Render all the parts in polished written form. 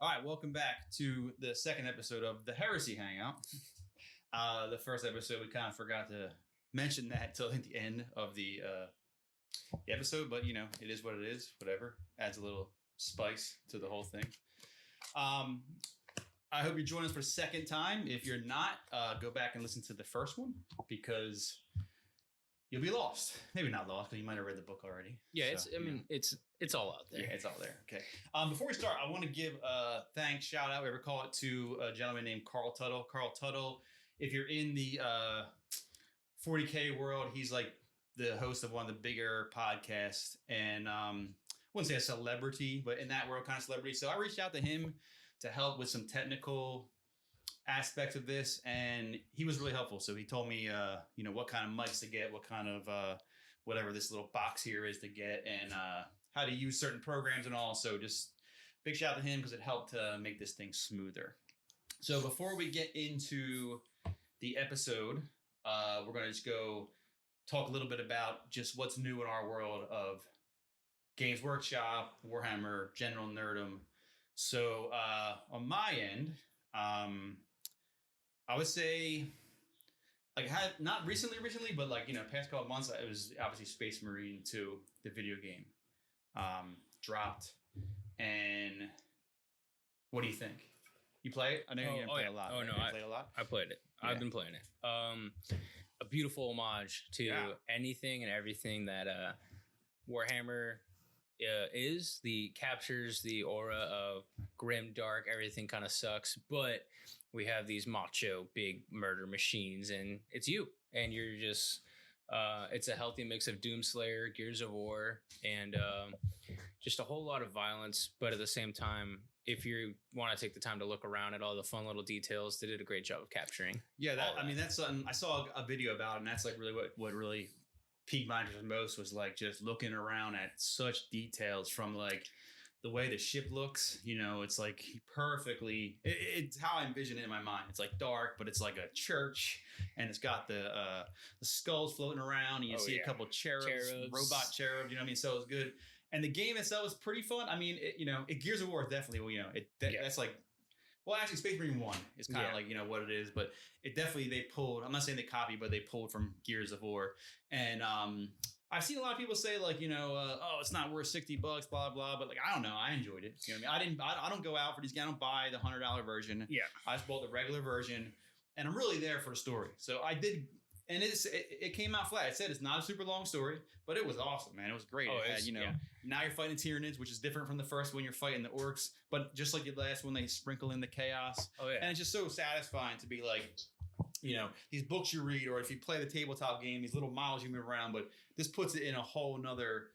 All right, welcome back to the second episode of the Heresy Hangout. The first episode, we kind of forgot to mention that till the end of the episode, but you know, it is what it is. Whatever, adds a little spice to the whole thing. I hope you're joining us for a second time. If you're not, go back and listen to the first one because you'll be lost. Maybe not lost, because you might have read the book already. Yeah, so, it's all out there. Yeah, it's all there. Okay. Before we start, I want to give a thanks, shout out, whatever call it, to a gentleman named Carl Tuttle. Carl Tuttle, if you're in the 40K world, he's like the host of one of the bigger podcasts, and I wouldn't say a celebrity, but in that world, kind of celebrity. So I reached out to him to help with some technical aspects of this, and he was really helpful. So he told me, what kind of mics to get, what kind of whatever this little box here is to get, and how to use certain programs and all. So just big shout out to him because it helped to make this thing smoother. So before we get into the episode, we're going to just go talk a little bit about just what's new in our world of Games Workshop, Warhammer, general nerdom. So on my end, I would say, like, not recently, but like, past couple of months, it was obviously Space Marine 2, the video game, dropped. And what do you think? You play it? I know you're gonna play a lot. Oh, right? no, I played a lot. I played it. Yeah. I've been playing it. A beautiful homage to anything and everything that Warhammer is. Captures the aura of grim, dark, everything kind of sucks, but we have these macho big murder machines, and it's you, and you're just it's a healthy mix of Doomslayer, Gears of War, and just a whole lot of violence. But at the same time, if you want to take the time to look around at all the fun little details, they did a great job of capturing. Yeah, that's something I saw a video about, and that's like really what really piqued my interest most was like just looking around at such details from like the way the ship looks. It's like perfectly. It's how I envision it in my mind. It's like dark, but it's like a church, and it's got the skulls floating around, and you see a couple cherubs, robot cherubs. You know what I mean? So it was good. And the game itself was pretty fun. I mean, Gears of War is definitely, that's like, well, actually, Space Marine 1 is kind of like, what it is. But it definitely, they pulled, I'm not saying they copied, but they pulled from Gears of War. And I've seen a lot of people say, like, it's not worth $60, blah, blah. But, like, I don't know. I enjoyed it. You know what I mean? I don't go out for these games. I don't buy the $100 version. Yeah. I just bought the regular version. And I'm really there for the story. So I did. And it came out flat. It said it's not a super long story, but it was awesome, man. It was great. Now you're fighting Tyranids, which is different from the first one. You're fighting the orcs, but just like the last one, they sprinkle in the chaos. Oh, yeah. And it's just so satisfying to be like, these books you read, or if you play the tabletop game, these little models you move around, but this puts it in a whole nother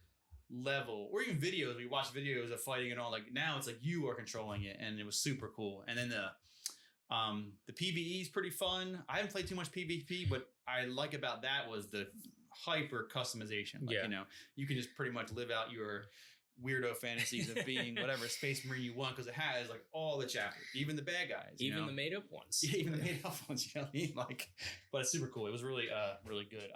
level. Or even videos, we watch videos of fighting and all. Like now it's like you are controlling it, and it was super cool. And then the PvE is pretty fun. I haven't played too much PvP, but I like about that was the hyper customization. Like, you can just pretty much live out your weirdo fantasies of being whatever Space Marine you want, because it has like all the chapters, even the bad guys, even the made up ones. Yeah, even the made up ones. You know what I mean? Like, but it's super cool. It was really, really good.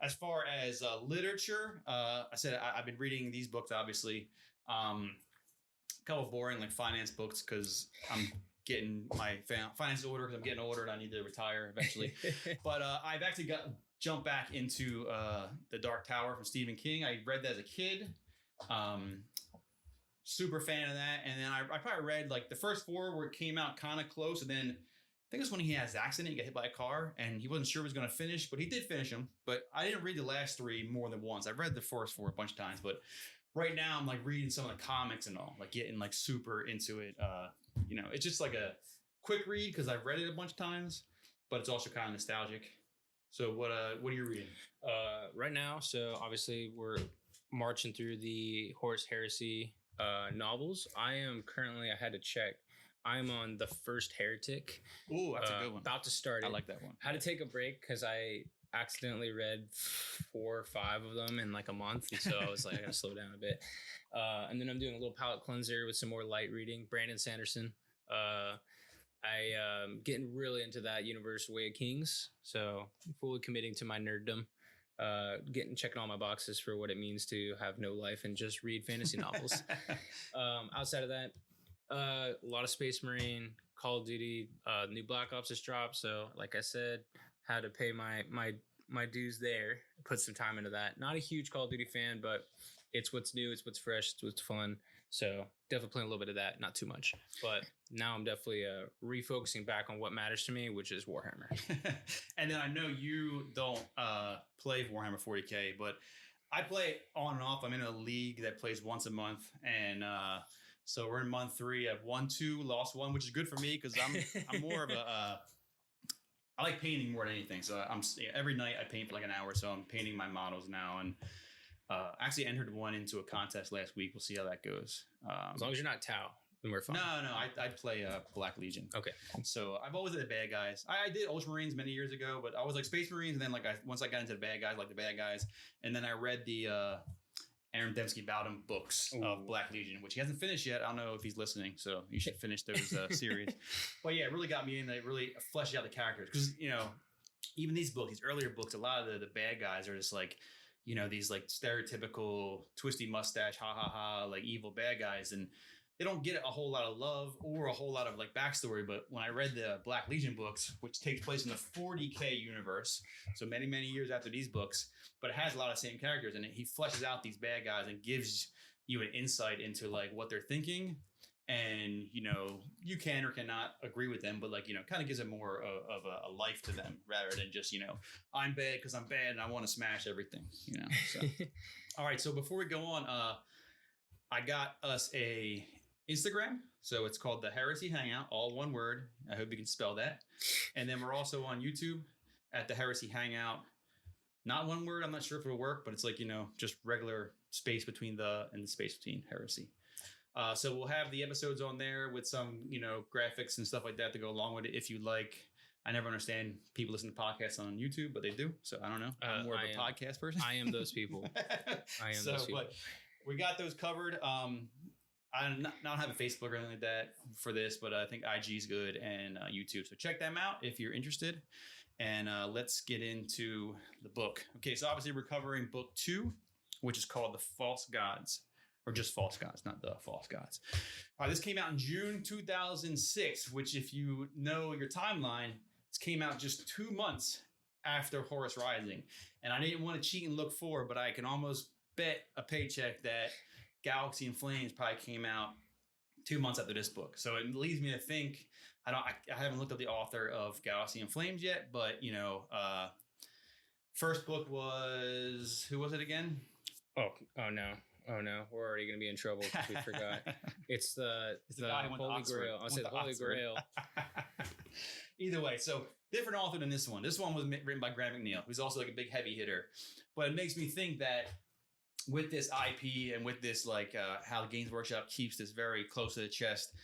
As far as literature, I said I've been reading these books. Obviously, a couple of boring like finance books because I'm getting my finance order because I'm getting older and I need to retire eventually. But I've actually jumped back into The Dark Tower from Stephen King. I read that as a kid. Super fan of that. And then I probably read like the first 4 where it came out kind of close. And then I think it was when he had his accident, he got hit by a car and he wasn't sure he was going to finish, but he did finish them. But I didn't read the last 3 more than once. I've read the first 4 a bunch of times, but right now I'm like reading some of the comics and all, like getting like super into it. It's just like a quick read because I've read it a bunch of times, but it's also kind of nostalgic. So what are you reading? Right now, so obviously we're marching through the Horus Heresy novels. I had to check. I'm on the first Heretic. Ooh, that's a good one. About to start it. I like that one. Had to take a break because I accidentally read 4 or 5 of them in like a month. And so I was like, I gotta slow down a bit. And then I'm doing a little palate cleanser with some more light reading. Brandon Sanderson. I getting really into that universe, Way of Kings. So fully committing to my nerddom. Checking all my boxes for what it means to have no life and just read fantasy novels. Outside of that, A lot of Space Marine, Call of Duty, new Black Ops just dropped. So, like I said, had to pay my dues there. Put some time into that. Not a huge Call of Duty fan, but it's what's new, it's what's fresh, it's what's fun. So definitely playing a little bit of that, not too much. But now I'm definitely refocusing back on what matters to me, which is Warhammer. And then I know you don't play Warhammer 40K, but I play on and off. I'm in a league that plays once a month, and so we're in month 3. I've won 2, lost 1, which is good for me because I'm more of a I like painting more than anything. So every night I paint for like an hour. So I'm painting my models now, and actually entered one into a contest last week. We'll see how that goes. As long as you're not Tau, then we're fine. No, I play Black Legion. Okay. So I've always did the bad guys. I did Ultramarines many years ago, but I was like Space Marines, and then once I got into the bad guys, like the bad guys, and then I read the Aaron Dembski Bowden books of Black Legion, which he hasn't finished yet. I don't know if he's listening, so you should finish those series. But yeah, it really got me in. It really fleshed out the characters because even these books, these earlier books, a lot of the bad guys are just like these like stereotypical twisty mustache, ha ha ha, like evil bad guys, and they don't get a whole lot of love or a whole lot of like backstory. But when I read the Black Legion books, which takes place in the 40K universe, so many, many years after these books, but it has a lot of same characters, and he fleshes out these bad guys and gives you an insight into like what they're thinking. And, you can or cannot agree with them, but like, kind of gives it more of a life to them rather than just, I'm bad because I'm bad and I want to smash everything, So, all right. So before we go on, I got us a Instagram. So it's called the Heresy Hangout, all one word. I hope you can spell that. And then we're also on YouTube at the Heresy Hangout. Not one word. I'm not sure if it'll work, but it's like, just regular space between the and the space between Heresy. So we'll have the episodes on there with some, graphics and stuff like that to go along with it if you like. I never understand people listen to podcasts on YouTube, but they do. So I don't know. I'm more of a podcast person. I am those people. Those people. But we got those covered. I don't have a Facebook or anything like that for this, but I think IG is good and YouTube. So check them out if you're interested. And let's get into the book. Okay, so obviously we're covering book 2, which is called The False Gods. Or just False Gods, not The False Gods. All right, this came out in June 2006, which if you know your timeline, this came out just 2 months after Horus Rising. And I didn't want to cheat and look forward, but I can almost bet a paycheck that Galaxy in Flames probably came out 2 months after this book. So it leads me to think, I haven't looked up the author of Galaxy in Flames yet, but, first book was, who was it again? Oh no. Oh no, we're already going to be in trouble because we forgot. It's the Holy Grail. I'll say the Holy Grail. Either way, so different author than this one. This one was written by Graham McNeil, who's also like a big heavy hitter. But it makes me think that with this IP and with this like how the Games Workshop keeps this very close to the chest,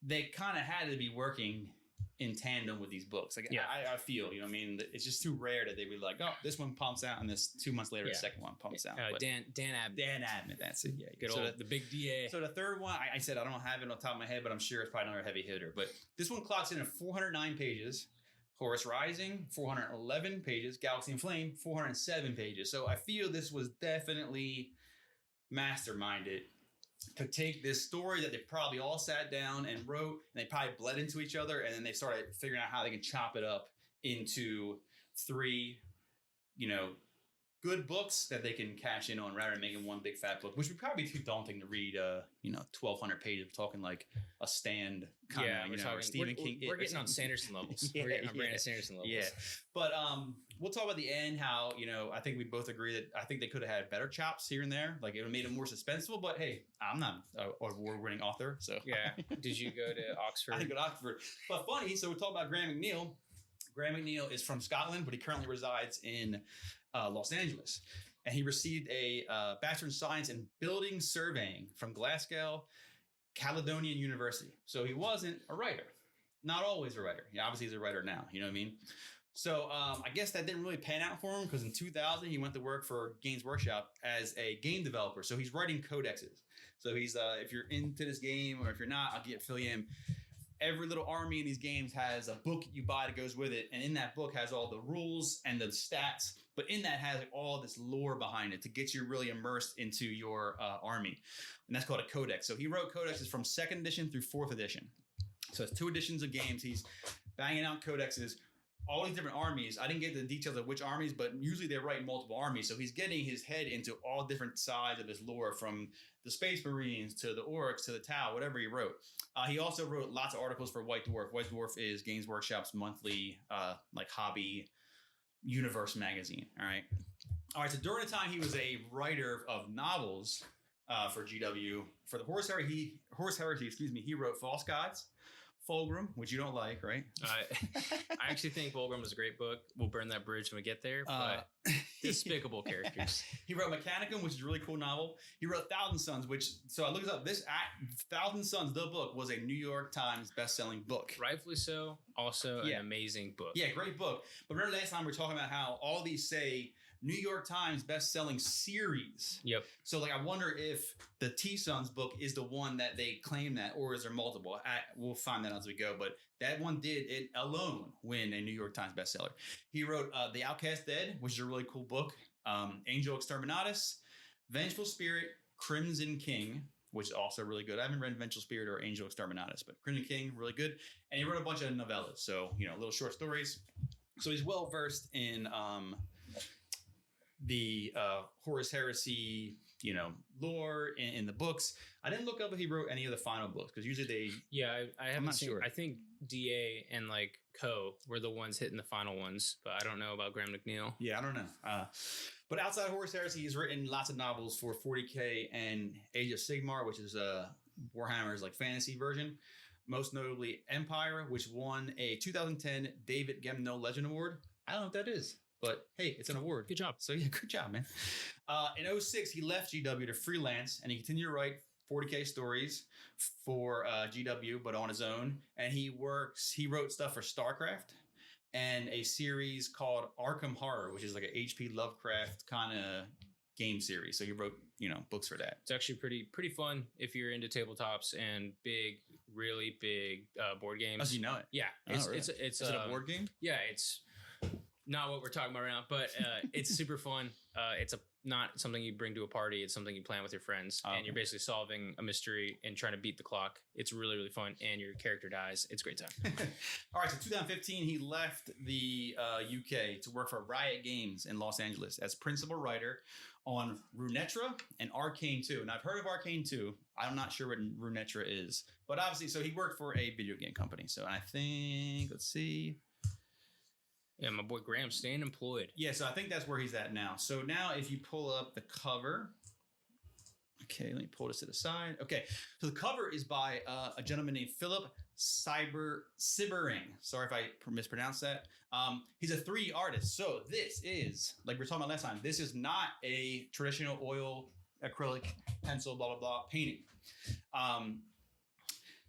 they kind of had to be working in tandem with these books. Like I feel, it's just too rare that they be like, oh, this one pumps out, and this 2 months later, the second one pumps out. Dan Abnett, that's it. Yeah, good old the big DA. So the third one, I said I don't have it on the top of my head, but I'm sure it's probably another heavy hitter. But this one clocks in at 409 pages. Horus Rising, 411 pages. Galaxy in Flame, 407 pages. So I feel this was definitely masterminded to take this story that they probably all sat down and wrote, and they probably bled into each other, and then they started figuring out how they can chop it up into 3, good books that they can cash in on rather than making one big fat book, which would probably be too daunting to read, 1,200 pages. We're talking like a Stand kind of, or Stephen King. We're getting on Sanderson levels. We're getting on Brandon Sanderson levels. Yeah. But we'll talk about the end, how, I think we both agree that I think they could have had better chops here and there. Like it would have made it more suspenseful, but hey, I'm not an award-winning author, so. Yeah. Did you go to Oxford? I didn't go to Oxford. But funny, so we'll talk about Graham McNeil. Graham McNeil is from Scotland, but he currently resides in Los Angeles. And he received a Bachelor in Science in Building Surveying from Glasgow Caledonian University. So he wasn't a writer. Not always a writer. Obviously he's a writer now. You know what I mean? So I guess that didn't really pan out for him because in 2000 he went to work for Games Workshop as a game developer. So he's writing codexes. So he's if you're into this game or if you're not, I'll fill you in. every little army in these games has a book you buy that goes with it, and in that book has all the rules and the stats, but in that has all this lore behind it to get you really immersed into your army, and that's called a codex. So he wrote codexes from 2nd edition through 4th edition. So it's 2 editions of games. He's banging out codexes. All these different armies. I didn't get the details of which armies, but usually they write multiple armies. So he's getting his head into all different sides of his lore, from the Space Marines to the Orcs to the Tau, whatever he wrote. He also wrote lots of articles for White Dwarf. White Dwarf is Games Workshop's monthly like hobby universe magazine. All right. So during the time he was a writer of novels for GW, for the Horus Heresy, he wrote False Gods, Fulgrim, which you don't like, right? I actually think Fulgrim was a great book. We'll burn that bridge when we get there, but despicable characters. He wrote Mechanicum, which is a really cool novel. He wrote Thousand Sons, so I looked it up. Thousand Sons, the book, was a New York Times best-selling book. Rightfully so. Also an amazing book. Yeah, great book. But remember last time we were talking about how all these say New York Times best-selling series. Yep. So, like, I wonder if the T-Sons book is the one that they claim that, or is there multiple? We'll find that out as we go. But that one did it alone win a New York Times bestseller. He wrote The Outcast Dead, which is a really cool book. Angel Exterminatus, Vengeful Spirit, Crimson King, which is also really good. I haven't read Vengeful Spirit or Angel Exterminatus, but Crimson King, really good. And he wrote a bunch of novellas, so, little short stories. So he's well-versed in the Horus Heresy, lore in the books. I didn't look up if he wrote any of the final books, because usually they... Yeah, I haven't not seen... sure. I think DA and, like, Co were the ones hitting the final ones, but I don't know about Graham McNeil. Yeah, I don't know. But outside of Horus Heresy, he's written lots of novels for 40K and Age of Sigmar, which is Warhammer's, like, fantasy version. Most notably Empire, which won a 2010 David Gemno Legend Award. I don't know what that is, but hey, it's an award. Good job. So yeah, good job, man. In 2006, he left GW to freelance, and he continued to write 40K stories for GW, but on his own. And he wrote stuff for StarCraft and a series called Arkham Horror, which is like an H.P. Lovecraft kind of game series. So he wrote, books for that. It's actually pretty fun if you're into tabletops and really big board games. Oh, so you know it? Yeah. Is It's it a board game? Yeah, it's not what we're talking about right now, but it's super fun. It's not something you bring to a party. It's something you plan with your friends, and you're basically solving a mystery and trying to beat the clock. It's really, really fun, and your character dies. It's a great time. All right, so 2015, he left the UK to work for Riot Games in Los Angeles as principal writer on Runetra and Arcane 2. And I've heard of Arcane 2. I'm not sure what Runetra is, but obviously, so he worked for a video game company. So I think, let's see. Yeah, my boy Graham's staying employed. Yeah, so I think that's where he's at now. So now if you pull up the cover. Okay, let me pull this to the side. Okay, so the cover is by a gentleman named Philip Sibering. Sorry if I mispronounced that. He's a 3D artist. So this is, like we were talking about last time, this is not a traditional oil, acrylic, pencil, blah, blah, blah, painting.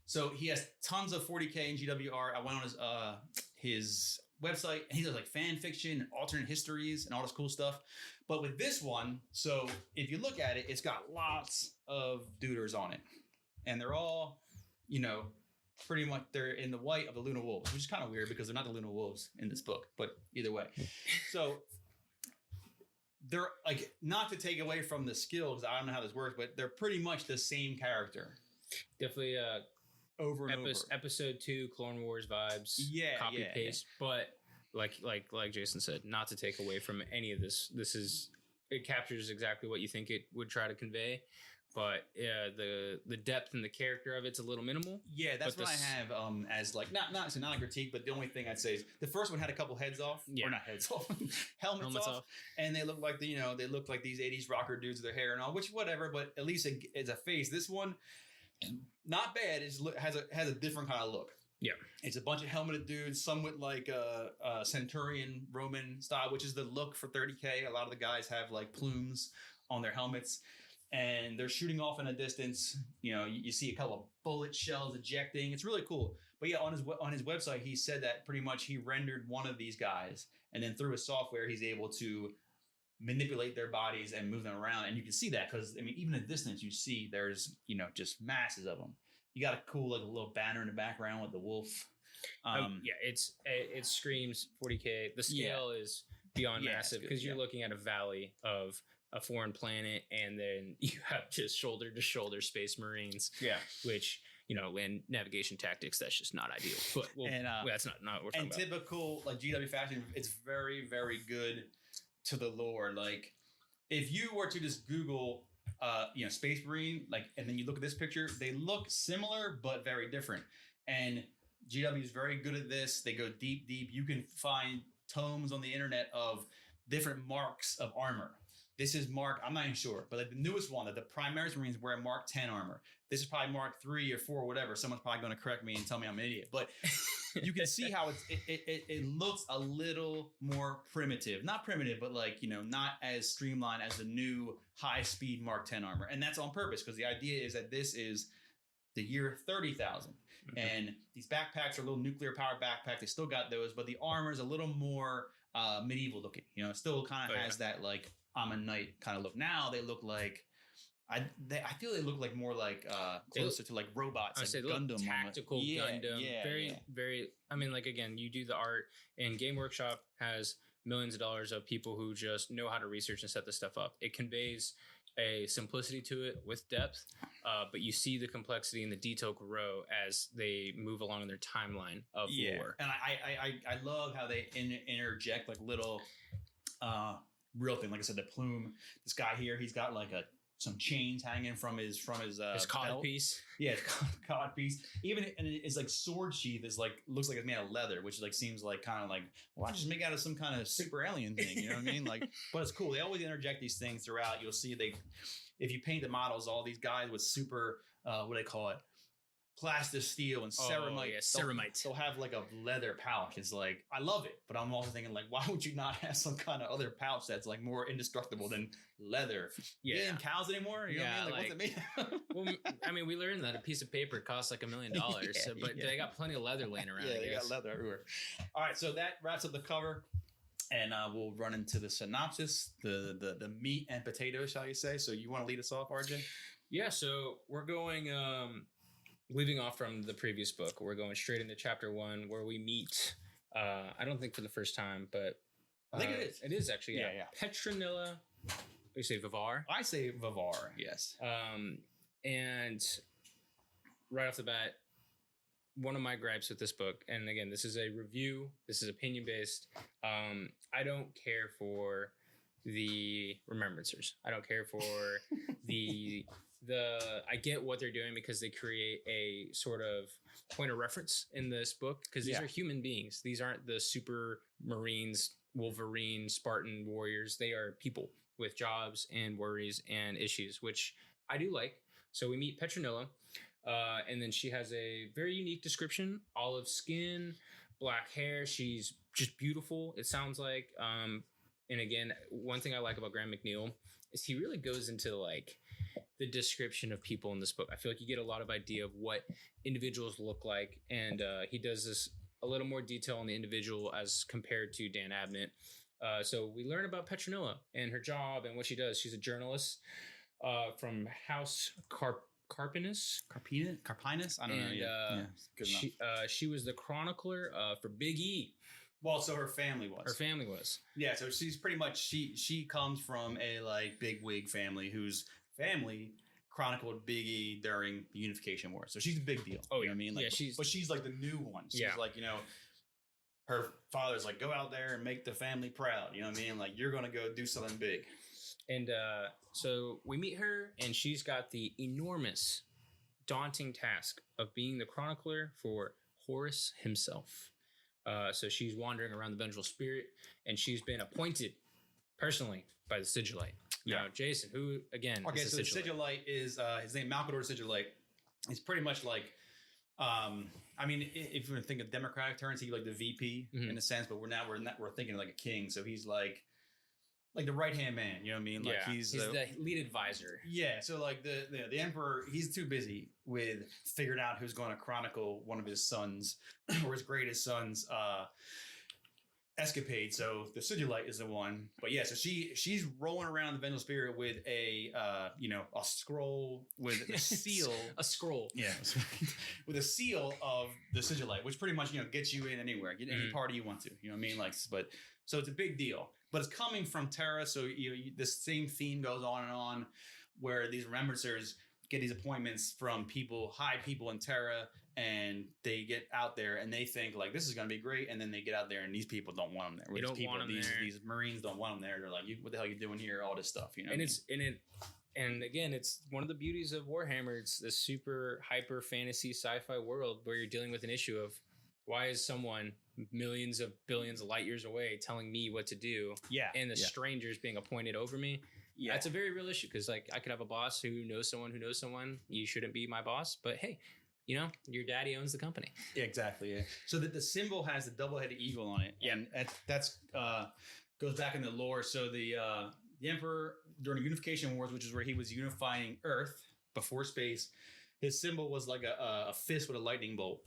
So he has tons of 40K and GWR. I went on his website, and he does like fan fiction and alternate histories and all this cool stuff. But with this one, so if you look at it, it's got lots of duders on it, and they're all, pretty much they're in the white of the Luna Wolves, which is kind of weird because they're not the Luna Wolves in this book, but either way. So they're like, not to take away from the skill, because I don't know how this works, but they're pretty much the same character. Definitely over and over. Episode 2 Clone Wars vibes. Yeah, copy paste. But like Jason said, not to take away from any of this. It captures exactly what you think it would try to convey. But the depth and the character of it's a little minimal. Yeah, that's what I have as like not a critique, but the only thing I'd say is the first one had a couple heads off, or not heads off, helmets off, and they look like these 80s rocker dudes with their hair and all, which whatever, but at least it's a face. This one, not bad. Has a different kind of look. Yeah, it's a bunch of helmeted dudes, some with like a Centurion Roman style, which is the look for 30K. A lot of the guys have like plumes on their helmets, and they're shooting off in a distance. You see a couple of bullet shells ejecting. It's really cool. But yeah, on his website, he said that pretty much he rendered one of these guys, and then through his software, he's able to manipulate their bodies and move them around. And you can see that because, even at distance, you see there's, just masses of them. You got a cool like a little banner in the background with the wolf. It screams 40K. The scale is beyond massive because you're looking at a valley of a foreign planet, and then you have just shoulder to shoulder Space Marines. Yeah, which in navigation tactics, that's just not ideal. But that's not what we're talking about. And typical like GW fashion, it's very very good to the lore. Like if you were to just Google, Space Marine, like, and then you look at this picture, they look similar but very different. And GW is very good at this. They go deep. You can find tomes on the internet of different marks of armor. This is Mark, I'm not even sure, but like the newest one that the Primaris Marines wear Mark 10 armor. This is probably Mark 3 or 4 or whatever. Someone's probably going to correct me and tell me I'm an idiot. But you can see how it looks a little more primitive. Not primitive, but like, not as streamlined as the new high-speed Mark 10 armor. And that's on purpose because the idea is that this is the year 30,000. And these backpacks are a little nuclear powered backpack. They still got those, but the armor is a little more medieval looking. It still kind of has that like I'm a knight kind of look. Now they look like I feel they look like more like closer to like robots. I say Gundam, tactical Gundam. Very. I mean, like again, you do the art, and Game Workshop has millions of dollars of people who just know how to research and set this stuff up. It conveys a simplicity to it with depth, but you see the complexity and the detail grow as they move along in their timeline of lore. And I love how they interject like little real thing. Like I said, the plume. This guy here, he's got like some chains hanging from his cod piece. Yeah, cod piece. Even and his like sword sheath is like looks like it's made of leather, which like seems like kind of like I just make out of some kind of super alien thing. You know what I mean? Like, but it's cool. They always interject these things throughout. You'll see if you paint the models, all these guys with super what do they call it? Plastic steel and ceramite. Ceramite. They'll have like a leather pouch. It's like, I love it, but I'm also thinking like, why would you not have some kind of other pouch that's like more indestructible than leather? Yeah. You ain't cows anymore? You know what I mean? Like, what's it mean? Well, I mean, we learned that a piece of paper costs like $1 million, but they got plenty of leather laying around. Yeah, they got leather everywhere. All right, so that wraps up the cover. And we'll run into the synopsis, the meat and potatoes, shall you say. So you want to lead us off, RJ? Yeah, so we're going... leaving off from the previous book, we're going straight into chapter 1 where we meet, I don't think for the first time, but I think it is. It is actually, yeah. Petronilla. You say Vivar? I say Vivar, yes. And right off the bat, one of my gripes with this book, and again, this is a review, this is opinion-based, I don't care for the Remembrancers. I don't care for I get what they're doing because they create a sort of point of reference in this book because these are human beings. These aren't the super Marines, Wolverine, Spartan warriors. They are people with jobs and worries and issues, which I do like. So we meet Petronilla, and then she has a very unique description: olive skin, black hair. She's just beautiful. It sounds like, and again, one thing I like about Graham McNeil is he really goes into like the description of people in this book. I feel like you get a lot of idea of what individuals look like, and he does this a little more detail on the individual as compared to Dan Abnett. So we learn about Petronilla and her job and what she does. She's a journalist from House Carpinus. I don't know. Good enough. She was the chronicler for Big E. Well, so her family was. Yeah, so she's pretty much she comes from a like big wig family whose family chronicled Big E during the Unification War. So she's a big deal. Oh, you know what I mean? Like, but she's like the new one. She's like, her father's like, go out there and make the family proud. You know what I mean? Like, you're gonna go do something big. And so we meet her, and she's got the enormous, daunting task of being the chronicler for Horus himself. So she's wandering around the vengeful spirit, and she's been appointed personally by the Sigillite. Now, Jason, who again? Okay, so the Sigillite is his name, Malcador Sigillite. He's pretty much like, I mean, if you think of democratic terms, he's like the VP in a sense, but we're thinking like a king. So he's like the right hand man. You know what I mean? Like he's the lead advisor. Yeah. So like the emperor, he's too busy with figuring out who's going to chronicle one of his sons or his greatest sons. escapade. So the Sigilite is the one, but yeah, so she's rolling around the Vengeful Spirit with a a scroll with a seal, a scroll, with a seal of the Sigilite, which pretty much gets you in anywhere, get any party you want to. You know what I mean? Like, but so it's a big deal, but it's coming from Terra, so this same theme goes on and on, where these remembrancers get these appointments from high people in Terra, and they get out there and they think like this is going to be great, and then they get out there and these people don't want them there. These Marines don't want them there. They're like, what the hell are you doing here? All this stuff, And again, it's one of the beauties of Warhammer. It's this super hyper fantasy sci-fi world where you're dealing with an issue of why is someone millions of billions of light years away telling me what to do? Yeah, and the strangers being appointed over me. Yeah, that's a very real issue, because like I could have a boss who knows someone. You shouldn't be my boss, but hey, your daddy owns the company. Yeah, exactly. Yeah. So the symbol has the double-headed eagle on it. Yeah, and that's goes back in the lore. So the Emperor during the Unification Wars, which is where he was unifying Earth before space, his symbol was like a fist with a lightning bolt.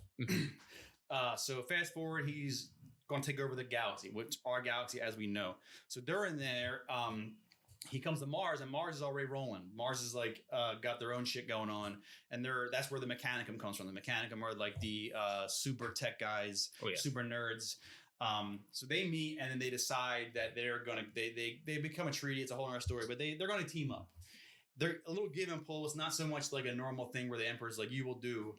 So fast forward, he's going to take over the galaxy, which our galaxy as we know. So during there, he comes to Mars, and Mars is already rolling. Mars is like got their own shit going on, and that's where the Mechanicum comes from. The Mechanicum are like the super tech guys, super nerds. So they meet, and then they decide that they're gonna they become a treaty. It's a whole other story, but they're gonna team up. They're a little give and pull. It's not so much like a normal thing where the Emperor's like, you will do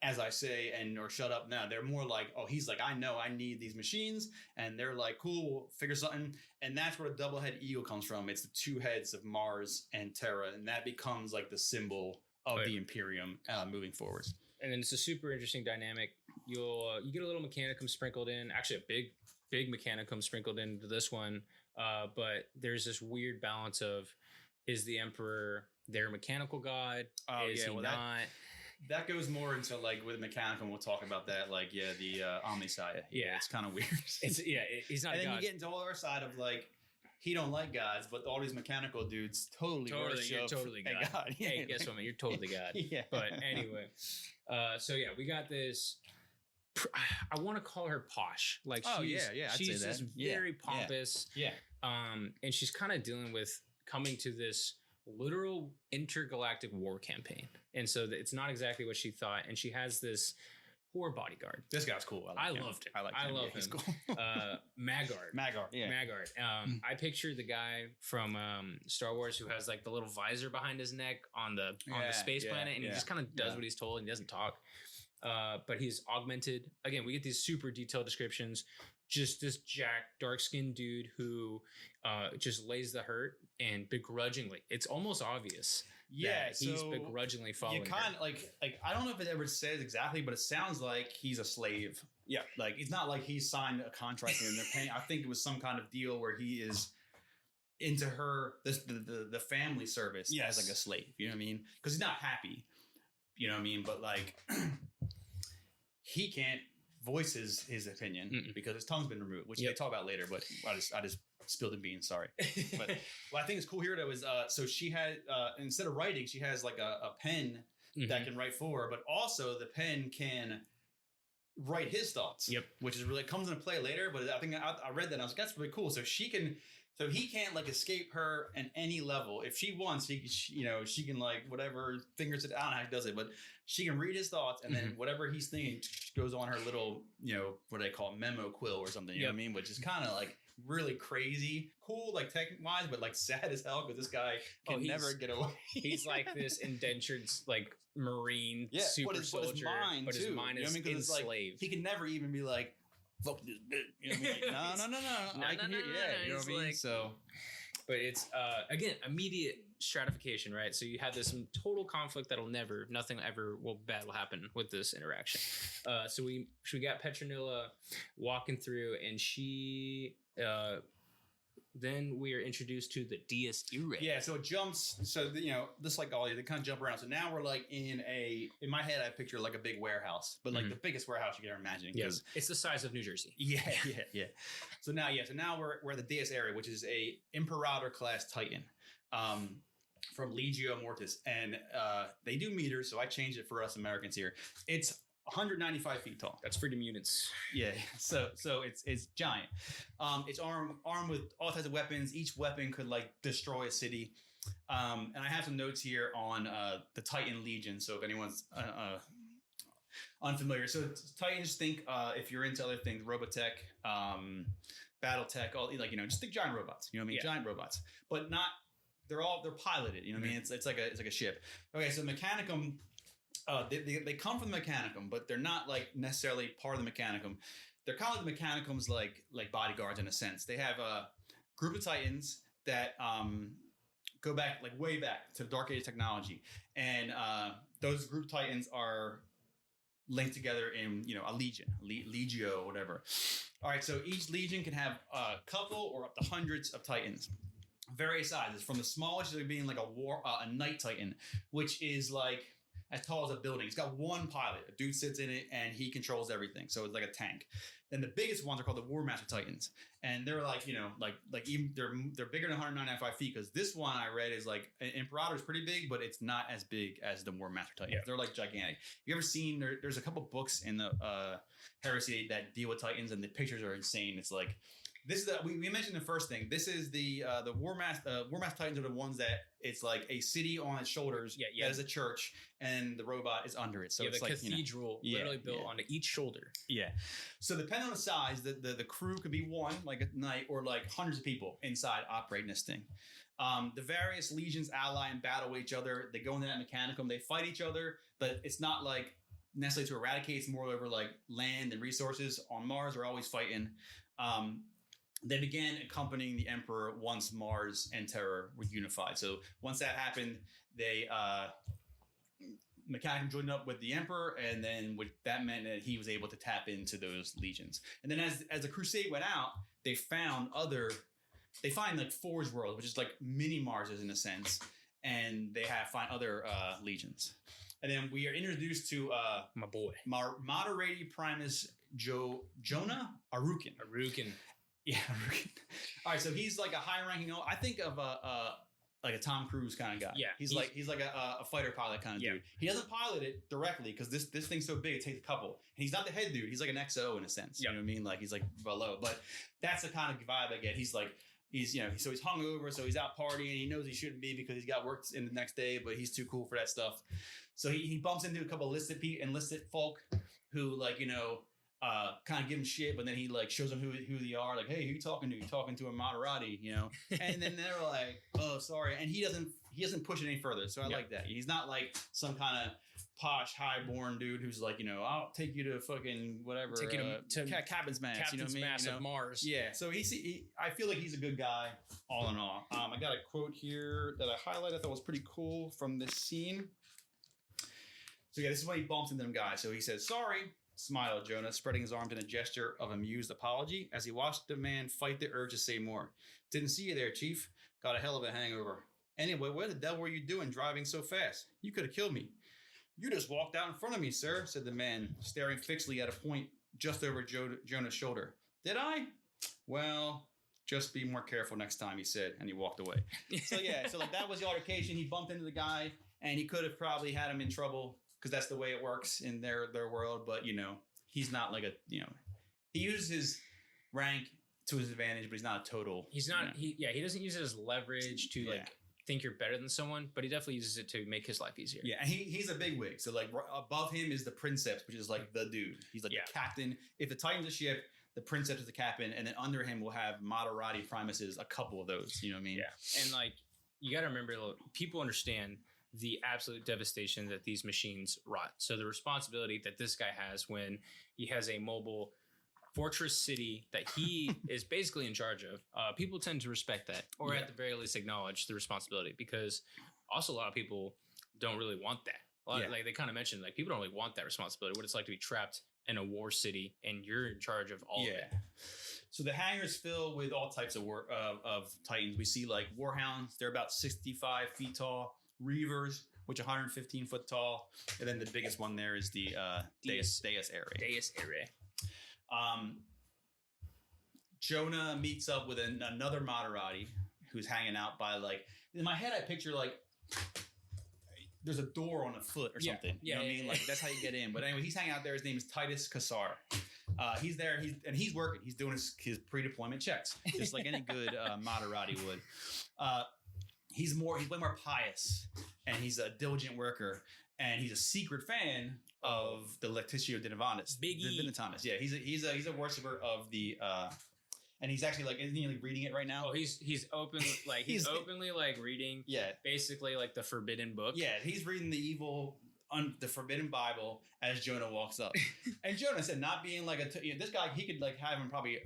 as I say, or shut up now. They're more like, oh, he's like, I know I need these machines. And they're like, cool, we'll figure something. And that's where the double-headed eagle comes from. It's the two heads of Mars and Terra. And that becomes like the symbol of the Imperium moving forward. And then it's a super interesting dynamic. You get a little Mechanicum sprinkled in, actually a big Mechanicum sprinkled into this one. But there's this weird balance of, is the Emperor their mechanical god? Is he not? That goes more into like with Mechanicum. We'll talk about that. Like, the Omnissiah. Yeah, it's kind of weird. He's not. And then God. you get into all our side of like, he don't like gods, but all these mechanical dudes totally worship. You're totally God. Hey, guess what, man? You're totally God. Yeah. But anyway, so yeah, we got this. I want to call her posh. Like, she's this very pompous. Yeah. And she's kind of dealing with coming to this literal intergalactic war campaign, and so it's not exactly what she thought, and she has this poor bodyguard. This guy's cool. I loved him. I love him. He's cool. Magard. I pictured the guy from Star Wars who has like the little visor behind his neck on the space planet, and he just kind of does what he's told, and he doesn't talk. But he's augmented. Again, we get these super detailed descriptions. Just this jacked, dark-skinned dude who just lays the hurt, and begrudgingly, it's almost obvious. Yeah, he's begrudgingly following. You kind of like I don't know if it ever says exactly, but it sounds like he's a slave. Yeah, like it's not like he signed a contract and they're paying. I think it was some kind of deal where he is into her the family service as like a slave. You know what I mean? Because he's not happy. You know what I mean? But like he can't voice his opinion because his tongue's been removed, which they talk about later. But I just spilled the beans. Sorry. But what I think is cool here though is so she had instead of writing, she has like a pen that can write for her, but also the pen can write his thoughts. Yep. Which is really comes into play later. But I think I read that and I was like, that's really cool. So she can. So he can't like escape her at any level. If she wants, she can like whatever fingers it out how he does it, but she can read his thoughts and then whatever he's thinking goes on her little, what do they call it, memo quill or something. You know what I mean? Which is kind of like really crazy, cool, like tech wise, but like sad as hell because this guy can never get away. He's like this indentured like Marine super soldier, but his mind is enslaved. Like, he can never even be like, fuck this bitch. You know what I mean? No. I can hear, you know what I mean? So, but it's again immediate stratification, right? So you have this total conflict that'll nothing ever bad will happen with this interaction. So we got Petronilla walking through, and she then we are introduced to the Dies Irae. Yeah, so it jumps. So just like all they kind of jump around. So now we're like in my head I picture like a big warehouse, but like the biggest warehouse you can ever imagine. Yes, it's the size of New Jersey. Yeah. So now we're at the Dies Irae, which is a Imperator class Titan. From Legio Mortis, and they do meters, so I changed it for us Americans here. It's 195 feet tall. That's freedom units. Yeah, so it's giant. It's armed with all types of weapons. Each weapon could like destroy a city. And I have some notes here on the Titan Legion. So if anyone's unfamiliar, so Titans, think if you're into other things, Robotech, BattleTech, all like just think giant robots. You know what I mean? Yeah. Giant robots, but not. They're piloted. You know what I mean? It's like a ship. Okay, so Mechanicum. They come from the Mechanicum, but they're not like necessarily part of the Mechanicum. They're kind of like the Mechanicum's like bodyguards in a sense. They have a group of Titans that go back like way back to the Dark Age technology, and those group Titans are linked together in a legion, legio, whatever. All right, so each legion can have a couple or up to hundreds of Titans. Various sizes, from the smallest to being like a Night Titan, which is like as tall as a building. It's got one pilot. A dude sits in it and he controls everything. So it's like a tank. Then the biggest ones are called the War Master Titans, and they're like like even they're bigger than 195 feet, because this one I read is like Imperator is pretty big, but it's not as big as the War Master Titans. Yeah. They're like gigantic. You ever seen there's a couple books in the Heresy that deal with Titans, and the pictures are insane. It's like. This is we mentioned the first thing. This is the War Master Titans are the ones that it's like a city on its shoulders. Yeah. That is a church, and the robot is under it. So it's the like cathedral literally built onto each shoulder. Yeah. So depending on the size, the crew could be one like a knight, or like hundreds of people inside operating this thing. The various legions ally and battle with each other. They go into that Mechanicum. They fight each other, but it's not like necessarily to eradicate. It's more over like land and resources. On Mars, they're always fighting. They began accompanying the Emperor once Mars and Terra were unified. So once that happened, they Mechanicum joined up with the Emperor, and then that meant that he was able to tap into those legions. And then as the Crusade went out, they find like Forge World, which is like mini Marses in a sense, and they find other legions. And then we are introduced to my boy Moderati Primus Jonah Arukin. Yeah. All right. So he's like a high-ranking. I think of like a Tom Cruise kind of guy. Yeah. He's like a fighter pilot kind of dude. He doesn't pilot it directly because this thing's so big it takes a couple. And he's not the head dude. He's like an XO in a sense. Yep. You know what I mean? Like he's like below. But that's the kind of vibe I get. He's like so he's hungover, so he's out partying. He knows he shouldn't be because he's got work in the next day, but he's too cool for that stuff. So he bumps into a couple of enlisted folk who kind of give him shit, but then he like shows them who they are. Like, hey, who you talking to? You're talking to a Moderati, And then they're like, oh, sorry. And he doesn't push it any further. So I like that. He's not like some kind of posh, high-born dude who's like, I'll take you to fucking whatever. Take you to Captain's Mass. Captain's Mass of Mars. Yeah. So I feel like he's a good guy, all in all. I got a quote here that I highlighted. I thought was pretty cool from this scene. So yeah, this is when he bumps into them guys. So he says, sorry. Smiled Jonah, spreading his arms in a gesture of amused apology as he watched the man fight the urge to say more. Didn't see you there, Chief. Got a hell of a hangover. Anyway, what the devil were you doing driving so fast? You could have killed me. You just walked out in front of me, sir, said the man, staring fixedly at a point just over Jonah's shoulder. Did I? Well, just be more careful next time, he said, and he walked away. So like that was the altercation. He bumped into the guy, and he could have probably had him in trouble, because that's the way it works in their world. But, he's not like he uses his rank to his advantage, but he's not a total. He's not, he doesn't use it as leverage to think you're better than someone, but he definitely uses it to make his life easier. Yeah, and he's a big wig. So like above him is the Princeps, which is like the dude. He's like the captain. If the Titan's a ship, the Princeps is the captain, and then under him we'll have Moderati Primuses, a couple of those. You know what I mean? Yeah, and like you got to remember, people understand the absolute devastation that these machines wrought. So the responsibility that this guy has when he has a mobile fortress city that he is basically in charge of, people tend to respect that, or at the very least acknowledge the responsibility, because also a lot of people don't really want that. Like they kind of mentioned, like people don't really want that responsibility, what it's like to be trapped in a war city and you're in charge of all of it. So the hangars fill with all types of Titans. We see like Warhounds, they're about 65 feet tall. Reavers, which are 115 foot tall, and then the biggest one there is the Deus Irae. Deus Irae. Jonah meets up with another Moderati who's hanging out by like. In my head, I picture like there's a door on a foot or something. You know what I mean? Like that's how you get in. But anyway, he's hanging out there. His name is Titus Kassar. He's there. He's working. He's doing his pre-deployment checks, just like any good Maserati would. He's way more pious, and he's a diligent worker, and he's a secret fan of the Lectitio Divinatus. Divinatus. Yeah, he's a worshiper of the. And he's actually like, isn't he like reading it right now? Oh, he's open like he's openly like reading. Yeah, basically like the forbidden book. Yeah, he's reading the forbidden Bible as Jonah walks up. And Jonah said, not being like this guy, he could like have him probably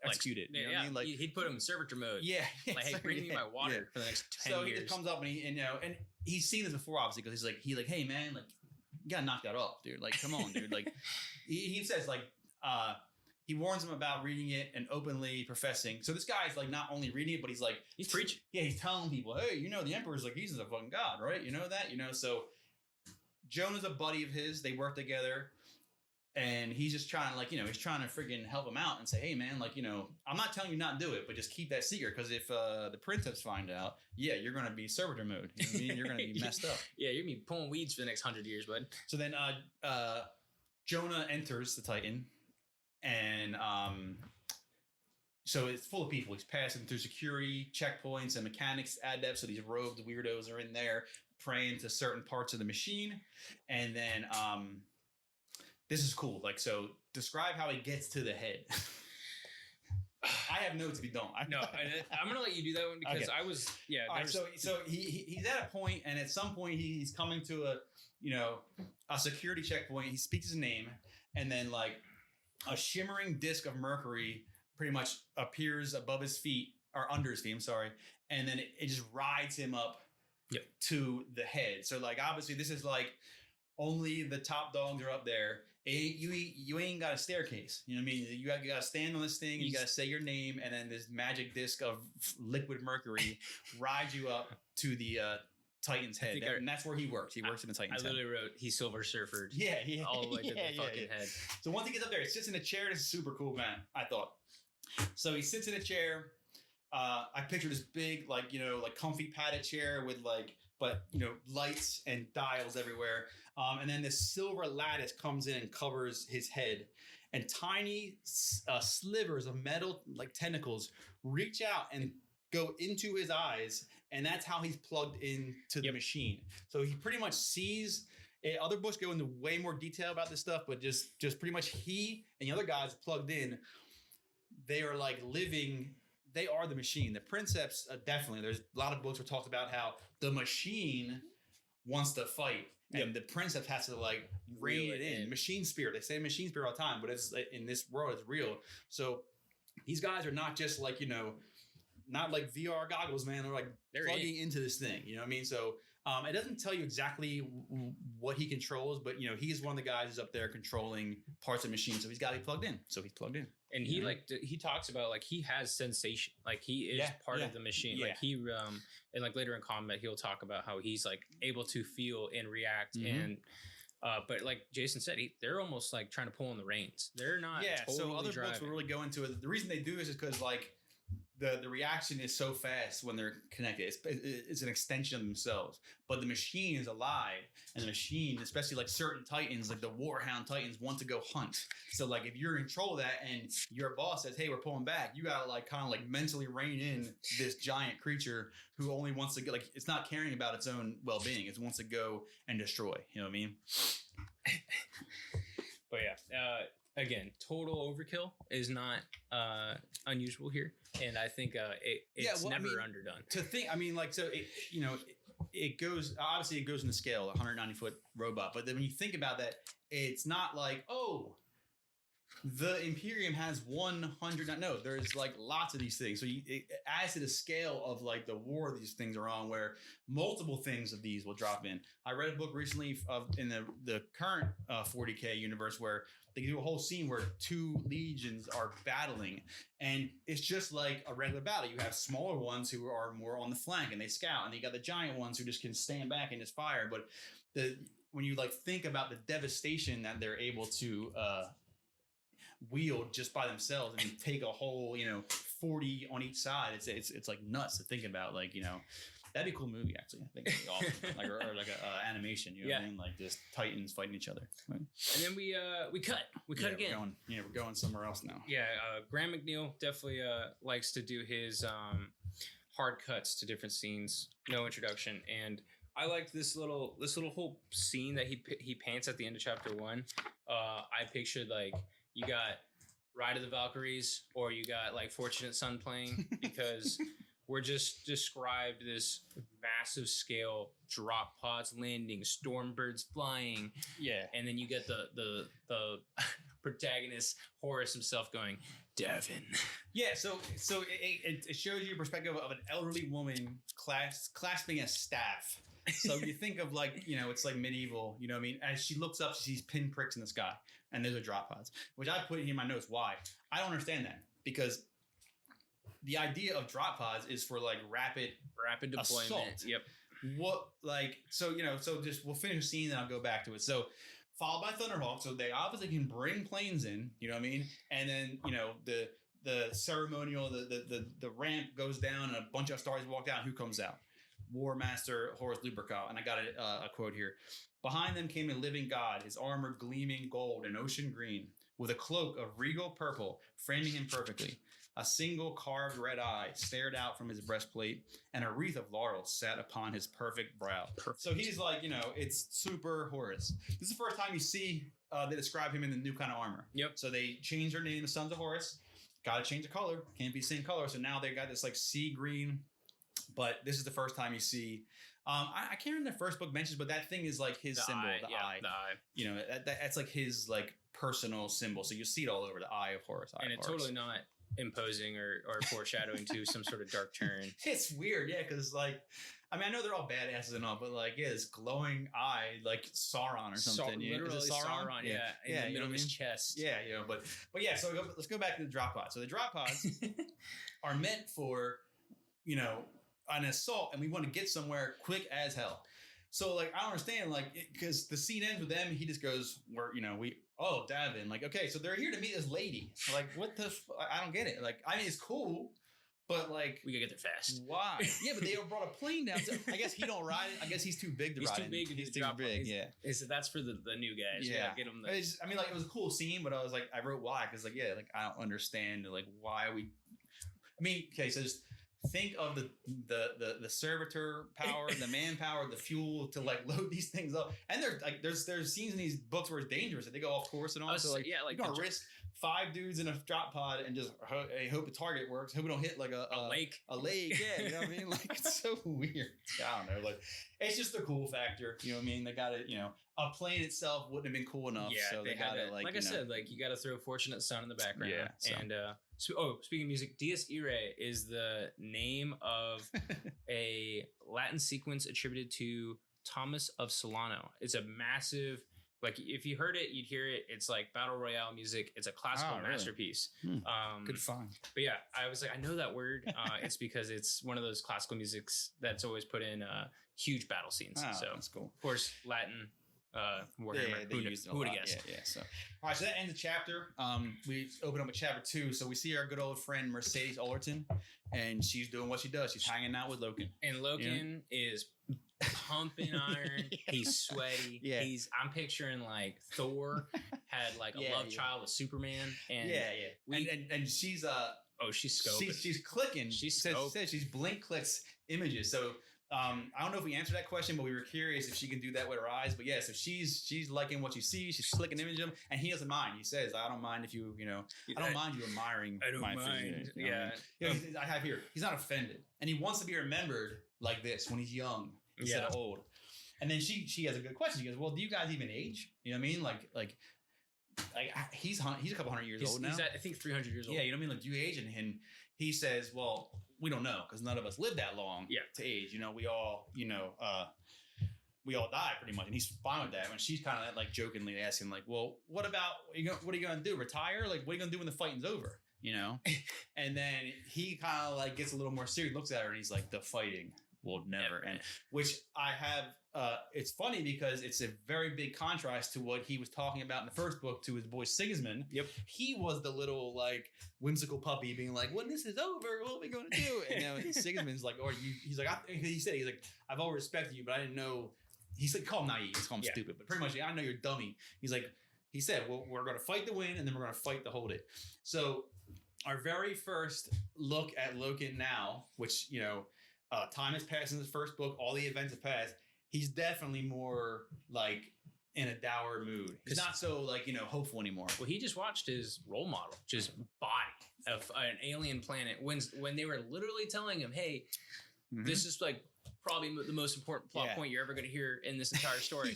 executed. You know what I mean? Like he'd put him in servitor mode. Yeah, like hey, bring me my water for the next 10 years. So he just comes up and and he's seen this before, obviously, because he's like, hey man, like you gotta knock that off, dude. Like come on, dude. Like he says like he warns him about reading it and openly professing. So this guy's like not only reading it, but he's preaching. Yeah, he's telling people, hey, the emperor's like, he's a fucking god, right? You know that? So Jonah's a buddy of his. They work together. And he's just trying to he's trying to freaking help him out and say, hey man, I'm not telling you not to do it, but just keep that secret. Because if the princeps find out, yeah, you're going to be servitor mode. You know what I mean? You're going to be messed up. Yeah, you're going to be pulling weeds for the next 100 years, bud. So then Jonah enters the Titan. And so it's full of people. He's passing through security checkpoints and mechanics adepts. So these robed weirdos are in there praying to certain parts of the machine. And then this is cool. So describe how he gets to the head. I have notes if you don't. No, I'm going to let you do that one because okay. I was, yeah. All right, so he's at a point, and at some point he's coming to a security checkpoint. He speaks his name, and then a shimmering disc of mercury pretty much appears above his feet or under his feet. I'm sorry. And then it just rides him up to the head. So obviously this is only the top dogs are up there. You ain't got a staircase. You know what I mean? You got to stand on this thing. And you got to say your name. And then this magic disc of liquid mercury rides you up to the, Titan's head, and that's where he works. He works in the Titan's head. I literally wrote he Silver Surfered. Yeah, all the way to the fucking head. So once he gets up there, he sits in a chair. This is super cool, man. I thought. So he sits in a chair. I picture this big, comfy padded chair with lights and dials everywhere. And then this silver lattice comes in and covers his head, and tiny slivers of metal tentacles reach out and go into his eyes. And that's how he's plugged into the machine. So he pretty much sees. Other books go into way more detail about this stuff, but just pretty much he and the other guys plugged in. They are living. They are the machine. The princeps definitely. There's a lot of books where talks about how the machine wants to fight, and the princeps has to rein it in. Machine spirit. They say machine spirit all the time, but it's in this world it's real. So these guys are not just not like VR goggles, man. They're plugging into this thing. You know what I mean? So it doesn't tell you exactly what he controls, but he's one of the guys who's up there controlling parts of the machine. So he's got to be plugged in. So he's plugged in. And he he talks about he has sensation. He is part of the machine. Yeah. And later in combat he'll talk about how he's able to feel and react and but Jason said, they're almost trying to pull in the reins. They're not. Yeah. Totally so other driving. Books will really go into it. The reason they do this is because the reaction is so fast when they're connected. It's an extension of themselves. But the machine is alive, and the machine, especially certain Titans, the Warhound Titans, want to go hunt. So if you're in control of that, and your boss says, "Hey, we're pulling back," you gotta kind of mentally rein in this giant creature who only wants to get it's not caring about its own well-being. It wants to go and destroy. You know what I mean? But yeah. Again, total overkill is not unusual here, and I think it's never underdone. To think, so it goes obviously it goes in the scale, a 190-foot robot, but then when you think about that, it's not the Imperium has 100. No, there's lots of these things. So it adds to the scale of the war these things are on, where multiple things of these will drop in. I read a book recently in the current 40K universe where they do a whole scene where two legions are battling, and it's just like a regular battle. You have smaller ones who are more on the flank and they scout, and you got the giant ones who just can stand back and just fire. But when you think about the devastation that they're able to wield just by themselves and take a whole 40 on each side, it's nuts to think about. That'd be a cool movie, actually. I think it'd be awesome. Like, or like a animation, you know what I mean? Like just Titans fighting each other. Right? And then we cut again. We're going somewhere else now. Yeah, Graham McNeil definitely likes to do his hard cuts to different scenes, no introduction, and I liked this little whole scene that he paints at the end of chapter 1. I pictured like you got Ride of the Valkyries or you got like Fortunate Son playing because we're just described this massive scale drop pods landing, stormbirds flying. Yeah. And then you get the protagonist, Horus himself, going, Davin. Yeah, so it shows you a perspective of an elderly woman clasping a staff. So you think of like, you know, it's like medieval, you know what I mean? As she looks up, she sees pinpricks in the sky and those are drop pods, which I put in my notes. Why? I don't understand that because the idea of drop pods is for like rapid deployment. Assault. Yep. What like, so, you know, so just we'll finish the scene and I'll go back to it. So followed by Thunderhawk. So they obviously can bring planes in, you know what I mean? And then, you know, the ceremonial, the ramp goes down and a bunch of stars walk out. Who comes out? War Master Horus Lupercal. And I got a quote here. Behind them came a living god, his armor gleaming gold and ocean green, with a cloak of regal purple framing him perfectly. A single carved red eye stared out from his breastplate, and a wreath of laurel sat upon his perfect brow. So he's like, you know, it's super Horus. This is the first time you see they describe him in the new kind of armor. Yep. So they changed their name to Sons of Horus. Got to change the color. Can't be the same color. So now they got this like sea green. But this is the first time you see. I can't remember the first book mentions, but that thing is like his symbol, the eye. The eye. You know, that's like his like personal symbol. So you see it all over the eye of Horus. And it's totally not imposing or foreshadowing to some sort of dark turn. It's weird, yeah, because like, I mean, I know they're all badasses and all, but like, yeah, this glowing eye, like Sauron or something. Literally Sauron, yeah, in the middle of his chest. Yeah, you know, but yeah. So let's go back to the drop pods. So the drop pods are meant for, you know, an assault, and we want to get somewhere quick as hell. So like, I don't understand, like, because the scene ends with them. He just goes, Davin, like, okay, so they're here to meet this lady. Like, what the? I don't get it. Like, I mean, it's cool, but like, we gotta get there fast. Why? Yeah, but they brought a plane down. So I guess he don't ride it. I guess he's too big to ride it. He's too big. Yeah. That's for the new guys. Yeah. Get them. I mean, like, it was a cool scene, but I was like, I wrote why because like, yeah, like I don't understand like why we. I mean, okay, so just think of the servitor power, the manpower, the fuel to like load these things up. And there's scenes in these books where it's dangerous that they go off course and all. So like, you're gonna risk 5 dudes in a drop pod and just hope the target works. Hope we don't hit like a lake. A lake, yeah. You know what I mean? Like, it's so weird. I don't know. Like, it's just a cool factor. You know what I mean? They got it. You know, a plane itself wouldn't have been cool enough. Yeah, so they got it. Like I said, like you got to throw Fortunate Son in the background. Yeah. So. And speaking of music, Dies Irae is the name of a Latin sequence attributed to Thomas of Solano. It's a massive. Like, if you heard it, you'd hear it. It's like battle royale music. It's a classical masterpiece. Good find. But yeah, I was like, I know that word. It's because it's one of those classical musics that's always put in huge battle scenes. So that's cool. Of course, Latin, Warhammer. Yeah, who would have guessed? Yeah. So, all right. So that ends the chapter. We open up with chapter 2. So we see our good old friend Mercedes Ullerton, and she's doing what she does. She's hanging out with Loken. And Loken is pumping iron. He's sweaty. Yeah. I'm picturing like Thor had like a love child with Superman. And and she's she's scoping. She's clicking. She's blink clicks images. So I don't know if we answered that question, but we were curious if she can do that with her eyes. But yeah, so she's liking what she sees. She's clicking image of him, and he doesn't mind. He says, "I don't mind if you I don't mind you admiring my physique." You know what I mean? I have here. He's not offended, and he wants to be remembered like this when he's young instead of old. And then she has a good question. She goes, "Well, do you guys even age? You know what I mean? Like he's a couple hundred years old now. He's I think 300 years old. Yeah, you know what I mean? Like, do you age?" And he says, "Well, we don't know because none of us live that long to age. You know, we all die pretty much." And he's fine with that. And she's kind of like jokingly asking, like, "Well, what about what are you gonna do? Retire? Like, what are you gonna do when the fighting's over? You know?" And then he kind of like gets a little more serious, looks at her, and he's like, "The fighting will never end. Which I have. It's funny because it's a very big contrast to what he was talking about in the first book to his boy Sigismund. Yep. He was the little like whimsical puppy being like, when this is over, what are we going to do? And now Sigismund's like, he's like, he's like, I've always respected you, but I didn't know. He's like, call him naive. He's call him stupid, but pretty much, I know you're dummy. He's like, he said, well, we're going to fight to win, and then we're going to fight to hold it. So our very first look at Loken now, which, time has passed since the first book, all the events have passed. He's definitely more like in a dour mood. He's not so like, hopeful anymore. Well, he just watched his role model, just body of an alien planet when they were literally telling him, hey, this is like probably the most important plot point you're ever going to hear in this entire story.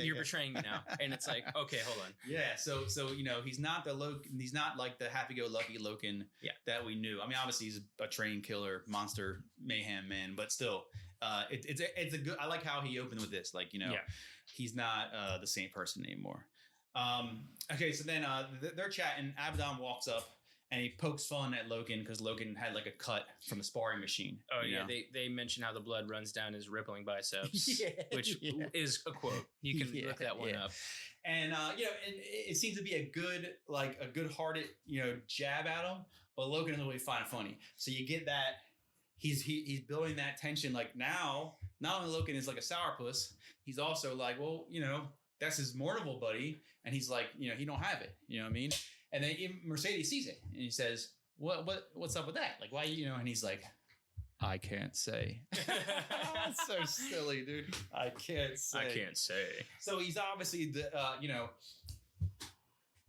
You're betraying me now. And it's like, okay, hold on. Yeah. So, he's not he's not like the happy-go-lucky Loken that we knew. I mean, obviously he's a train killer, monster, mayhem man, but still, it's a good, I like how he opened with this. Like, he's not the same person anymore. Okay. So then they're chatting. Abaddon walks up and he pokes fun at Loken because Loken had like a cut from the sparring machine. Oh yeah. They mention how the blood runs down his rippling biceps, which is a quote. You can look that one up. And, and it seems to be a good-hearted, jab at him, but Loken doesn't really find it funny. So you get that. He's building that tension. Like now, not only Loken is like a sourpuss, he's also like, well, that's his mournable buddy. And he's like, he don't have it. You know what I mean? And then Mercedes sees it and he says, what's up with that? Like, why, and he's like, I can't say. That's so silly, dude. I can't say. So he's obviously,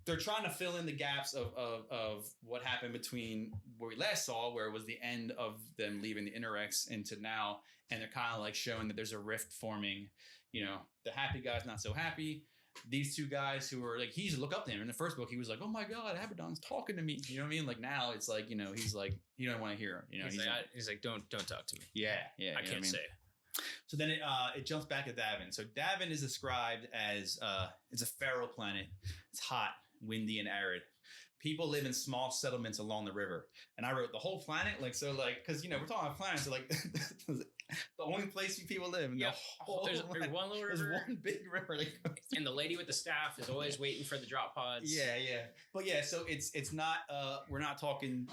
they're trying to fill in the gaps of what happened between where we last saw, where it was the end of them leaving the Interrex into now. And they're kind of like showing that there's a rift forming, the happy guy's not so happy. These two guys who were like, he used to look up to him. In the first book, he was like, oh my God, Abaddon's talking to me. You know what I mean? Like now it's like, he's like, you don't want to hear him. He's like, don't talk to me. Yeah. I can't say. So then it jumps back to Davin. So Davin is described as, it's a feral planet. It's hot, windy, and arid. People live in small settlements along the river. And I wrote the whole planet, because, we're talking about planets, so, the only place people live. There's one little river. There's one big river. And the lady with the staff is always waiting for the drop pods. Yeah. But so it's not, we're not talking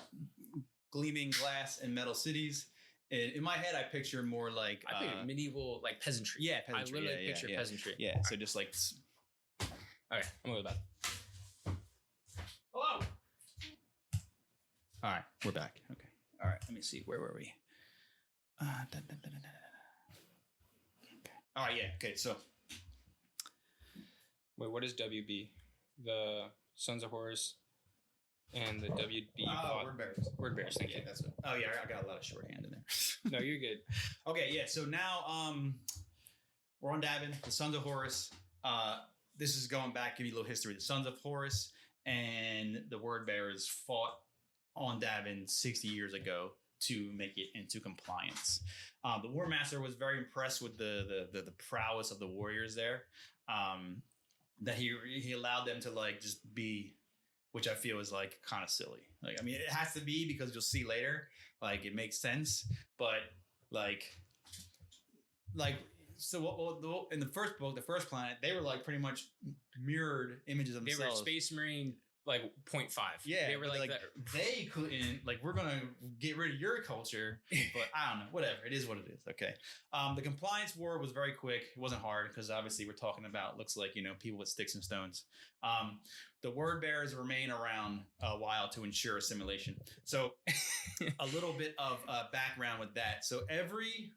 gleaming glass and metal cities. In my head, I picture more like... I picture medieval, peasantry. Yeah, peasantry. I literally picture peasantry. Yeah, so just like... Okay, I'm going to go back. Hello! All right, we're back. Okay. All right, let me see. Where were we? Okay. All right, okay, so... Wait, what is WB? The Sons of Horus and the WB... Word bears. Word bears, thank you. That's it. Oh, yeah, I got a lot of shorthand in there. No, you're good. Okay, yeah, so now we're on Davin, the Sons of Horus. This is going back, give you a little history. The Sons of Horus and the Word Bearers fought on Davin 60 years ago to make it into compliance. The War Master was very impressed with the prowess of the warriors there. That he allowed them to just be, which I feel is kind of silly. It has to be because you'll see later, it makes sense, but so what in the first book, the first planet, they were pretty much mirrored images of themselves. They were Space Marine 0.5. Yeah, they were they couldn't we're gonna get rid of your culture, but I don't know, whatever. It is what it is. Okay. The compliance war was very quick. It wasn't hard because obviously we're talking about looks like people with sticks and stones. The Word Bearers remain around a while to ensure assimilation. So a little bit of background with that. So every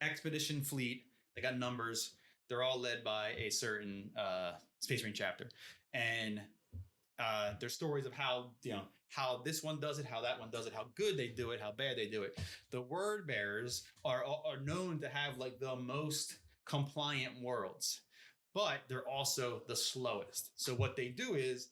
expedition fleet, they got numbers. They're all led by a certain Space Marine chapter, and there's stories of how this one does it, how that one does it, how good they do it, how bad they do it. The Word Bearers are known to have the most compliant worlds, but they're also the slowest. So what they do is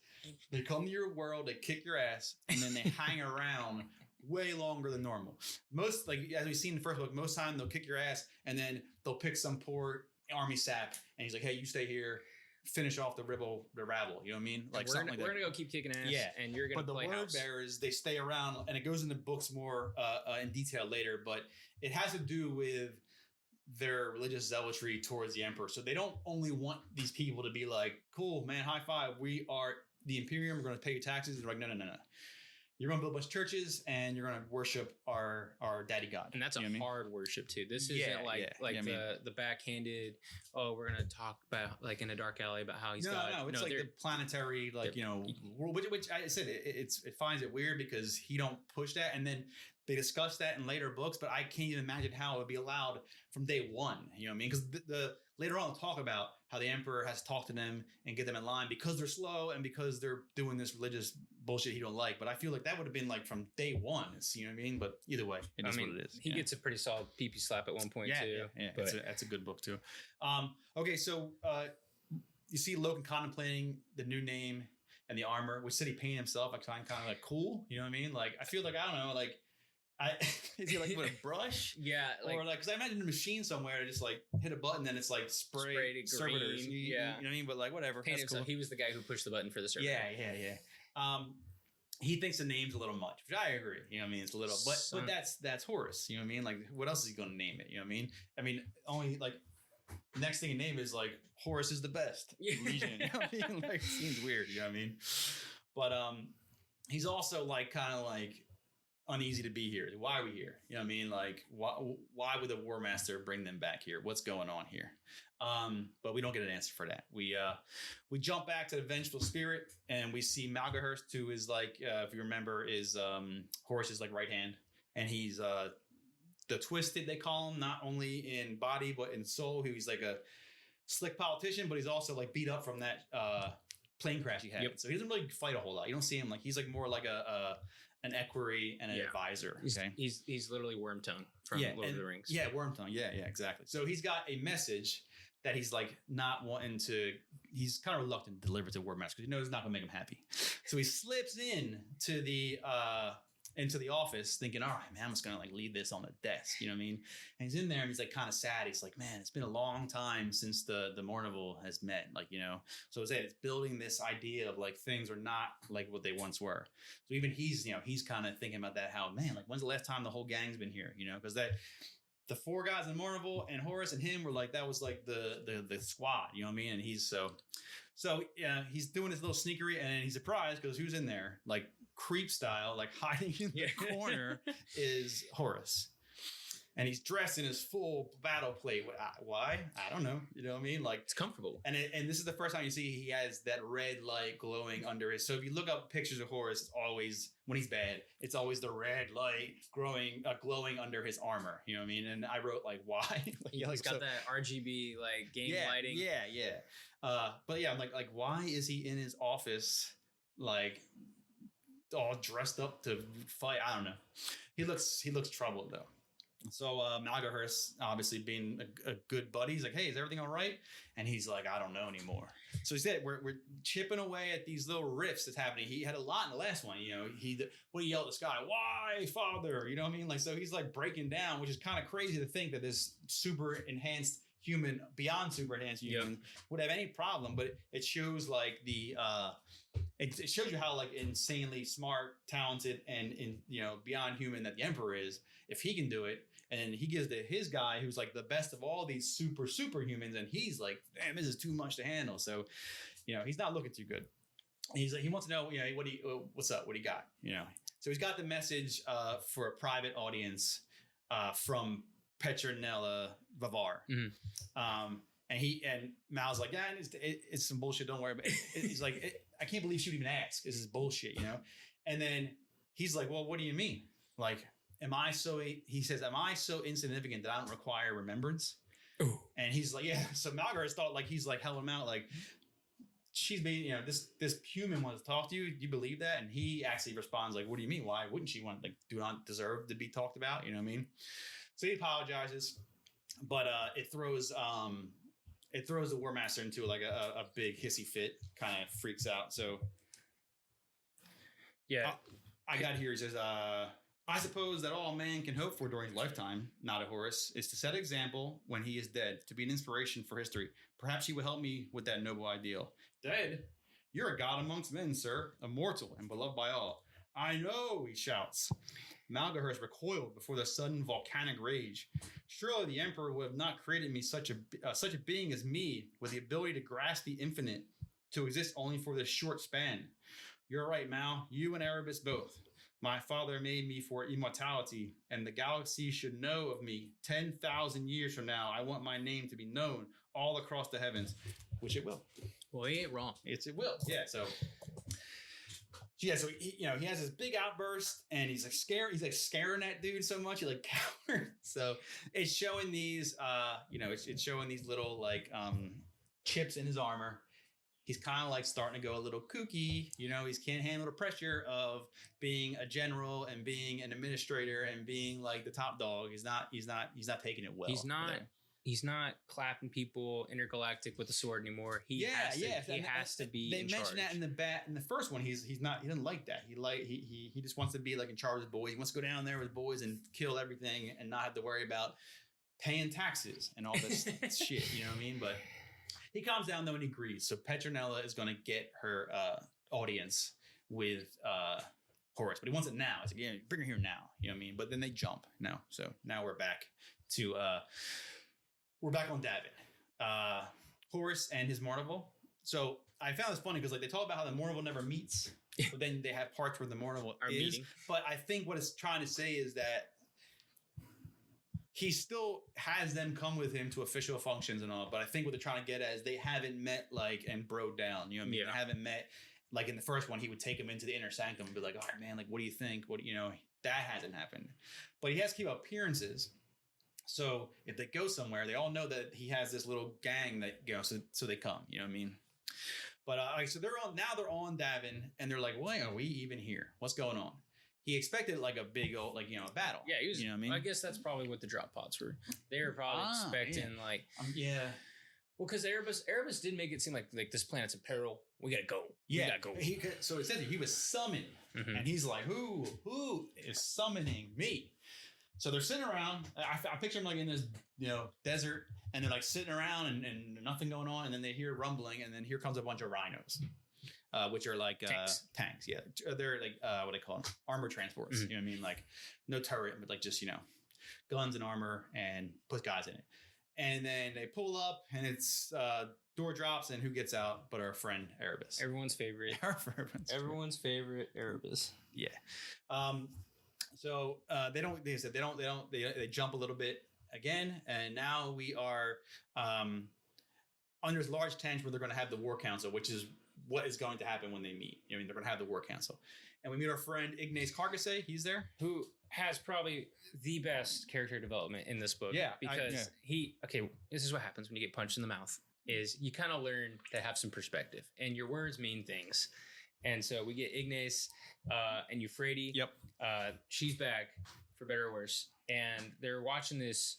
they come to your world, they kick your ass, and then they hang around way longer than normal. Most, as we've seen in the first book, most time they'll kick your ass and then they'll pick some poor army sap and he's like, hey, you stay here finish off the rabble. You know what I mean? Like we're gonna go keep kicking ass. Yeah, and you're gonna play house. But the word bearers, they stay around, and it goes into books more in detail later. But it has to do with their religious zealotry towards the emperor. So they don't only want these people to be like, "Cool, man, high five. We are the Imperium. We're going to pay your taxes." They're like, "No. You're going to build a bunch of churches, and you're going to worship our daddy God." And that's a hard worship too. This isn't the backhanded. Oh, we're going to talk about like in a dark alley about how he's God. No, it's like the planetary, like which I said it finds it weird because he don't push that, and then they discuss that in later books. But I can't even imagine how it would be allowed from day one. You know what I mean? Because the later on, we'll talk about how the emperor has to talk to them and get them in line because they're slow and because they're doing this religious bullshit he don't like. But I feel like that would have been like from day one. You know what I mean? But either way, it is what it is. He gets a pretty solid pee-pee slap at one point too. Yeah. That's a good book too. Okay, so you see Logan contemplating the new name and the armor, which said he painted himself. I find kind of like cool. You know what I mean? Like I feel like I don't know, like. Is he like with a brush? Yeah, or like because I imagine a machine somewhere to just like hit a button, then it's like spray servitors. You know what I mean? But like whatever. Paint himself. Cool. He was the guy who pushed the button for the servitor. Yeah. He thinks the name's a little much, which I agree. You know what I mean? It's a little, but that's Horus. You know what I mean? Like what else is he going to name it? You know what I mean? I mean only like next thing he name is like Horus is the best Legion. You know what I mean? Like it seems weird. You know what I mean? But he's also like kind of like uneasy to be here. Why are we here? You know what I mean? Like, why would the War Master bring them back here? What's going on here? But we don't get an answer for that. We jump back to the Vengeful Spirit, and we see Malgahurst, who is like, if you remember, is Horus's like right hand, and he's the Twisted, they call him, not only in body but in soul. He's like a slick politician, but he's also like beat up from that plane crash he had. Yep. So he doesn't really fight a whole lot. You don't see him like he's like more like an equerry and an advisor. Okay, he's literally Wormtongue from Lord of the Rings. Yeah, Wormtongue. Yeah, exactly. So he's got a message that he's like not wanting to. He's kind of reluctant to deliver to War Master because he knows it's not going to make him happy. So he slips into the office thinking, all right, man, I'm just going to like leave this on the desk. You know what I mean? And he's in there and he's like kind of sad. He's like, man, it's been a long time since the Mournival has met. Like, you know, so it's building this idea of like things are not like what they once were. So even he's kind of thinking about that, how, man, like when's the last time the whole gang's been here? You know, because the four guys in Mournival and Horus and him were like, that was like the squad, you know what I mean? And he's so yeah, he's doing his little sneakery and he's surprised because who's in there? Like creep style, like hiding in the corner is Horus. And he's dressed in his full battle plate. Why? I don't know. You know what I mean? Like it's comfortable. And this is the first time you see he has that red light glowing under his. So if you look up pictures of Horus, it's always when he's bad. It's always the red light glowing under his armor. You know what I mean? And I wrote like why? He's got that RGB like game lighting. Yeah. But yeah, I'm like why is he in his office like all dressed up to fight? I don't know. He looks troubled though. So Malgahurst, obviously being a good buddy, he's like, hey, is everything all right? And he's like, I don't know anymore. So he said, we're chipping away at these little rifts that's happening. He had a lot in the last one, you know. When he yelled at the sky, why, father? You know what I mean? Like, so he's like breaking down, which is kind of crazy to think that this super enhanced human, beyond super enhanced human, would have any problem. But it shows like it shows you how like insanely smart, talented, and beyond human that the Emperor is. If he can do it, and he gives to his guy who's like the best of all these super humans, and he's like, damn, this is too much to handle. So, he's not looking too good. And he's like, he wants to know, what's up? What do you got? So he's got the message for a private audience from Petronella Vavar. Mm-hmm. And Mal's like, yeah, it's some bullshit. Don't worry about it. He's like, I can't believe she would even ask. This is bullshit, And then he's like, well, what do you mean? Like, am I so insignificant that I don't require remembrance? Ooh. And he's like, yeah. So Malgahurst thought like, he's like helling him out. Like she's being, this human wants to talk to you. Do you believe that? And he actually responds like, what do you mean? Why wouldn't she want, like, do not deserve to be talked about? You know what I mean? So he apologizes, but it throws the War Master into like a big hissy fit, kind of freaks out. So yeah, I got here. He says, I suppose that all man can hope for during his lifetime, nodded Horace, is to set an example when he is dead, to be an inspiration for history. Perhaps he will help me with that noble ideal. Dead? You're a god amongst men, sir, immortal and beloved by all. I know, he shouts. Malgahurst recoiled before the sudden volcanic rage. Surely the emperor would have not created me such a being as me, with the ability to grasp the infinite, to exist only for this short span. You're right, Mal. You and Erebus both. My father made me for immortality, and the galaxy should know of me. 10,000 years from now, I want my name to be known all across the heavens, which it will. Well, he ain't wrong. It will. Yeah. So he has this big outburst, and he's like scared. He's like scaring that dude so much, he's like coward. So it's showing these, it's showing these little like chips in his armor. He's kind of like starting to go a little kooky. You know, he can't handle the pressure of being a general and being an administrator and being like the top dog. He's not taking it well. He's not clapping people intergalactic with a sword anymore. He has to be. They mentioned that in the first one. He doesn't like that. He just wants to be like in charge of the boys. He wants to go down there with the boys and kill everything and not have to worry about paying taxes and all this shit. You know what I mean? But he calms down though and he agrees. So Petronella is going to get her audience with Horace, but he wants it now. It's like, yeah, bring her here now. You know what I mean? But then they jump now. So now we're back to we're back on Davin. Horace and his Mournival. So I found this funny because like they talk about how the Mournival never meets, but then they have parts where the Mournival is. Meeting. But I think what it's trying to say is that he still has them come with him to official functions and all, but I think what they're trying to get at is they haven't met like and broed down. You know what I mean? Yeah. They haven't met like in the first one. He would take him into the inner sanctum and be like, "All right, man, like what do you think? That hasn't happened." But he has to keep up appearances. So if they go somewhere, they all know that he has this little gang that so they come. You know what I mean? But so they're on Davin, and they're like, "Why are we even here? What's going on?" He expected like a big old a battle. Yeah, he was. You know what I mean? I guess that's probably what the drop pods were. They were probably expecting Well, because Erebus did make it seem like this planet's in peril. We gotta go. Yeah, we gotta go. So it said he was summoned, and he's like, "Who is summoning me?" So they're sitting around. I picture him like in this desert, and they're like sitting around and nothing going on, and then they hear rumbling, and then here comes a bunch of rhinos. Which are like tanks. Yeah, they're like what do they call them? Armor transports. You know what I mean? Like no turret, but like just guns and armor and put guys in it. And then they pull up, and it's door drops, and who gets out but our friend Erebus, everyone's favorite. Everyone's favorite Erebus. Yeah. So they jump a little bit again, and now we are under this large tent where they're going to have the war council, which is what is going to happen when they meet. They're going to have the war council. And we meet our friend Ignace Carcasse. He's there. Who has probably the best character development in this book. Yeah. Because this is what happens when you get punched in the mouth, is you kind of learn to have some perspective. And your words mean things. And so we get Ignace and Euphrates. Yep. She's back, for better or worse. And they're watching this...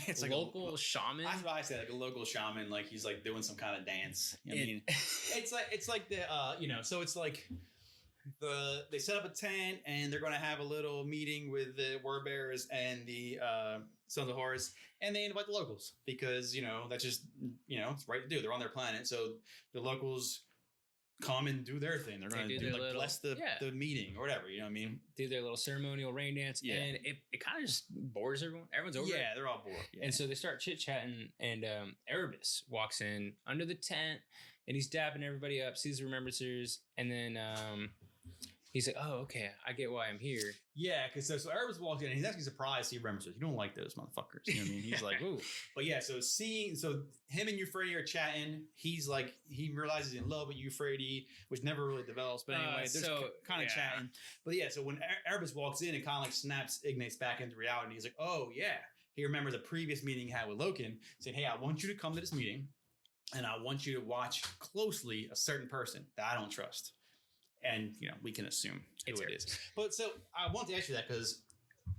It's like local shaman. That's what I said, like a local shaman, like he's like doing some kind of dance. I mean, it's like the so it's like they set up a tent and they're going to have a little meeting with the word bearers and the Sons of Horus, and they invite the locals because that's just it's right to do. They're on their planet, so the locals come and do their thing. They're going to do like bless the meeting or whatever. You know what I mean? Do their little ceremonial rain dance. Yeah. And it kind of just bores everyone. Everyone's over it. Yeah, they're all bored. Yeah. And so they start chit-chatting, and Erebus walks in under the tent, and he's dapping everybody up, sees the remembrancers, and then he's like, "Oh, okay, I get why I'm here." Yeah, because so Erebus walks in, and he's actually surprised to see remembrancers. You don't like those motherfuckers. You know what I mean? He's like, "Ooh." But yeah, so him and Euphrates are chatting. He's like, he realizes he's in love with Euphrates, which never really develops. But anyway, they're kind of chatting. But yeah, so when Erebus walks in, it kind of like snaps Ignace back into reality. He's like, "Oh yeah." He remembers a previous meeting he had with Loken, saying, "Hey, I want you to come to this meeting, and I want you to watch closely a certain person that I don't trust." And, we can assume who it is. But so I want to ask you that because,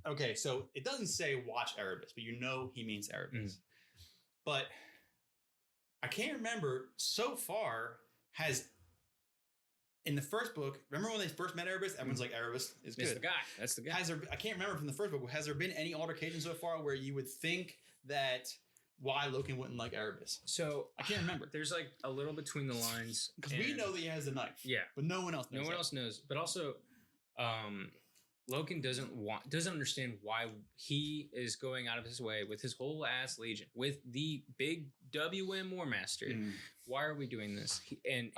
okay, so it doesn't say watch Erebus, but he means Erebus. But I can't remember, so far, has in the first book, remember when they first met Erebus? Everyone's like, Erebus is good. That's the guy. That's the guy. I can't remember from the first book. Has there been any altercation so far where you would think that why Loken wouldn't like Erebus? So I can't remember. There's like a little between the lines Because we know that he has the knife. Yeah. But no one else knows. No one else knows. But also, Loken doesn't understand why he is going out of his way with his whole ass legion, with the big WM War Master. Mm. Why are we doing this? It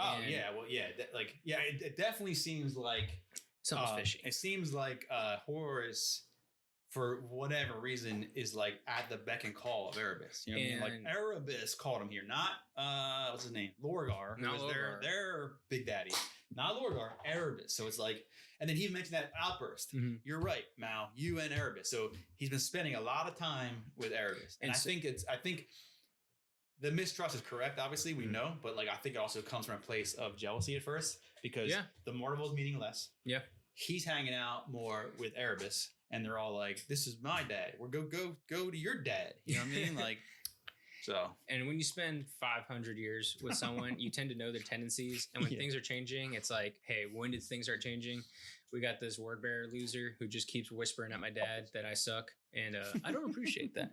definitely seems like something's fishy. It seems like Horus, for whatever reason, is like at the beck and call of Erebus. You know what I mean? Like Erebus called him here, not what's his name, Lorgar, who was their big daddy, not Lorgar, Erebus. So it's like, and then he mentioned that outburst. Mm-hmm. You're right, Mao, you and Erebus. So he's been spending a lot of time with Erebus, and I think the mistrust is correct. Obviously, we know, but like I think it also comes from a place of jealousy at first because the Mortivals meaning less. Yeah, he's hanging out more with Erebus, and they're all like, "This is my dad. We're go to your dad." You know what I mean? Like, so. And when you spend 500 years with someone, you tend to know their tendencies, and when things are changing, it's like, "Hey, when did things start changing?" We got this word bearer loser who just keeps whispering at my dad that I suck, and I don't appreciate that.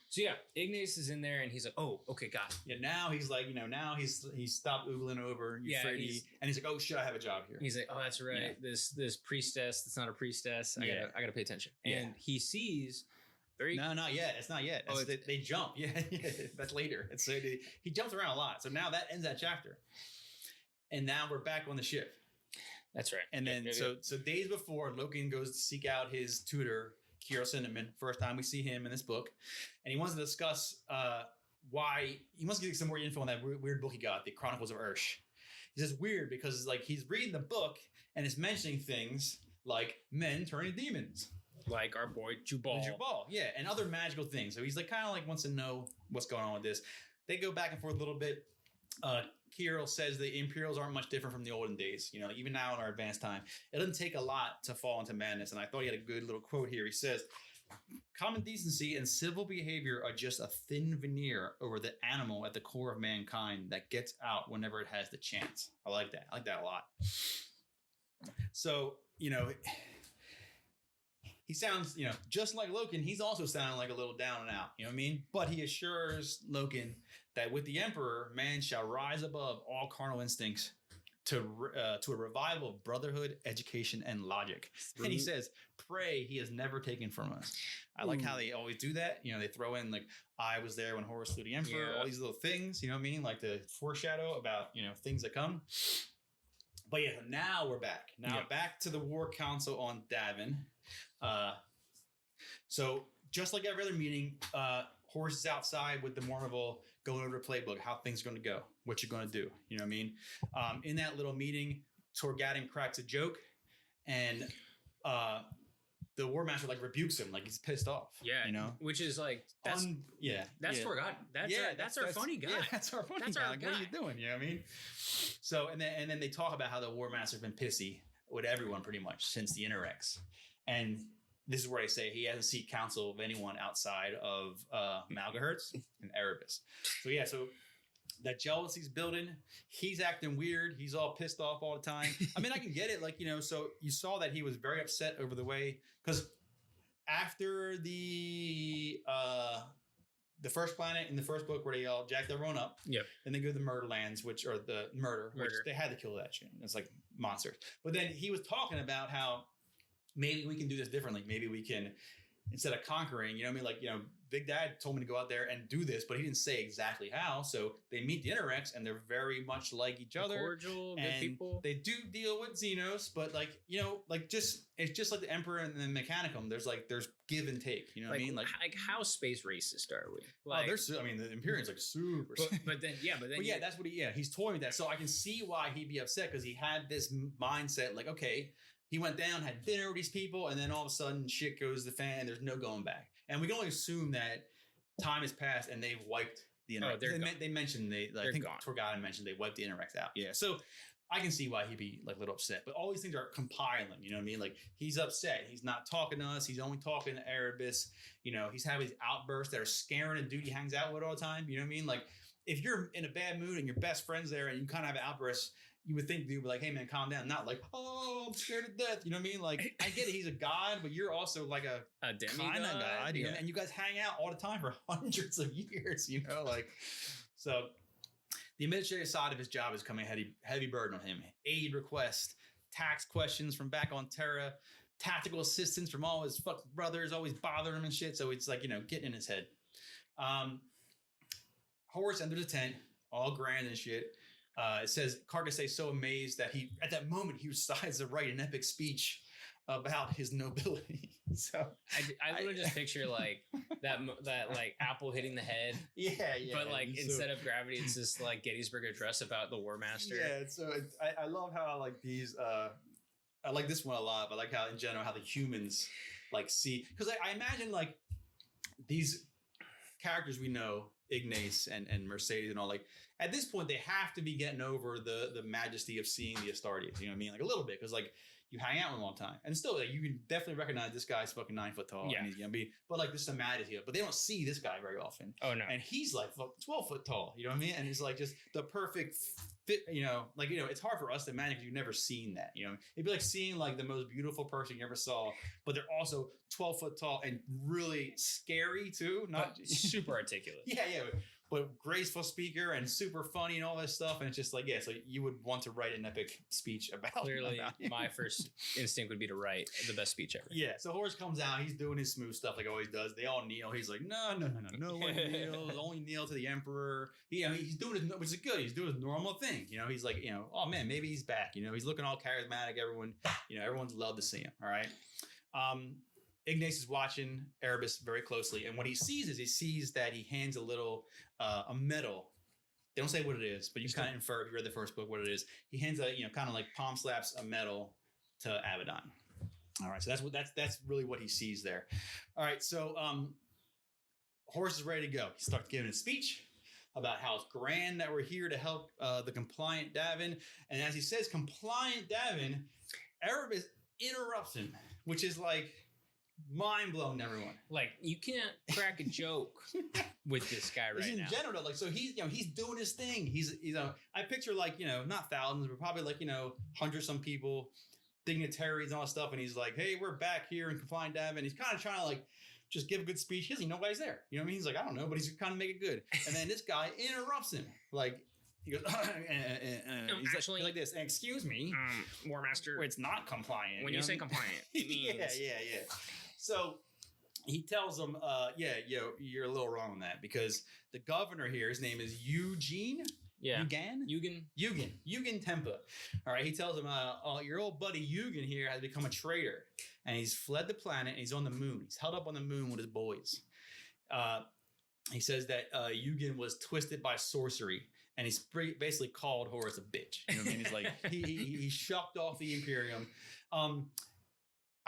So yeah, Ignace is in there and he's like, "Oh, okay, got it." Yeah, now he's like, now he's stopped oogling over Euphrates, and he's like, "Oh shit, I have a job here." He's like, "Oh, that's right. Yeah. This priestess that's not a priestess. I gotta pay attention." And he sees No, not yet. It's not yet. They jump. Yeah, that's later. He jumps around a lot. So now that ends that chapter, and now we're back on the ship. That's right. And then so days before, Loken goes to seek out his tutor, Kiro Cinnamon. First time we see him in this book, and he wants to discuss why he wants to get some more info on that weird book he got, the Chronicles of Ursh. He says weird because like he's reading the book and it's mentioning things like men turning demons, like our boy Jubal, and other magical things. So he's like kind of like wants to know what's going on with this. They go back and forth a little bit. Kirill says the Imperials aren't much different from the olden days. You know, even now in our advanced time, it doesn't take a lot to fall into madness. And I thought he had a good little quote here. He says, "Common decency and civil behavior are just a thin veneer over the animal at the core of mankind that gets out whenever it has the chance." I like that. I like that a lot. So, he sounds, just like Loken, he's also sounding like a little down and out, you know what I mean? But he assures Loken that with the Emperor, man shall rise above all carnal instincts to a revival of brotherhood, education, and logic. And he says, "Pray he has never taken from us." I like how they always do that. They throw in like, "I was there when Horus slew the Emperor," all these little things, you know what I mean? Like the foreshadow about, things that come. But yeah, now we're back. Back to the War Council on Davin. So just like every other meeting, Horus is outside with the Mornival going over the playbook, how things are going to go, what you're going to do. You know what I mean? In that little meeting, Torgadim cracks a joke, and the War Master like rebukes him, like he's pissed off. Yeah, which is like that's Torgadim. That's our funny guy. Yeah, that's our funny guy. Like, what are you doing? You know what I mean? So and then they talk about how the War Master's been pissy with everyone pretty much since the Interrex, and this is where I say he hasn't seek counsel of anyone outside of Malgahertz and Erebus. So that jealousy's building. He's acting weird. He's all pissed off all the time. I mean, I can get it. Like, so you saw that he was very upset over the way, because after the first planet in the first book where they all jacked everyone up, then they go to the Murderlands, which they had to kill that shit. It's like monsters. But then he was talking about how maybe we can do this differently. Maybe we can, instead of conquering, Big Dad told me to go out there and do this, but he didn't say exactly how. So they meet the Interrex, and they're very much like each other. Cordial, good people. They do deal with Xenos, but it's just like the Emperor and the Mechanicum. There's give and take. You know what I mean? Like how space racist are we? The Imperium's like super. But then that's what he's told me that. So I can see why he'd be upset, because he had this mindset like, okay, he went down, had dinner with these people, and then all of a sudden shit goes to the fan, and there's no going back. And we can only assume that time has passed and they've wiped the Interrex. They mentioned I think Torgadim mentioned they wiped the Interrex out. Yeah. So I can see why he'd be like a little upset. But all these things are compiling, you know what I mean? Like he's upset. He's not talking to us. He's only talking to Erebus. He's having these outbursts that are scaring a dude he hangs out with all the time. You know what I mean? Like if you're in a bad mood and your best friend's there and you kind of have an outburst, you would think dude would be like, hey man, calm down. Not like, oh, I'm scared to death. You know what I mean? Like, I get it, he's a god, but you're also like a demigod. Kind of god, you know? And you guys hang out all the time for hundreds of years, you know, like so. The administrative side of his job is becoming a heavy burden on him. Aid requests, tax questions from back on Terra, tactical assistance from all his fuck brothers, always bothering him and shit. So it's like, you know, getting in his head. Horus enters the tent, all grand and shit. It says Carcass is so amazed that at that moment, he decides to write an epic speech about his nobility. So I literally just picture like that like apple hitting the head. Yeah. But like instead of gravity, it's just like Gettysburg Address about the War Master. Yeah. So I love how like these. I like this one a lot. But I like how in general how the humans like see, because I imagine like these characters we know, Ignace and Mercedes and all, like at this point they have to be getting over the majesty of seeing the Astartes. You know what I mean? Like a little bit, because like. You hang out with him a long time, and still, like, you can definitely recognize this guy's fucking 9 foot tall. Yeah, and he's gonna be, but like this is the majesty of. But they don't see this guy very often. Oh no, and he's like 12 foot tall. You know what I mean? And he's like just the perfect fit. You know, like it's hard for us to imagine because you've never seen that. You know, it'd be like seeing like the most beautiful person you ever saw, but they're also 12 foot tall and really scary too. Not super articulate. Yeah. But graceful speaker and super funny and all this stuff. And it's just like, yeah, so you would want to write an epic speech about Clearly, my first instinct would be to write the best speech ever. Yeah, so Horus comes out. He's doing his smooth stuff like he always does. They all kneel. He's like, no one kneels. Only kneel to the emperor. He's doing his, which is good. He's doing his normal thing. You know, he's like, oh man, maybe he's back. You know, he's looking all charismatic. Everyone's loved to see him. All right. Ignace is watching Erebus very closely, and what he sees that he hands a little a medal. They don't say what it is, but you kind of infer if you read the first book what it is. He hands a kind of like palm slaps a medal to Abaddon. All right, so that's really what he sees there. All right, so Horus is ready to go. He starts giving a speech about how it's grand that we're here to help the compliant Davin, and as he says, compliant Davin, Erebus interrupts him, which is like. Mind blown to everyone. Like you can't crack a joke with this guy right now. In general, like so he's doing his thing. He's I picture like not thousands, but probably like 100 some people, dignitaries and all that stuff. And he's like, hey, we're back here in Confined Davin. He's kind of trying to like just give a good speech. He doesn't even know why he's there. You know what I mean? He's like, I don't know, but he's kind of make it good. And then this guy interrupts him. Like he goes, he's actually like this. Excuse me, War Master. It's not compliant. When you say compliant, it means yeah. So he tells him, you're a little wrong on that because the governor here, his name is Eugene. Yeah. Eugen Tempa. All right. He tells him, your old buddy Eugen here has become a traitor and he's fled the planet and he's on the moon. He's held up on the moon with his boys. He says that Eugen was twisted by sorcery and he's basically called Horus a bitch. You know what I mean? He's like, he shucked off the Imperium.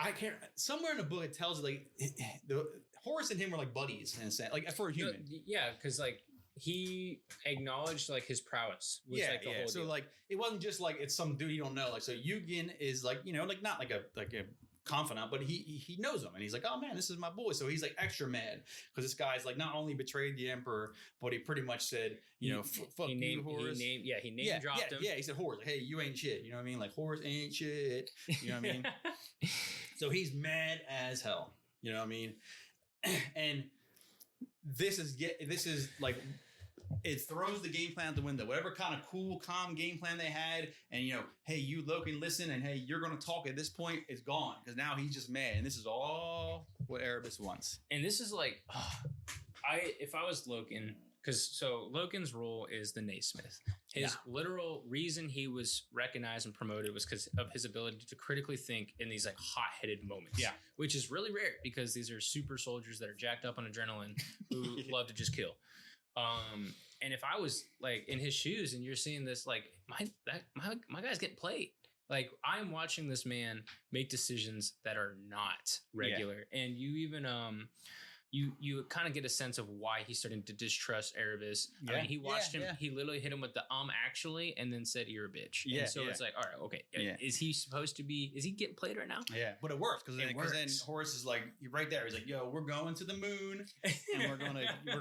I can't. Somewhere in the book it tells you like the Horus and him were like buddies in a sense, like for a human. Yeah, because like he acknowledged like his prowess. Was, like, the whole so deal. like it wasn't just like it's some dude you don't know. Like so Eugen is like like not like a confidant, but he knows him and he's like, oh man, this is my boy. So he's like extra mad because this guy's like not only betrayed the emperor, but he pretty much said fuck you, Horus. He name dropped him. Yeah, he said Horus. Like, hey, you ain't shit. You know what I mean? Like Horus ain't shit. You know what I mean? So he's mad as hell. You know what I mean? And this is like it throws the game plan out the window. Whatever kind of cool, calm game plan they had, and hey, you Loki, listen, and hey, you're gonna talk at this point, it's gone because now he's just mad, and this is all what Erebus wants. And this is like, if I was Loken. Because Loken's role is the Naismith. His literal reason he was recognized and promoted was because of his ability to critically think in these like hot-headed moments. Yeah, which is really rare because these are super soldiers that are jacked up on adrenaline who love to just kill. And if I was like in his shoes and you're seeing this, like my guy's getting played. Like I'm watching this man make decisions that are not regular, and you even you kind of get a sense of why he's starting to distrust Erebus. I mean, he watched him. He literally hit him with the actually, and then said, "You're a bitch." Yeah. And so it's like, all right, okay. Yeah. Is he supposed to be? Is he getting played right now? Yeah, but it works because then Horus is like right there. He's like, "Yo, we're going to the moon, and we're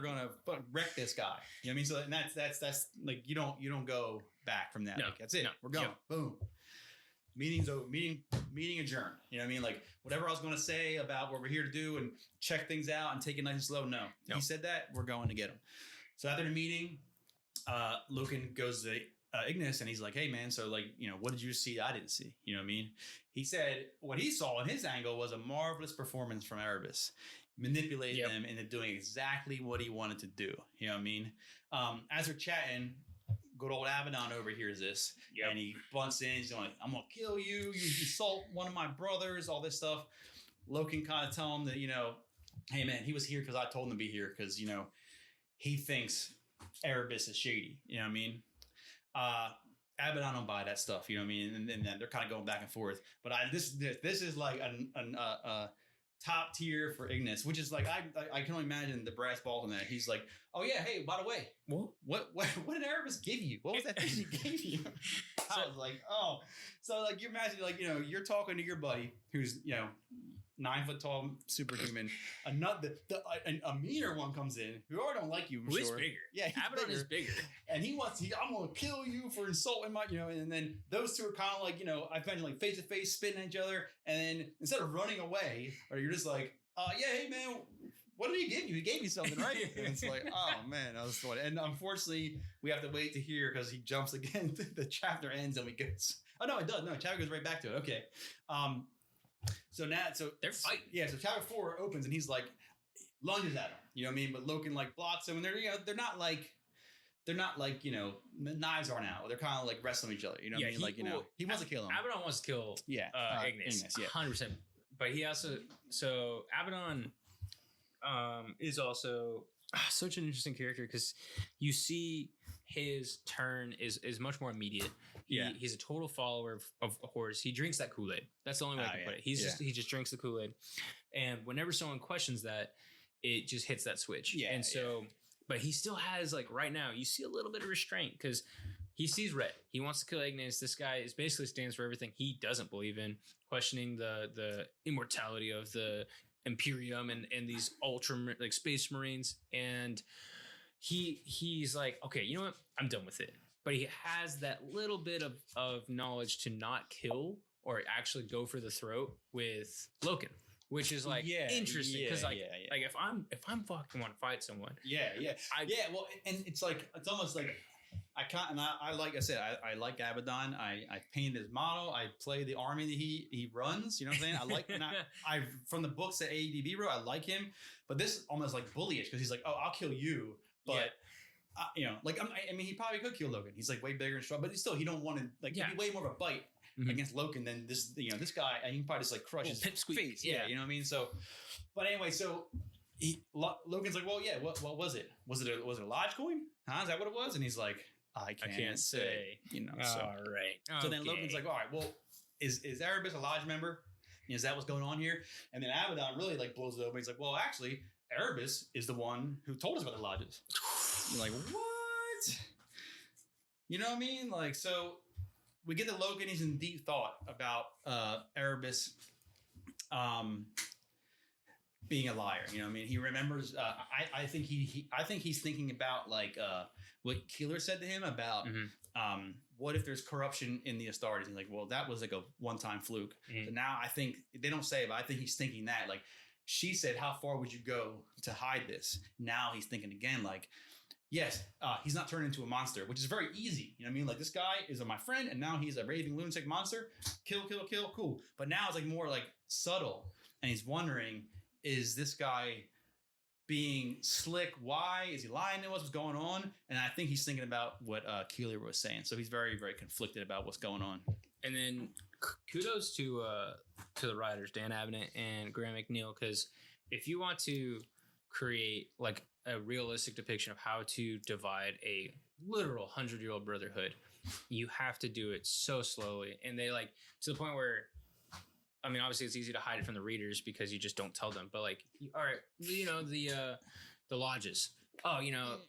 gonna wreck this guy." You know what I mean? So and that's like you don't go back from that. No, like, that's it. No, we're going. Boom. Meeting's over. Meeting adjourned. You know what I mean? Like whatever I was going to say about what we're here to do and check things out and take it nice and slow. No. He said that. We're going to get him. So after the meeting, Lucan goes to Ignis and he's like, "Hey man, so like what did you see? I didn't see." You know what I mean? He said what he saw in his angle was a marvelous performance from Erebus, manipulating them into doing exactly what he wanted to do. You know what I mean? As we're chatting. Good old Abaddon overhears this, and he bunts in. He's like, "I'm gonna kill you. You insult one of my brothers. All this stuff." Loki kind of tell him that hey man, he was here because I told him to be here because he thinks Erebus is shady. You know what I mean? Abaddon don't buy that stuff. You know what I mean? And then they're kind of going back and forth. But this is like a top tier for Ignis, which is like I can only imagine the brass balls on that. He's like, "Oh yeah, hey, by the way, what did Erebus give you? What was that thing she gave you?" I was like, "Oh," so like you imagine like you're talking to your buddy who's 9 foot tall superhuman. A meaner one comes in who already don't like you. Who is bigger? Yeah, Abaddon is bigger, and I'm gonna kill you for insulting my And then those two are kind of like I imagine like face to face spitting at each other, and then instead of running away, or you're just like, "Yeah, hey man, what did he give you? He gave you something, right?" And it's like, oh man, that was funny. And unfortunately, we have to wait to hear because he jumps again. The chapter ends and we get. Oh no, it does. No, chapter goes right back to it. Okay. So they're fighting. Yeah, so chapter 4 opens and he's like lunges at him. You know what I mean? But Loken like blocks him, and they're not like knives are now. They're kind of like wrestling each other. You know what I mean? He wants to kill him. Abaddon wants to kill Ignis 100%. But he also Abaddon is also such an interesting character because you see his turn is much more immediate. He's a total follower of Horus. He drinks that Kool-Aid. That's the only way I can put it. He just drinks the Kool-Aid. And whenever someone questions that, it just hits that switch. Yeah. And so, but he still has like right now, you see a little bit of restraint because he sees red. He wants to kill Ignis. This guy basically stands for everything he doesn't believe in, questioning the immortality of the Imperium and these ultra like space marines. And he's like, okay, you know what? I'm done with it. But he has that little bit of knowledge to not kill or actually go for the throat with Loken, which is like interesting because like if I'm fucking want to fight someone, well, and it's almost like I can't, and I like I said, I like Abaddon. I painted his model. I play the army that he runs. You know what I'm saying? I like, and I from the books that AEDB wrote, I like him. But this is almost like bullyish because he's like, "Oh, I'll kill you," but. I mean, he probably could kill Loken. He's like way bigger and strong, but still, he don't want to like. He'd be way more of a bite against Loken than this. This guy, and he can probably just like crush his face. Yeah, you know what I mean. So, but anyway, so Loken's like, well, yeah, what was it? Was it a lodge coin? Huh? Is that what it was? And he's like, I can't say. So, all right. So then Loken's like, all right, well, is Erebus a lodge member? Is that what's going on here? And then Abaddon really like blows it open. He's like, well, actually, Erebus is the one who told us about the lodges. You're like, what? You know what I mean? Like, so we get to Loken. He's in deep thought about Erebus being a liar. You know what I mean? He remembers. I think he's thinking about like what Keeler said to him about what if there's corruption in the Astartes? And like, well, that was like a one-time fluke. So now I think they don't say it, but I think he's thinking that like she said, how far would you go to hide this? Now he's thinking again like. Yes, he's not turned into a monster, which is very easy. You know what I mean? Like, this guy is my friend, and now he's a raving lunatic monster. Kill, cool. But now it's like more like subtle, and he's wondering, is this guy being slick? Why? Is he lying to us? What's going on? And I think he's thinking about what Keeler was saying. So he's very, very conflicted about what's going on. And then kudos to the writers, Dan Abnett and Graham McNeil, because if you want to create like a realistic depiction of how to divide a literal 100-year-old brotherhood, you have to do it so slowly. And they like to the point where I mean, obviously it's easy to hide it from the readers because you just don't tell them. But like, all right, the lodges. Oh,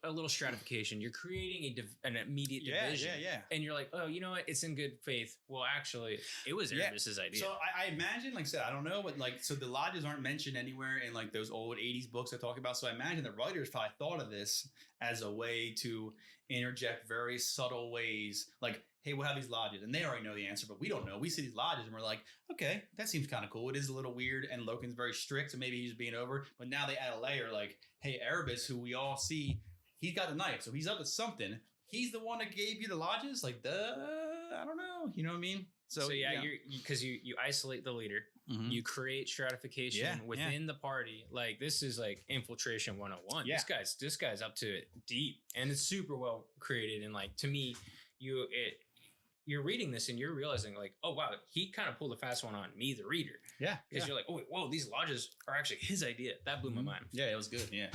a little stratification. You're creating an immediate division. Yeah. And you're like, oh, you know what? It's in good faith. Well, actually, it was Erebus's idea. So I imagine, like I said, I don't know, but like, so the lodges aren't mentioned anywhere in like those old 80s books I talk about. So I imagine the writers probably thought of this as a way to interject very subtle ways, like, hey, we'll have these lodges, and they already know the answer, but we don't know. We see these lodges, and we're like, okay, that seems kind of cool. It is a little weird, and Loken's very strict, so maybe he's being over. But now they add a layer, like, hey, Erebus, who we all see, he got the knife, so he's up to something. He's the one that gave you the lodges, like, I don't know, you know what I mean? So yeah, because you isolate the leader, you create stratification within the party. Like this is like infiltration 101. Yeah. This guy's up to it deep, and it's super well created. And like to me, you're reading this and you're realizing like, oh wow, he kind of pulled a fast one on me, the reader. Yeah, because you're like, oh whoa, these lodges are actually his idea. That blew my mind. Yeah, it was good. Yeah.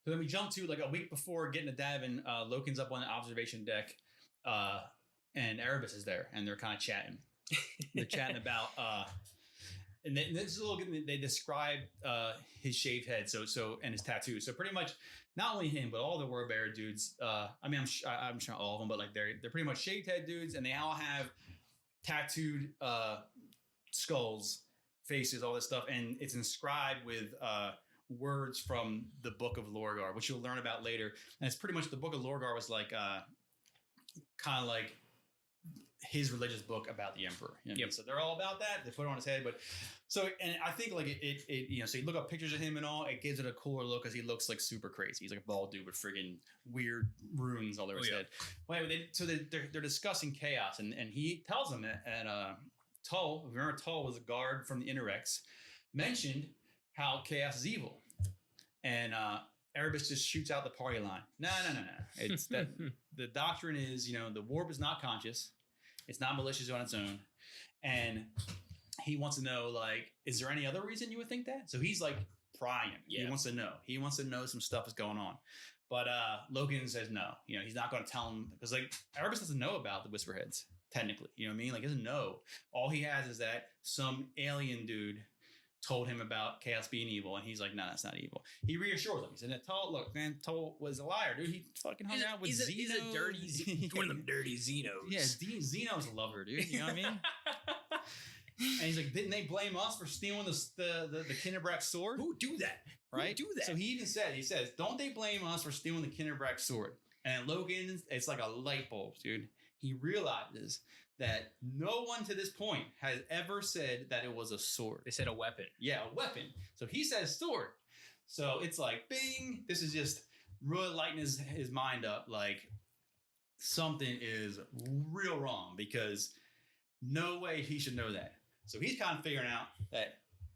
So then we jump to like a week before getting to Davin. Loken's up on the observation deck, and Erebus is there, and they're kind of chatting. They're chatting about, and this is a little good. They describe his shaved head, and his tattoos. So pretty much, not only him, but all the word bearer dudes. I mean, I'm sure all of them, but like they're pretty much shaved head dudes, and they all have tattooed skulls, faces, all this stuff, and it's inscribed with words from the Book of Lorgar, which you'll learn about later. And it's pretty much the Book of Lorgar was like kind of like his religious book about the emperor. You know what I mean? So they're all about that. They put it on his head, but and I think like it so you look up pictures of him and all, it gives it a cooler look because he looks like super crazy. He's like a bald dude with friggin' weird runes all over his head. Well, anyway, they're discussing chaos, and he tells them that Tull, remember Tull was a guard from the Interrex, mentioned how chaos is evil, and Erebus just shoots out the party line. No. It's that the doctrine is, the warp is not conscious. It's not malicious on its own. And he wants to know, like, is there any other reason you would think that? So he's like prying. Yeah. He wants to know. He wants to know some stuff is going on. But Loken says no. He's not going to tell him because like Erebus doesn't know about the Whisperheads, technically. You know what I mean? Like, he doesn't know. All he has is that some alien dude told him about chaos being evil, and he's like, no, that's not evil. He reassures him. He said, look, man, Tull was a liar, dude. He fucking hung out with Xenos. He's a dirty, one of them dirty Xenos. Yeah, Xenos a lover, dude. You know what I mean? And he's like, didn't they blame us for stealing the Kinderbrack sword? Who do that? Right? Who do that? So he even says, don't they blame us for stealing the Kinderbrack sword? And Loken, it's like a light bulb, dude. He realizes that no one to this point has ever said that it was a sword. They said a weapon. Yeah, a weapon. So he says sword. So it's like, bing. This is just really lighting his mind up. Like, something is real wrong because no way he should know that. So he's kind of figuring out that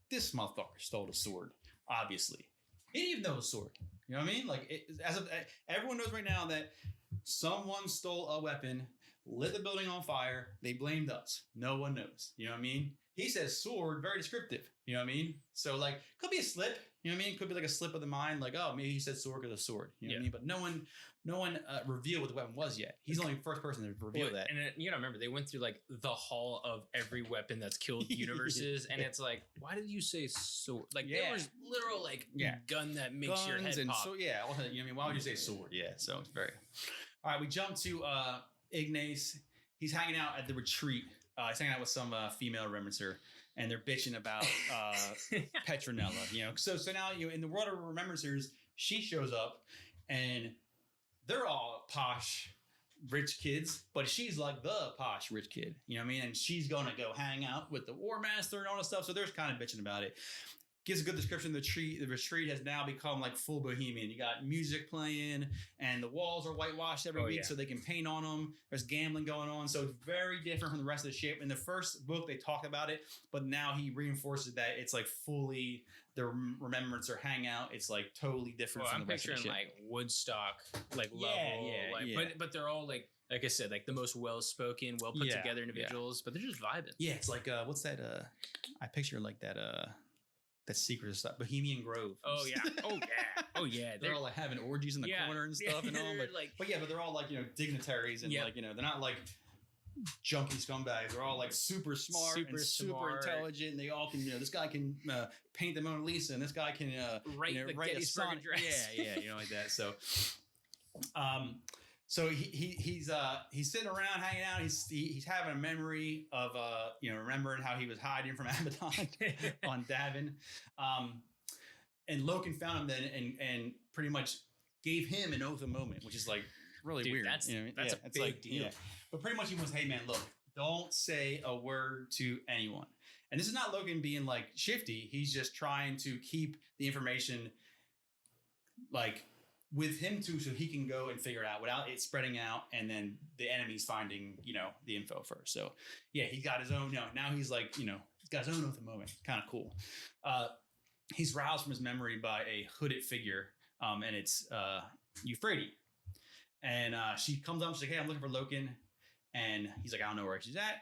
this motherfucker stole the sword, obviously. He didn't even know it was a sword. You know what I mean? Like, everyone knows right now that someone stole a weapon, lit the building on fire. They blamed us. No one knows. You know what I mean? He says sword, very descriptive. You know what I mean? So like, could be a slip. You know what I mean? Could be like a slip of the mind. Like, oh, maybe he said sword because of sword. You know what I mean? But no one revealed what the weapon was yet. He's the only first person to reveal that. And you gotta remember, they went through like the hall of every weapon that's killed universes, and it's like, why did you say sword? Like there was literal like gun that makes guns your head and pop. So you know what I mean? Why would you say sword? Yeah. So it's very. All right, we jump to Ignace. He's hanging out at the retreat. He's hanging out with some female remembrancer, and they're bitching about Petronella. So now in the world of remembrancers, she shows up, and they're all posh, rich kids, but she's like the posh rich kid. You know what I mean? And she's gonna go hang out with the War Master and all this stuff. So they're kind of bitching about it. Gives a good description of the retreat. The retreat has now become like full bohemian. You got music playing, and the walls are whitewashed every week so they can paint on them. There's gambling going on, so it's very different from the rest of the ship. In the first book, they talked about it, but now he reinforces that it's like fully the remembrance or hangout. It's like totally different from the rest of the ship. I'm picturing like Woodstock, like level, but they're all like I said, like the most well-spoken, well put together individuals, but they're just vibing. Yeah, it's like what's that? I picture like that. That secret stuff, Bohemian Grove. Oh yeah. They're all like having orgies in the corner and stuff and all. But they're all like dignitaries and they're not like junky scumbags are all like super smart and super intelligent. And they all can, this guy can paint the Mona Lisa, and this guy can write a song. Yeah, like that. So, so he's sitting around hanging out. He's having a memory of remembering how he was hiding from Abaddon on Davin, and Loken found him then and pretty much gave him an oath of moment, which is like really weird. That's a big deal. Yeah. But pretty much he was, hey man, look, don't say a word to anyone. And this is not Loken being like shifty. He's just trying to keep the information like with him too, so he can go and figure it out without it spreading out, and then the enemy's finding, the info first. So yeah, he got his own, now he's like, he's got his own oath of moment. Kind of cool. He's roused from his memory by a hooded figure, and it's Euphrates. And she comes up, she's like, hey, I'm looking for Loken. And he's like, I don't know where she's at.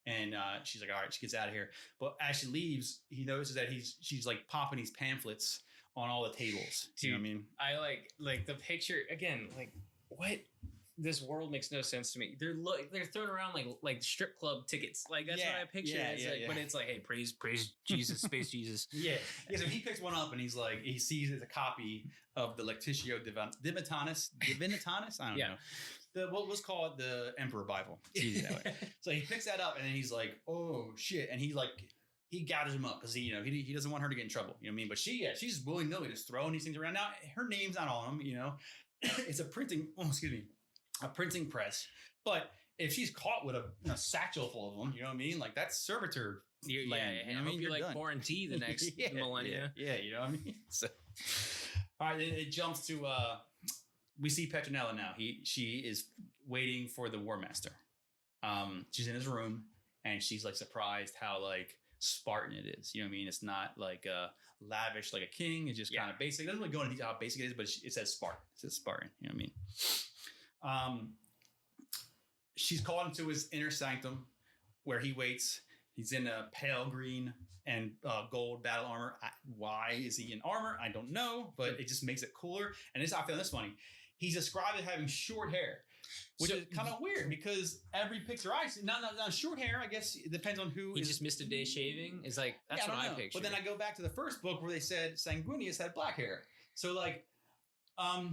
And she's like, all right, she gets out of here. But as she leaves, he notices that she's like popping these pamphlets on all the tables. Dude, you know what I mean? I like the picture again, like what? This world makes no sense to me. They're throwing around like strip club tickets. Like that's what I picture. But it's like, hey, praise Jesus, space Jesus. Yeah. So he picks one up and he's like, he sees it's a copy of the Lectitio Divinitanus. I don't know. What was called the Emperor Bible. That way. So he picks that up and then he's like, oh shit. And he gathers him up because he doesn't want her to get in trouble. You know what I mean? But she's willy-nilly just throwing these things around. Now her name's not on them, It's a printing press. But if she's caught with a satchel full of them, you know what I mean? Like that's servitor. I hope you like pouring tea the next millennia. Yeah, you know what I mean? So all right, it jumps to we see Petronella now. She is waiting for the War Master. She's in his room and she's like surprised how like Spartan it is. You know what I mean? It's not like lavish like a king. It's just kind of basic. It doesn't really go into how basic it is, but it says Spartan. It says Spartan. You know what I mean? She's called into his inner sanctum where he waits. He's in a pale green and gold battle armor. Why is he in armor? I don't know, but it just makes it cooler. And I found this funny. He's described as having short hair, which is kind of weird because every picture I see, not short hair, I guess it depends on who. He just missed a day shaving. It's like, that's what I picture. But then I go back to the first book where they said Sanguinius had black hair. So like, I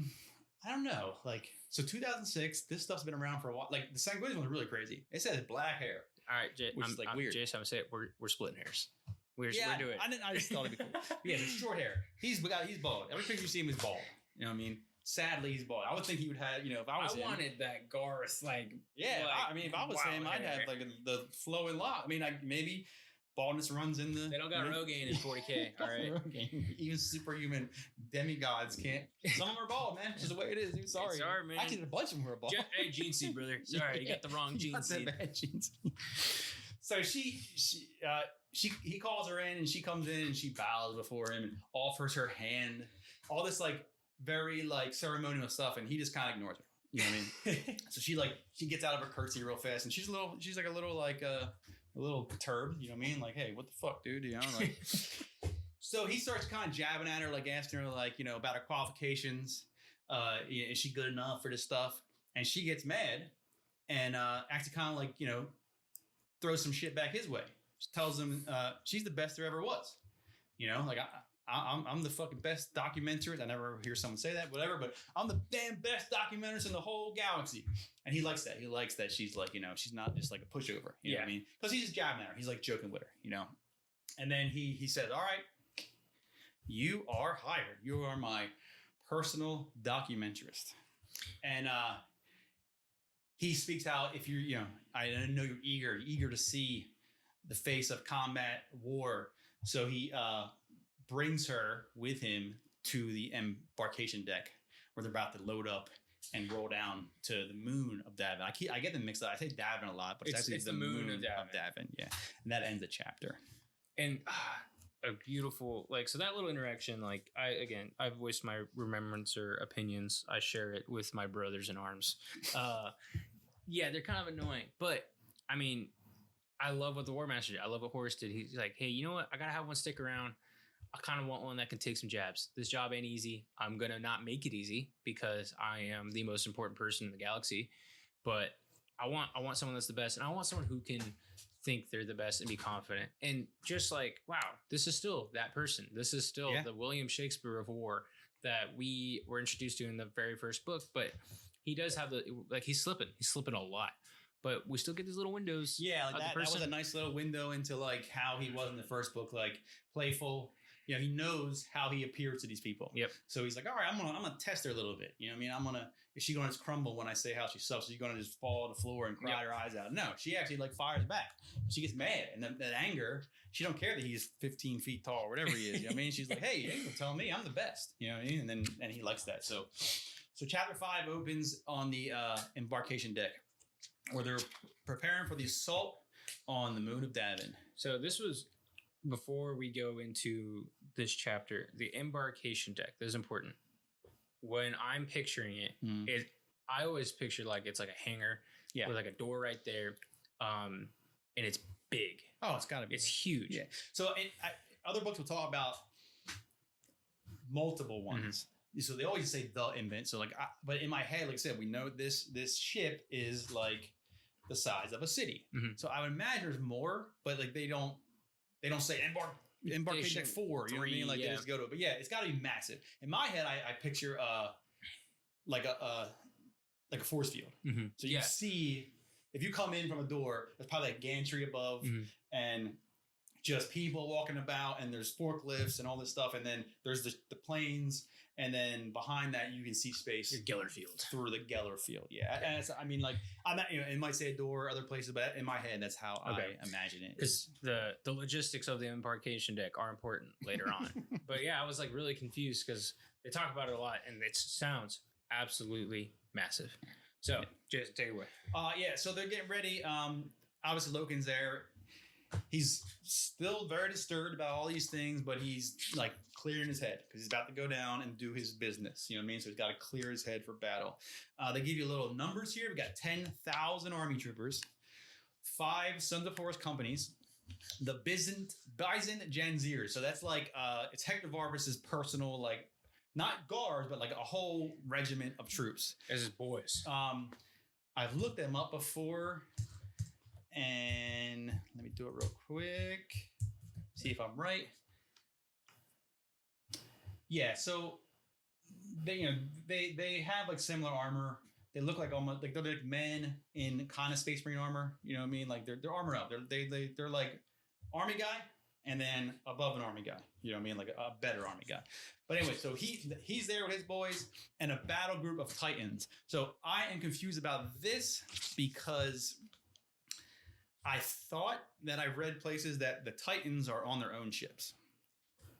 don't know. Like, so 2006, this stuff's been around for a while. Like the Sanguinius one's really crazy. It says black hair. All right, which is like weird. Jason, I'm saying we're splitting hairs. We're doing it. I just thought it'd be cool. Yeah, short hair. He's bald. Every picture you see him is bald. You know what I mean? Sadly, he's bald. I would think he would have, if I was him. I wanted that Garth, like... Yeah, if I was him, I'd have, like, the flowing lock. I mean, maybe baldness runs in the... They don't got Rogaine in 40K, all right? Rogaine. Even superhuman demigods can't... Some of them are bald, man. It's just the way it is, dude. Sorry. It's hard, man. Actually, a bunch of them were bald. Hey, gene seed, brother. Sorry, you got the wrong gene seed. Bad gene seed. So he calls her in, and she comes in, and she bows before him and offers her hand. All this, like... very like ceremonial stuff, and he just kind of ignores her. You know what I mean? So she gets out of her curtsy real fast, and she's like a little perturbed. You know what I mean? Like, hey, what the fuck, dude? Like. So he starts kind of jabbing at her, like asking her, like, about her qualifications. Is she good enough for this stuff? And she gets mad and actually kind of like throws some shit back his way. She tells him she's the best there ever was. Like I'm the fucking best documentarist. I never hear someone say that, whatever, but I'm the damn best documentarist in the whole galaxy. And he likes that. He likes that she's like, she's not just like a pushover. You know what I mean? Because he's just jabbing at her. He's like joking with her, And then he says, all right, you are hired. You are my personal documentarist. And he speaks how if you're, I know you're eager to see the face of combat war. So he brings her with him to the embarkation deck where they're about to load up and roll down to the moon of Davin. I get them mixed up. I say Davin a lot, but it's actually the moon of Davin. Yeah. And that ends the chapter. And a beautiful, so that little interaction, I've voiced my remembrance or opinions. I share it with my brothers in arms. Yeah, they're kind of annoying, but I mean, I love what the War Master did. I love what Horus did. He's like, hey, you know what? I got to have one stick around. I kind of want one that can take some jabs. This job ain't easy. I'm going to not make it easy because I am the most important person in the galaxy. But I want someone that's the best, and I want someone who can think they're the best and be confident. And just like, wow, this is still that person. This is still the William Shakespeare of war that we were introduced to in the very first book. But he does have he's slipping a lot. But we still get these little windows. Yeah, like that was a nice little window into like how he was in the first book, like playful. You know, he knows how he appears to these people. Yep. So he's like, all right, I'm gonna test her a little bit. You know what I mean? Is she gonna just crumble when I say how she sucks? Is she gonna just fall on the floor and cry her eyes out? No, she actually like fires back. She gets mad, and that anger, she don't care that he's 15 feet tall or whatever he is. You know what I mean? She's like, hey, you ain't gonna tell me I'm the best. You know what I mean? And he likes that. So chapter 5 opens on the embarkation deck, where they're preparing for the assault on the moon of Davin. So this was before we go into this chapter, the embarkation deck. This is important. When I'm picturing it, I always picture like it's like a hangar with like a door right there, and it's big. Oh, it's got to be. It's huge. Yeah. So other books will talk about multiple ones. So they always say the invent. So like, but in my head, like I said, we know this ship is like the size of a city. So I would imagine there's more, but like they don't say embarkation deck 4. You know what I mean? Like they just go to it. But yeah, it's got to be massive. In my head, I picture like a force field. So you see, if you come in from a door, there's probably a gantry above and just people walking about, and there's forklifts and all this stuff, and then there's the planes. And then behind that, you can see space. Your Geller Field. Through the Geller Field, yeah. And it's, I mean, like, I'm not, you know, it might say a door, other places, but in my head, that's how I imagine it. Because the logistics of the embarkation deck are important later on. But yeah, I was like really confused because they talk about it a lot, and it sounds absolutely massive. So, just take it away. So they're getting ready. Obviously, Loken's there. He's still very disturbed about all these things, but he's like clearing his head because he's about to go down and do his business. You know what I mean? So he's got to clear his head for battle. They give you little numbers here. We got 10,000 army troopers, 5 Sons of Horus companies, the Bison Janziers. So that's like it's Hector Varmus's personal, like, not guards, but like a whole regiment of troops. As his boys. I've looked them up before. And let me do it real quick. See if I'm right. Yeah, so they have like similar armor. They look like almost like they're like men in kind of Space Marine armor. You know what I mean? Like they're armored up. They're like army guy and then above an army guy. You know what I mean? Like a better army guy. But anyway, so he's there with his boys and a battle group of Titans. So I am confused about this because I thought that I read places that the Titans are on their own ships.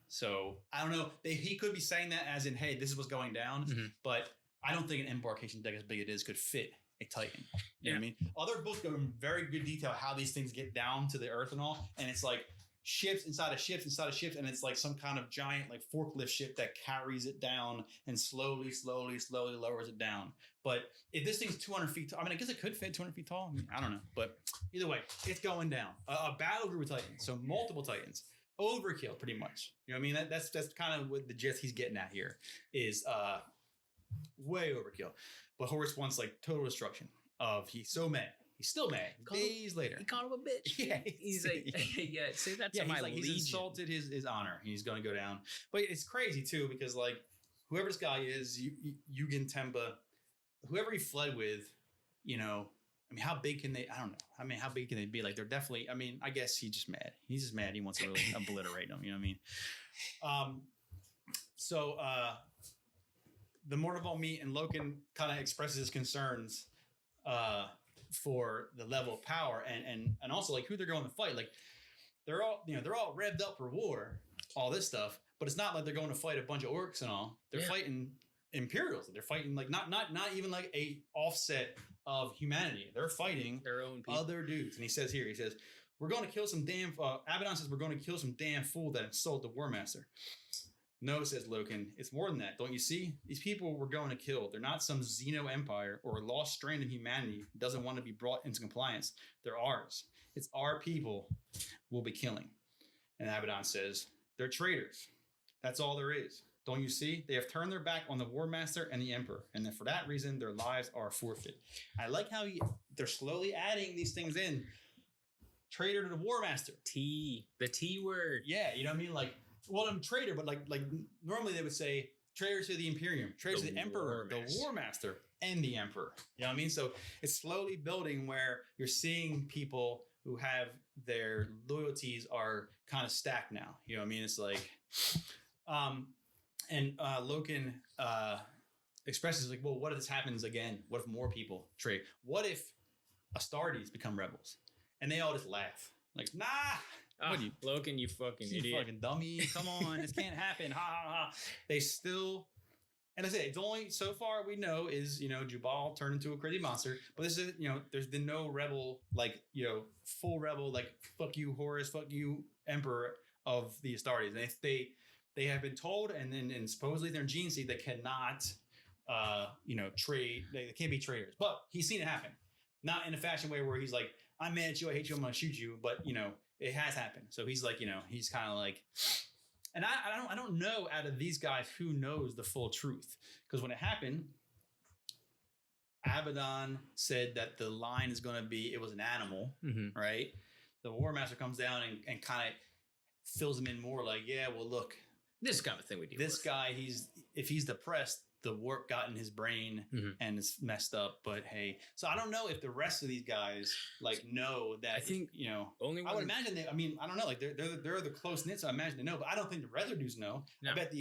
So I don't know. He could be saying that as in, hey, this is what's going down. But I don't think an embarkation deck as big as it is could fit a Titan. You know what I mean? Other books go in very good detail how these things get down to the earth and all. And it's like ships inside of ships inside of ships. And it's like some kind of giant like forklift ship that carries it down and slowly lowers it down. But if this thing's 200 feet tall, I mean, I guess it could fit 200 feet tall. I mean, I don't know. But either way, it's going down. A battle group of Titans. So multiple Titans. Overkill, pretty much. You know what I mean? That's kind of what the gist he's getting at here is way overkill. But Horus wants like total destruction of, he's so mad. He's still mad. Days later. He called him a bitch. Yeah. He's like, say that to my legion. He's insulted his honor. He's going to go down. But it's crazy too, because like whoever this guy is, Yugen Temba, whoever he fled with, you know, I mean, how big can they? I don't know. I mean, how big can they be? Like, they're definitely. I mean, I guess he's just mad. He's just mad. He wants to really obliterate them. You know what I mean? So the Mortal meet and Loken kind of expresses his concerns for the level of power and also like who they're going to fight. Like they're all revved up for war, all this stuff. But it's not like they're going to fight a bunch of orcs and all. They're fighting Imperials. They're fighting like not even like a offset of humanity. They're fighting their own people. Other dudes. And he says, we're going to kill some damn Abaddon says we're going to kill some damn fool that insulted the War Master. No, says Loken, it's more than that. Don't you see? These people we're going to kill. They're not some Xeno empire or a lost strand of humanity who doesn't want to be brought into compliance. They're ours. It's our people we'll be killing. And Abaddon says, they're traitors. That's all there is. Don't you see? They have turned their back on the War Master and the Emperor. And then for that reason, their lives are forfeit. I like how they're slowly adding these things in. Traitor to the War Master. The T word. Yeah, you know what I mean? Like, well, I'm traitor, but like normally they would say traitor to the Imperium, traitor to the Emperor, the War Master, and the Emperor. You know what I mean? So it's slowly building where you're seeing people who have their loyalties are kind of stacked now. You know what I mean? It's like, Loken expresses like, well, what if this happens again? What if more people trade? What if Astartes become rebels? And they all just laugh. Like, nah. Loken, you fucking idiot. You fucking dummy. Come on. This can't happen. Ha, ha, ha. They still... And I say, it's only so far we know is, Jubal turned into a crazy monster. But this is, there's been no rebel, like, full rebel, like, fuck you, Horus, fuck you, Emperor of the Astartes. And if they have been told, and supposedly they're in Gene Seed, they cannot, trade. They can't be traitors. But he's seen it happen. Not in a fashion way where he's like, I'm mad at you, I hate you, I'm gonna shoot you. But it has happened. So he's like, he's kind of like, and I don't know out of these guys who knows the full truth, because when it happened, Abaddon said that the line is going to be it was an animal, right? The War Master comes down and kind of fills him in more like, yeah, well, look, this is kind of thing we do. This guy, if he's depressed, the warp got in his brain and it's messed up. But hey, so I don't know if the rest of these guys like know that. I think only I would imagine they. I mean, I don't know. Like they're the close knit, so I imagine they know. But I don't think the regular dudes know. No. I bet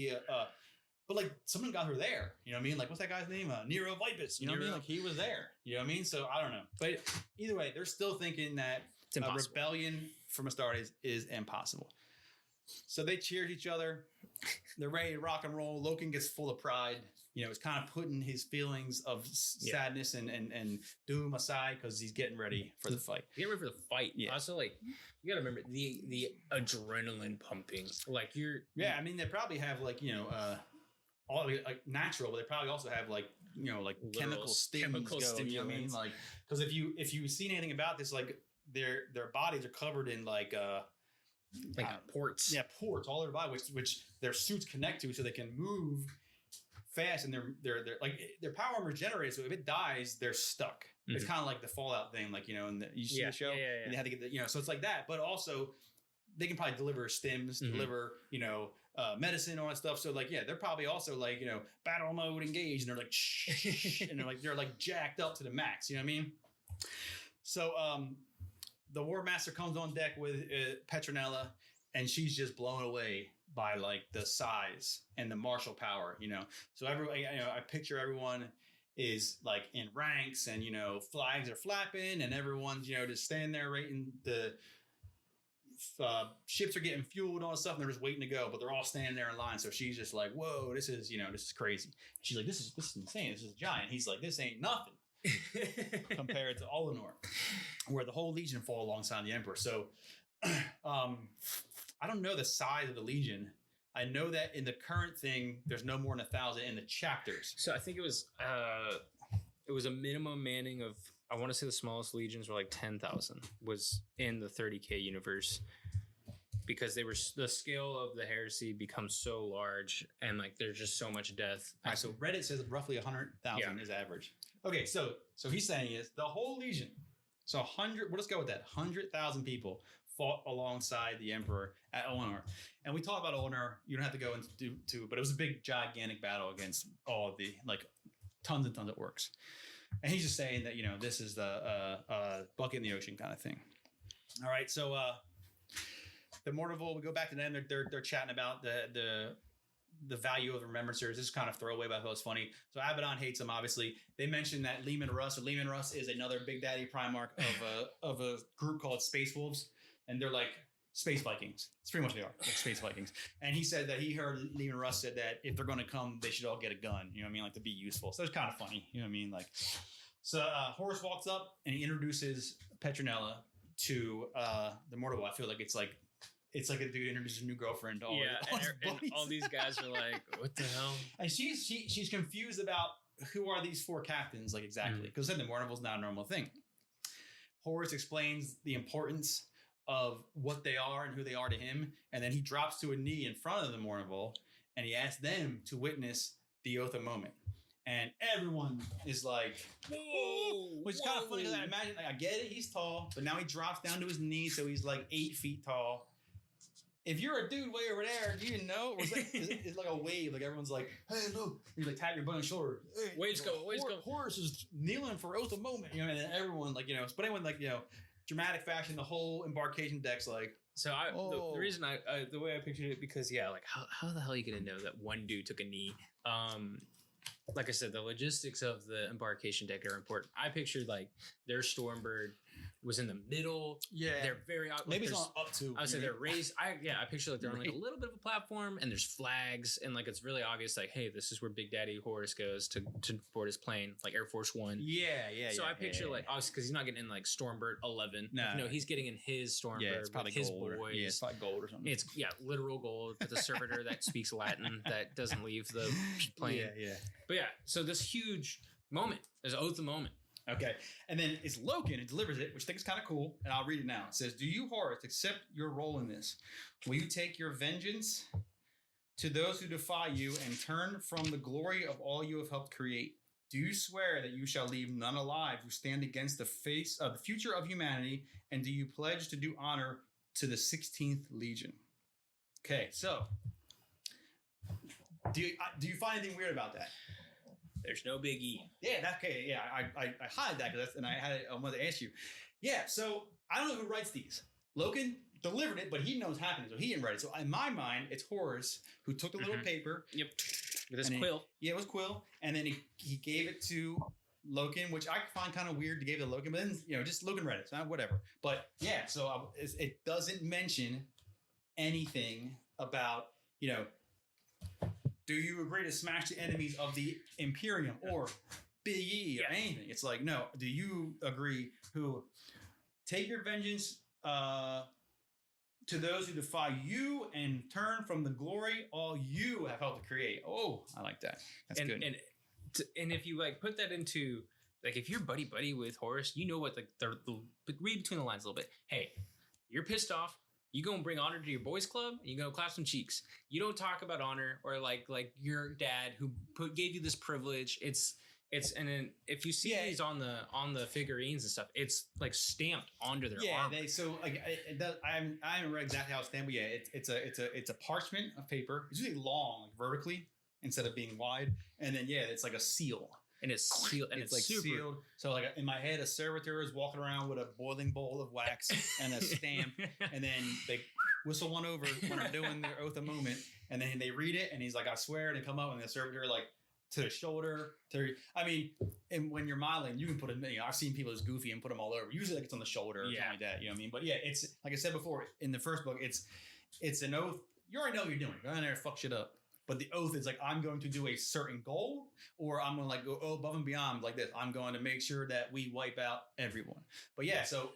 but like someone got her there. You know what I mean? Like what's that guy's name? Nero Vipus. You know what I mean? Like he was there. You know what I mean? So I don't know. But either way, they're still thinking that a rebellion from Astartes is impossible. So they cheered each other. They're ready to rock and roll. Loken gets full of pride. He's kind of putting his feelings of sadness and doom aside because he's getting ready for the fight. Get ready for the fight. Yeah. Also, like, you got to remember the adrenaline pumping. Like, I mean, they probably have, like, all like natural, but they probably also have, like, like chemical stings. Chemical stimulants. You know what I mean? Like, because if you've seen anything about this, like, their bodies are covered in, like ports. Yeah, ports all over their body, which their suits connect to so they can move fast, and they're like their power armor is generated, so if it dies, they're stuck. It's kind of like the Fallout thing, like and you see the show, and they had to get the so it's like that, but also they can probably deliver stims, deliver medicine, all that stuff. So like they're probably also like battle mode engaged, and they're like and they're like jacked up to the max. You know what I mean? So the War Master comes on deck with Petronella, and she's just blown away by like the size and the martial power, So everyone, I picture everyone is like in ranks, and flags are flapping, and everyone's just standing there waiting. The ships are getting fueled, all this stuff, and they're just waiting to go. But they're all standing there in line. So she's just like, "Whoa, this is crazy." She's like, "This is insane. This is giant." He's like, "This ain't nothing." Compared to Olenor, where the whole Legion fall alongside the Emperor. So I don't know the size of the Legion. I know that in the current thing, there's no more than 1,000 in the chapters. So I think it was a minimum manning of, I want to say the smallest legions were like 10,000 was in the 30K universe, because the scale of the heresy becomes so large, and like there's just so much death. All right, so Reddit says roughly 100,000 is average. Okay, so he's saying is the whole Legion. So 100. We'll just go with that. 100,000 people fought alongside the Emperor at Olenor. And we talked about Olenor. You don't have to go into, but it was a big, gigantic battle against all of the, like, tons and tons of orcs. And he's just saying that, this is the bucket in the ocean kind of thing. All right, so the Mortival, we go back to them. They're chatting about the value of the remembrancers. This is kind of throwaway, but I thought it was funny. So Abaddon hates them, obviously. They mentioned that Leman Russ is another Big Daddy Primarch of a group called Space Wolves. And they're like space Vikings. It's pretty much what they are, like space Vikings. And he said that he heard Leman Russ said that if they're going to come, they should all get a gun. You know what I mean? Like to be useful. So it's kind of funny. You know what I mean? Like, so Horus walks up and he introduces Petronella to the Mortal. I feel like it's like a dude introduces a new girlfriend to all and all these guys are like, what the hell? And she's confused about who are these four captains, like exactly. Because then the Mortival's not a normal thing. Horus explains the importance of what they are and who they are to him, and then he drops to a knee in front of the Mortival, and he asks them to witness the Oath of Moment. and everyone is like, whoa, which is kind of funny because I imagine, like, I get it, he's tall, but now he drops down to his knees, so he's like 8 feet tall. If you're a dude way over there, you didn't know, or it's like a wave, like everyone's like, hey, look, you like tap your butt on the shoulder. Hey, waves go. Horus is kneeling for oath of moment, you know, and then everyone like, you know, but anyone like, you know, dramatic fashion, the whole embarkation deck's like. So the reason the way I pictured it, because like how the hell are you gonna know that one dude took a knee? Like I said, the logistics of the embarkation deck are important. I pictured like their Stormbird was in the middle. Yeah, they're very maybe it's on up to. I would say they're raised. I picture like they're on like a little bit of a platform, and there's flags, and like it's really obvious. Like, hey, this is where Big Daddy Horus goes to board his plane, like Air Force One. Yeah. So I picture like obviously because he's not getting in like Stormbird 11. No, he's getting in his Stormbird. Yeah, it's probably his gold. boys. It's probably gold or something. It's literal gold with a servitor that speaks Latin that doesn't leave the plane. Yeah. But so this huge moment is oath of moment. Okay, and then it's Loken who delivers it, which I think is kind of cool, and I'll read it now. It says, do you, Horus, accept your role in this? Will you take your vengeance to those who defy you and turn from the glory of all you have helped create? Do you swear that you shall leave none alive who stand against the face of the future of humanity, and do you pledge to do honor to the 16th Legion? Okay, so do you find anything weird about that? There's no big E. Yeah, that's okay. Yeah, I hide that and I wanted to ask you. Yeah, so I don't know who writes these. Loken delivered it, but he knows happening, so he didn't write it. So in my mind, it's Horus who took the little paper. Yep. With his quill. It was quill, and then he gave it to Loken, which I find kind of weird to give it to Loken, but then just Loken read it, so whatever. But yeah, so it doesn't mention anything about do you agree to smash the enemies of the Imperium or Big E or anything? It's like, no. Do you agree who take your vengeance to those who defy you and turn from the glory all you have helped to create? Oh, I like that. That's good. And if you like put that into like if you're buddy with Horus, you know what the read between the lines a little bit. Hey, you're pissed off. You go and bring honor to your boys club, and you go clap some cheeks. You don't talk about honor or like your dad who gave you this privilege. It's and then if you see these on the figurines and stuff, it's like stamped onto their armor. I haven't read exactly how it's stamped, but it's a parchment of paper. It's really long, like vertically instead of being wide, and then it's like a seal. And it's sealed, and it's like super sealed. So like in my head, a servitor is walking around with a boiling bowl of wax and a stamp, and then they whistle one over when they're doing their oath of moment, and then they read it, and he's like, "I swear," and they come up, and the servitor like to the shoulder. And when you're modeling, you can put them. I've seen people as goofy and put them all over. Usually, like it's on the shoulder or something like that. You know what I mean? But it's like I said before in the first book, it's an oath. You already know what you're doing. Go in there and fuck shit up. But the oath is like, I'm going to do a certain goal, or I'm going to like go above and beyond like this. I'm going to make sure that we wipe out everyone. But so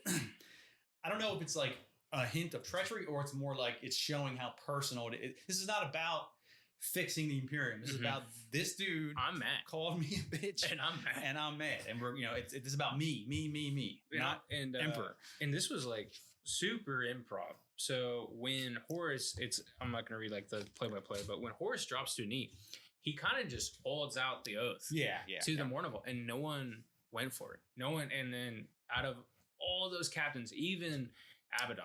I don't know if it's like a hint of treachery or it's more like it's showing how personal it is. This is not about fixing the Imperium. This is about this dude. I'm mad. Called me a bitch. And I'm mad. And we're, it's about me, not Emperor. And this was like super improv. So when Horus, I'm not going to read like the play-by-play, but when Horus drops to a knee, he kind of just holds out the oath to the Mournival, and no one went for it. No one, and then out of all those captains, even Abaddon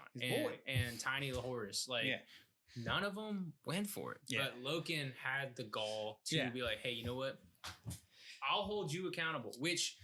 and Tiny Horus, none of them went for it. Yeah. But Loken had the gall to be like, hey, you know what? I'll hold you accountable, which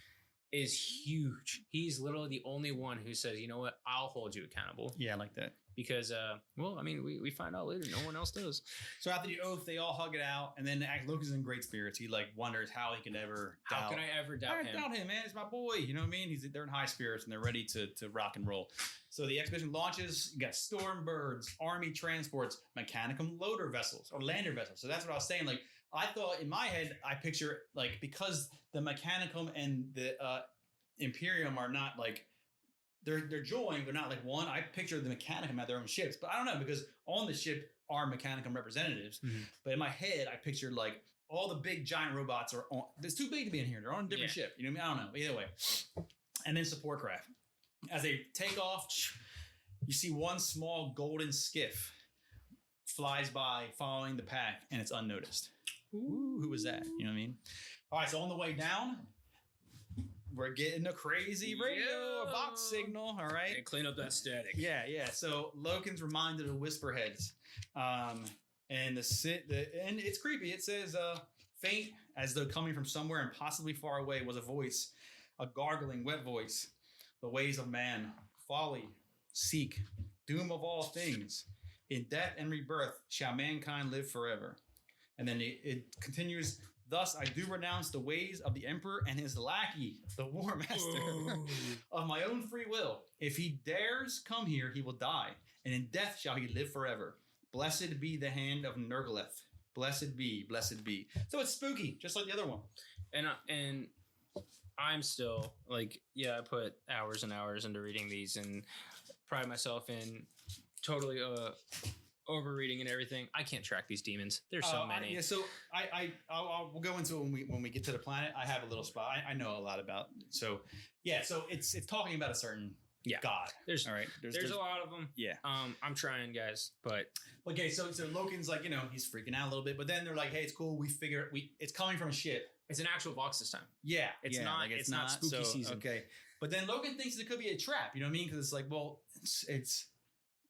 is huge. He's literally the only one who says, you know what? I'll hold you accountable. Yeah, I like that. Because, we find out later. No one else does. So after the oath, they all hug it out. And then Loken's in great spirits. He, wonders how he can ever doubt. How can I ever doubt him? I doubt him, man. It's my boy. You know what I mean? They're in high spirits, and they're ready to rock and roll. So the expedition launches. You got Stormbirds, army transports, Mechanicum loader vessels, or lander vessels. So that's what I was saying. Like, I thought, in my head, I picture, because the Mechanicum and the Imperium are not, they're joined, they're not like one. I picture the Mechanicum at their own ships, but I don't know, because on the ship are Mechanicum representatives. Mm-hmm. But in my head, I pictured all the big giant robots are on. It's too big to be in here. They're on a different ship. You know what I mean? I don't know. Either way. And then support craft. As they take off, you see one small golden skiff flies by following the pack, and it's unnoticed. Ooh, who was that? You know what I mean? All right, so on the way down, we're getting a crazy radio, a box signal. All right, and clean up that static. Yeah. So Loken's reminded of Whisperheads, and and it's creepy. It says, "Faint as though coming from somewhere impossibly far away was a voice, a gargling, wet voice. The ways of man, folly, seek, doom of all things. In death and rebirth shall mankind live forever." And then it continues. Thus, I do renounce the ways of the emperor and his lackey, the war master, of my own free will. If he dares come here, he will die, and in death shall he live forever. Blessed be the hand of Nergaleth. Blessed be, blessed be. So it's spooky, just like the other one. And I'm still like, yeah, I put hours and hours into reading these and pride myself in totally overreading and everything. I can't track these demons. There's so many. So we'll go into it when we get to the planet. I have a little spot. I know a lot about. So yeah, so it's talking about a certain god. There's a lot of them. Yeah. I'm trying, guys, but okay. So Loken's like, he's freaking out a little bit, but then they're like, hey, it's cool. We figure it's coming from a ship. It's an actual box this time. Yeah. It's not spooky season. Okay. But then Loken thinks it could be a trap. You know what I mean? Because it's like, well, it's.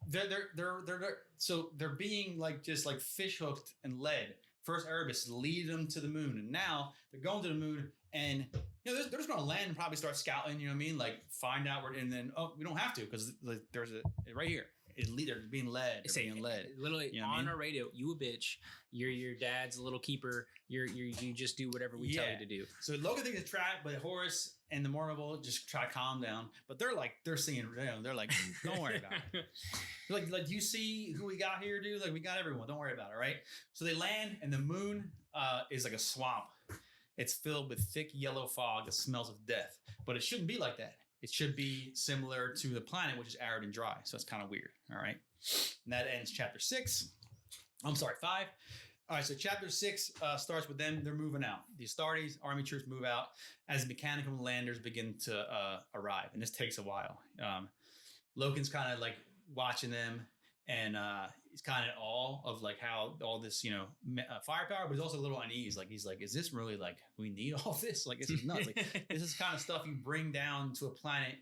They're being like just like fish hooked and led. First Erebus lead them to the moon, and now they're going to the moon, and they're just going to land and probably start scouting. You know what I mean? Like find out where, and then we don't have to because like, there's right here. They're being led. They're being led. Literally on a radio. You a bitch. You're your dad's little keeper. You just do whatever we tell you to do. So Logan thinks it's a trap, but Horus and the Mournable just try to calm down. But they're seeing. They're like, don't worry about it. Like, do you see who we got here, dude? Like, we got everyone. Don't worry about it, right? So they land, and the moon is like a swamp. It's filled with thick yellow fog that smells of death. But it shouldn't be like that. It should be similar to the planet, which is arid and dry. So it's kind of weird. All right. And that ends chapter 5. All right. So chapter 6 starts with them. They're moving out. The Astartes army troops move out as mechanical landers begin to arrive. And this takes a while. Loken's kind of like watching them. And he's kind of in awe of like how all this, firepower, but he's also a little uneasy. Like, he's like, is this really like, we need all this? Like, this is nuts. Like, this is kind of stuff you bring down to a planet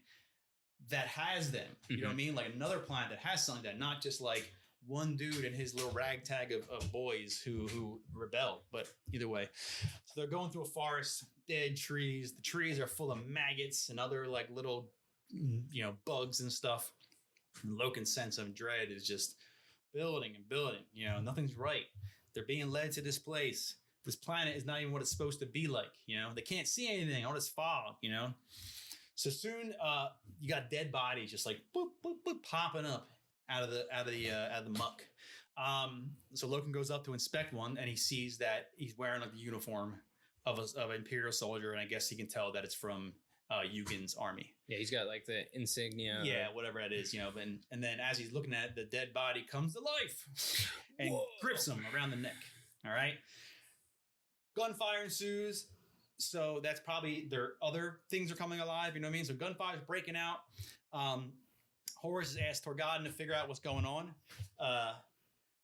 that has them. You know what I mean? Like another planet that has something that not just like one dude and his little ragtag of boys who rebelled. But either way, so they're going through a forest, dead trees. The trees are full of maggots and other like little, bugs and stuff. And Loken's sense of dread is just building and building. Nothing's right. They're being led to this place. This planet is not even what it's supposed to be like. They can't see anything. All this fog. So soon, you got dead bodies just like boop, boop, boop, popping up out of the muck. So Loken goes up to inspect one, and he sees that he's wearing like the uniform of an Imperial soldier, and I guess he can tell that it's from Yugen's army. Yeah, he's got like the insignia. Yeah, whatever that is, and then as he's looking at it, the dead body comes to life and grips him around the neck. All right. Gunfire ensues. So that's probably their other things are coming alive. You know what I mean? So gunfire's breaking out. Horus has asked Torgadon to figure out what's going on.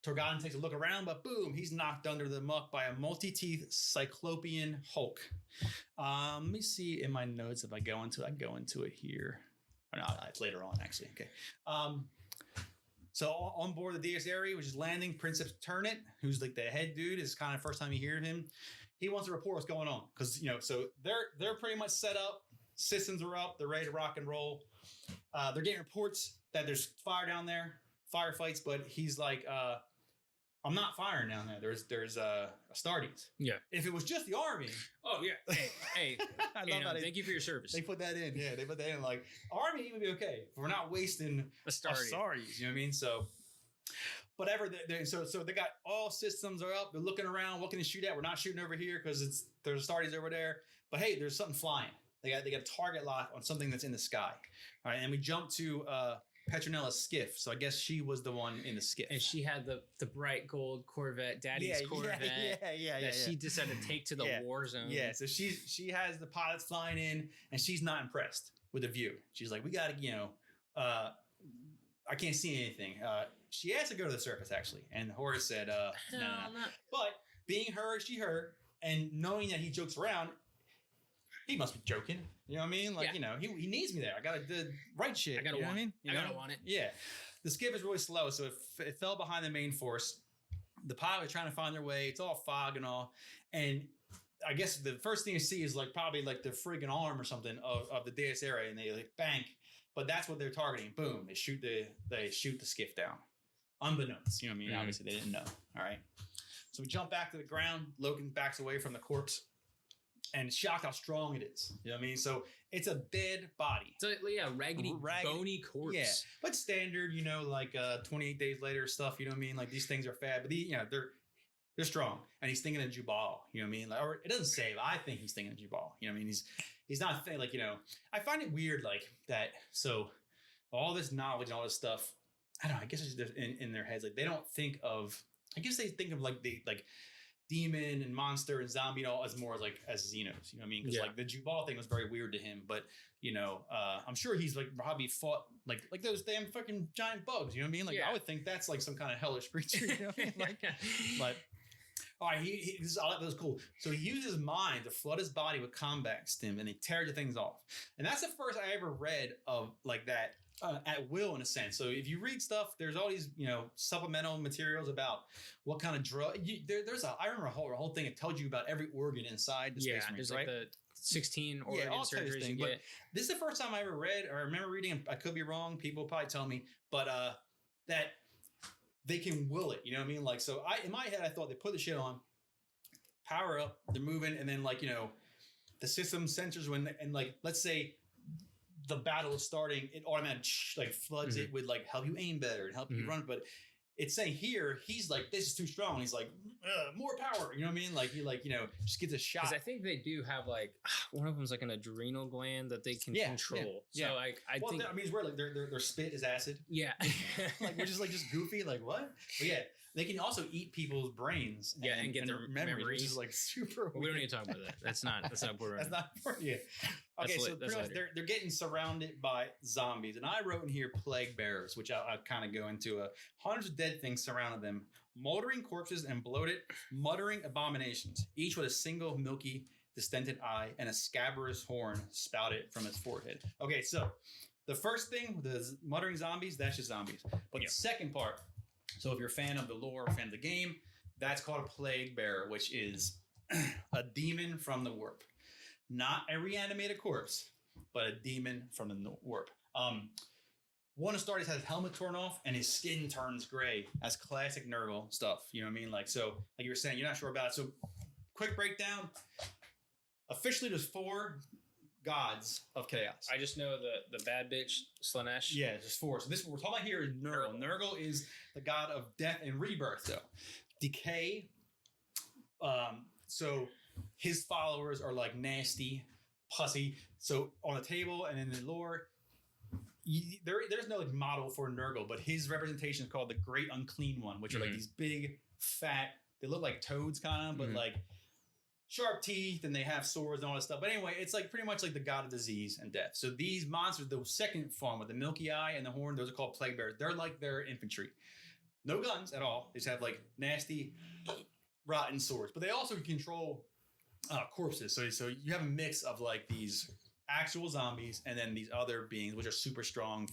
Torgadon takes a look around, but boom, he's knocked under the muck by a multi-teeth Cyclopean Hulk. Let me see in my notes if I go into it. I can go into it here. Or no, it's later on, actually. Okay. So on board the DS Aerie, which is landing, Princeps Turnit, who's like the head dude, is kind of first time you hear him. He wants to report what's going on because so they're pretty much set up. Systems are up. They're ready to rock and roll. They're getting reports that there's fire down there, firefights. But he's like, I'm not firing down there. There's Astartes. Yeah. If it was just the army. Oh yeah. Hey. I love that. Thank you for your service. They put that in. Yeah, they put that in. Like army would be okay. We're not wasting Astartes. You know what I mean? So. Whatever. So they got all systems are up. They're looking around. What can they shoot at? We're not shooting over here because there's Astartes over there. But hey, there's something flying. They got a target lock on something that's in the sky. All right, and we jump to Petronella's skiff. So I guess she was the one in the skiff, and she had the bright gold Corvette, Daddy's Corvette. Yeah. She decided to take to the war zone. Yeah, so she has the pilots flying in, and she's not impressed with the view. She's like, we got to, I can't see anything. She asked to go to the surface, actually. And Horus said, no. But being her, And knowing that he jokes around, he must be joking. You know what I mean? Like, he needs me there. I got to do the right shit. I got to want it. I got to want it. Yeah. The skiff is really slow, so it fell behind the main force. The pilot trying to find their way. It's all fog and all. And I guess the first thing you see is like probably like the friggin' arm or something of the Deus area, and they like bank. But that's what they're targeting. Boom! They shoot the skiff down, unbeknownst. You know what I mean? Mm-hmm. Obviously, they didn't know. All right. So we jump back to the ground. Logan backs away from the corpse, and shocked how strong it is. You know what I mean? So it's a dead body. So raggedy, bony corpse. Yeah, but standard. 28 days later stuff. You know what I mean? Like these things are fad, but they're strong. And he's thinking of Jubal. You know what I mean? Like, or it doesn't say, but I think he's thinking of Jubal. You know what I mean? He's not like I find it weird like that. So all this knowledge and all this stuff, I don't know. I guess it's just in their heads. Like they don't think of. I guess they think of like the demon and monster and zombie and all as more like as Xenos. You know what I mean? Because like the Jubal thing was very weird to him. But I'm sure he's like probably fought like those damn fucking giant bugs. You know what I mean? Like I would think that's like some kind of hellish creature. You know what I mean? Like, but. All right, that was cool. So he uses his mind to flood his body with combat stim, and they tear the things off. And that's the first I ever read of like that at will, in a sense. So if you read stuff, there's all these supplemental materials about what kind of drug. I remember a whole thing. It tells you about every organ inside the Space Marines, right? Like the 16 organ surgeries you get. This is the first time I ever read, or I remember reading. I could be wrong. People will probably tell me, but that. They can will it, you know what I mean? Like, so in my head, I thought they put the shit on, power up, they're moving, and then the system sensors and like, let's say the battle is starting, it automatically floods it with help you aim better and help you run. But it's saying here, he's like, this is too strong. He's like, more power. You know what I mean? Like he just gets a shot. Because I think they do have one of them's like an adrenal gland that they can control. Yeah. So I think that means their spit is acid. Yeah. Which is just goofy. Like what? But yeah, they can also eat people's brains. And get their memories. Which is like super. Well, we don't need to talk about that. That's not important. That's not important. Yeah. Okay, so pretty much they're getting surrounded by zombies, and I wrote in here plague bearers, which I'll kind of go into. Hundreds of dead things surrounded them, moldering corpses and bloated, muttering abominations, each with a single milky, distended eye and a scabrous horn spouted from its forehead. Okay, so the first thing, the muttering zombies, that's just zombies. But the second part, so if you're a fan of the lore, fan of the game, that's called a plague bearer, which is a demon from the warp. Not a reanimated corpse, but a demon from the warp. One of Astartes has his helmet torn off and his skin turns gray. That's classic Nurgle stuff. You know what I mean? Like you were saying, you're not sure about it. So quick breakdown. Officially, there's 4 gods of chaos. I just know the bad bitch, Slanesh. Yeah, there's 4. So this what we're talking about here is Nurgle. Nurgle is the god of death and rebirth, though. Decay. So his followers are like nasty, pussy. So on the table and in the lore, there's no model for Nurgle, but his representation is called the Great Unclean One, which are like these big, fat. They look like toads, kind of, but like sharp teeth, and they have swords and all this stuff. But anyway, it's like pretty much like the god of disease and death. So these monsters, the second form with the milky eye and the horn, those are called plague bearers. They're like their infantry. No guns at all. They just have like nasty, rotten swords. But they also control corpses. So you have a mix of like these actual zombies and then these other beings, which are super strong.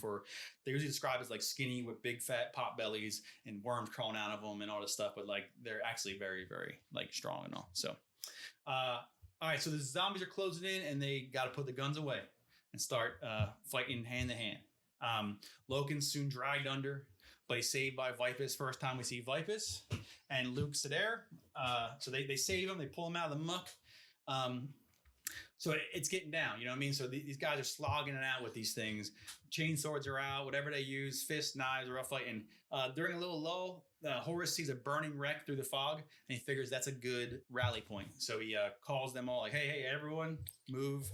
They usually describe as like skinny with big fat pot bellies and worms crawling out of them and all this stuff. But like they're actually very, very like strong and all. So, all right. So the zombies are closing in and they got to put the guns away and start fighting hand to hand. Loken's soon dragged under, but he's saved by Vipus. First time we see Vipus and Luke Sedair. So they save him. They pull him out of the muck. So it's getting down, you know what I mean? So these guys are slogging it out with these things. Chain swords are out, whatever they use, fists, knives, are all fighting. During a little lull, Horus sees a burning wreck through the fog, and he figures that's a good rally point. So he calls them all like, hey, everyone, move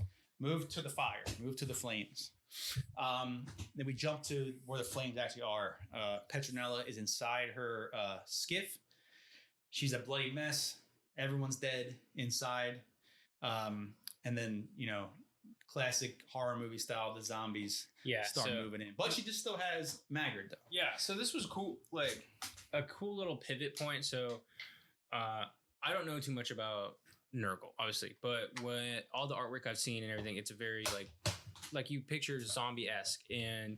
to the fire, move to the flames. Then we jump to where the flames actually are. Petronella is inside her skiff. She's a bloody mess. Everyone's dead inside. And then, classic horror movie style, the zombies start moving in. But she just still has Magrid, though. Yeah, so this was cool, like a cool little pivot point. So I don't know too much about Nurgle, obviously, but when all the artwork I've seen and everything, it's a very like you picture zombie-esque, and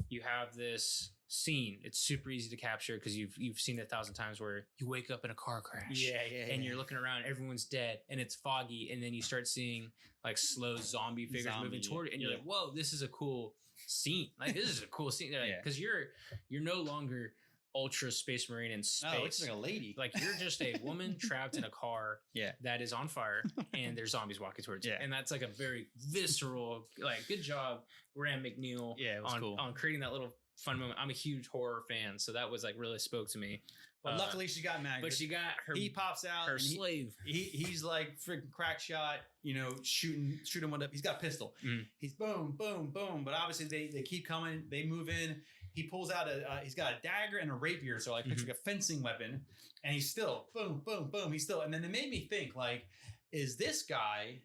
you have this scene. It's super easy to capture because you've seen it 1,000 times, where you wake up in a car crash, and you're looking around, everyone's dead, and it's foggy, and then you start seeing like slow zombie figures moving toward it, and you're like, whoa, this is a cool scene. Like, this is a cool scene, because you're no longer Ultra Space Marine in space. No, it's like a lady. Like, you're just a woman trapped in a car that is on fire, and there's zombies walking towards you. And that's like a very visceral, like, good job, Graham McNeil, on creating that little fun moment. I'm a huge horror fan, so that was like really spoke to me. But luckily she got mad. But she got her. He pops out. Her slave. He's like freaking crack shot. You know, shooting one up. He's got a pistol. He's boom, boom, boom. But obviously they keep coming. They move in. He pulls out he's got a dagger and a rapier, so like picture like a fencing weapon, and he's still boom, boom, boom. He's still, and then it made me think, like, is this guy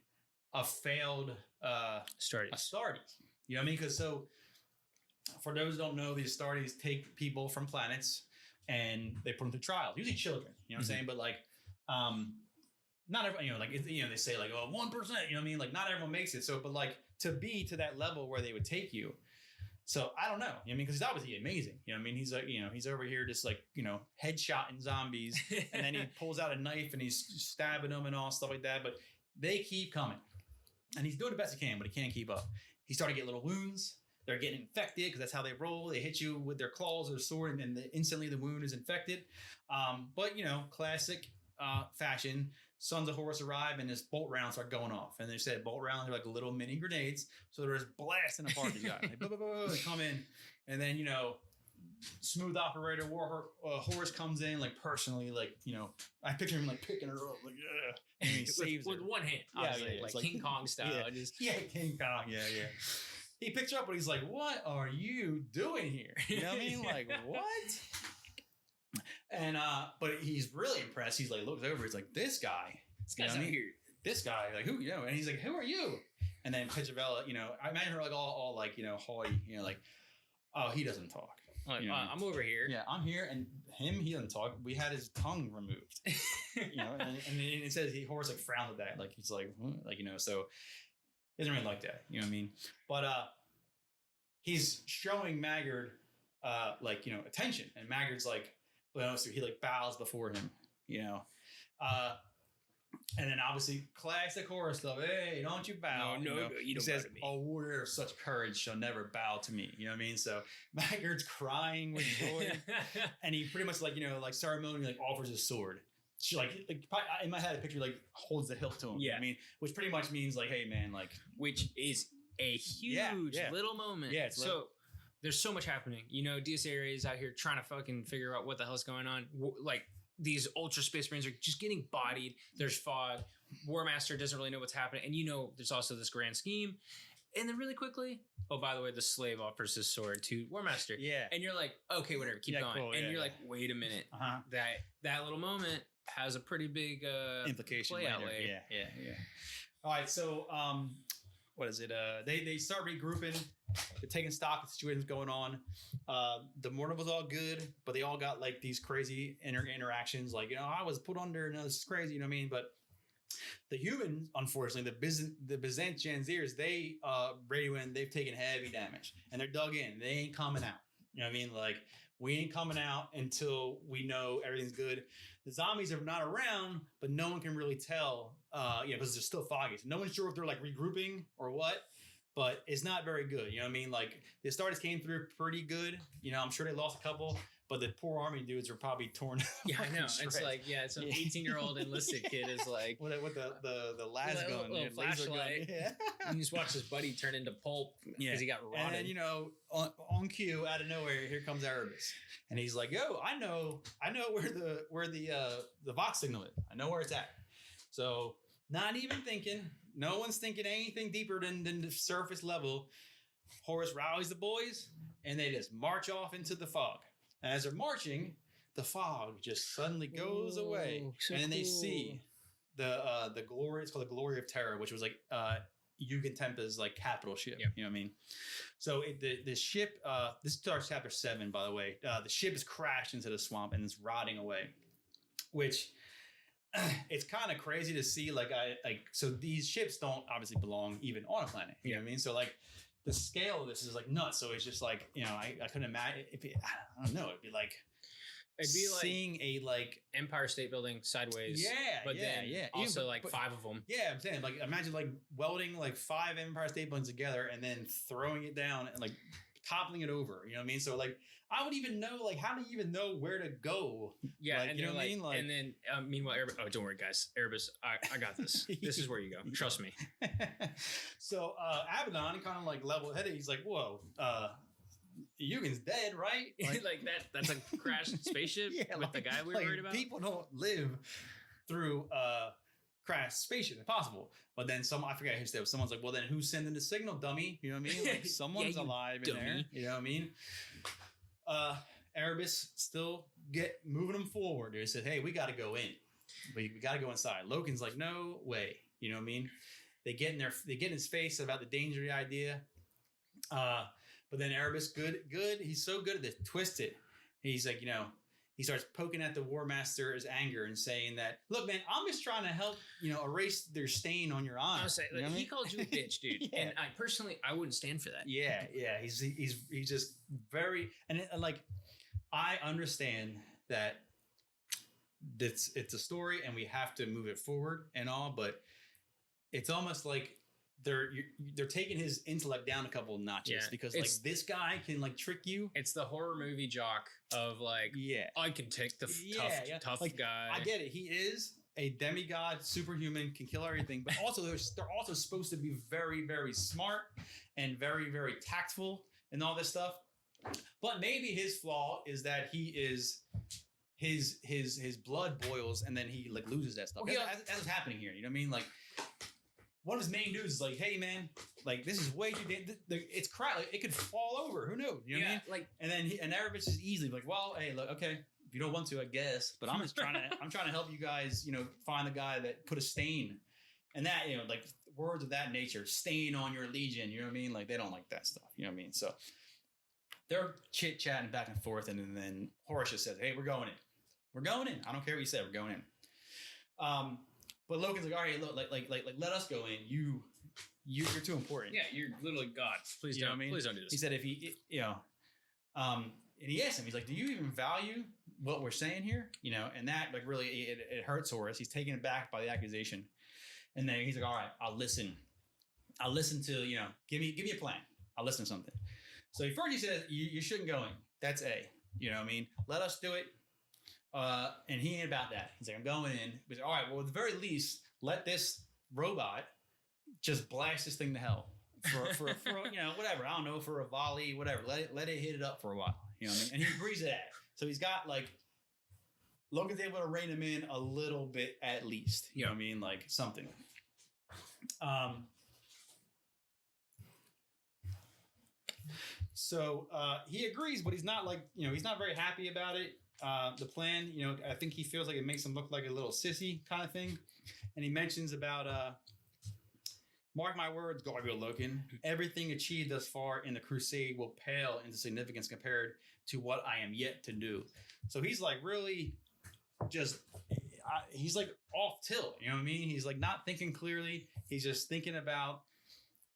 a failed Astartes? You know what I mean? Because so for those who don't know, the Astartes take people from planets and they put them through trials, usually children. You know what I'm saying? But like, not everyone. You know, like they say like 1%. You know what I mean? Like not everyone makes it. So, but like to be to that level where they would take you. So I don't know. You know what I mean? Because he's obviously amazing. You know what I mean? He's like, he's over here just like, headshotting zombies. And then he pulls out a knife and he's stabbing them and all stuff like that. But they keep coming. And he's doing the best he can, but he can't keep up. He started to get little wounds. They're getting infected because that's how they roll. They hit you with their claws or their sword, and then instantly the wound is infected. But, classic fashion. Sons of Horus arrive, and this bolt rounds start going off. And they said bolt rounds are like little mini grenades. So they're just blasting apart these guys. Like, they come in, and then, smooth operator Horus comes in, like, personally, like, I picture him, like, picking her up, like, yeah. And he saves with her. one hand. Like King Kong style. King Kong. Yeah. He picks her up, and he's like, what are you doing here? You know what I mean? Like, what? And but he's really impressed. He's like, looks over. He's like, this guy. This guy's out here. This guy, like, who? And he's like, who are you? And then Petravella, I imagine her like all like haughty, like, oh, he doesn't talk. Like, I'm over here. Yeah, I'm here, and he doesn't talk. We had his tongue removed. And it says Horus like frowned at that, like he's like, so he doesn't really like that. You know what I mean? But he's showing Maggard attention, and Maggard's like. So he like bows before him, and then obviously classic Horus stuff. Hey, don't you bow? No, you don't. He says, "A warrior of such courage shall never bow to me." You know what I mean? So Maggard's crying with joy, and he pretty much like ceremonially like offers his sword. She like in my head I picture like holds the hilt to him. Yeah, I mean, which pretty much means like, hey man, like, which is a huge little moment. Yeah, it's so. There's so much happening. Dias Area is out here trying to fucking figure out what the hell's going on. Like, these Ultra Space Marines are just getting bodied. There's fog. Warmaster doesn't really know what's happening. And there's also this grand scheme. And then really quickly, oh, by the way, the slave offers his sword to Warmaster. Yeah. And you're like, okay, whatever, keep going. Cool, and you're like, wait a minute. That little moment has a pretty big implication play out later. Yeah. All right, so what is it? They start regrouping. They're taking stock of situations going on. The morning was all good, but they all got like these crazy interactions. Like, I was put under, and this is crazy. You know what I mean? But the humans, unfortunately, the Byzantians, they radio in. They've taken heavy damage, and they're dug in. They ain't coming out. You know what I mean? Like, we ain't coming out until we know everything's good. The zombies are not around, but no one can really tell. Because they're still foggy. So no one's sure if they're like regrouping or what. But it's not very good. You know what I mean? Like, the Astartes came through pretty good. I'm sure they lost a couple, but the poor army dudes are probably torn. Yeah, I know. It's like, some 18-year-old enlisted kid is like with the las gun, little flashlight. Yeah. And you just watch his buddy turn into pulp because he got rotted. And then on cue, out of nowhere, here comes Erebus, and he's like, "Yo, I know where the Vox signal is. I know where it's at." So, not even thinking. No one's thinking anything deeper than the surface level. Horus rallies the boys, and they just march off into the fog. And as they're marching, the fog just suddenly goes away, so and then they see the glory. It's called the Glory of Terror, which was like Yugen Tempa's like capital ship. Yeah. You know what I mean? So the ship. This starts chapter 7, by the way. The ship is crashed into the swamp and it's rotting away, which. it's kind of crazy to see so these ships don't obviously belong even on a planet. You know what I mean? So like the scale of this is like nuts. So it's just like, I couldn't imagine I don't know. It'd be like seeing a like Empire State Building sideways. Yeah. But then also Even, like 5 of them. Yeah. I'm saying like, imagine like welding like 5 Empire State Buildings together and then throwing it down and like toppling it over. You know what I mean? So like, I would even know, like, how do you even know where to go? Yeah, like, and you know what I mean? Like, and then meanwhile, don't worry, guys. Erebus, I got this. This is where you go. Trust me. So Abaddon kind of like level-headed. He's like, "Whoa, Yugen's dead, right?" Like that's a crashed spaceship with the guy we were worried about. People don't live through crashed spaceship. Impossible. But then I forget who said. Someone's like, "Well, then who's sending the signal, dummy?" You know what I mean? Like someone's alive in there. You know what I mean? Erebus still moving them forward. They said, "Hey, we got to go in. We got to go inside." Loken's like, "No way." You know what I mean? They get in his face about the danger of the idea. But then Erebus, good. He's so good at this. Twist it. He's like, he starts poking at the War Master's anger and saying that, "Look, man, I'm just trying to help, erase their stain on your honor." I was saying, like, he called you a bitch, dude. And I wouldn't stand for that. Yeah. He's just very and like I understand that it's a story and we have to move it forward and all, but it's almost like they're taking his intellect down a couple of notches because like this guy can like trick you. It's the horror movie jock of like, I can take the tough like, guy. I get it. He is a demigod, superhuman, can kill everything, but also they're also supposed to be very, very smart and very, very tactful and all this stuff. But maybe his flaw is that he is his blood boils and then he like loses that stuff. That's happening here. You know what I mean? Like one of his main dudes is like, "Hey man, like this is way too it's crap. Like, it could fall over. Who knows? You know what I mean?" Like, and then Erebus is easily like, "Well, hey, look, okay, if you don't want to, I guess, but I'm just trying to help you guys, find the guy that put a stain." And that, like words of that nature, stain on your legion. You know what I mean? Like they don't like that stuff. You know what I mean? So they're chit-chatting back and forth, and then Horus just says, "Hey, we're going in. We're going in. I don't care what you said. We're going in." But Logan's like, "All right, look, like, let us go in. You're too important. Yeah, you're literally God. Please don't. Please don't do this." He said, "If he, and he asked him, he's like, 'Do you even value what we're saying here?' And that like really it hurts Horus. He's taken aback by the accusation, and then he's like, 'All right, I'll listen. I'll listen to give me a plan. I'll listen to something.'" So first he says, you shouldn't go in. That's A. You know what I mean? Let us do it. And he ain't about that. He's like, "I'm going in." He's like, "All right, well, at the very least, let this robot just blast this thing to hell for whatever. I don't know, for a volley, whatever. Let it hit it up for a while." You know what I mean? And he agrees to that. So he's got like Logan's able to rein him in a little bit at least. You know what I mean? Like something. So he agrees, but he's not like, he's not very happy about it. The plan, I think he feels like it makes him look like a little sissy kind of thing. And he mentions about, "Mark my words, Gabriel Loken, everything achieved thus far in the crusade will pale into significance compared to what I am yet to do." So he's like really just, he's like off tilt. You know what I mean? He's like not thinking clearly. He's just thinking about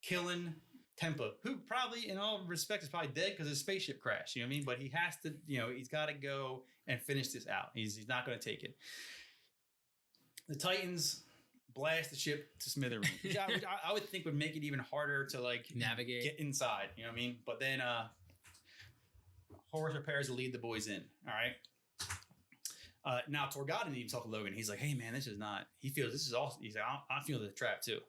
killing Tempa, who probably in all respects is probably dead because his spaceship crashed. You know what I mean? But he has to, he's got to go and finish this out. He's not going to take it. The Titans blast the ship to smithereens, which I would think would make it even harder to like navigate, get inside. You know what I mean? But then Horus prepares to lead the boys in. All right. Now Torgadon even talked to Logan. He's like, "Hey man, this is not." He feels this is also. He's like, "I feel the trap too."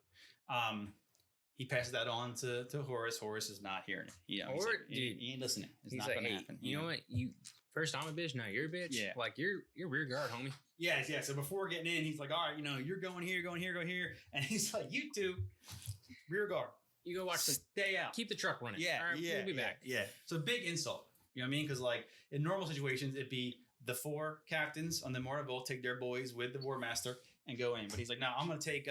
He passes that on to Horus. Horus is not hearing it. He ain't listening. It's not going to happen. You know what? First I'm a bitch, now you're a bitch. Yeah. Like you're rear guard, homie. Yeah. So before getting in, he's like, "All right, you're going here, go here," and he's like, "You two, rear guard. You go watch stay out. Keep the truck running. Yeah. All right, we'll be back." Yeah. So big insult. You know what I mean? Because like in normal situations, it'd be the 4 captains on the Mortal take their boys with the War Master and go in. But he's like, "No, I'm going to take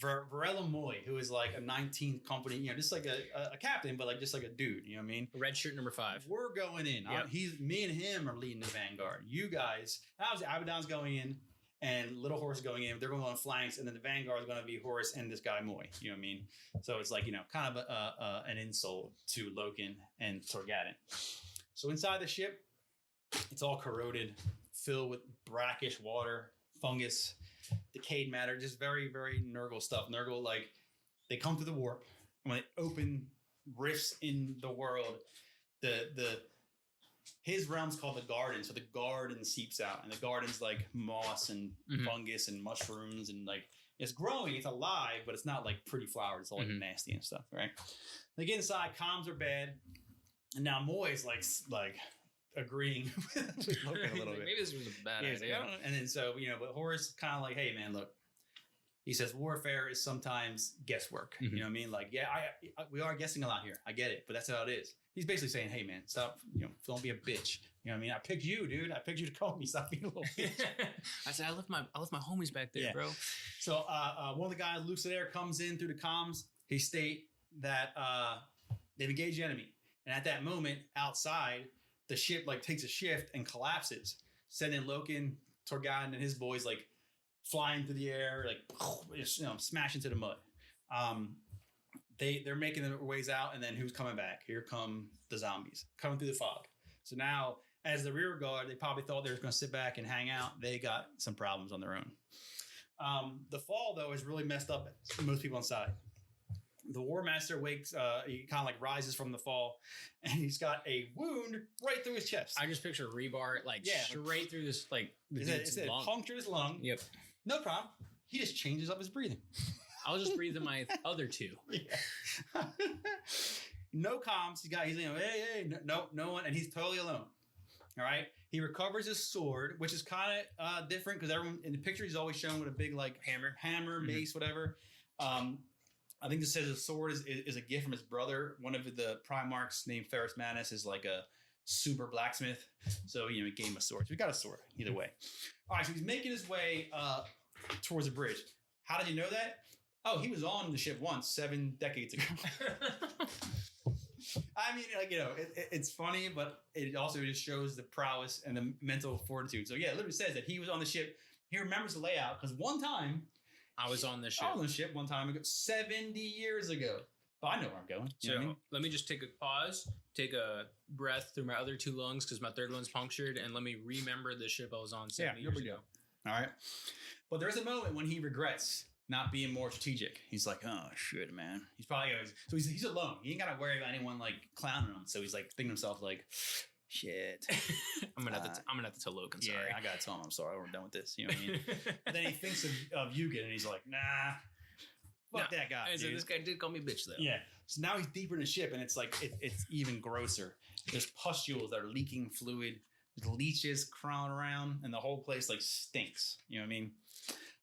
Varela Moy, who is like a 19th company, just like a captain, but like just like a dude, you know what I mean? Red shirt number 5. We're going in. Yep. Me and him are leading the vanguard. You guys, obviously Abaddon's going in, and Little Horse going in. They're going on flanks, and then the vanguard is going to be Horus and this guy Moy. You know what I mean? So it's like, kind of an insult to Loken and Torgadon. So inside the ship, it's all corroded, filled with brackish water, fungus, decayed matter, just very, very Nurgle stuff. Nurgle, like, they come through the warp, and when they open rifts in the world, his realm's called the Garden, so the Garden seeps out, and the Garden's like moss and fungus and mushrooms, and like it's growing, it's alive, but it's not like pretty flowers. It's all like nasty and stuff, right? They get inside, comms are bad, and now Moy's like agreeing with Loken a little bit. Maybe this was a bad idea. And then so but Horus kind of like, hey man, look. He says warfare is sometimes guesswork. You know what I mean? Like, yeah, we are guessing a lot here. I get it, but that's how it is. He's basically saying, hey man, stop, don't be a bitch. You know what I mean? I picked you, dude. I picked you to call me. Stop being a little bitch. I said, I left my homies back there, bro. So one of the guys, Lucidaire, comes in through the comms. He state that they've engaged the enemy. And at that moment, outside, the ship like takes a shift and collapses, sending Loken, Torgadon, and his boys like flying through the air, like smash into the mud. They're making their ways out, and then who's coming back? Here come the zombies coming through the fog. So now, as the rear guard, they probably thought they were going to sit back and hang out. They got some problems on their own. The fall, though, is really messed up most people inside. The War Master wakes, he kind of like rises from the fall, and he's got a wound right through his chest. I just picture rebar straight through this, like, it punctured his lung. Yep. No problem. He just changes up his breathing. I'll just breathe in my other two. Yeah. No comms. He's hey, no one, and he's totally alone. All right. He recovers his sword, which is kind of different because everyone in the picture he's always shown with a big like hammer, mace, whatever. I think this says his sword is a gift from his brother. One of the Primarchs named Ferrus Manus is like a super blacksmith. So, he gave him a sword. So he got a sword either way. All right. So he's making his way towards the bridge. How did you know that? Oh, he was on the ship once 7 decades ago. I mean, like, it's funny, but it also just shows the prowess and the mental fortitude. So, yeah, it literally says that he was on the ship. He remembers the layout because one time I was on the ship. I was on the ship one time ago, 70 years ago. But I know where I'm going. So let me just take a pause, take a breath through my other 2 lungs because my third one's punctured, and let me remember the ship I was on 70 years ago. All right. But there's a moment when he regrets not being more strategic. He's like, oh, shit, man. He's probably so he's alone. He ain't got to worry about anyone like clowning him. So he's like thinking to himself like, shit. I'm gonna have to tell Loken sorry. Yeah, I gotta tell him I'm sorry. We're done with this. You know what I mean? And then he thinks of Yugen and he's like, nah. Fuck that guy. So this guy did call me bitch though. Yeah. So now he's deeper in the ship and it's like it's even grosser. There's pustules that are leaking fluid. There's leeches crawling around and the whole place like stinks. You know what I mean?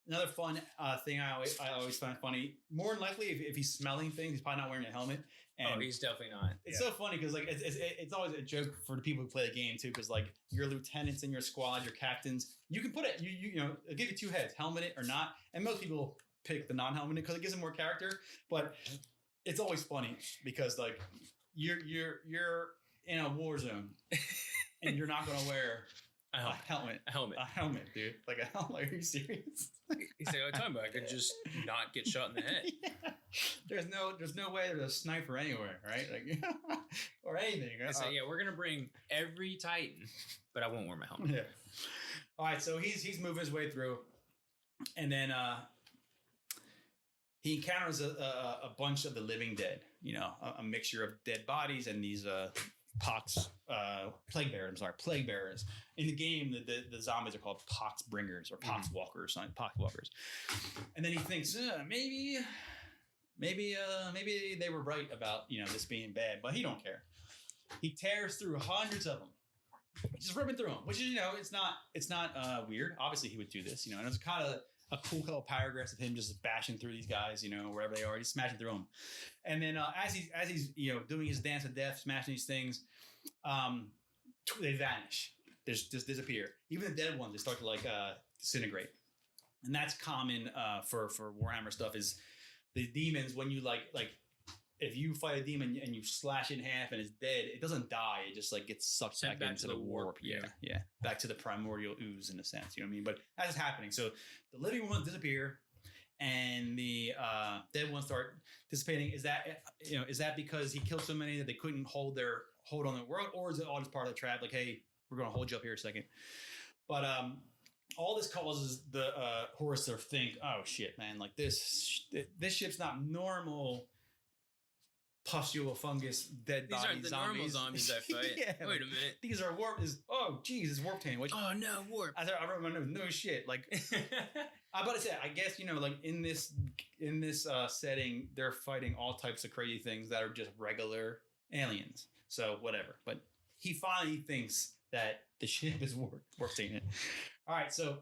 Another fun thing I always find funny. More than likely, if he's smelling things, he's probably not wearing a helmet. And he's definitely not. It's so funny because like it's always a joke for the people who play the game too. Because like your lieutenants in your squad, your captains, you can put it. It'll give you 2 heads, helmeted or not. And most people pick the non-helmeted because it gives them more character. But it's always funny because like you're in a war zone and you're not going to wear a helmet, dude. Like a helmet. Are you serious? He's like, I'm talking about I could just not get shot in the head. Yeah. There's no way there's a sniper anywhere, right? Like or anything. I say, yeah, we're gonna bring every Titan, but I won't wear my helmet. Yeah. All right, so he's moving his way through, and then he encounters a bunch of the living dead. A mixture of dead bodies and these plague bearers. In the game, the zombies are called pox bringers or pox walkers, pox walkers. And then he thinks, maybe they were right about this being bad, but he don't care. He tears through hundreds of them, just ripping through them, which is it's not weird. Obviously, he would do this, and it's kind of a cool couple paragraphs of him just bashing through these guys, wherever they are, he's smashing through them. And then as he's doing his dance of death, smashing these things, they vanish. They just disappear. Even the dead ones, they start to like disintegrate. And that's common for Warhammer stuff. Is the demons when you like if you fight a demon and you slash it in half and it's dead, it doesn't die. It just like gets sucked back into the warp. Yeah. Back to the primordial ooze in a sense. You know what I mean? But that's happening. So the living ones disappear and the dead ones start dissipating. Is that because he killed so many that they couldn't hold on the world, or is it all just part of the trap? Like, hey, we're going to hold you up here a second. But all this causes the Horus to think, oh shit, man, like this ship's not normal. Pustule fungus, dead body zombies. These aren't the normal zombies I fight. Wait a minute. These are warp. It's warp tank. Which, oh no, warp. I remember no shit. Like, I about to say, I guess like in this setting, they're fighting all types of crazy things that are just regular aliens. So whatever. But he finally thinks that the ship is warp tank. All right, so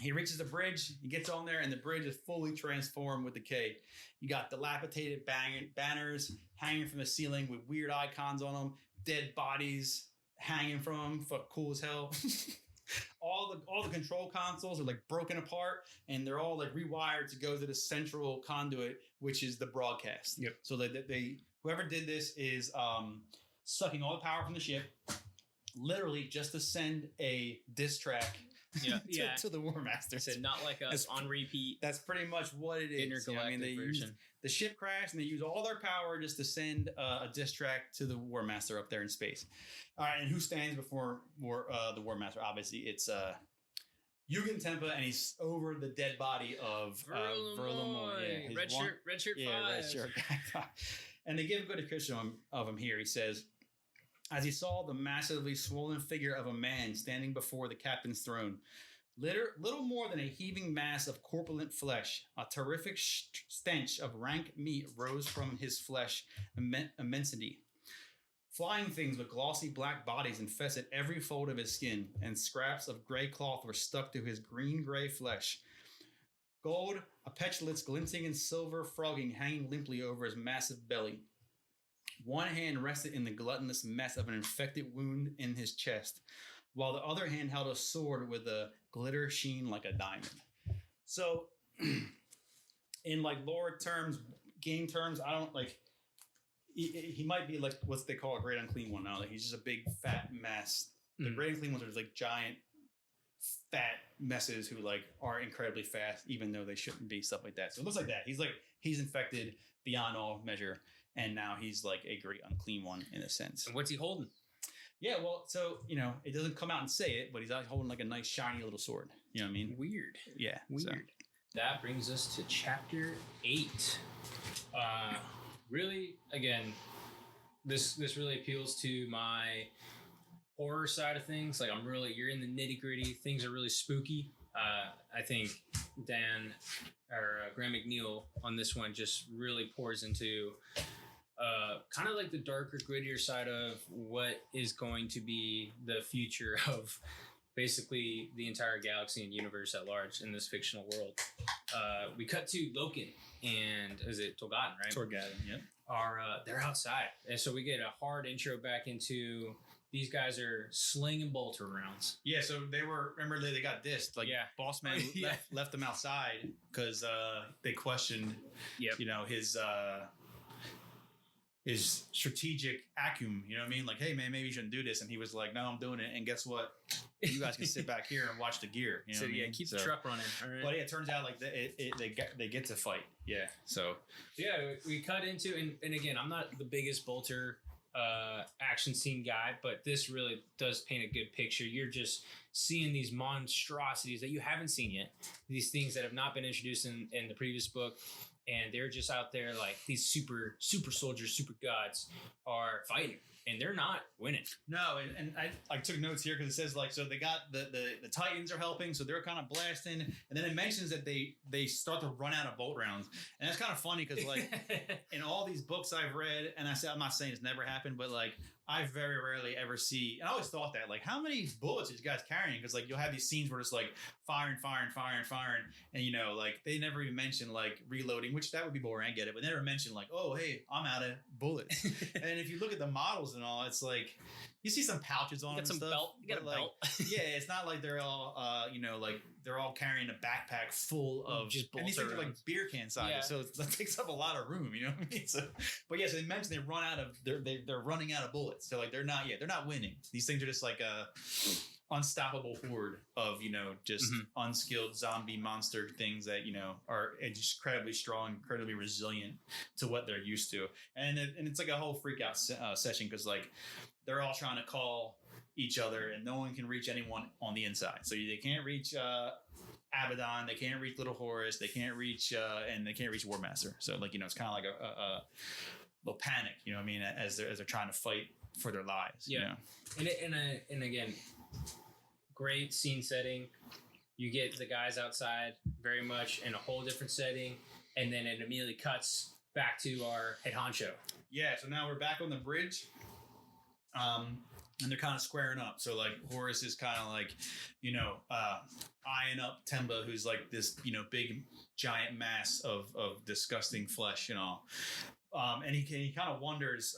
he reaches the bridge, he gets on there, and the bridge is fully transformed with decay. You got dilapidated banners hanging from the ceiling with weird icons on them, dead bodies hanging from them, fuck, cool as hell. all the control consoles are like broken apart, and they're all like rewired to go to the central conduit, which is the broadcast. Yep. So they whoever did this is sucking all the power from the ship, literally just to send a diss track. To the War Master. So not like a on repeat. That's pretty much what it is. Intergalactic they version. The ship crashed and they use all their power just to send a diss track to the War Master up there in space. All right, and who stands before the War Master? Obviously, it's Yugen Tempa, and he's over the dead body of Verlamoy. Yeah, red shirt 5. Red shirt guy. And they give a good description of him here. He says, as he saw the massively swollen figure of a man standing before the captain's throne, little more than a heaving mass of corpulent flesh, a terrific stench of rank meat rose from his flesh immensity. Flying things with glossy black bodies infested every fold of his skin, and scraps of gray cloth were stuck to his green-gray flesh. Gold, a petulance glinting in silver frogging hanging limply over his massive belly. One hand rested in the gluttonous mess of an infected wound in his chest, while the other hand held a sword with a glitter sheen like a diamond. So, in like lore terms, game terms, I don't like. He might be like what they call a great unclean one now. Like he's just a big fat mess. The great unclean ones are like giant, fat messes who like are incredibly fast, even though they shouldn't be, stuff like that. So it looks like that. He's infected beyond all measure. And now he's like a great unclean one in a sense. And what's he holding? Yeah, well, so, it doesn't come out and say it, but he's holding like a nice shiny little sword. You know what I mean? Weird. Yeah. Weird. So. That brings us to chapter 8. Really, again, this really appeals to my horror side of things. Like you're in the nitty gritty. Things are really spooky. I think Graham McNeil on this one just really pours into kind of like the darker, grittier side of what is going to be the future of basically the entire galaxy and universe at large in this fictional world. We cut to Loken and is it Tolgaden, right? Tolgaden, yeah. They're outside, and so we get a hard intro back into these guys are slinging bolter rounds. Yeah, so they got dissed. Like, Boss Man left them outside because they questioned, his strategic acumen. You know what I mean? Like, hey, man, maybe you shouldn't do this. And he was like, no, I'm doing it. And guess what? You guys can sit back here and watch the gear. You know what I mean? Keep the truck running. All right. But it turns out like they get to fight. Yeah. So we cut into and again, I'm not the biggest bolter action scene guy, but this really does paint a good picture. You're just seeing these monstrosities that you haven't seen yet, these things that have not been introduced in the previous book, and they're just out there like these super soldiers, super gods are fighting, and they're not winning. No, and I took notes here because it says like, so they got the Titans are helping, so they're kind of blasting, and then it mentions that they start to run out of bolt rounds, and that's kind of funny because like in all these books I've read, and I'm not saying it's never happened, but like I very rarely ever see, and I always thought that like how many bullets are these guys carrying? Because like you'll have these scenes where it's like firing, and like they never even mention like reloading, which that would be boring. I get it, but they never mention like, oh hey, I'm out of bullets. And if you look at the models and all, it's like You see some pouches on You them got some and stuff, belt. You got a but, like, belt. yeah, it's not like they're all, like they're all carrying a backpack full of Just and these things are like bolter beer can sizes, Yeah. so that takes up a lot of room. You know what I mean? So, but yeah, so they mentioned they're running out of bullets. So like they're not winning. These things are just like a unstoppable horde of just unskilled zombie monster things that are just incredibly strong, incredibly resilient to what they're used to, and it's like a whole freak out session because like they're all trying to call each other and no one can reach anyone on the inside. So they can't reach Abaddon, they can't reach Little Horus, they can't reach and they can't reach War Master. So like it's kind of like a little panic, you know what I mean, as they're trying to fight for their lives. Yeah. And again, great scene setting. You get the guys outside very much in a whole different setting, and then it immediately cuts back to our head honcho. Yeah, so now we're back on the bridge. And they're kind of squaring up. So like Horus is kind of like, eyeing up Temba, who's like this, big giant mass of disgusting flesh and all. And he kind of wonders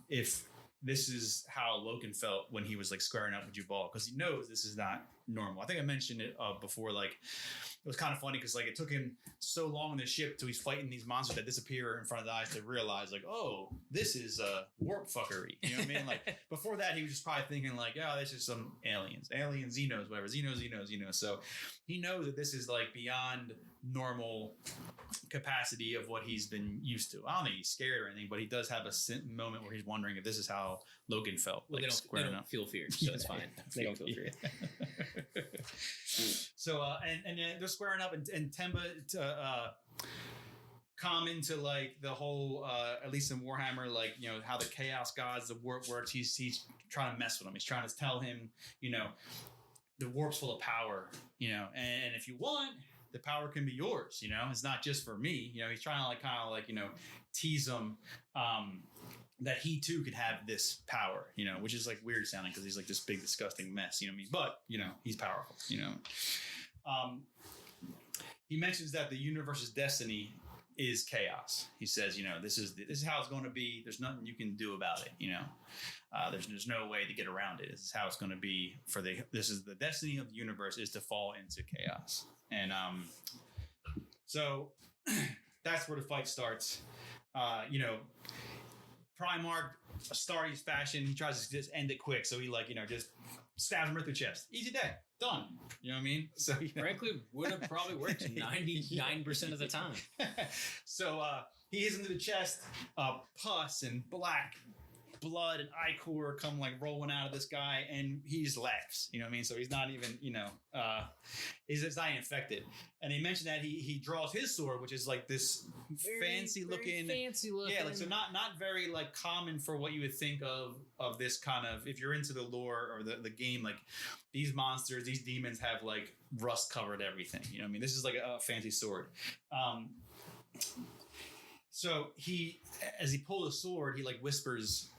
if this is how Loken felt when he was like squaring up with Jubal, because he knows this is not normal. I think I mentioned it before. Like it was kind of funny because like it took him so long on the ship till he's fighting these monsters that disappear in front of the eyes to realize like, oh, this is warp fuckery. You know what I mean? Like before that, he was just probably thinking like, oh, this is some aliens, Xenos, whatever, Xenos. So he knows that this is like beyond normal capacity of what he's been used to. I don't think he's scared or anything, but he does have a moment where he's wondering if this is how Logan felt. Well, like they don't feel fear, so it's fine. They don't feel fear. So and they're squaring up, and Temba common to like the whole at least in Warhammer, like how the Chaos Gods, the warp works. He's trying to mess with him. He's trying to tell him the warp's full of power, and if you want, the power can be yours. It's not just for me. He's trying to like tease him that he too could have this power, which is like weird sounding because he's like this big disgusting mess, you know what I mean? But he's powerful, He mentions that the universe's destiny is chaos. He says, this is how it's going to be. There's nothing you can do about it. There's no way to get around it. This is how it's going to be this is the destiny of the universe, is to fall into chaos. And so that's where the fight starts. Primarch, Astartes fashion, he tries to just end it quick. So he just stabs him right through the chest. Easy day. Done. You know what I mean? So frankly, would have probably worked 99% of the time. So he hits him to the chest. Pus and black blood and ichor come like rolling out of this guy, and he just laughs. You know what I mean? So he's not even, he's not infected. And he mentioned that he draws his sword, which is like this fancy looking. Yeah, like so not very like common for what you would think of this kind of, if you're into the lore or the game, like these monsters, these demons have like rust covered everything. You know what I mean? This is like a fancy sword. So as he pulls a sword, he like whispers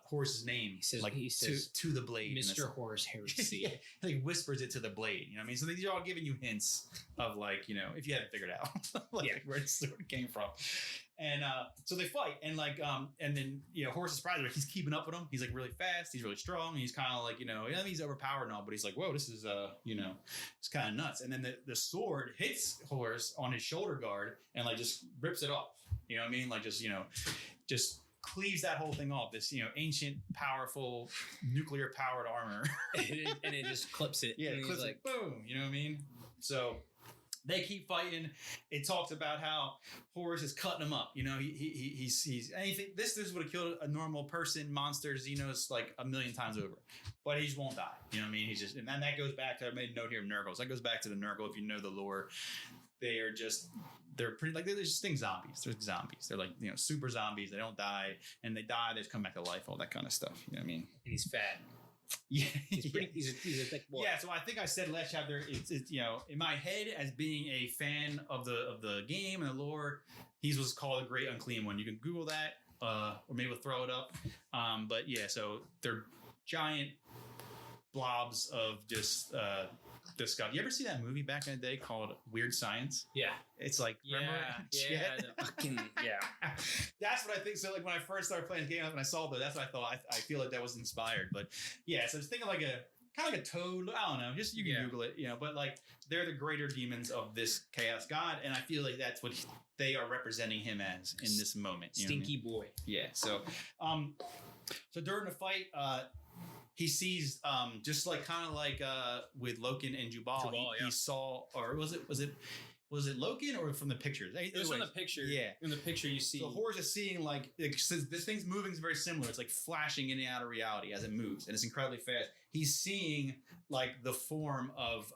Horus's name. He says to the blade. Mr. Horus Heresy. Yeah, he whispers it to the blade. You know what I mean? So these are all giving you hints of like, if you hadn't figured out where the sword came from. And so they fight, and like and then Horus is surprised, but he's keeping up with him. He's like really fast, he's really strong, and he's kind of like he's overpowered and all, but he's like, whoa, this is it's kind of nuts. And then the sword hits Horus on his shoulder guard and like just rips it off. You know what I mean? Like just cleaves that whole thing off. This ancient, powerful, nuclear powered armor, and it just clips it. Yeah, it clips it, boom. You know what I mean? So they keep fighting. It talks about how Horus is cutting him up. He's anything. This would have killed a normal person, monster, Xenos like a million times over, but he just won't die. You know what I mean? He's just, and then that goes back to, I made a note here of Nurgles. That goes back to the Nurgle. If you know the lore, they're pretty like, they're just thing zombies. They're zombies. They're like super zombies. They don't die, and they die, they just come back to life. All that kind of stuff. You know what I mean? And he's fat. Yeah, he's a thick boy. Yeah, so I think I said last chapter, it's in my head as being a fan of the game and the lore, he was called a Great Unclean One. You can Google that, or maybe we'll throw it up. But yeah, so they're giant blobs of just disgust. You ever see that movie back in the day called Weird Science? Yeah. It's like, remember? The fucking, yeah. That's what I think. So like when I first started playing the game and I saw that, that's what I thought. I feel like that was inspired. But yeah, so I was thinking like kind of like a toad. I don't know. Just you can Google it, but like they're the greater demons of this chaos god, and I feel like that's what they are representing him as in this moment. Stinky boy. Yeah. So, so during the fight, he sees just like kind of like with Loken and Jubal, he saw, or was it Loken or from the pictures? It was from the picture. Yeah. In the picture you see. So Horus is seeing like this thing's moving is very similar. It's like flashing in and out of reality as it moves, and it's incredibly fast. He's seeing like the form of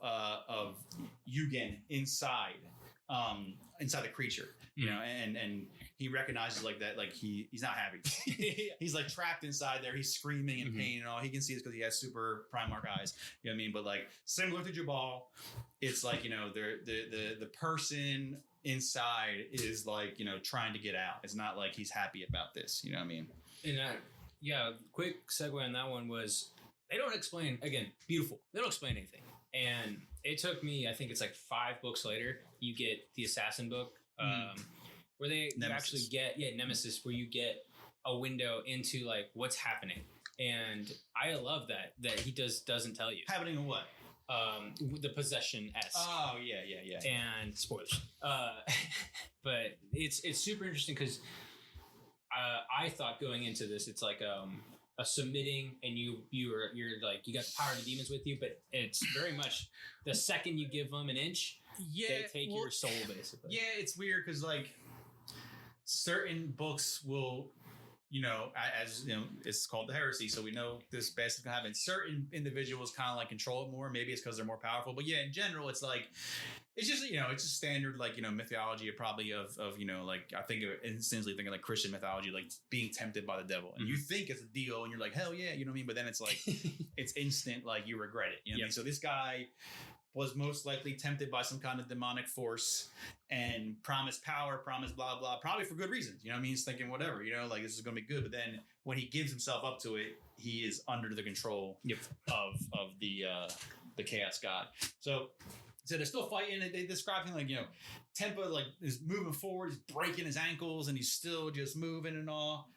Yugen inside the creature, and he recognizes like that, like he's not happy. He's like trapped inside there. He's screaming in pain and all. He can see this because he has super Primarch eyes. You know what I mean? But like similar to Jubal, it's like the person inside is like trying to get out. It's not like he's happy about this. You know what I mean? And quick segue on that one was they don't explain, again, beautiful. They don't explain anything. And it took me, I think it's like 5 books later, you get the Assassin book, where you actually get, Nemesis, where you get a window into like what's happening. And I love that he doesn't tell you. Happening in what? The possession-esque. Oh, yeah. And spoilers. But it's super interesting because I thought going into this, it's like a submitting, and you're like you got the power of the demons with you, but it's very much the second you give them an inch, they take your soul basically. Yeah, it's weird because like certain books will, as it's called the Heresy, so we know this basically can happen. Certain individuals kind of like control it more. Maybe it's because they're more powerful, but yeah, in general, it's like. It's just, it's just standard, like, mythology probably of like, I think instantly thinking like Christian mythology, like being tempted by the devil. And you think it's a deal and you're like, hell yeah, you know what I mean? But then it's like, it's instant, like you regret it. You know what I mean? So this guy was most likely tempted by some kind of demonic force and promised power, promised blah, blah, probably for good reasons. You know what I mean? He's thinking whatever, like this is going to be good. But then when he gives himself up to it, he is under the control of the chaos god. So they're still fighting. They describe him like, Tempa like is moving forward. He's breaking his ankles and he's still just moving and all.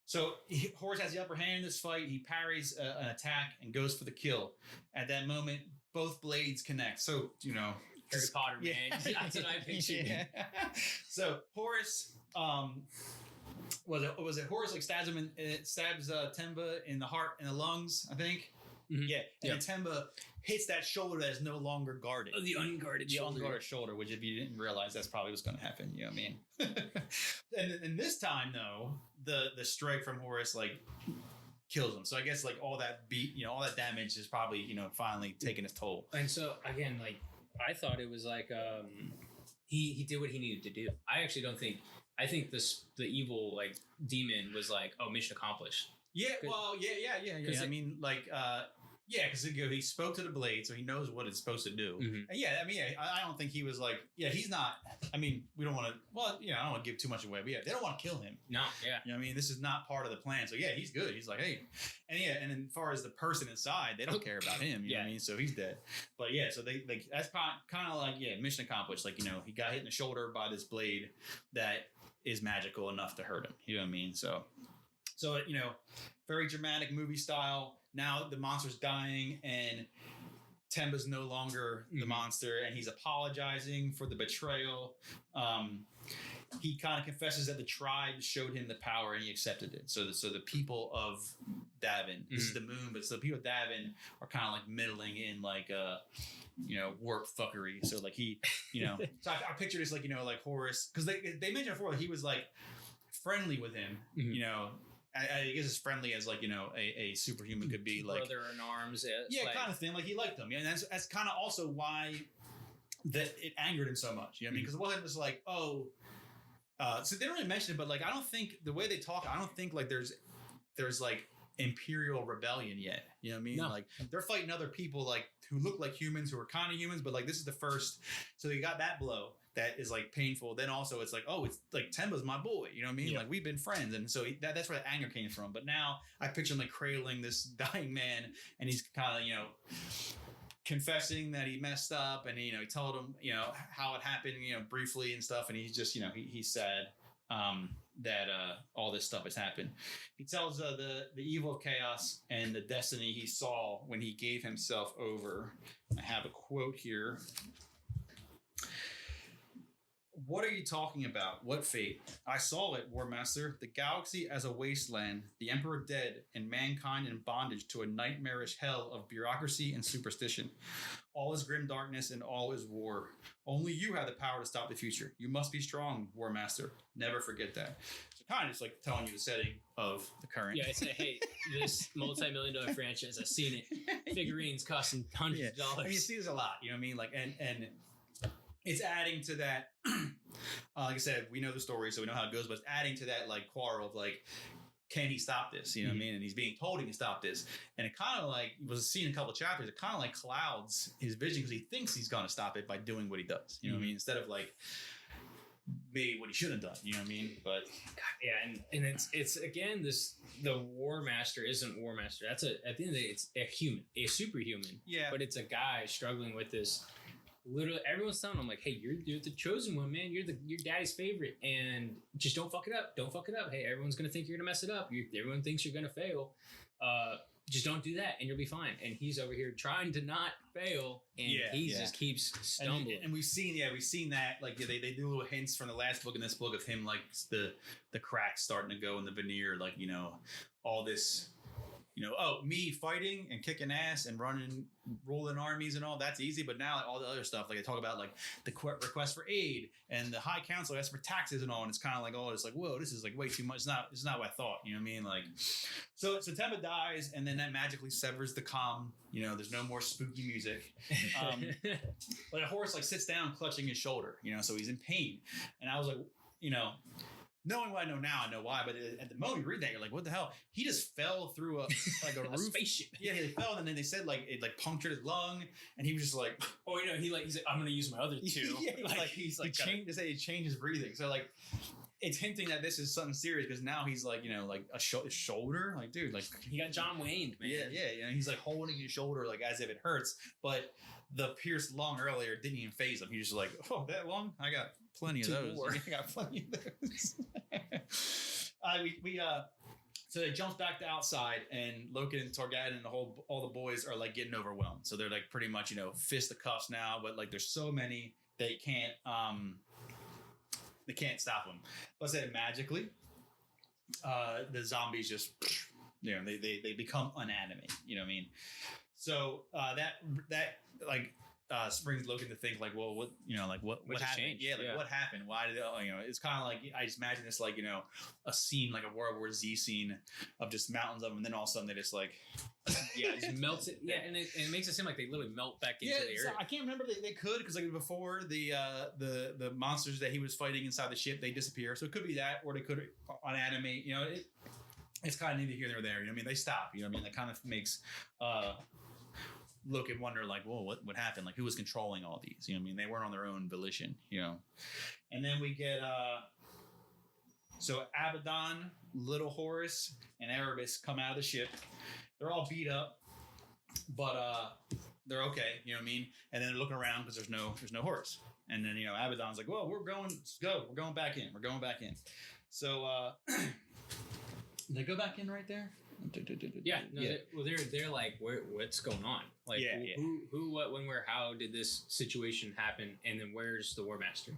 So Horus has the upper hand in this fight. He parries an attack and goes for the kill. At that moment, both blades connect. So, Harry Potter, man. That's what I pictured. Yeah. So Horus, was it Horus like stabs Temba in the heart and the lungs, I think? Mm-hmm. Yeah. And then Temba hits that shoulder that is no longer guarded. Oh, the unguarded shoulder, which if you didn't realize, that's probably what's going to happen. You know what I mean? and this time, though, the strike from Horus, like, kills him. So I guess, like, all that all that damage is probably, finally taking its toll. And so, again, like, I thought it was like, he did what he needed to do. I actually don't think, I think the evil, like, demon was like, oh, mission accomplished. Yeah, well, yeah. I mean, like, because he spoke to the blade, so he knows what it's supposed to do. Mm-hmm. And I don't think he was like, he's not. I mean, we don't want to. Well, I don't want to give too much away, but they don't want to kill him. No, yeah. You know what I mean? This is not part of the plan. So he's good. He's like, hey, and then as far as the person inside, they don't care about him. You know what I mean? So he's dead. But so they like that's kind of like mission accomplished. Like he got hit in the shoulder by this blade that is magical enough to hurt him. You know what I mean? So very dramatic movie style. Now the monster's dying and Temba's no longer the monster, and he's apologizing for the betrayal. He kind of confesses that the tribe showed him the power and he accepted it. So the people of Davin, this is the moon, but so the people of Davin are kind of like middling in like work fuckery. So like he, so I picture this like like Horus, because they mentioned before he was like friendly with him, I guess as friendly as like a superhuman could be, like brother in arms, like, kind of thing. Like he liked them, and that's kind of also why that it angered him so much. You know what I mean? Because it wasn't just like so they don't really mention it, but like I don't think the way they talk, I don't think like there's like Imperial rebellion yet. You know what I mean? No. Like they're fighting other people like who look like humans, who are kind of humans, but like this is the first. So you got that blow that is like painful. Then also it's like, oh, it's like Temba's my boy. You know what I mean? Yeah. Like we've been friends, and so that's where the anger came from. But now I picture him like cradling this dying man, and he's kind of confessing that he messed up, and he told him how it happened briefly and stuff, and he's just he's sad that all this stuff has happened. He tells the evil of chaos and the destiny he saw when he gave himself over. I have a quote here. What are you talking about? What fate? I saw it, War Master. The galaxy as a wasteland, the Emperor dead, and mankind in bondage to a nightmarish hell of bureaucracy and superstition. All is grim darkness and all is war. Only you have the power to stop the future. You must be strong, War Master. Never forget that. So kind of just like telling you the setting of the current. Yeah, it's hey, this multi-million-dollar franchise, I've seen it. Figurines costing hundreds of dollars. And you see this a lot, you know what I mean? Like, and it's adding to that. Like I said, we know the story, so we know how it goes, but it's adding to that like quarrel of like, can he stop this? You know what I mean? And he's being told he can stop this. And it kind of like was seen in a couple of chapters. It kind of like clouds his vision because he thinks he's going to stop it by doing what he does. You know what I mean? Instead of like maybe what he should have done. You know what I mean? But yeah, and it's again the War Master isn't War Master. That's at the end of the day, it's a human, a superhuman. Yeah, but it's a guy struggling with this. Literally, everyone's telling him like, "Hey, you're the chosen one, man. You're your daddy's favorite, and just don't fuck it up. Don't fuck it up. Hey, everyone's gonna think you're gonna mess it up. Everyone thinks you're gonna fail. Just don't do that, and you'll be fine." And he's over here trying to not fail, and he just keeps stumbling. And we've seen that like they do little hints from the last book and this book of him like the cracks starting to go in the veneer, like all this. Me fighting and kicking ass and ruling armies and all that's easy. But now like, all the other stuff, like they talk about like the request for aid and the High Council asks for taxes and all. And it's kind of like, oh, it's like, whoa, this is like way too much. It's not what I thought. You know what I mean? Like, so Temba dies and then that magically severs the calm. There's no more spooky music. But a horse like sits down clutching his shoulder, so he's in pain. And I was like, knowing what I know now, I know why. But at the moment you read that, you're like, "What the hell?" He just fell through a a roof spaceship. Yeah, he fell, and then they said like it like punctured his lung, and he was just like, "Oh, he's like, I'm gonna use my other two." Yeah, he changed his breathing. So like, it's hinting that this is something serious because now he's like, like his shoulder, like dude, like he got John Wayne, man. Yeah. He's like holding his shoulder like as if it hurts, but the pierced lung earlier didn't even phase him. He was just like, oh, that lung, I got plenty of those. I got plenty of those. So they jump back to outside, and Loken and Torgadon and all the boys are like getting overwhelmed. So they're like pretty much fisticuffs now, but like there's so many they can't stop them. But said magically, the zombies just they become unanimated. You know what I mean? So that springs Logan to think like, well, what happened? Changed? Yeah, what happened? Why did it's kind of like I just imagine this like a scene like a World War Z scene of just mountains of them, and then all of a sudden they just like it just melts it. Yeah, and it makes it seem like they literally melt back into the area. I can't remember they could because like before the monsters that he was fighting inside the ship they disappear, so it could be that, or they could unanimate. It's kind of neither here nor there. You know what I mean? They stop. You know what I mean? That kind of makes look and wonder like, whoa, what happened? Like who was controlling all these? You know what I mean? They weren't on their own volition, And then we get so Abaddon, Little Horus, and Erebus come out of the ship. They're all beat up, but they're okay, you know what I mean? And then they're looking around because there's no Horus. And then Abaddon's like, well, we're going back in. We're going back in. So they go back in right there. Yeah, no, yeah. They're like, what's going on? Like, who, what, when, where, how did this situation happen? And then where's the War Master?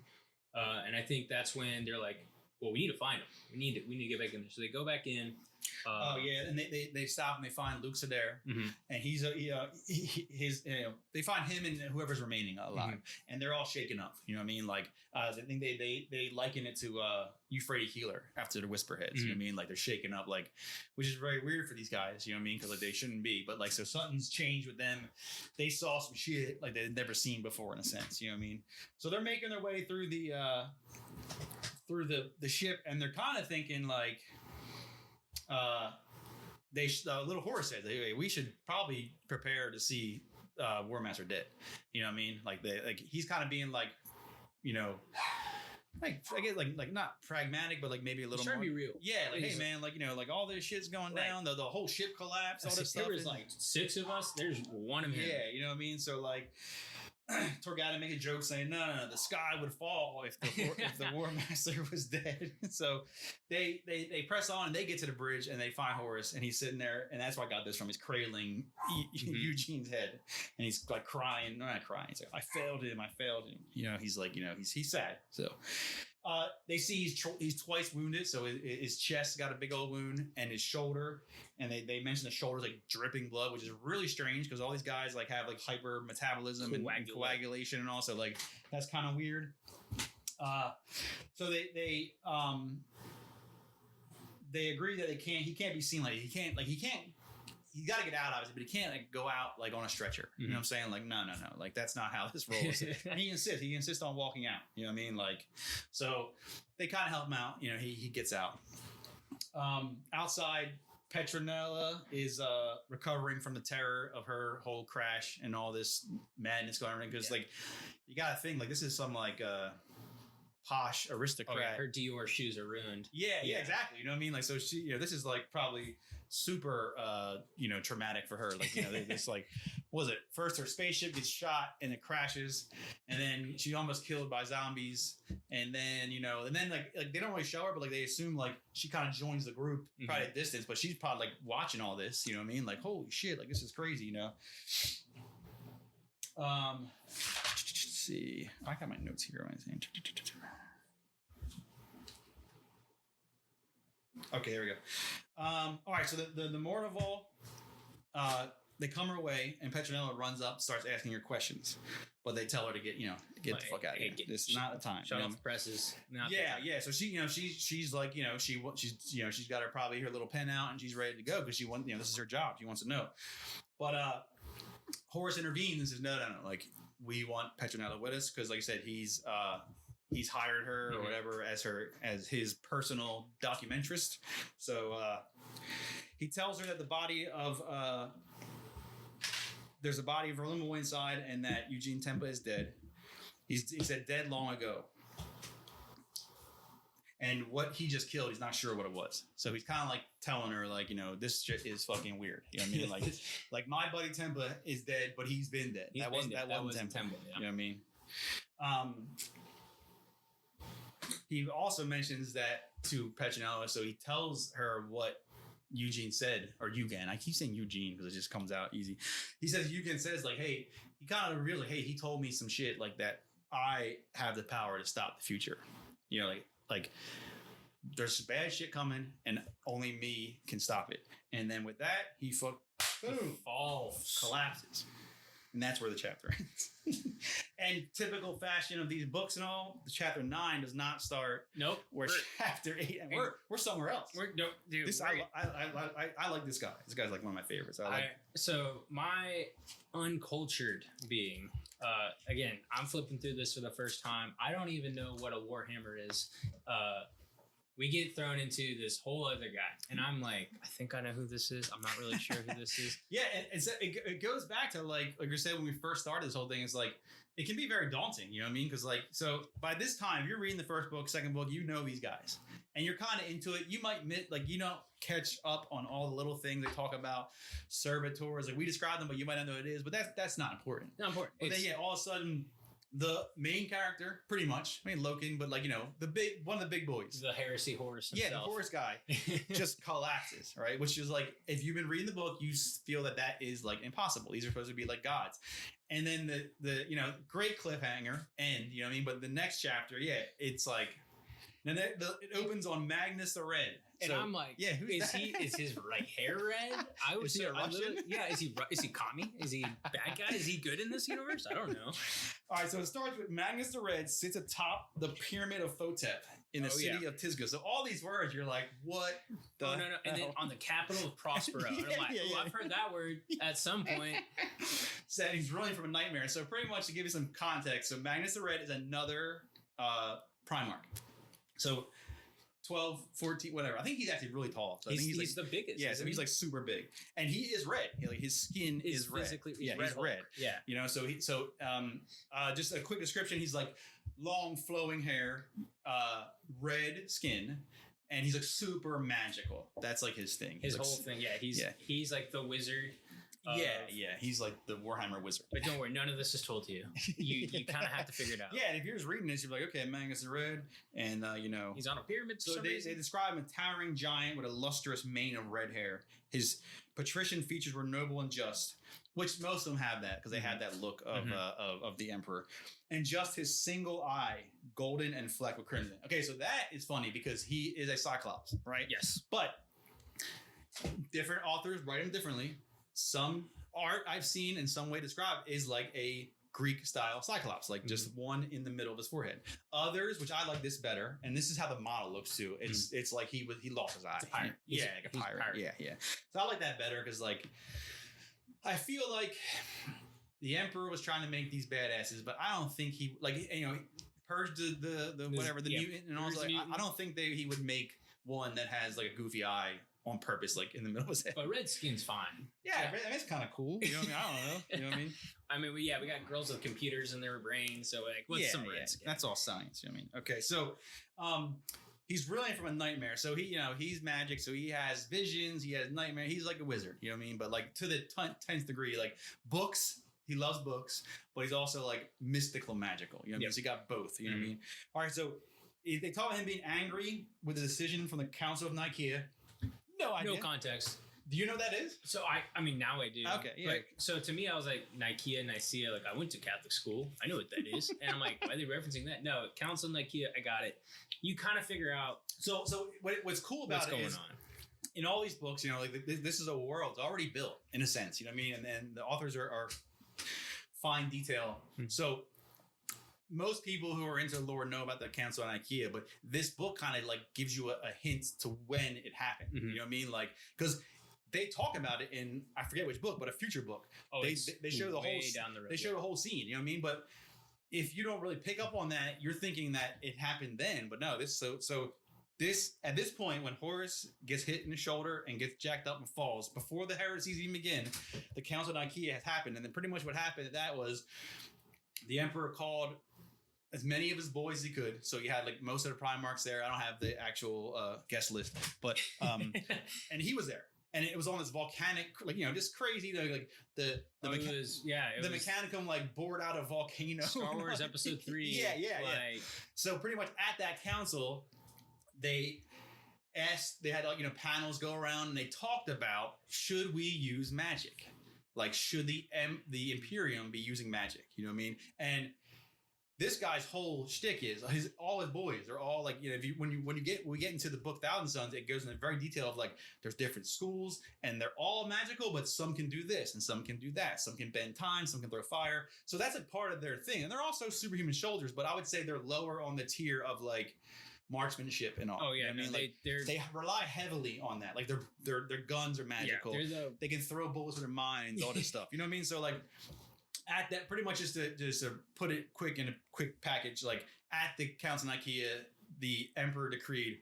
And I think that's when they're like, well, we need to find him. We need to get back in there. So they go back in. And they stop and they find Luke Sedair, and he's they find him and whoever's remaining alive, and they're all shaken up. You know what I mean? Like I think they liken it to Euphrates Healer after the Whisperheads. You know what I mean? Like they're shaken up, like, which is very weird for these guys. You know what I mean? Because like they shouldn't be, but like so something's changed with them. They saw some shit like they'd never seen before in a sense. You know what I mean? So they're making their way through the ship, and they're kind of thinking like. little Horus said, hey, we should probably prepare to see War Master dead. You know what I mean? Like he's kind of being like, you know, like I get like not pragmatic, but like maybe a little more. Trying to be real. Yeah, like hey man, like you know, like all this shit's going down. The whole ship collapsed. All this stuff. There was like 6 of us. There's one of him. Yeah, you know what I mean. So like. Torgata make a joke saying, no, the sky would fall if the War Master was dead. So they press on and they get to the bridge and they find Horus and he's sitting there, and that's where I got this from. He's cradling Eugene's head and he's like crying, not crying. He's like, I failed him. You know, he's like, you know, he's sad. So they see he's twice wounded, so his chest got a big old wound and his shoulder, and they mention the shoulder's like dripping blood, which is really strange because all these guys like have like hyper metabolism and coagulation and also like that's kind of weird. So they agree that he can't be seen like he can't you got to get out, obviously, but he can't like go out like on a stretcher. You know what I'm saying? Like, no. Like, that's not how this rolls. And he insists on walking out. You know what I mean? Like, so they kind of help him out. You know, he gets out. Outside, Petronella is recovering from the terror of her whole crash and all this madness going on. Because, like, you got to think, like, this is some, like, posh aristocrat. Oh, yeah, her Dior shoes are ruined. Yeah, exactly. You know what I mean? Like, so she, you know, this is like probably super, you know, traumatic for her. Like, you know, this like, what was it? First, her spaceship gets shot and it crashes, and then she's almost killed by zombies, and then you know, and then like they don't really show her, but like they assume like she kind of joins the group, probably at distance, but she's probably like watching all this. You know what I mean? Like, holy shit! Like this is crazy. You know. Let's see. I got my notes here. Okay, here we go. All right, so the Mornival, they come her way, and Petronella runs up, starts asking her questions, but they tell her to get the fuck out of here. This is not the time. Shut off the presses. Yeah. So she's like, you know, she's got probably her little pen out, and she's ready to go because she wants, you know, this is her job. She wants to know, but Horus intervenes and says, no, like we want Petronella with us because, like I said, he's hired her or whatever as his personal documentarist. So he tells her that the body of there's a body of Verlimo inside, and that Eugene Tempa is dead. He said dead long ago. And what he just killed, he's not sure what it was. So he's kind of like telling her, like, you know, this shit is fucking weird. You know what I mean? Like my buddy Tempa is dead, but he's been dead. That wasn't Tempa. Yeah. You know what I mean? He also mentions that to Petronella, so he tells her what Eugene said, or Eugen. I keep saying Eugene because it just comes out easy. He says Eugen says like, hey, he kind of reveals like, hey, he told me some shit like that. I have the power to stop the future. You know, like there's bad shit coming, and only me can stop it. And then with that, he boom, falls, collapses. And that's where the chapter ends. And typical fashion of these books and all, the chapter 9 does not start. Nope. Where chapter 8, and we're somewhere else. I like this guy. This guy's like one of my favorites. So my uncultured being, again, I'm flipping through this for the first time. I don't even know what a Warhammer is. We get thrown into this whole other guy, and I'm like, I think I know who this is. I'm not really sure who this is. Yeah, and it goes back to like you said when we first started this whole thing. It's like it can be very daunting, you know what I mean? Because like, so by this time, you're reading the first book, second book, you know these guys, and you're kind of into it. You might like you don't catch up on all the little things they talk about, servitors. Like we describe them, but you might not know what it is. But that's not important. Not important. But then all of a sudden, the main character, pretty much, I mean Loken, but like, you know, one of the big boys, the Heresy Horus himself. Yeah, the Horus guy just collapses, right? Which is like, if you've been reading the book, you feel that is like impossible. These are supposed to be like gods. And then the you know, great cliffhanger end, you know what I mean? But the next chapter, it's like, and then it opens on Magnus the Red. And so, I'm like, yeah, is his right hair red? Is he a Russian? Is he commie? Is he a bad guy? Is he good in this universe? I don't know. All right, so it starts with Magnus the Red sits atop the pyramid of Photep in the city of Tizga. So all these words, you're like, what the hell? And then on the capital of Prospero. And I'm like, I've heard that word at some point. Said he's running from a nightmare. So pretty much to give you some context, so Magnus the Red is another Primarch. So 12, 14, whatever. I think he's actually really tall. So I think he's the biggest. Yeah, so he's like super big, and he is red. Like his skin is red. He's red. Yeah, you know. So just a quick description. He's like long flowing hair, red skin, and he's like super magical. That's like his thing. His whole thing. Yeah, he's like the wizard. He's like the Warhammer wizard. But don't worry, none of this is told to you. You kind of have to figure it out. Yeah, and if you're just reading this, you're like, okay, Magnus is red, and he's on a pyramid. So they describe him a towering giant with a lustrous mane of red hair. His patrician features were noble and just, which most of them have that because they had that look of the emperor, and just his single eye, golden and flecked with crimson. Okay, so that is funny because he is a Cyclops, right? Yes, but different authors write him differently. Some art I've seen in some way described is like a Greek style Cyclops, like just one in the middle of his forehead. Others, which I like this better, and this is how the model looks too. It's like he lost his eye. It's a pirate. Like a pirate. Yeah. So I like that better because like I feel like the Emperor was trying to make these badasses, but I don't think he purged the whatever the mutant and all. Like I don't think he would make one that has like a goofy eye on purpose, like in the middle of his head. But red skin's fine. Yeah, I mean, it's kind of cool. You know what I mean? I don't know. You know what I mean? I mean, we got girls with computers in their brains, so like, what's some red skin? That's all science. You know what I mean? Okay, so he's reeling from a nightmare. So he's magic. So he has visions. He has nightmare. He's like a wizard. You know what I mean? But like to the 10th degree, like books. He loves books, but he's also like mystical, magical. You know what I mean? So he got both. You know what I mean? All right. So they talk about him being angry with the decision from the Council of Nicaea. No idea. No context. Do you know what that is? So I mean now I do. Okay, yeah. But, so to me I was like Nicaea, like I went to Catholic school. I know what that is. And I'm like, why are they referencing that? No, Council of Nicaea, I got it. You kind of figure out So what's cool about it is in all these books, like this is a world already built in a sense, you know what I mean? And the authors are fine detail. So most people who are into lore know about the Council of Nicaea, but this book kind of like gives you a hint to when it happened. You know what I mean? Like, because they talk about it in, I forget which book, but a future book. Oh, they show the whole down the road. They show the whole scene. You know what I mean? But if you don't really pick up on that, you're thinking that it happened then. But no, this at this point when Horus gets hit in the shoulder and gets jacked up and falls, before the heresies even begin, the Council of Nicaea has happened, and then pretty much what happened at that was the Emperor called as many of his boys as he could. So he had like most of the Primarchs there. I don't have the actual guest list, but and he was there. And it was on this volcanic, like, just crazy, like the Mechanicum like bored out a volcano. Star Wars Episode 3. Yeah. So pretty much at that council, they had like, panels go around and they talked about, should we use magic? Like, should the Imperium be using magic? You know what I mean? And this guy's whole shtick is all his boys are all like, when we get into the book Thousand Sons, it goes into very detail of like there's different schools and they're all magical, but some can do this and some can do that. Some can bend time, some can throw fire. So that's a part of their thing. And they're also superhuman soldiers, but I would say they're lower on the tier of like marksmanship and all. Oh yeah, I mean, they rely heavily on that. Like their guns are magical. Yeah, they can throw bullets with their minds, all this stuff. You know what I mean? So like. At that, pretty much just to put it quick in a quick package, like at the Council of Nicaea, the Emperor decreed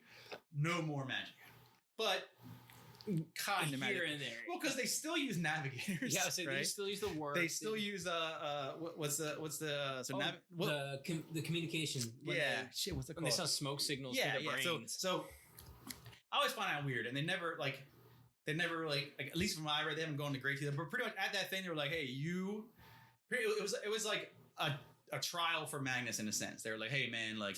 no more magic, but kind of magic here and there. Well, because they still use navigators. Yeah, so they still use the word. They still use the communication. What's it called? They send smoke signals to the brains. So I always find that weird, and they never really, at least from what I read, they haven't gone into great detail. But pretty much at that thing, they were like, hey, you. It was like a trial for Magnus in a sense. They were like, hey man, like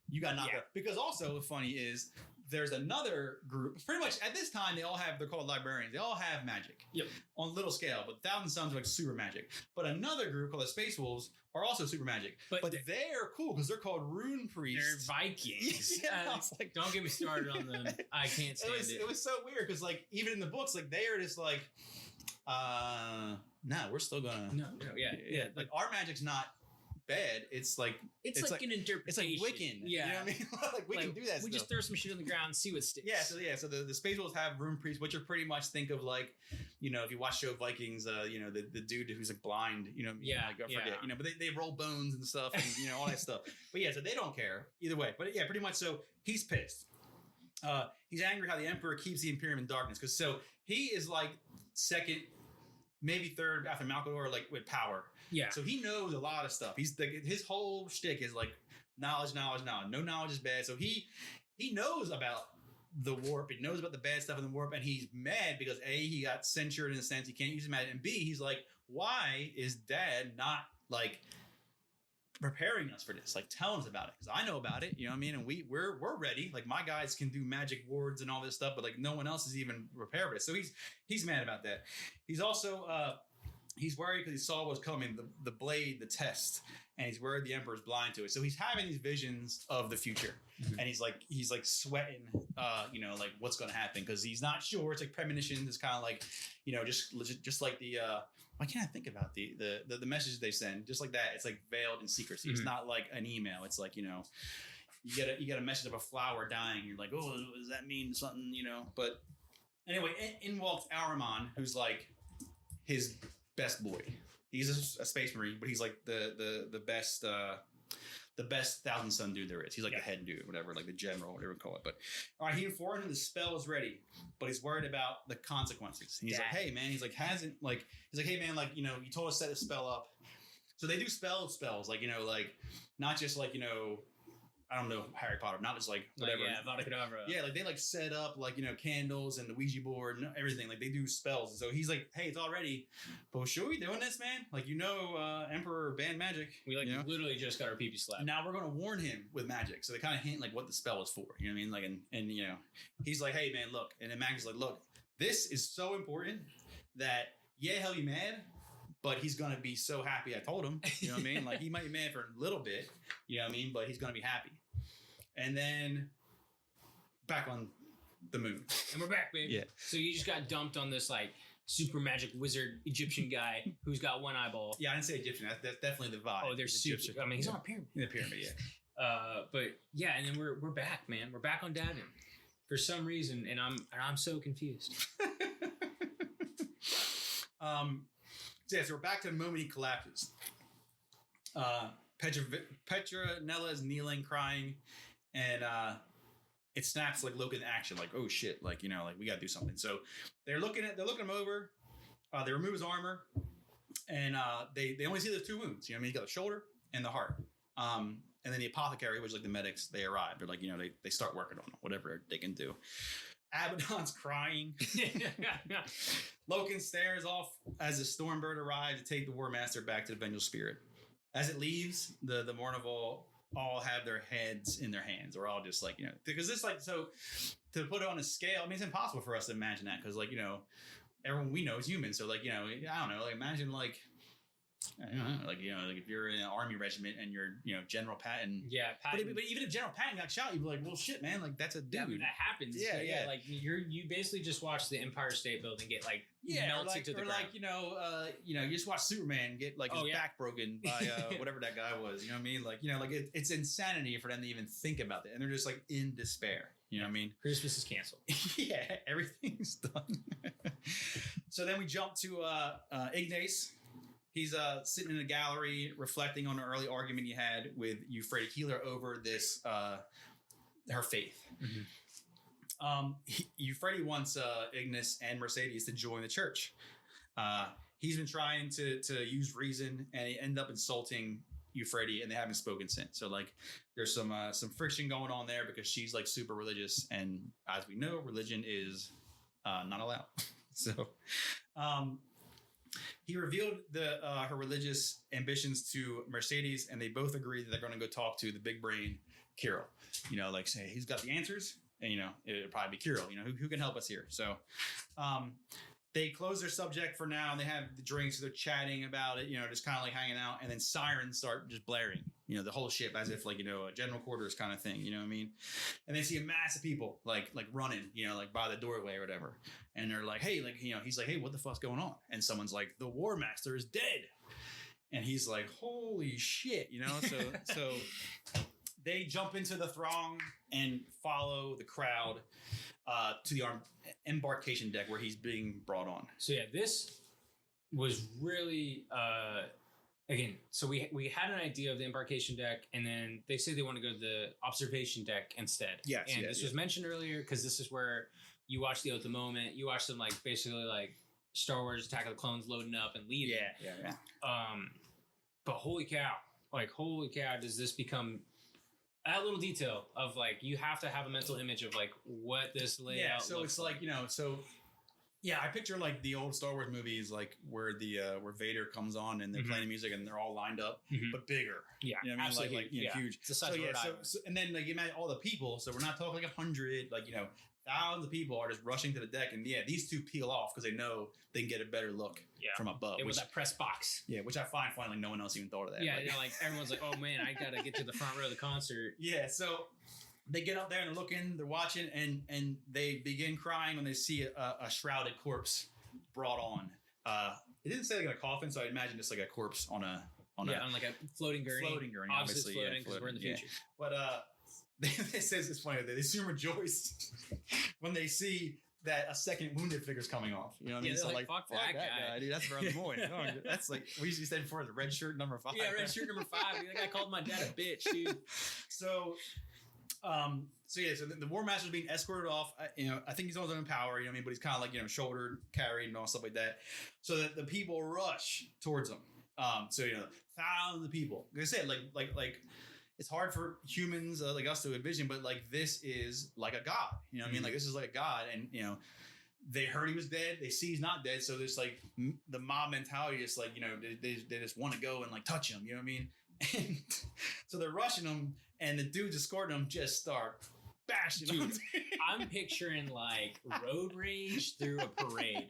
you got knocked out. Because also what's funny is there's another group, pretty much at this time they're called librarians. They all have magic. Yep. On little scale, but Thousand Sons are like super magic. But another group called the Space Wolves are also super magic. But they're cool because they're called rune priests. They're Vikings. I was like, don't get me started on them. I can't stand it. It was so weird because like even in the books, like they are just like we're still gonna yeah. Like our magic's not bad. It's like it's like an interpretation. It's like Wiccan. Yeah, you know what I mean? Like we can do that. We just throw some shit on the ground and see what sticks. So the Space Wolves have rune priests, which are pretty much think of like, if you watch show Vikings, the dude who's like blind, I forget, but they roll bones and stuff and all that stuff. But so they don't care either way. But pretty much. So he's pissed. He's angry how the Emperor keeps the Imperium in darkness. Because so he is like second, maybe third after Malcador, like with power. Yeah. So he knows a lot of stuff. He's like, his whole shtick is like knowledge. No knowledge is bad. So he knows about the warp. He knows about the bad stuff in the warp, and he's mad because A, he got censured in a sense he can't use his magic, and B, he's like, why is Dad not like preparing us for this, like telling us about it, because I know about it, you know what I mean, and we're ready, like my guys can do magic wards and all this stuff, but like no one else is even prepared for it. So he's mad about that. He's also he's worried because he saw what was coming, the blade, the test, and he's worried the Emperor's blind to it. So he's having these visions of the future, and he's like sweating, like what's going to happen, because he's not sure. It's like premonitions. It's kind of like, just like the why can't I think about the messages they send? Just like that, it's like veiled in secrecy. It's not like an email. It's like, you get a message of a flower dying. You're like, oh, does that mean something? But anyway, in walks Ahriman, who's like his best boy. He's a space marine, but he's like the best Thousand Sun dude there is. He's like the head dude, whatever, like the general, whatever you call it. But all right, he informed him the spell is ready, but he's worried about the consequences. And he's like, hey man, he's like, hey man, like, you told us to set the spell up. So they do spells, like, not just like, I don't know, Harry Potter, not just like whatever. Avada Kedavra. Yeah, like they like set up like, candles and the Ouija board and everything. Like they do spells. And so he's like, hey, it's all ready. But should we be doing this, man? Like, Emperor banned magic. We literally just got our pee slapped. Now we're going to warn him with magic. So they kind of hint like what the spell is for. You know what I mean? Like, and he's like, hey, man, look. And then Maggie's like, look, this is so important that, he'll be mad, but he's going to be so happy I told him. You know what I mean? Like, he might be mad for a little bit, you know what I mean? But he's going to be happy. And then back on the moon. And we're back, baby. Yeah. So you just got dumped on this, like, super magic wizard Egyptian guy who's got one eyeball. Yeah, I didn't say Egyptian. That's definitely the vibe. Oh, they're super. Egyptian. I mean, he's on a pyramid. In the pyramid, yeah. But yeah, and then we're back, man. We're back on Davin for some reason, and I'm so confused. So we're back to the moment he collapses. Petronella is kneeling, crying, and it snaps like Loki in action, like, oh shit, like, like we gotta do something. So they're looking him over. They remove his armor, and they only see the two wounds. You know what I mean? You got the shoulder and the heart. And then the apothecary, which is like the medics, they arrive. They're like, they start working on whatever they can do. Abaddon's crying. Loken stares off as the Stormbird arrives to take the War Master back to the Vengeful Spirit. As it leaves, the Mournival all have their heads in their hands. We're all just like, because this, like, so to put it on a scale, I mean, it's impossible for us to imagine that because, like, everyone we know is human. So, like, I don't know, like, imagine, like, I don't know, like, like if you're in an army regiment and you're, General Patton. Yeah, Patton. But even if General Patton got shot, you'd be like, well, shit, man, like, that's a dude. Yeah, I mean, that happens. Yeah. Like, you basically just watch the Empire State Building get, like, melted to the ground. You just watch Superman get, like, his back broken by whatever that guy was. You know what I mean? Like, it's insanity for them to even think about it. And they're just, like, in despair. You know what I mean? Christmas is canceled. Yeah, everything's done. So then we jump to Ignace. He's sitting in a gallery reflecting on an early argument he had with Euphrates Keeler over this, her faith. Mm-hmm. Euphrates wants Ignace and Mercedes to join the church. He's been trying to use reason, and he ended up insulting Euphrates, and they haven't spoken since. So, like, there's some friction going on there because she's, like, super religious, and as we know, religion is not allowed. So, he revealed her religious ambitions to Mercedes, and they both agreed that they're going to go talk to the big brain Kirill. Like, say he's got the answers, and it'll probably be Kirill. Who can help us here? So, they close their subject for now, and they have the drinks. They're chatting about it, just kind of like hanging out, and then sirens start just blaring. The whole ship as if like a general quarters kind of thing. You know what I mean? And they see a mass of people like running, like by the doorway or whatever. And they're like, hey, like he's like, hey, what the fuck's going on? And someone's like, the War Master is dead. And he's like, holy shit, So they jump into the throng and follow the crowd to the embarkation deck where he's being brought on. So yeah, this was really again, so we had an idea of the embarkation deck, and then they say they want to go to the observation deck instead. Yes, and this was mentioned earlier because this is where you watch the Oath of the Moment. You watch them like basically like Star Wars Attack of the Clones loading up and leaving. Yeah. But holy cow, does this become that little detail of like you have to have a mental image of like what this layout. Yeah, so looks it's like I picture like the old Star Wars movies, like where where Vader comes on and they're playing the music and they're all lined up, but bigger. Yeah, you know what I mean? absolutely. Like huge. It's the size of Rhode Island. And then like you imagine all the people. So we're not talking like 100, like thousands of people are just rushing to the deck, and these two peel off because they know they can get a better look from above. It was that press box. Yeah, which I find funny. Like no one else even thought of that. Yeah, like everyone's like, oh man, I gotta get to the front row of the concert. Yeah, so they get up there and they're looking, they're watching, and they begin crying when they see a shrouded corpse brought on. It didn't say like a coffin, so I imagine just like a corpse on like a floating gurney. Obviously floating because we're in the future. But it says it's funny. They soon rejoice when they see that a second wounded figure's coming off. You know what I mean? So like, fuck that guy. Dude. That's Brother Moy. That's like we usually said before, the red shirt number 5. Yeah, red shirt number 5. That guy called my dad a bitch, dude. So the War Master's being escorted off. I think he's on his own power. You know what I mean? But he's kind of like shouldered, carried, and all stuff like that. So that the people rush towards him. Thousands of people. Like I said, like it's hard for humans like us to envision, but like this is like a god. You know what I mean? Like this is like a god, and they heard he was dead. They see he's not dead, so there's like the mob mentality. Is like they just want to go and like touch him. You know what I mean? And so they're rushing him, and the dudes escorting him just start bashing him. Dude, I'm picturing like road rage through a parade.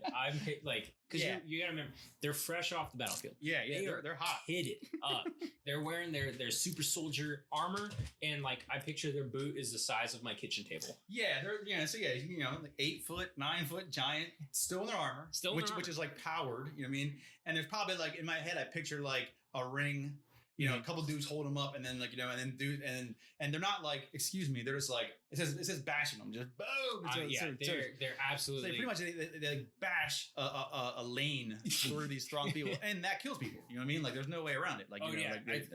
Because you gotta remember, they're fresh off the battlefield. Yeah, they're hot. Hit it up. They're wearing their super soldier armor, and like I picture their boot is the size of my kitchen table. Yeah, they're like 8 foot, 9 foot giant, still in their armor, which is like powered. You know what I mean? And there's probably like in my head, I picture like a ring. A couple dudes hold them up, and then and they're not like, excuse me, they're just like it says bashing them, just boom. They're absolutely. So pretty much they bash a lane through these strong people, and that kills people. You know what I mean? Like there's no way around it. Like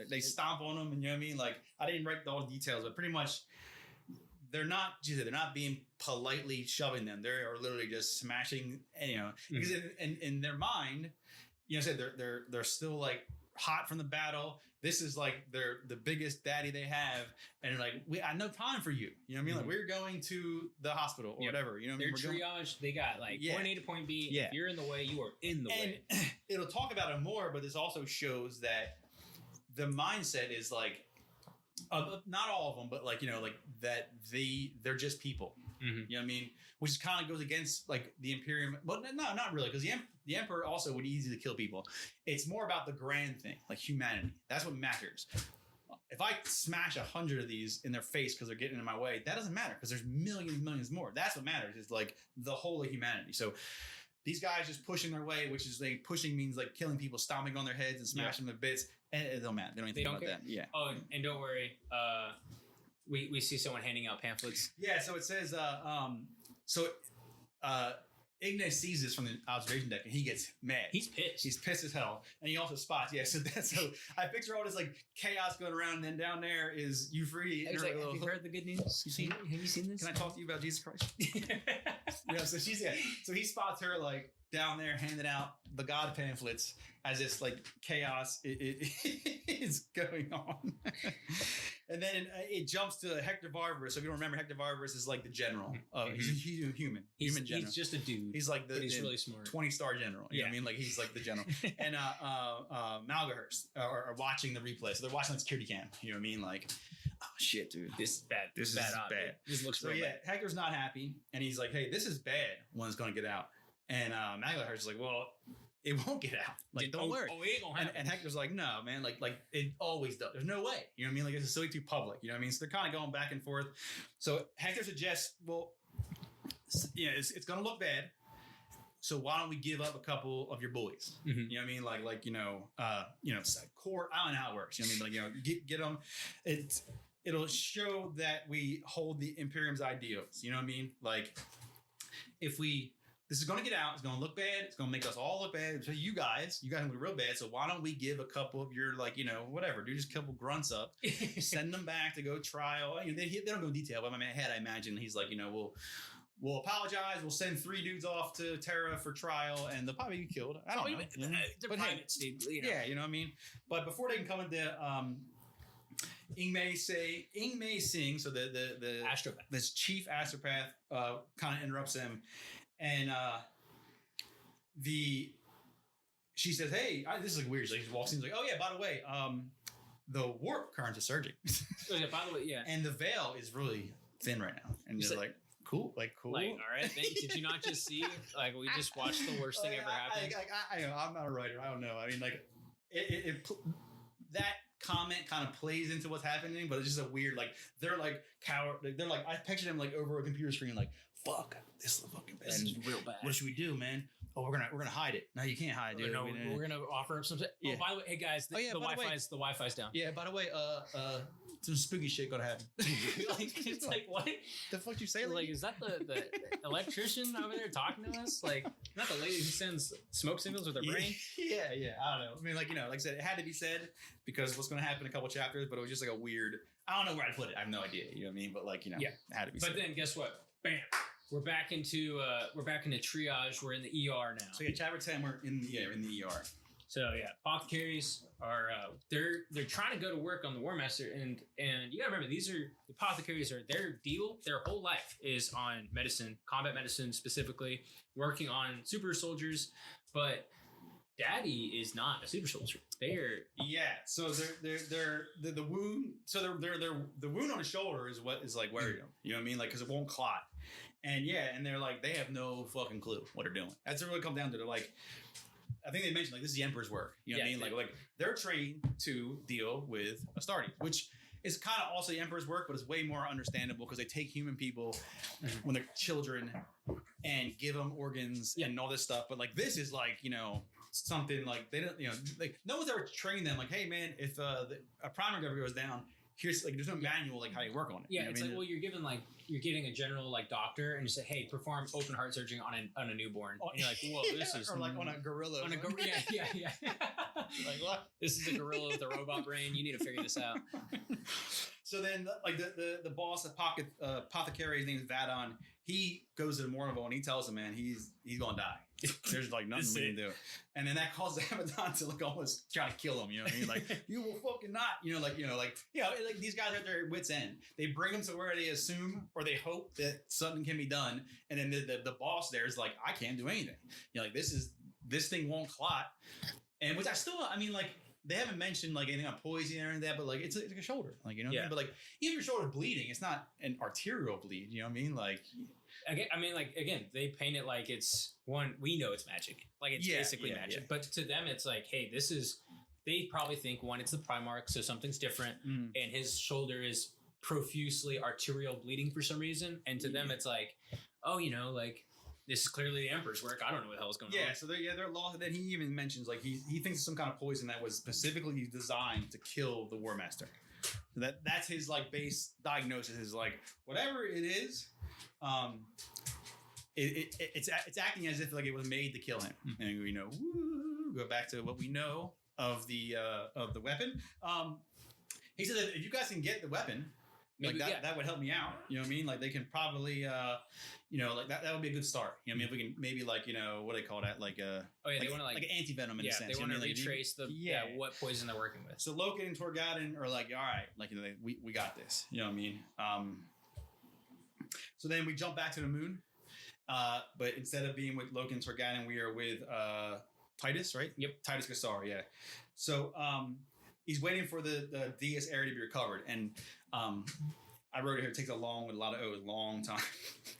they stomp on them, and you know what I mean? Like I didn't write all the details, but pretty much they're not being politely shoving them. They are literally just smashing, because in their mind, they're still like hot from the battle. This is like the biggest daddy they have, and they're like, I no time for you. You know what I mean? Like we're going to the hospital or whatever. You know what I mean? Their triage, they got like point A to point B. Yeah. If you're in the way, you are in the way. It'll talk about it more, but this also shows that the mindset is like, not all of them, but like that they're just people. Mm-hmm. You know what I mean? Which kind of goes against like the Imperium. Well, no, not really, because the Emperor also would easy to kill people. It's more about the grand thing, like humanity. That's what matters. If I smash 100 of these in their face because they're getting in my way, that doesn't matter because there's millions and millions more. That's what matters. Is like the whole of humanity. So these guys just pushing their way, which is like pushing means like killing people, stomping on their heads and smashing them to bits. And it don't matter. They don't even think about that. Yeah. Oh, and don't worry. We see someone handing out pamphlets. Yeah. So it says. Ignace sees this from the observation deck and he gets mad. He's pissed. He's pissed as hell. And he also spots, so I picture all this like chaos going around, and then down there is Euphrates. Have you heard the good news? Have you seen this? Can I talk to you about Jesus Christ? So he spots her like down there handing out the God pamphlets as this like chaos is going on. And then it jumps to Hector Varvarus. So if you don't remember, Hector Varvarus is like the general. He's a human general. He's just a dude. He's like he's really smart. 20-star general. You know what I mean? Like he's like the general. And Malgahurst are watching the replay. So they're watching the security cam. You know what I mean? Like, oh shit, dude. This is bad. This is bad. This looks so real bad. Hector's not happy. And he's like, hey, this is bad when it's going to get out. And Malgahurst is like, well, it won't get out. Like, don't worry. Oh, it ain't gonna happen. And Hector's like, no, man. Like it always does. There's no way. You know what I mean? Like it's silly too public. You know what I mean? So they're kind of going back and forth. So Hector suggests, well, it's gonna look bad. So why don't we give up a couple of your boys? Mm-hmm. You know what I mean? Court. I don't know how it works. You know what I mean? Like get them. It'll show that we hold the Imperium's ideals. You know what I mean? Like if we this is going to get out. It's going to look bad. It's going to make us all look bad. So you guys look real bad. So why don't we give a couple of your, like, whatever, do just a couple grunts up, send them back to go trial. They don't go in detail, but in my head, I imagine he's like, we'll apologize. We'll send 3 dudes off to Terra for trial, and they'll probably be killed. I don't know. They're privates, dude. Yeah, you know what I mean? But before they can come into Ingmei Singh, so the astropath, this chief astropath, kind of interrupts him, and she says, "Hey, this is like weird." Like, she walks in, like, "Oh yeah, by the way, the warp currents are surging." Oh, yeah, by the way, yeah, and the veil is really thin right now, and you're like. Cool. Like, all right. Did you not just see? Like, we just watched the worst thing ever happen. I'm not a writer. I don't know. I mean, like, that comment kind of plays into what's happening, but it's just a weird, like, they're like coward. Like, they're like, I pictured them like over a computer screen, like, fuck, this is the fucking bad. This is real bad. What should we do, man? Oh, we're gonna hide it. No, you can't hide it. No, we're gonna offer up some. Yeah. Oh, by the way, hey guys, the Wi-Fi's down. Yeah. By the way, some spooky shit gonna happen. It's like what the fuck you say? Like, is that the electrician over there talking to us? Like, not the lady who sends smoke signals with her brain? Yeah. I don't know. I mean, like, like I said, it had to be said because what's going to happen in a couple chapters, but it was just like a weird. I don't know where I'd put it. I have no idea. You know what I mean? But like, it had to be. But said. then guess what? Bam. We're back into triage. We're in the ER now. So yeah, chapter 10, we're in the ER. So yeah, apothecaries are they're trying to go to work on the War Master, and you gotta remember, these are the apothecaries are their deal. Their whole life is on medicine, combat medicine specifically, working on super soldiers. But Daddy is not a super soldier. So they're the wound. So they're the wound on his shoulder is what is like worrying him. You know what I mean? Like, because it won't clot. And they're like, they have no fucking clue what they're doing. That's what it really comes down to. They're like, I think they mentioned, like, this is the Emperor's work. You know what I mean? Like they're trained to deal with Astartes, which is kind of also the Emperor's work, but it's way more understandable because they take human people when they're children and give them organs and all this stuff. But like, this is like, something like they don't, like no one's ever trained them. Like, hey man, if a primary ever goes down, here's like, there's no manual like how you work on it. Yeah, it's like, well, you're getting a general like doctor, and you say, hey, perform open heart surgery on a newborn. And you're like, whoa, this is or like on a gorilla. Yeah. Like, what? This is a gorilla with a robot brain. You need to figure this out. So then, like the boss, apothecary, his name is Vadon. He goes to the Mornival and he tells him, man, he's gonna die. There's like nothing we can do. And then that causes Abaddon to like almost try to kill him. You know what I mean? Like, you will fucking not. Like these guys are at their wits' end. They bring him to where they assume or they hope that something can be done. And then the boss there is like, I can't do anything. Like, this thing won't clot. And which like, they haven't mentioned like anything on poison or anything like that, but like it's like a shoulder, like, you know what I mean? But like, even your shoulder's bleeding, it's not an arterial bleed, you know what I mean? Like, again, they paint it like it's one. We know it's magic, like it's basically magic. But to them, it's like, hey, this is. They probably think it's the Primarch, so something's different, and his shoulder is profusely arterial bleeding for some reason, and to them, it's like, oh, like. This is clearly the Emperor's work. I don't know what the hell is going on. Yeah, so they're lost. And then he even mentions, like, he thinks it's some kind of poison that was specifically designed to kill the War Master. So that's his, like, base diagnosis is, like, whatever it is, it's acting as if, like, it was made to kill him. And, go back to what we know of the weapon. He said that if you guys can get the weapon, maybe, like that would help me out. You know what I mean? Like, they can probably, like that would be a good start. You know what I mean? If we can maybe, like, what do they call that? Like, they want to like anti-venom in a sense. They want to retrace what poison they're working with. So Loken and Torgaden are like, all right, like, we got this. You know what I mean? So then we jump back to the moon. But instead of being with Loken and Torgaden, we are with Titus, right? Yep. Titus Gassar, yeah. So he's waiting for the DS area to be recovered. And I wrote it here. It takes a long time.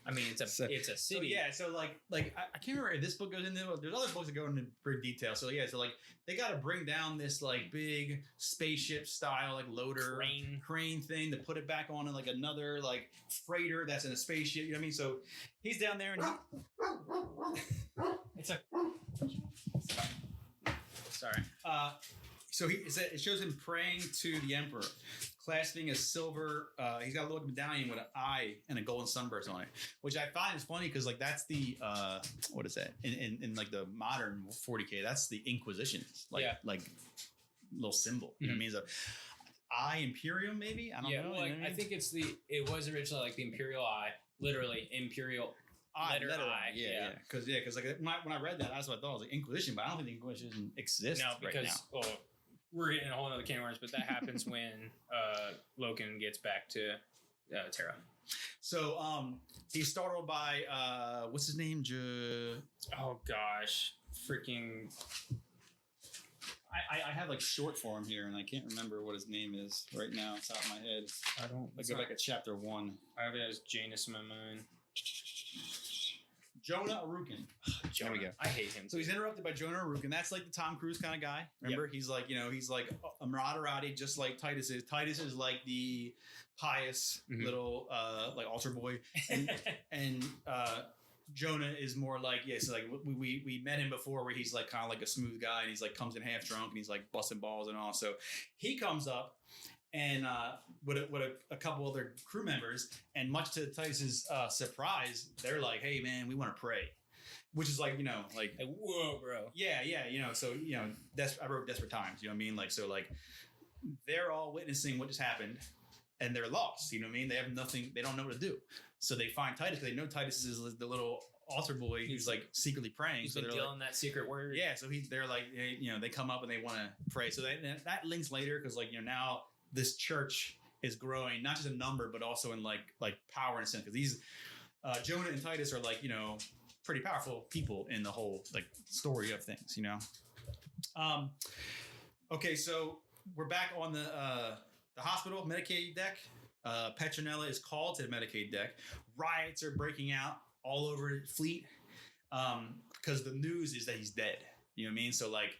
I mean, it's a city. So yeah. So like I can't remember if this book goes into. There's other books that go into great detail. So yeah. So like they got to bring down this like big spaceship style like loader crane thing to put it back on like another like freighter that's in a spaceship. You know what I mean? So he's down there and sorry. So it shows him praying to the emperor, clasping a silver. He's got a little medallion with an eye and a golden sunburst on it, which I find is funny because like that's the what is that in like the modern 40K? That's the Inquisition, like little symbol. You know what I mean? So eye Imperium, maybe. I don't know. Well, I think it was originally like the Imperial Eye, literally Imperial. Letter I. Yeah. Because like when I read that, that's what I thought. I was like Inquisition, but I don't think the Inquisition exists. No, because right now. We're getting a whole other can of worms, but that happens when Loken gets back to Terra. So he's startled by what's his name? Oh gosh, freaking! I have like short form here, and I can't remember what his name is right now. It's out of my head. I don't. I go back to chapter 1. I have it as Janus in my mind. Jonah Arukin. There we go. I hate him. So he's interrupted by Jonah Arukin. That's like the Tom Cruise kind of guy. Remember? Yep. He's like, he's like a Maraudorati, just like Titus is. Titus is like the pious little like altar boy, and Jonah is more like so like we met him before where he's like kind of like a smooth guy and he's like comes in half drunk and he's like busting balls and all. So he comes up. And with a couple other crew members, and much to Titus's surprise, they're like, "Hey, man, we want to pray," which is like like whoa, bro. Yeah. So I wrote desperate times. You know what I mean? Like so, like they're all witnessing what just happened, and they're lost. You know what I mean? They have nothing. They don't know what to do. So they find Titus because they know Titus is the little altar boy who's like secretly praying. He's so been they're dealing that secret word. Yeah. So they're like, they come up and they want to pray. So that links later because like now. This church is growing, not just in number, but also in like power in a sense. Because these Jonah and Titus are like pretty powerful people in the whole like story of things. Okay, so we're back on the hospital Medicaid deck. Petronella is called to the Medicaid deck. Riots are breaking out all over Fleet because the news is that he's dead. You know what I mean? So like.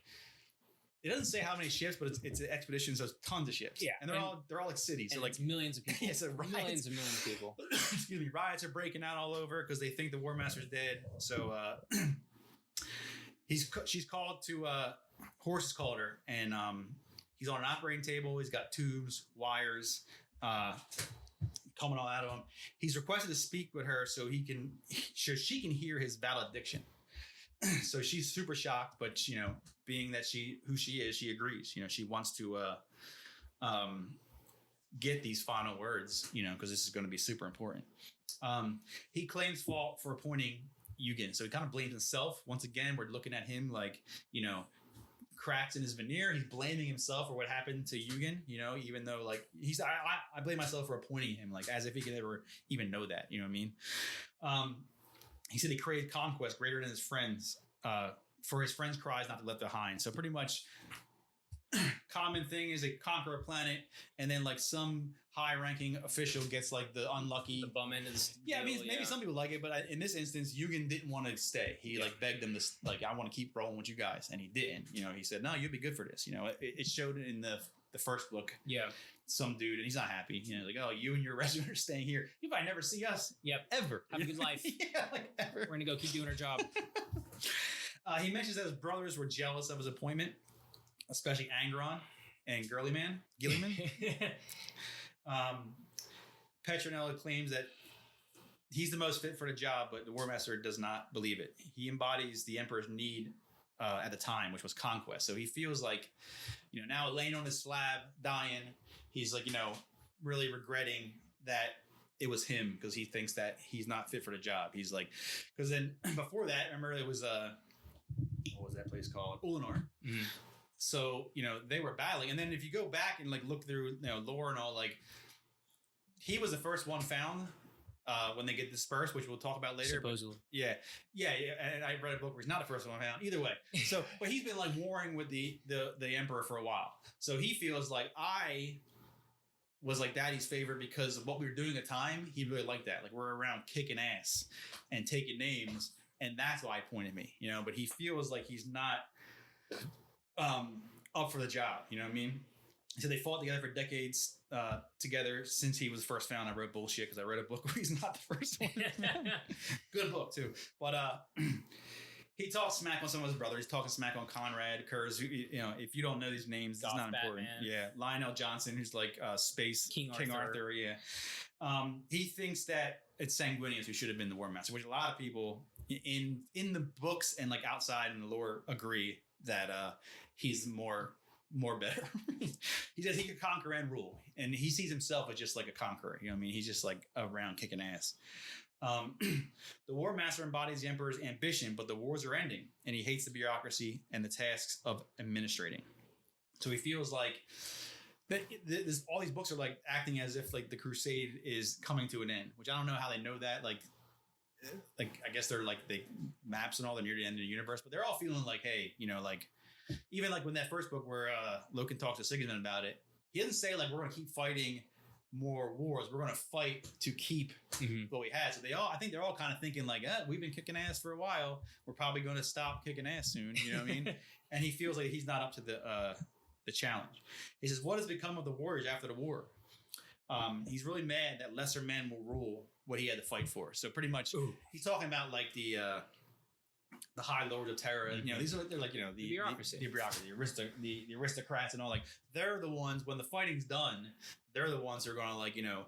It doesn't say how many ships, but it's an expedition, so it's tons of ships. Yeah, and they're all like cities, so like it's millions of people. Yeah, so millions and millions of people. Excuse me, riots are breaking out all over because they think the War Master's dead. So she's called to Horse has called her, and he's on an operating table. He's got tubes, wires, coming all out of him. He's requested to speak with her so she can hear his valediction. So she's super shocked, but being that who she is, she agrees. She wants to get these final words, because this is going to be super important. He claims fault for appointing Eugen, so he kind of blames himself. Once again, we're looking at him like cracks in his veneer. He's blaming himself for what happened to Eugen. Even though like I blame myself for appointing him, like as if he could ever even know that. You know what I mean? He said he craved conquest greater than his friends, for his friends' cries not to be left behind. So pretty much common thing is they conquer a planet and then like some high-ranking official gets like the unlucky... The bum end of the Yeah, I mean, maybe some people like it, but in this instance, Eugen didn't want to stay. He like begged them to like, I want to keep rolling with you guys. And he didn't. He said, no, you'd be good for this. It showed in the first book. Yeah. Some dude, and he's not happy. Like, oh, you and your regiment are staying here. You might never see us. Yep. Ever. Have a good life. Yeah, like ever. We're going to go keep doing our job. He mentions that his brothers were jealous of his appointment, especially Angron and Gilliman. Petronella claims that he's the most fit for the job, but the War Master does not believe it. He embodies the Emperor's need at the time, which was conquest. So he feels like, now laying on his slab, dying, he's like, really regretting that it was him because he thinks that he's not fit for the job. He's like, because then before that, remember it was, what was that place called? Ulanor. Mm-hmm. So, they were battling. And then if you go back and like look through, lore and all, like he was the first one found when they get dispersed, which we'll talk about later. Supposedly. Yeah. And I read a book where he's not the first one found. Either way. So, but he's been like warring with the Emperor for a while. So he feels like I was like Daddy's favorite because of what we were doing at the time. He really liked that. Like we're around kicking ass and taking names. And that's why he pointed me, but he feels like he's not up for the job. You know what I mean? He said they fought together for decades together since he was first found. I wrote bullshit because I read a book where he's not the first one. Good book too. But He talks smack on some of his brothers. He's talking smack on Conrad, Kurz. You know, if you don't know these names, it's not important. Yeah, Lionel Johnson, who's like Space King Arthur. Yeah, he thinks that it's Sanguinius who should have been the War Master, which a lot of people in the books and like outside in the lore agree that he's more better. He says he could conquer and rule, and he sees himself as just like a conqueror. You know what I mean? He's just like around kicking ass. The War Master embodies the Emperor's ambition, but the wars are ending, and he hates the bureaucracy and the tasks of administrating. So he feels like that all these books are like acting as if like the Crusade is coming to an end, which I don't know how they know that. Like I guess they're like the maps and all, they're near the end of the universe, but they're all feeling like, hey, you know, like even like when that first book where Loken talks to Sigismund about it, he doesn't say like we're going to keep fighting more wars. We're going to fight to keep what we had. So I think they're all kind of thinking like, we've been kicking ass for a while. We're probably going to stop kicking ass soon. You know what I mean? And he feels like he's not up to the challenge. He says, what has become of the warriors after the war? He's really mad that lesser men will rule what he had to fight for. So pretty much he's talking about like the High Lords of Terra. You know, they're like, you know, the bureaucracy, the aristocrats and all. Like they're the ones when the fighting's done. They're the ones who are going to like, you know,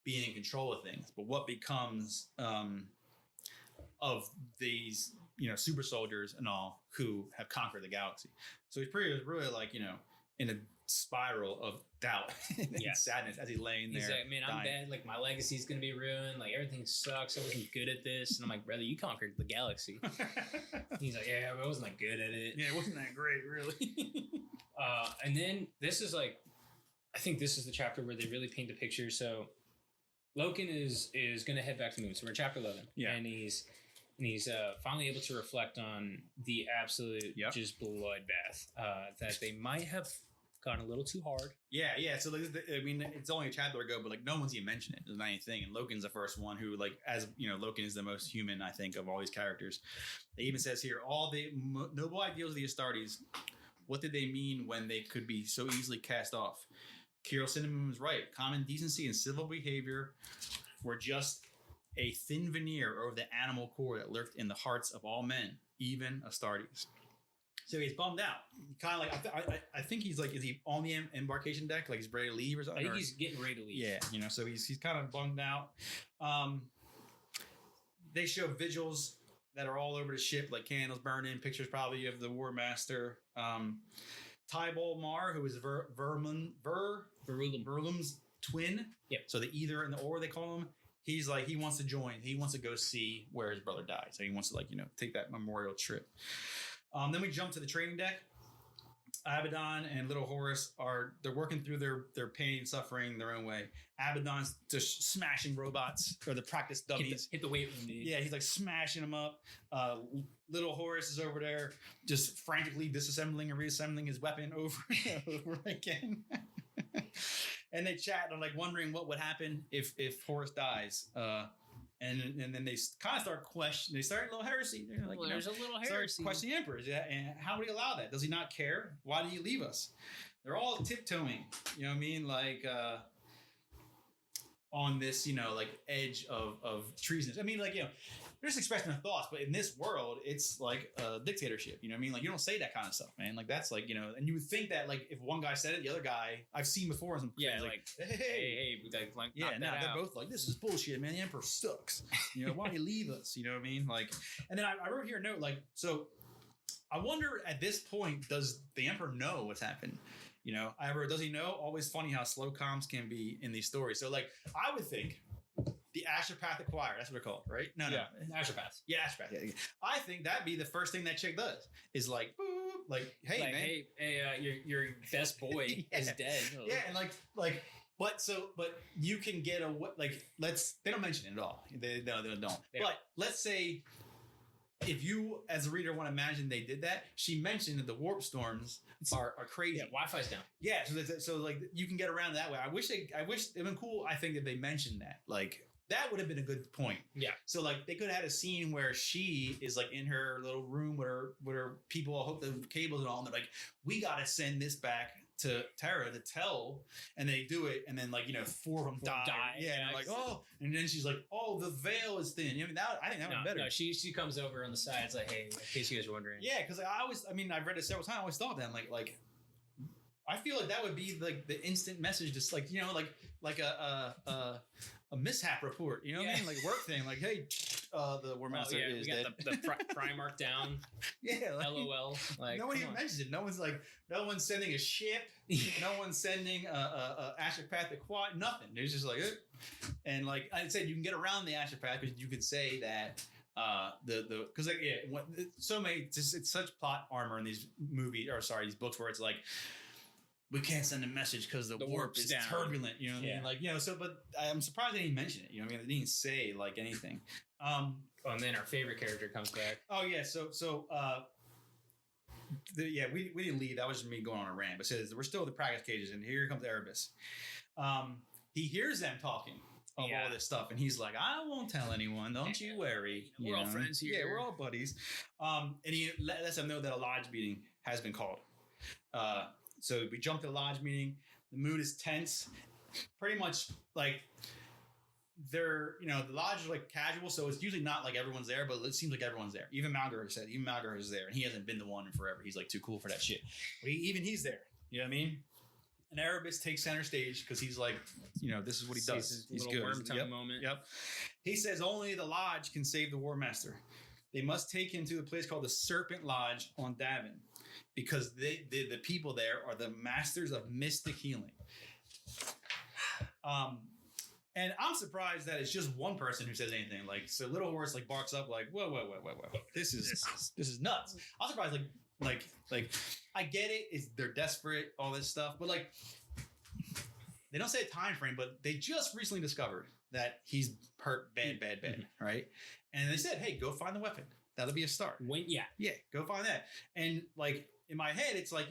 be in control of things. But what becomes of these, you know, super soldiers and all who have conquered the galaxy? So he's really like, you know, in a spiral of doubt and sadness as he's laying there. He's like, man, I'm bad. Like my legacy's gonna be ruined. Like everything sucks. I wasn't good at this. And I'm like, brother, you conquered the galaxy. He's like, yeah, but I wasn't that good at it. Yeah, it wasn't that great, really. And then this is like, I think this is the chapter where they really paint the picture. So Loken is gonna head back to the moon. So we're in chapter 11. Yeah, and he's finally able to reflect on the absolute just bloodbath that they might have gone a little too hard. Yeah. So I mean, it's only a chapter ago, but like no one's even mentioned it. There's not anything, and Loken's the first one who, like, as you know, Loken is the most human, I think, of all these characters. It even says here, all the noble ideals of the Astartes. What did they mean when they could be so easily cast off? Kirill Cinnamon was right. Common decency and civil behavior were just a thin veneer over the animal core that lurked in the hearts of all men, even Astartes. So he's bummed out. Kind of like I think he's like, is he on the embarkation deck? Like he's ready to leave or something? I think he's getting ready to leave. Yeah, you know, so he's kind of bummed out. They show vigils that are all over the ship, like candles burning, pictures probably of the War Master. Tybalt Mar, who is Verulum's twin. Yep. So the either and the or they call him. He's like, he wants to join. He wants to go see where his brother died. So he wants to, like, you know, take that memorial trip. Then we jump to the training deck. Abaddon and little Horus they're working through their pain and suffering their own way. Abaddon's just smashing robots or the practice dummies. Hit the weight room, dude. Yeah, he's like smashing them up. Little Horus is over there just frantically disassembling and reassembling his weapon over and over again. And they chat. They're like wondering what would happen if Horus dies. And then they kind of start questioning. They start a little heresy. They're like, there's a little heresy. Questioning the Emperor. Yeah, and how would he allow that? Does he not care? Why did he leave us? They're all tiptoeing. You know what I mean? Like on this, you know, like edge of treasonous. I mean, like, you know, they're just expressing their thoughts, but in this world, it's like a dictatorship. You know what I mean? Like, you don't say that kind of stuff, man. Like, that's like, you know, and you would think that, like, if one guy said it, the other guy, I've seen before in some like, hey, they're both like, this is bullshit, man. The Emperor sucks. You know, why did he leave us? You know what I mean? Like, and then I wrote here a note, like, so I wonder at this point, does the Emperor know what's happened? You know, I wrote, does he know? Always funny how slow comms can be in these stories. So, like, I would think the Astropath Choir, that's what they're called, right? No. Astropath. Yeah, Astropath. Yeah. I think that'd be the first thing that chick does is like, boop, like, hey, like, man. Hey, your best boy is dead. Yeah, and but you can get a, like, they don't mention it at all. They don't. But let's say if you, as a reader, want to imagine they did that, she mentioned that the warp storms are crazy. Yeah, Wi-Fi's down. Yeah, so like you can get around that way. I wish it'd been cool. I think that they mentioned that. Like, that would have been a good point. Yeah. So like they could have had a scene where she is like in her little room with her people, I hook the cables and all, and they're like, we gotta send this back to Terra to tell, and they do it, and then like 4 of them die. Yeah, and they're like, oh, and then she's like, oh, the veil is thin. I think that would be better. No, she comes over on the side. It's like, hey, in case you guys are wondering. Yeah, because I've read it several times. I always thought that like I feel like that would be like the instant message, just like like a mishap report. You know what I mean? Like work thing. Like, hey, the War Master is dead. The Primarch down. Yeah. Like, LOL. Like no one even mentions it. No one's sending a ship. No one's sending a Astropathic quad. Nothing. There's just like, and like I said, you can get around the Astropath because you could say that because like so many it's such plot armor in these these books where it's like, we can't send a message because the warp is turbulent, you know what I mean? Like, so, but I'm surprised they didn't mention it, you know what I mean? They didn't say like anything. And then our favorite character comes back. Oh yeah. We didn't leave. That was just me going on a rant, but says we're still at the practice cages and here comes Erebus. He hears them talking of all this stuff and he's like, I won't tell anyone. Don't you worry. We're all friends here. Yeah, we're all buddies. And he lets them know that a lodge meeting has been called. So we jump to the lodge meeting. The mood is tense. Pretty much like they're, the lodge is like casual. So it's usually not like everyone's there, but it seems like everyone's there. Even Malgar is there. And he hasn't been the one in forever. He's like too cool for that shit. But he's there. You know what I mean? And Erebus takes center stage because he's like, this is what he does. He's good. Worm time moment. Yep. He says only the lodge can save the War Master. They must take him to a place called the Serpent Lodge on Davin. Because the people there are the masters of mystic healing. And I'm surprised that it's just one person who says anything. Like, so Little Horse like barks up like, whoa. This is nuts. I'm surprised like I get it. They're desperate, all this stuff. But like, they don't say a time frame, but they just recently discovered that he's hurt bad, right? And they said, hey, go find the weapon. That'll be a start. Yeah, go find that. And like, in my head, it's like,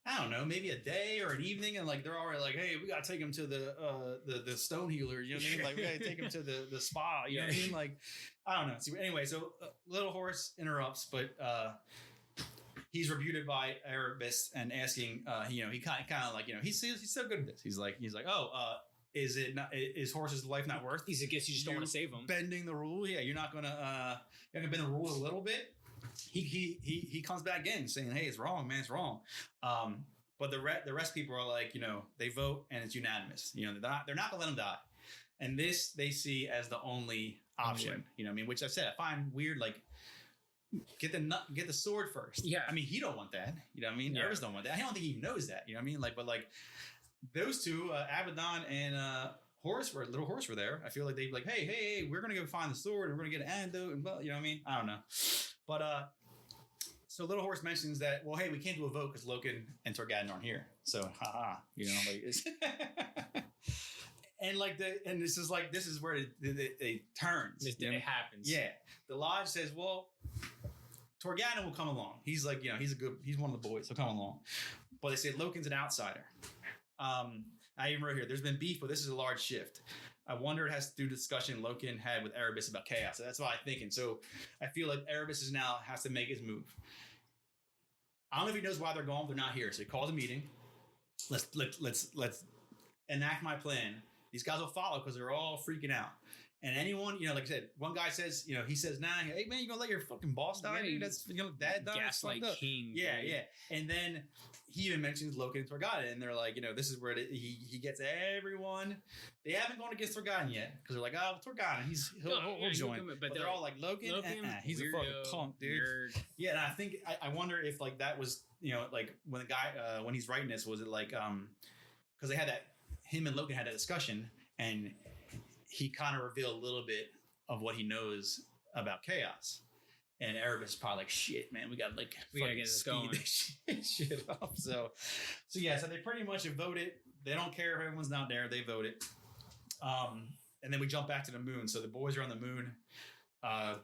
I don't know, maybe a day or an evening, and like they're already like, hey, we gotta take him to the stone healer, you know what I mean? Like we gotta take him to the spa, you know what I mean? Like, I don't know. So, anyway, so Little Horse interrupts, but he's rebuked by Erebus and asking, he kind of like, he's so good at this. He's like, oh, is it not? Is Horse's life not worth? He's, I guess you just don't want to save him. Bending the rule, yeah, you're not gonna bend the rule a little bit. He comes back in saying, hey, it's wrong, man, it's wrong. But the rest people are like, they vote and it's unanimous. They're not gonna let him die. And this they see as the only option. You know what I mean? Which I said I find weird. Like, get the sword first. Yeah. I mean, he don't want that. You know what I mean? Nervous don't want that. I don't think he knows that. You know what I mean? Like, but like those two, Abaddon and Little Horse were there. I feel like they'd be like, hey, we're gonna go find the sword and we're gonna get an antidote and you know what I mean? I don't know. But so Little Horse mentions that, well, hey, we can't do a vote because Loken and Torgadon aren't here. So and like this is where it turns. It happens. Yeah. The lodge says, well, Torgadon will come along. He's like, he's one of the boys. He'll come along. But they say Loken's an outsider. I even wrote here, there's been beef, but this is a large shift. I wonder it has to do with discussion Loken had with Erebus about chaos. So that's what I'm thinking. So I feel like Erebus has to make his move. I don't know if he knows why they're gone. They're not here. So he calls a meeting. Let's enact my plan. These guys will follow because they're all freaking out. And anyone, like I said, one guy says, he says, nah, hey man, you gonna let your fucking boss die? Dude? That's dad died. Gaslight king. Yeah, yeah. And then he even mentions Loken and Torgadon, and they're like, this is where he gets everyone. They haven't gone against Torgadon yet because they're like, oh, Torgadon, he'll join. But they're all like, Loken he's a fucking punk, dude. Nerd. Yeah, and I think I wonder if like that was like when the guy when he's writing this, was it like because they had him and Loken had that discussion and he kind of revealed a little bit of what he knows about chaos. And Erebus is probably like, shit, man, we gotta get this going. Shit up. So they pretty much have voted. They don't care if everyone's not there. They voted. And then we jump back to the moon. So the boys are on the moon.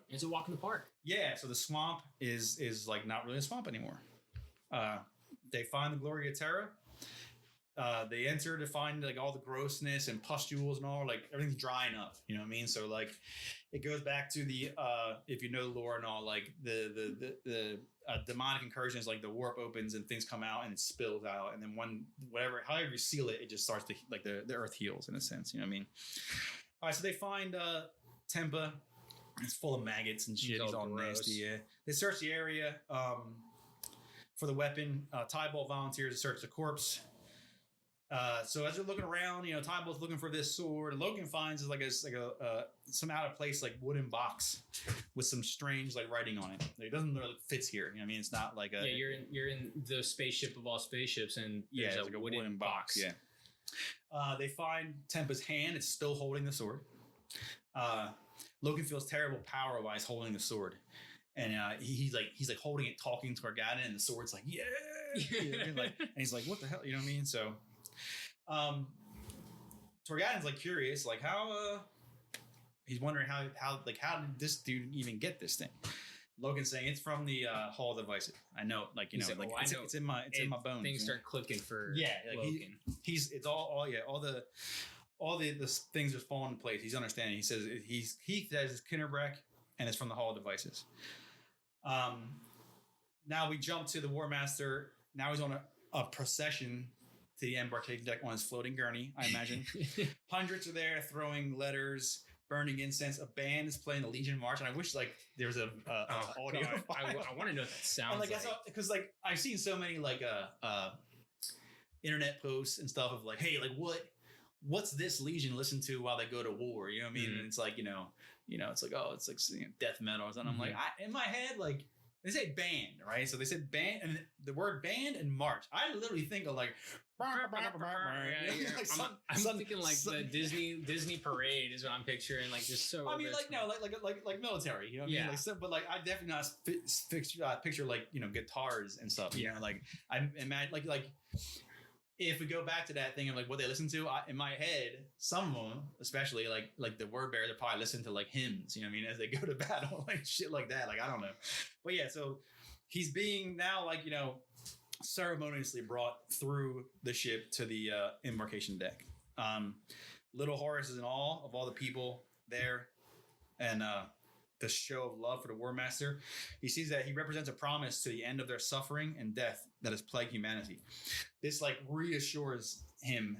It's a walk in the park. Yeah. So the swamp is like not really a swamp anymore. They find the Gloria Terra. they enter to find like all the grossness and pustules and all, like everything's drying up. You know what I mean? So like it goes back to the if you know the lore and all, like the demonic incursions, like the warp opens and things come out and it spills out, and then however you seal it, it just starts to like the earth heals in a sense. You know what I mean? All right, so they find Tempa. It's full of maggots and shit. He's all nasty. Yeah, they search the area for the weapon. Tybalt volunteers to search the corpse. So as they're looking around, you know, Tybalt's looking for this sword. Logan finds like some out of place like wooden box with some strange like writing on it. It doesn't really fits here. You know what I mean? It's not like a You're in the spaceship of all spaceships, and there's like a wooden box. Yeah. They find Tempa's hand. It's still holding the sword. Logan feels terrible power-wise holding the sword. And he's like holding it, talking to Torgadin, and the sword's like, yeah. You know what I mean? Like, and he's like, what the hell? You know what I mean? So Torgadin's like curious, like how he's wondering how did this dude even get this thing? Logan's saying it's from the Hall of Devices. I know, like, you know, like it's in my bones. Things start clicking for like Logan. All the things are falling in place. He's understanding. He says he says it's Kinnerbreck, and it's from the Hall of Devices. Now we jump to the War Master. Now he's on a procession to the embarkation deck on his floating gurney, I imagine. Hundreds are there throwing letters, burning incense. A band is playing the Legion March, and I wish like there was a audio. I want to know what that sounds like. Because like I've seen so many like internet posts and stuff of like, hey, like what's this Legion listen to while they go to war? You know what I mean? And it's like, you know, it's like, oh, it's like death metal or something. I'm like, in my head, like they say band, right? So they said band, and the word band and march. I literally think of like, I'm thinking like the Disney parade is what I'm picturing. Like just so. I mean, like no, like military. You know what I mean? Like so, but like I definitely not picture like, you know, guitars and stuff. You know, like I imagine like. If we go back to that thing of like what they listen to, in my head, some of them, especially like the word bearers, they probably listen to like hymns, you know what I mean, as they go to battle, like shit like that. Like, I don't know. But yeah, so he's being now like, you know, ceremoniously brought through the ship to the embarkation deck. Little Horace is in awe of all the people there and the show of love for the War Master. He sees that he represents a promise to the end of their suffering and death that has plagued humanity. This like reassures him.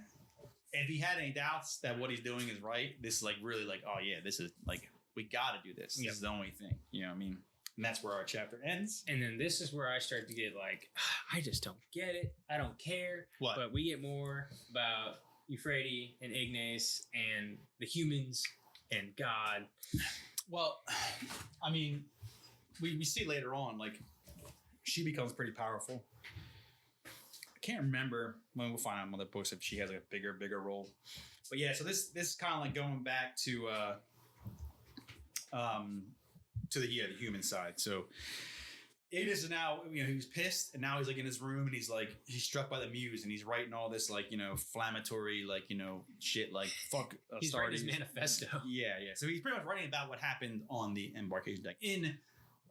If he had any doubts that what he's doing is right, this like really like, oh yeah, this is like, we got to do this. This is the only thing, you know what I mean? And that's where our chapter ends. And then this is where I start to get like, I just don't get it. I don't care. What? But we get more about Euphrates and Ignace and the humans and God. Well, I mean, we see later on, like, she becomes pretty powerful. I can't remember when we'll find out in other books if she has like a bigger role. But yeah, so this is kind of like going back to the human side. So Ignis is now, you know, he was pissed, and now he's like in his room, and he's struck by the muse, and he's writing all this like, you know, inflammatory like, you know, shit like fuck. He's writing his manifesto. Yeah. So he's pretty much writing about what happened on the embarkation deck in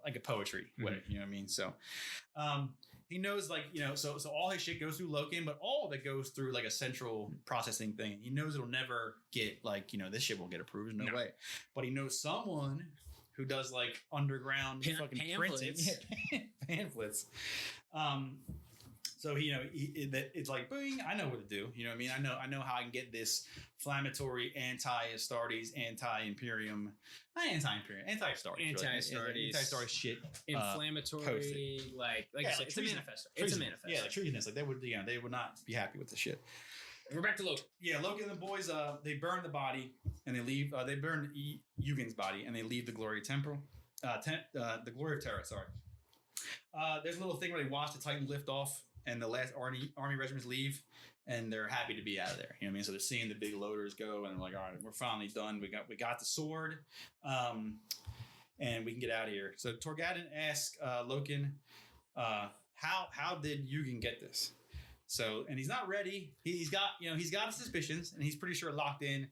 like a poetry way. You know what I mean? So he knows like, you know, so all his shit goes through Loken, but all of it goes through like a central processing thing. He knows it'll never get like, you know, this shit won't get approved. No way. But he knows someone who does like underground fucking pamphlets. printing. Pamphlets. So you know, it's like, boing, I know what to do. You know what I mean? I know how I can get this inflammatory anti-Astartes, anti-Imperium, anti-Astartes shit. Inflammatory, posted. like I said, it's a manifesto. It's a manifesto. Yeah, like treasonous. Like they would not be happy with the shit. We're back to Loki. Yeah, Loki and the boys, they burn the body and they leave. They burn Eugen's body and they leave the Glory of Temporal. The Glory of Terra, sorry. There's a little thing where they watch the Titan lift off and the last army regiments leave and they're happy to be out of there. You know what I mean? So they're seeing the big loaders go and they're like, all right, we're finally done. We got the sword and we can get out of here. So Torgadin asks Loken, how did Eugen get this? So, and he's not ready. He's got his suspicions, and he's pretty sure locked in,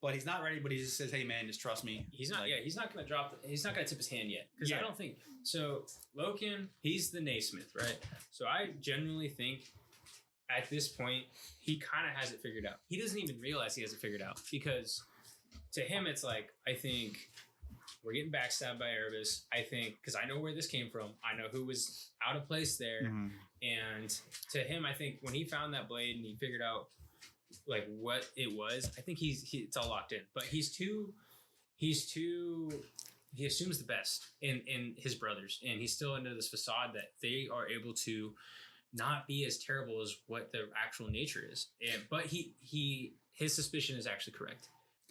but he's not ready. But he just says, "Hey, man, just trust me." He's not. Like, he's not going to drop. He's not going to tip his hand yet because I don't think so. Loken, he's the Naismith, right? So I genuinely think at this point, he kind of has it figured out. He doesn't even realize he has it figured out because to him, it's like, I think we're getting backstabbed by Erebus. I think, because I know where this came from. I know who was out of place there. Mm-hmm. And to him, I think when he found that blade and he figured out like what it was, I think it's all locked in. But he assumes the best in his brothers. And he's still under this facade that they are able to not be as terrible as what their actual nature is. But his suspicion is actually correct.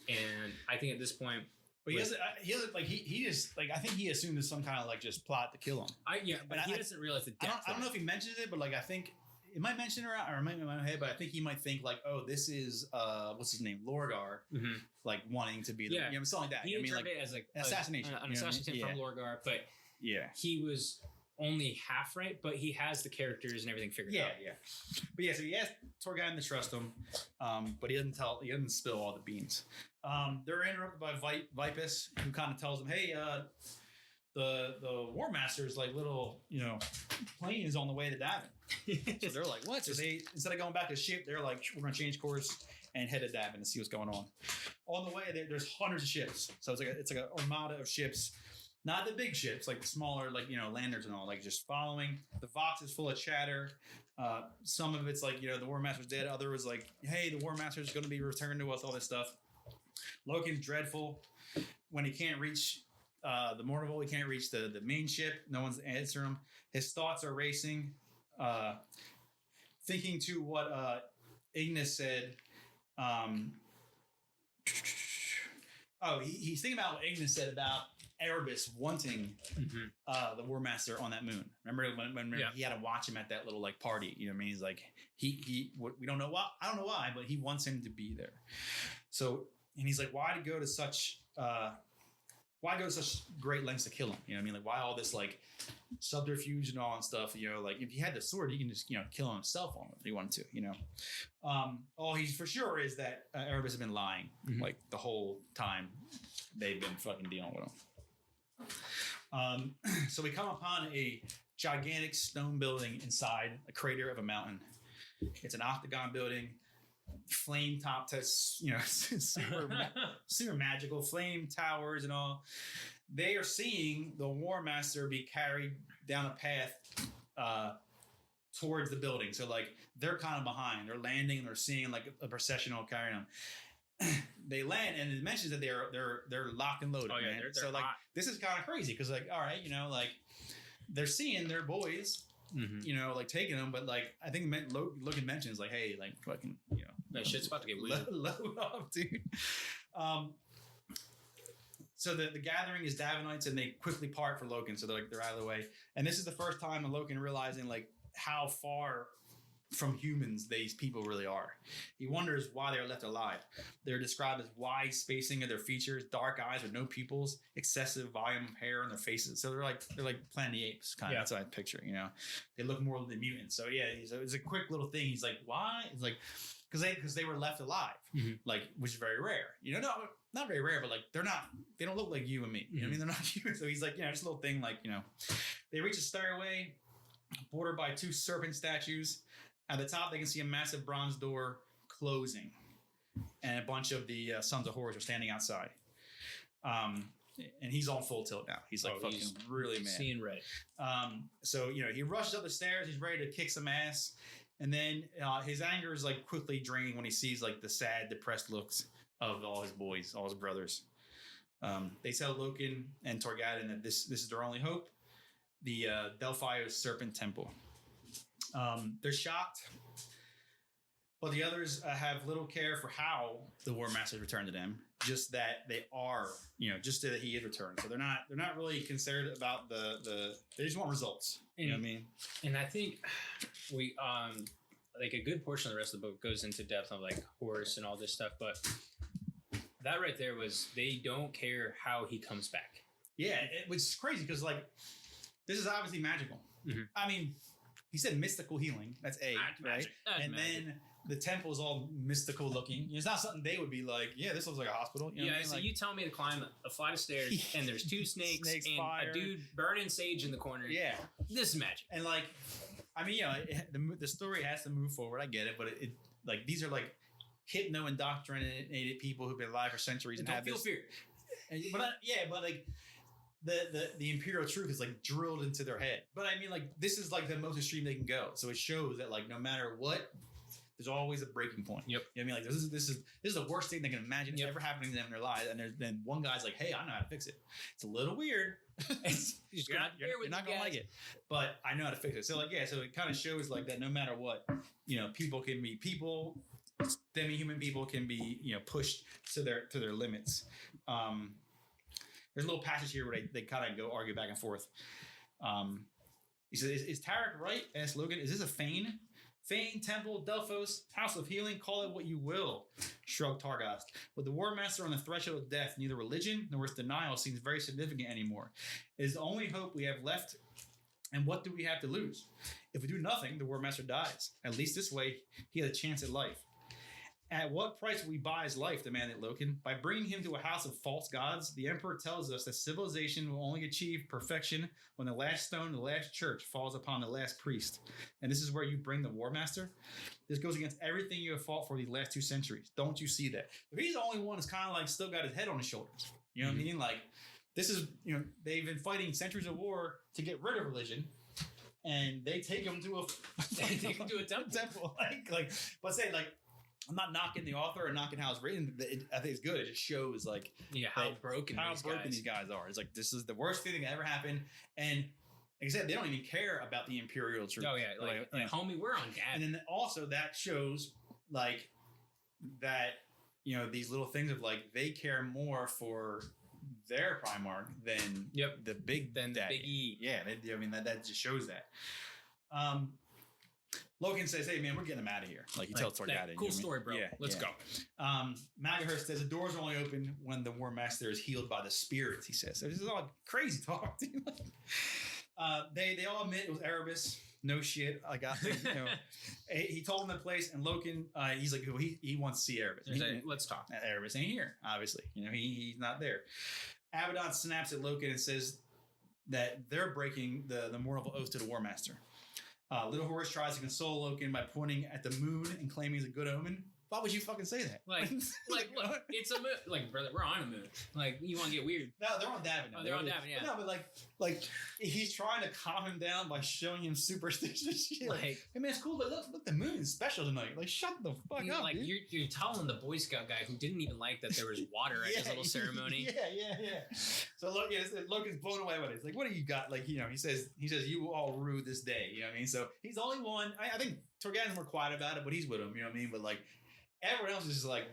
And I think at this point, but he just I think he assumed it's some kind of like just plot to kill him. But he doesn't realize the depth. I don't know if he mentioned it, but like I think it might mention it or it might be in my head, but I think he might think like, oh, this is what's his name, Lorgar, like wanting to be the something like that. He interpreted it as like an assassination, an assassination from Lorgar, but he was only half right, but he has the characters and everything figured out. But so he asked Torgadan to trust him, but he doesn't spill all the beans. They're interrupted by Vipus, who kind of tells them, hey, the War Master's like little, plane is on the way to Davin. So they're like, what? So they, instead of going back to the ship, they're like, we're going to change course and head to Davin and see what's going on. On the way, there's hundreds of ships. So it's like an armada of ships. Not the big ships, like the smaller, like, landers and all, like just following. The Vox is full of chatter. Some of it's like, the War Master's dead. Other was like, hey, the War Master's going to be returned to us, all this stuff. Loken's dreadful. When he can't reach the Mornival, he can't reach the main ship. No one's answering him. His thoughts are racing. Thinking to what Ignis said. He's thinking about what Ignis said about Erebus wanting the War Master on that moon. Remember when he had to watch him at that little like party? You know what I mean? He's like we don't know why. I don't know why, but he wants him to be there. So and he's like, why go to such great lengths to kill him? You know what I mean? Like why all this like subterfuge and all and stuff? Like if he had the sword, he can just kill himself on it if he wanted to. All he's for sure is that Erebus has been lying like the whole time they've been fucking dealing with him. So we come upon a gigantic stone building inside a crater of a mountain. It's an octagon building, flame top to super magical flame towers and all. They are seeing the War Master be carried down a path towards the building. So like they're kind of behind. They're landing and they're seeing like a processional carrying them. They land and it mentions that they're locked and loaded. Oh yeah, man. They're like hot. This is kind of crazy because like all right, like they're seeing their boys, like taking them, but like I think Logan mentions like, hey, like fucking, that shit's about to get weird. Load off, dude. So the gathering is Davinites and they quickly part for Loken, so they're out of the way. And this is the first time Loken realizing like how far from humans these people really are. He wonders why they're left alive. They're described as wide spacing of their features, dark eyes with no pupils, excessive volume of hair on their faces. So they're like Planet of the Apes kind of. That's what I picture. They look more like the mutants. So yeah, it's a quick little thing. He's like, why? It's like because they were left alive, like which is very rare. Not very rare, but like they don't look like you and me. You know what I mean? They're not human. So he's like, just a little thing like They reach a stairway bordered by two serpent statues. At the top, they can see a massive bronze door closing, and a bunch of the Sons of Horus are standing outside. And he's on full tilt now. He's like he's really mad. Seeing red. So he rushes up the stairs. He's ready to kick some ass, and then his anger is like quickly draining when he sees like the sad, depressed looks of all his boys, all his brothers. They tell Loken and Torgadan that this is their only hope: the Delphios Serpent Temple. They're shocked, but the others have little care for how the War Master's returned to them. Just that they are, just that he is returned. So they're not really concerned about the. They just want results. You know what I mean? And I think we like a good portion of the rest of the book goes into depth of like Horus and all this stuff, but that right there was they don't care how he comes back. Yeah, which is crazy because like this is obviously magical. I mean. He said mystical healing. That's A, right? And then the temple is all mystical looking. It's not something they would be like, yeah, this looks like a hospital. You know what I mean? So like, you tell me to climb a flight of stairs and there's two snakes and fire. A dude burning sage in the corner. Yeah. This is magic. And like, I mean, the story has to move forward. I get it, but it like these are like hypno-indoctrinated people who've been alive for centuries and have feel this fear. But like the imperial truth is like drilled into their head. But I mean, like this is like the most extreme they can go. So it shows that like no matter what, there's always a breaking point. Yep. You know what I mean? Like this is the worst thing they can imagine ever happening to them in their lives. And then one guy's like, hey, I know how to fix it. It's a little weird. You're not gonna like it, but I know how to fix it. So like so it kind of shows like that no matter what, people can be people. Demi-human people can be pushed to their limits. There's a little passage here where they kind of go argue back and forth. He says, is Tarek right? Asked Logan. Is this a Fane? Fane, Temple, Delphos, House of Healing, call it what you will, shrugged Targast. With the War Master on the threshold of death, neither religion nor its denial seems very significant anymore. It is the only hope we have left, and what do we have to lose? If we do nothing, the War Master dies. At least this way, he has a chance at life. At what price will we buy his life, demanded Loken. By bringing him to a house of false gods, the Emperor tells us that civilization will only achieve perfection when the last stone of the last church falls upon the last priest. And this is where you bring the War Master? This goes against everything you have fought for these last 2 centuries. Don't you see that? If he's the only one that's kind of like still got his head on his shoulders. You know what I mean? Like, this is, they've been fighting centuries of war to get rid of religion. And they take him to a temple. But say, like, I'm not knocking the author or knocking how it's written. I think it's good. It just shows like how broken these guys are. It's like this is the worst thing that ever happened. And like I said, they don't even care about the imperial truth. Oh yeah, like homie, we're on gas. And then also that shows like that these little things of like they care more for their Primarch than the big than the Big E. Yeah, I mean that just shows that. Logan says, hey, man, we're getting him out of here. Like, he tells Targaryen. Cool story, bro. Let's go. Magahurst says, the doors are only open when the War Master is healed by the spirits, he says. So this is all crazy talk. They all admit it was Erebus. No shit. He told them the place, and Loken, he's like, he wants to see Erebus. Let's talk. Erebus ain't here, obviously. He's not there. Abaddon snaps at Loken and says that they're breaking the mortal oath to the War Master. Little Horse tries to console Loken by pointing at the moon and claiming it's a good omen. Why would you fucking say that? Look, it's a moon. Like, brother, we're on a moon. Like, you want to get weird? No, they're on Davin. Oh, they're on Davin, yeah. No, but like he's trying to calm him down by showing him superstitious shit. Like, hey man, it's cool, but look, the moon is special tonight. Like, shut the fuck up, like, dude. You're telling the Boy Scout guy who didn't even like that there was water at his little ceremony. Yeah. So Logan's blown away with it. It's like, what do you got? Like, he says you will all rue this day. You know what I mean? So he's the only one. I think Targaryen's more quiet about it, but he's with him. You know what I mean? But like, everyone else is just like,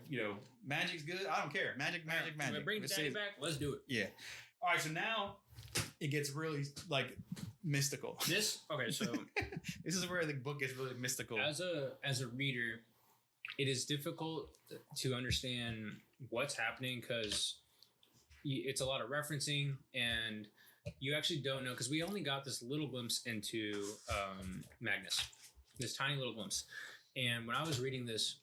magic's good. I don't care. Magic. Bring the daddy back. Let's do it. Yeah. All right. So now it gets really like mystical. So this is where the book gets really mystical. As a reader, it is difficult to understand what's happening because it's a lot of referencing and you actually don't know because we only got this little glimpse into Magnus, this tiny little glimpse. And when I was reading this,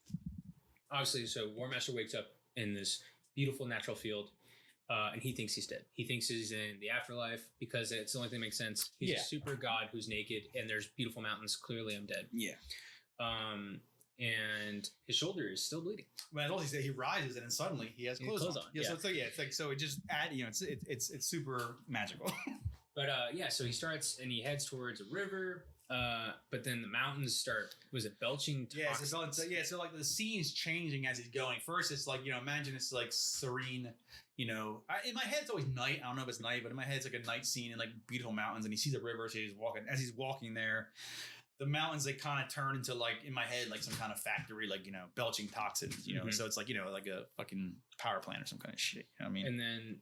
obviously, so War Master wakes up in this beautiful natural field, and he thinks he's dead. He thinks he's in the afterlife because it's the only thing that makes sense. He's a super god who's naked, and there's beautiful mountains. Clearly, I'm dead. Yeah. And his shoulder is still bleeding. Well, also he said he rises, and then suddenly he has clothes on. Yeah. So it just it's super magical. But so he starts and he heads towards a river. But then the mountains start, was it belching toxins? So like the scene's changing as he's going. First it's like, imagine it's like serene, in my head it's always night. I don't know if it's night, but in my head it's like a night scene in like beautiful mountains, and he sees a river. So he's walking there, the mountains, they kind of turn into like, in my head, like some kind of factory, like, belching toxins, so it's like, like a fucking power plant or some kind of shit. You know what I mean? And then,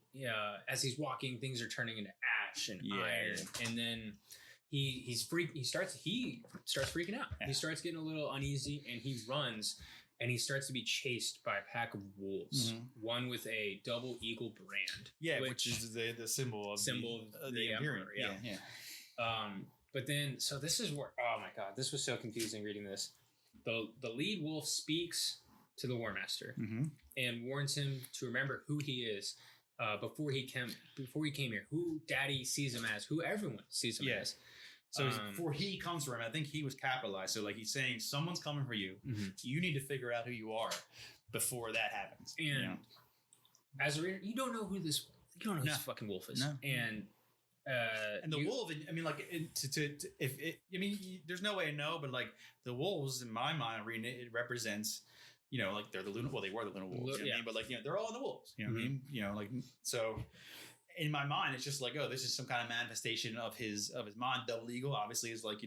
as he's walking, things are turning into ash and iron. And then he starts freaking out. Yeah. He starts getting a little uneasy, and he runs, and he starts to be chased by a pack of wolves. Mm-hmm. One with a double eagle brand. Yeah, which is the symbol of the Imperium. Yeah. But then, so this is where, oh my God, this was so confusing reading this. The lead wolf speaks to the War Master and warns him to remember who he is before he came here, who Daddy sees him as, who everyone sees him as. So before he comes for him, I think he was capitalized. So like he's saying, someone's coming for you. You need to figure out who you are before that happens. And as a reader, you don't know who this this fucking wolf is. No. And the wolf, I mean, like, there's no way to know, but like the wolves, in my mind, it represents, like they're the Luna. Well, they were the Luna wolves, you know what I mean? But like, they're all in the wolves. You know what I mean? Like so. In my mind, it's just like, oh, this is some kind of manifestation of his mind. Double eagle, obviously, is like,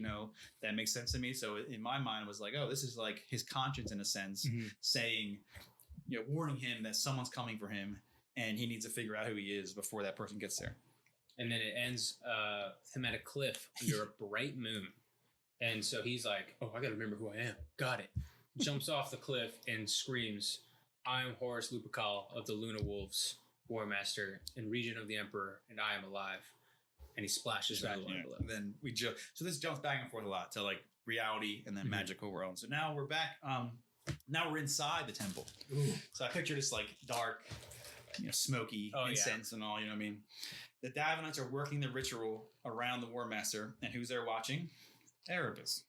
that makes sense to me. So in my mind, it was like, oh, this is like his conscience in a sense, saying, warning him that someone's coming for him, and he needs to figure out who he is before that person gets there. And then it ends him at a cliff under a bright moon, and so he's like, oh, I gotta remember who I am. Got it. Jumps off the cliff and screams, "I am Horus Lupercal of the Luna Wolves, War Master and Regent of the Emperor, and I am alive." And he splashes into the line below. And then so this jumps back and forth a lot to like reality and then magical world. So now we're back. Now we're inside the temple. Ooh. So I picture this like dark, smoky incense and all. You know what I mean? The Davinites are working the ritual around the War Master, and who's there watching? Erebus.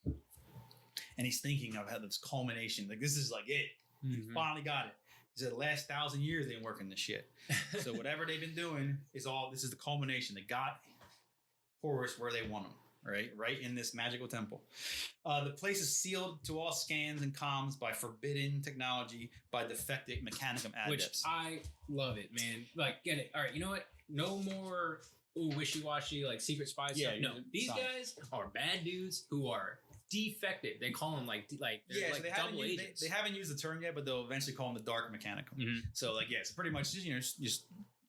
And he's thinking of how this culmination, like this is like it. He finally got it. He said the last 1,000 years they've been working this shit. So whatever they've been doing this is the culmination. They got Horus where they want him, right in this magical temple. The place is sealed to all scans and comms by forbidden technology, by defective mechanicum adepts. Which I love it, man. Like, get it. All right, you know what? No more wishy-washy, like secret spy stuff. No, these guys are bad dudes who are defective. They call them like they're like double agents. They haven't used the term yet, but they'll eventually call them the dark mechanicum. So like, it's pretty much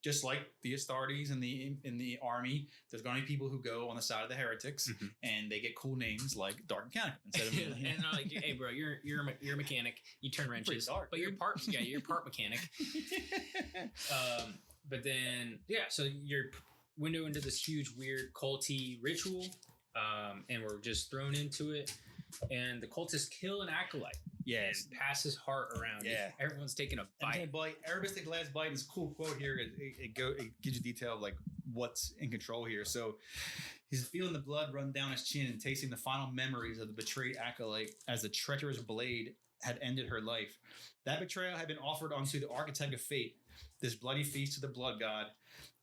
just like the Astartes in the army. There's going to be people who go on the side of the heretics, and they get cool names like dark mechanicum instead of and they're like, hey bro, you're a mechanic. You turn wrenches, dark, but you're part mechanic. But then so you're window into this huge weird culty ritual. And we're just thrown into it, and the cultists kill an acolyte. Yes, and pass his heart around. Yeah, everyone's taking a bite. Erebus takes the last bite. This cool quote here. It gives you detail of like what's in control here. So he's feeling the blood run down his chin and tasting the final memories of the betrayed acolyte as the treacherous blade had ended her life. That betrayal had been offered onto the architect of fate. This bloody feast to the blood god.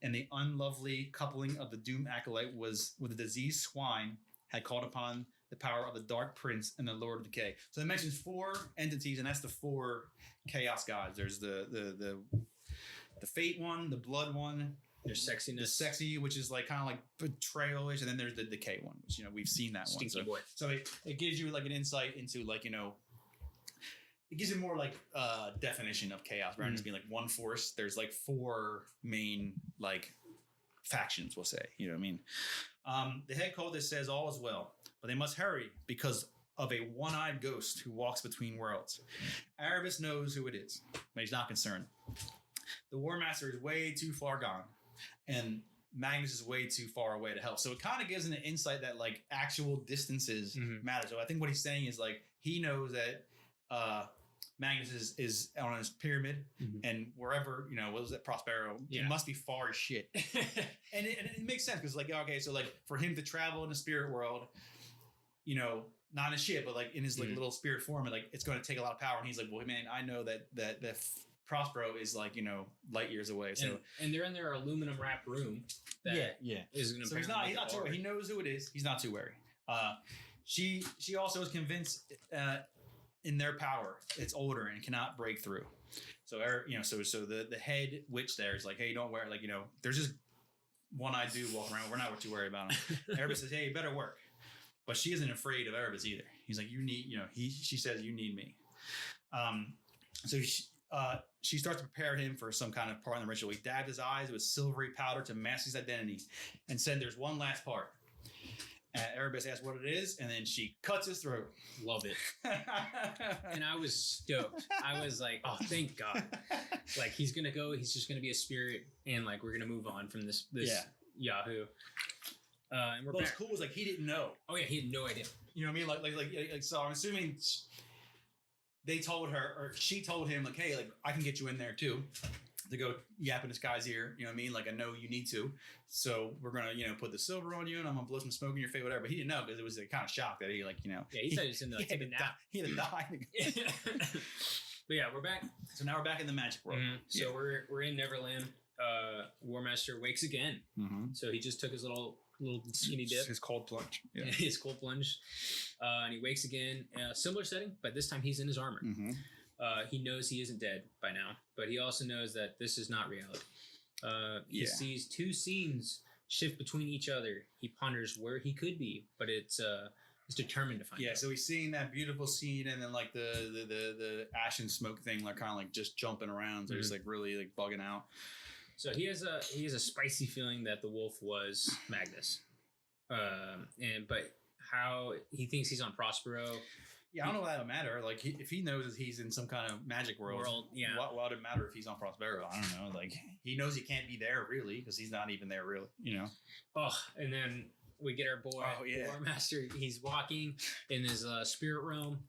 And the unlovely coupling of the doomed acolyte was with the diseased swine had called upon the power of the Dark Prince and the Lord of Decay. So it mentions 4 entities, and that's the 4 chaos gods. There's the fate one, the blood one. There's sexiness. The sexy, which is like kind of like betrayal-ish, and then there's the decay one, which we've seen that Stinky one. boy. So it gives you like an insight into like it gives you more like definition of chaos rather than just being like one force. There's like 4 main like factions, we'll say. You know what I mean? The head cultist says all is well, but they must hurry because of a one-eyed ghost who walks between worlds. Erebus knows who it is, but he's not concerned. The War Master is way too far gone, and Magnus is way too far away to help. So it kind of gives an insight that like actual distances matter. So I think what he's saying is like he knows that Magnus is on his pyramid, and wherever, what was that, Prospero, it must be far as shit. and it makes sense because like, okay, so like for him to travel in the spirit world, not in a ship, but like in his like little spirit form, and like it's going to take a lot of power. And he's like, well, man, I know that Prospero is like, light years away. So and they're in their aluminum wrapped room. That is going to. So he's not too worried. He knows who it is. He's not too worried. She also is convinced in their power, it's older and cannot break through. So so the head witch there is like, hey, don't worry, like there's just one-eyed dude walking around. We're not too worried about him. Erebus says, hey, you better work, but she isn't afraid of Erebus either. He's like, you need, she says, you need me. So she starts to prepare him for some kind of part in the ritual. He dabbed his eyes with silvery powder to mask his identity, and said, there's one last part. Erebus asks what it is, and then she cuts his throat. Love it. And I was stoked. I was like, oh, thank God. Like, he's just going to be a spirit, and like, we're going to move on from this Yahoo. And what's cool is like, he didn't know. Oh, yeah, he had no idea. You know what I mean? Like so I'm assuming they told her, or she told him, like, hey, like, I can get you in there too. to go yap in this guy's ear. You know what I mean? Like, I know you need to. So we're going to, put the silver on you and I'm going to blow some smoke in your face, whatever. But he didn't know because it was kind of shocked that he, like, Yeah, he said he was going to take a nap. He had to die. But yeah, we're back. So now we're back in the magic world. Mm-hmm. So we're in Neverland. War Master wakes again. Mm-hmm. So he just took his little skinny dip. His cold plunge. Yeah. His cold plunge. And he wakes again. Similar setting, but this time he's in his armor. Mm-hmm. He knows he isn't dead by now, but he also knows that this is not reality. He sees two scenes shift between each other. He ponders where he could be, but it's determined to find out. Yeah, so he's seeing that beautiful scene, and then like the ash and smoke thing, like kind of like just jumping around. So he's like really like bugging out. So he has a spicy feeling that the wolf was Magnus, but how he thinks he's on Prospero. Yeah, I don't know why that would matter. Like, if he knows that he's in some kind of magic world, yeah. Why would it matter if he's on Prospero? I don't know. Like, he knows he can't be there, really, because he's not even there, really, Oh, and then we get our boy, War Master. He's walking in his spirit realm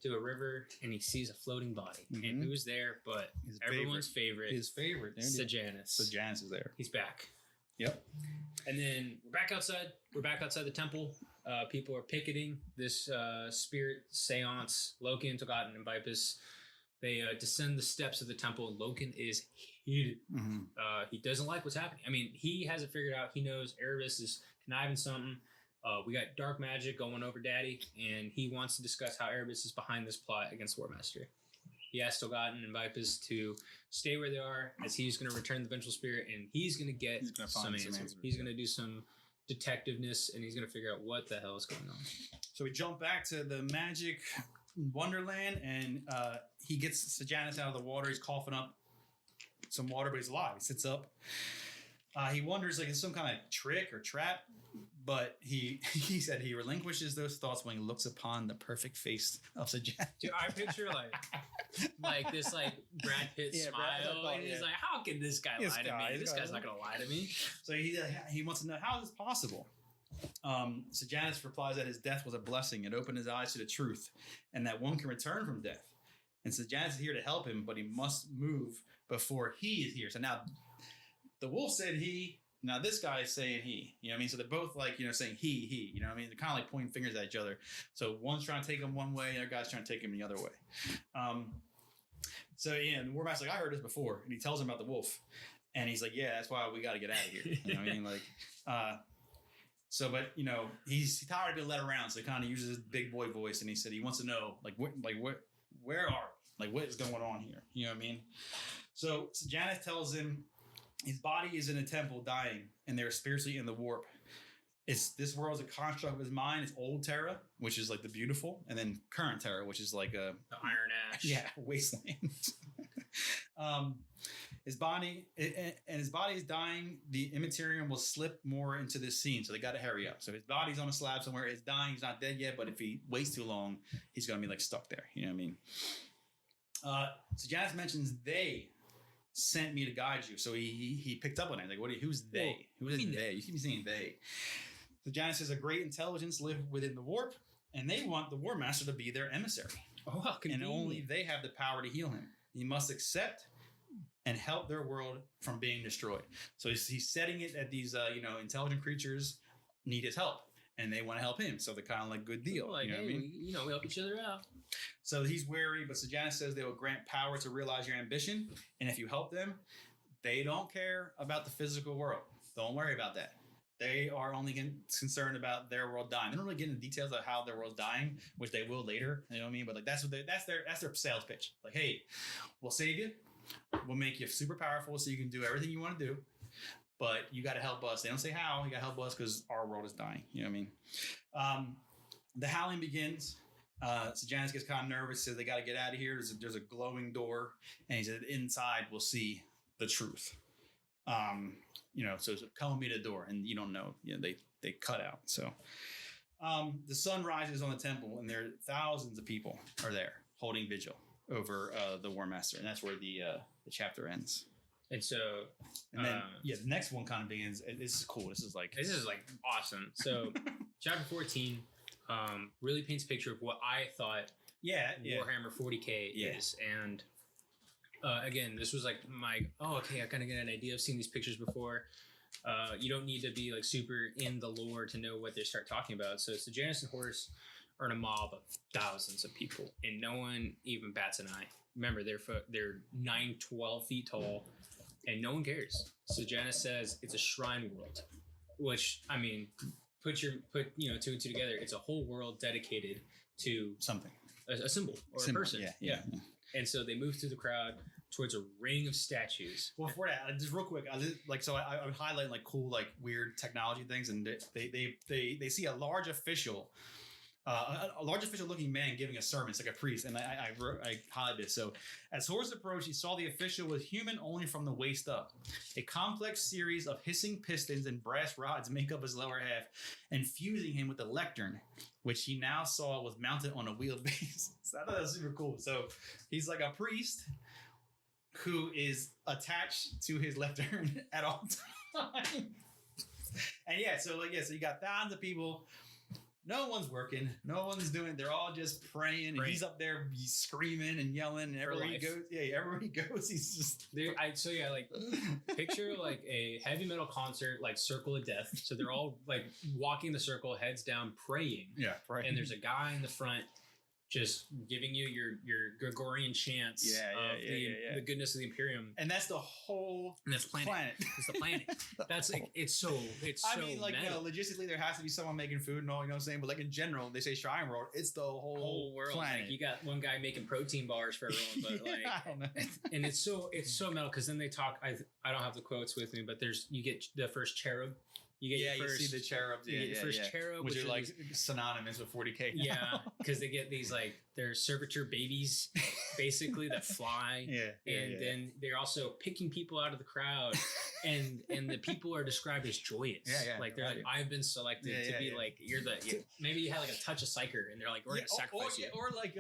to a river, and he sees a floating body. Mm-hmm. And who's there but everyone's favorite. His favorite. Sejanus. Sejanus is there. He's back. Yep. And then we're back outside. We're back outside the temple. People are picketing this spirit seance. Loken, Togotten, and Vipus. They descend the steps of the temple. Loken is heated. Mm-hmm. He doesn't like what's happening. I mean, he has it figured out. He knows Erebus is conniving something. We got dark magic going over Daddy, and he wants to discuss how Erebus is behind this plot against War Master. He asked Togotten and Vipus to stay where they are, as he's going to return the vengeful spirit, and he's going to get some answers. He's going to do some detectiveness, and he's going to figure out what the hell is going on. So we jump back to the magic wonderland, and he gets Sejanus out of the water. He's coughing up some water, but he's alive. He sits up. He wonders, like, it's some kind of trick or trap, but he said he relinquishes those thoughts when he looks upon the perfect face of Sejanus. Dude, I picture like this like Brad Pitt smile, and he's like, "How can this guy lie to me? This guy's not gonna lie to me." So he wants to know, how is this possible? Sejanus replies that his death was a blessing. It opened his eyes to the truth, and that one can return from death. And Sejanus is here to help him, but he must move before he is here. So now the wolf said he. Now this guy is saying he, you know what I mean? So they're both like, saying he, you know what I mean? They're kind of like pointing fingers at each other. So one's trying to take him one way, the other guy's trying to take him the other way. So yeah, the War Master's like, I heard this before. And he tells him about the wolf. And he's like, yeah, that's why we got to get out of here. You know what I mean? Like, but he's tired of being led around. So he kind of uses his big boy voice. And he said he wants to know, where are, what is going on here? You know what I mean? So Sejanus tells him, his body is in a temple dying, and they're spiritually in the warp. This world is a construct of his mind. It's old Terra, which is like the beautiful, and then current Terra, which is like the iron ash. Yeah, wasteland. His body is dying. The immaterium will slip more into this scene, so they got to hurry up. So his body's on a slab somewhere. It's dying. He's not dead yet, but if he waits too long, he's gonna be like stuck there. You know what I mean? So Janice mentions they sent me to guide you. So he picked up on it. Like, who's they? Who is they? You keep saying they. So Janus says a great intelligence live within the warp, and they want the War Master to be their emissary. Oh, how convenient. And only they have the power to heal him. He must accept and help their world from being destroyed. So he's setting it that these intelligent creatures need his help, and they want to help him. So they're kind of like, good deal. Like, you know what I mean? we help each other out. So he's wary, but Sejanus says they will grant power to realize your ambition, and if you help them, they don't care about the physical world. Don't worry about that. They are only concerned about their world dying. They don't really get into details of how their world's dying, which they will later. You know what I mean? But like that's their sales pitch. Like, hey, we'll save you. We'll make you super powerful so you can do everything you want to do. But you got to help us. They don't say how. You got to help us because our world is dying. You know what I mean? The howling begins. So Janice gets kind of nervous, says they got to get out of here. There's a glowing door, and he said, inside we'll see the truth. So come meet the door, and you don't know. They cut out. So the sun rises on the temple, and there are thousands of people are there holding vigil over the War Master, and that's where the chapter ends. And so, and then the next one kind of begins. This is cool. This is like awesome. So, chapter 14 really paints a picture of what I thought Warhammer 40K is, and again, this was like okay, I kind of get an idea. I've seen these pictures before. You don't need to be like super in the lore to know what they start talking about. So Sejanus and Horus are in a mob of thousands of people, and no one even bats an eye. Remember, they're 9-12 feet tall, and no one cares. Sejanus says it's a shrine world, which, I mean, put two and two together. It's a whole world dedicated to Something. A symbol or a person. Yeah. And so they move through the crowd towards a ring of statues. Well, before that, just real quick, I'm highlighting like cool, like weird technology things, and they see a large official looking man giving a sermon. It's like a priest, and I highlighted this. So, as Horus approached, he saw the official was human only from the waist up. A complex series of hissing pistons and brass rods make up his lower half, and fusing him with the lectern, which he now saw was mounted on a wheeled base. So I thought that was super cool. So he's like a priest who is attached to his lectern at all times. And so you got thousands of people. No one's working. No one's doing. They're all just praying. And he's up there, he's screaming and yelling. And everywhere he goes, he's just. Picture like a heavy metal concert, like Circle of Death. So they're all like walking the circle, heads down, praying. Yeah, praying. Mm-hmm. And there's a guy in the front just giving you your Gregorian chants of the goodness of the Imperium. And that's the whole planet. It's the planet. That's like, it's I mean, like, metal. Logistically, there has to be someone making food and all, you know what I'm saying? But like in general, they say Shrine World, it's the whole world. planet. Like, you got one guy making protein bars for everyone, but like, I don't know. And it's so metal, because then they talk, I don't have the quotes with me, but you get the first cherub. You get you see the cherubs. You get the first cherub, which are like synonymous with 40K. Yeah, because they get these like they're servitor babies, basically, that fly. Then they're also picking people out of the crowd, and the people are described as joyous. Like they're like, I've been selected to be like maybe you had like a touch of psyker, and they're like, we're gonna sacrifice you. Or like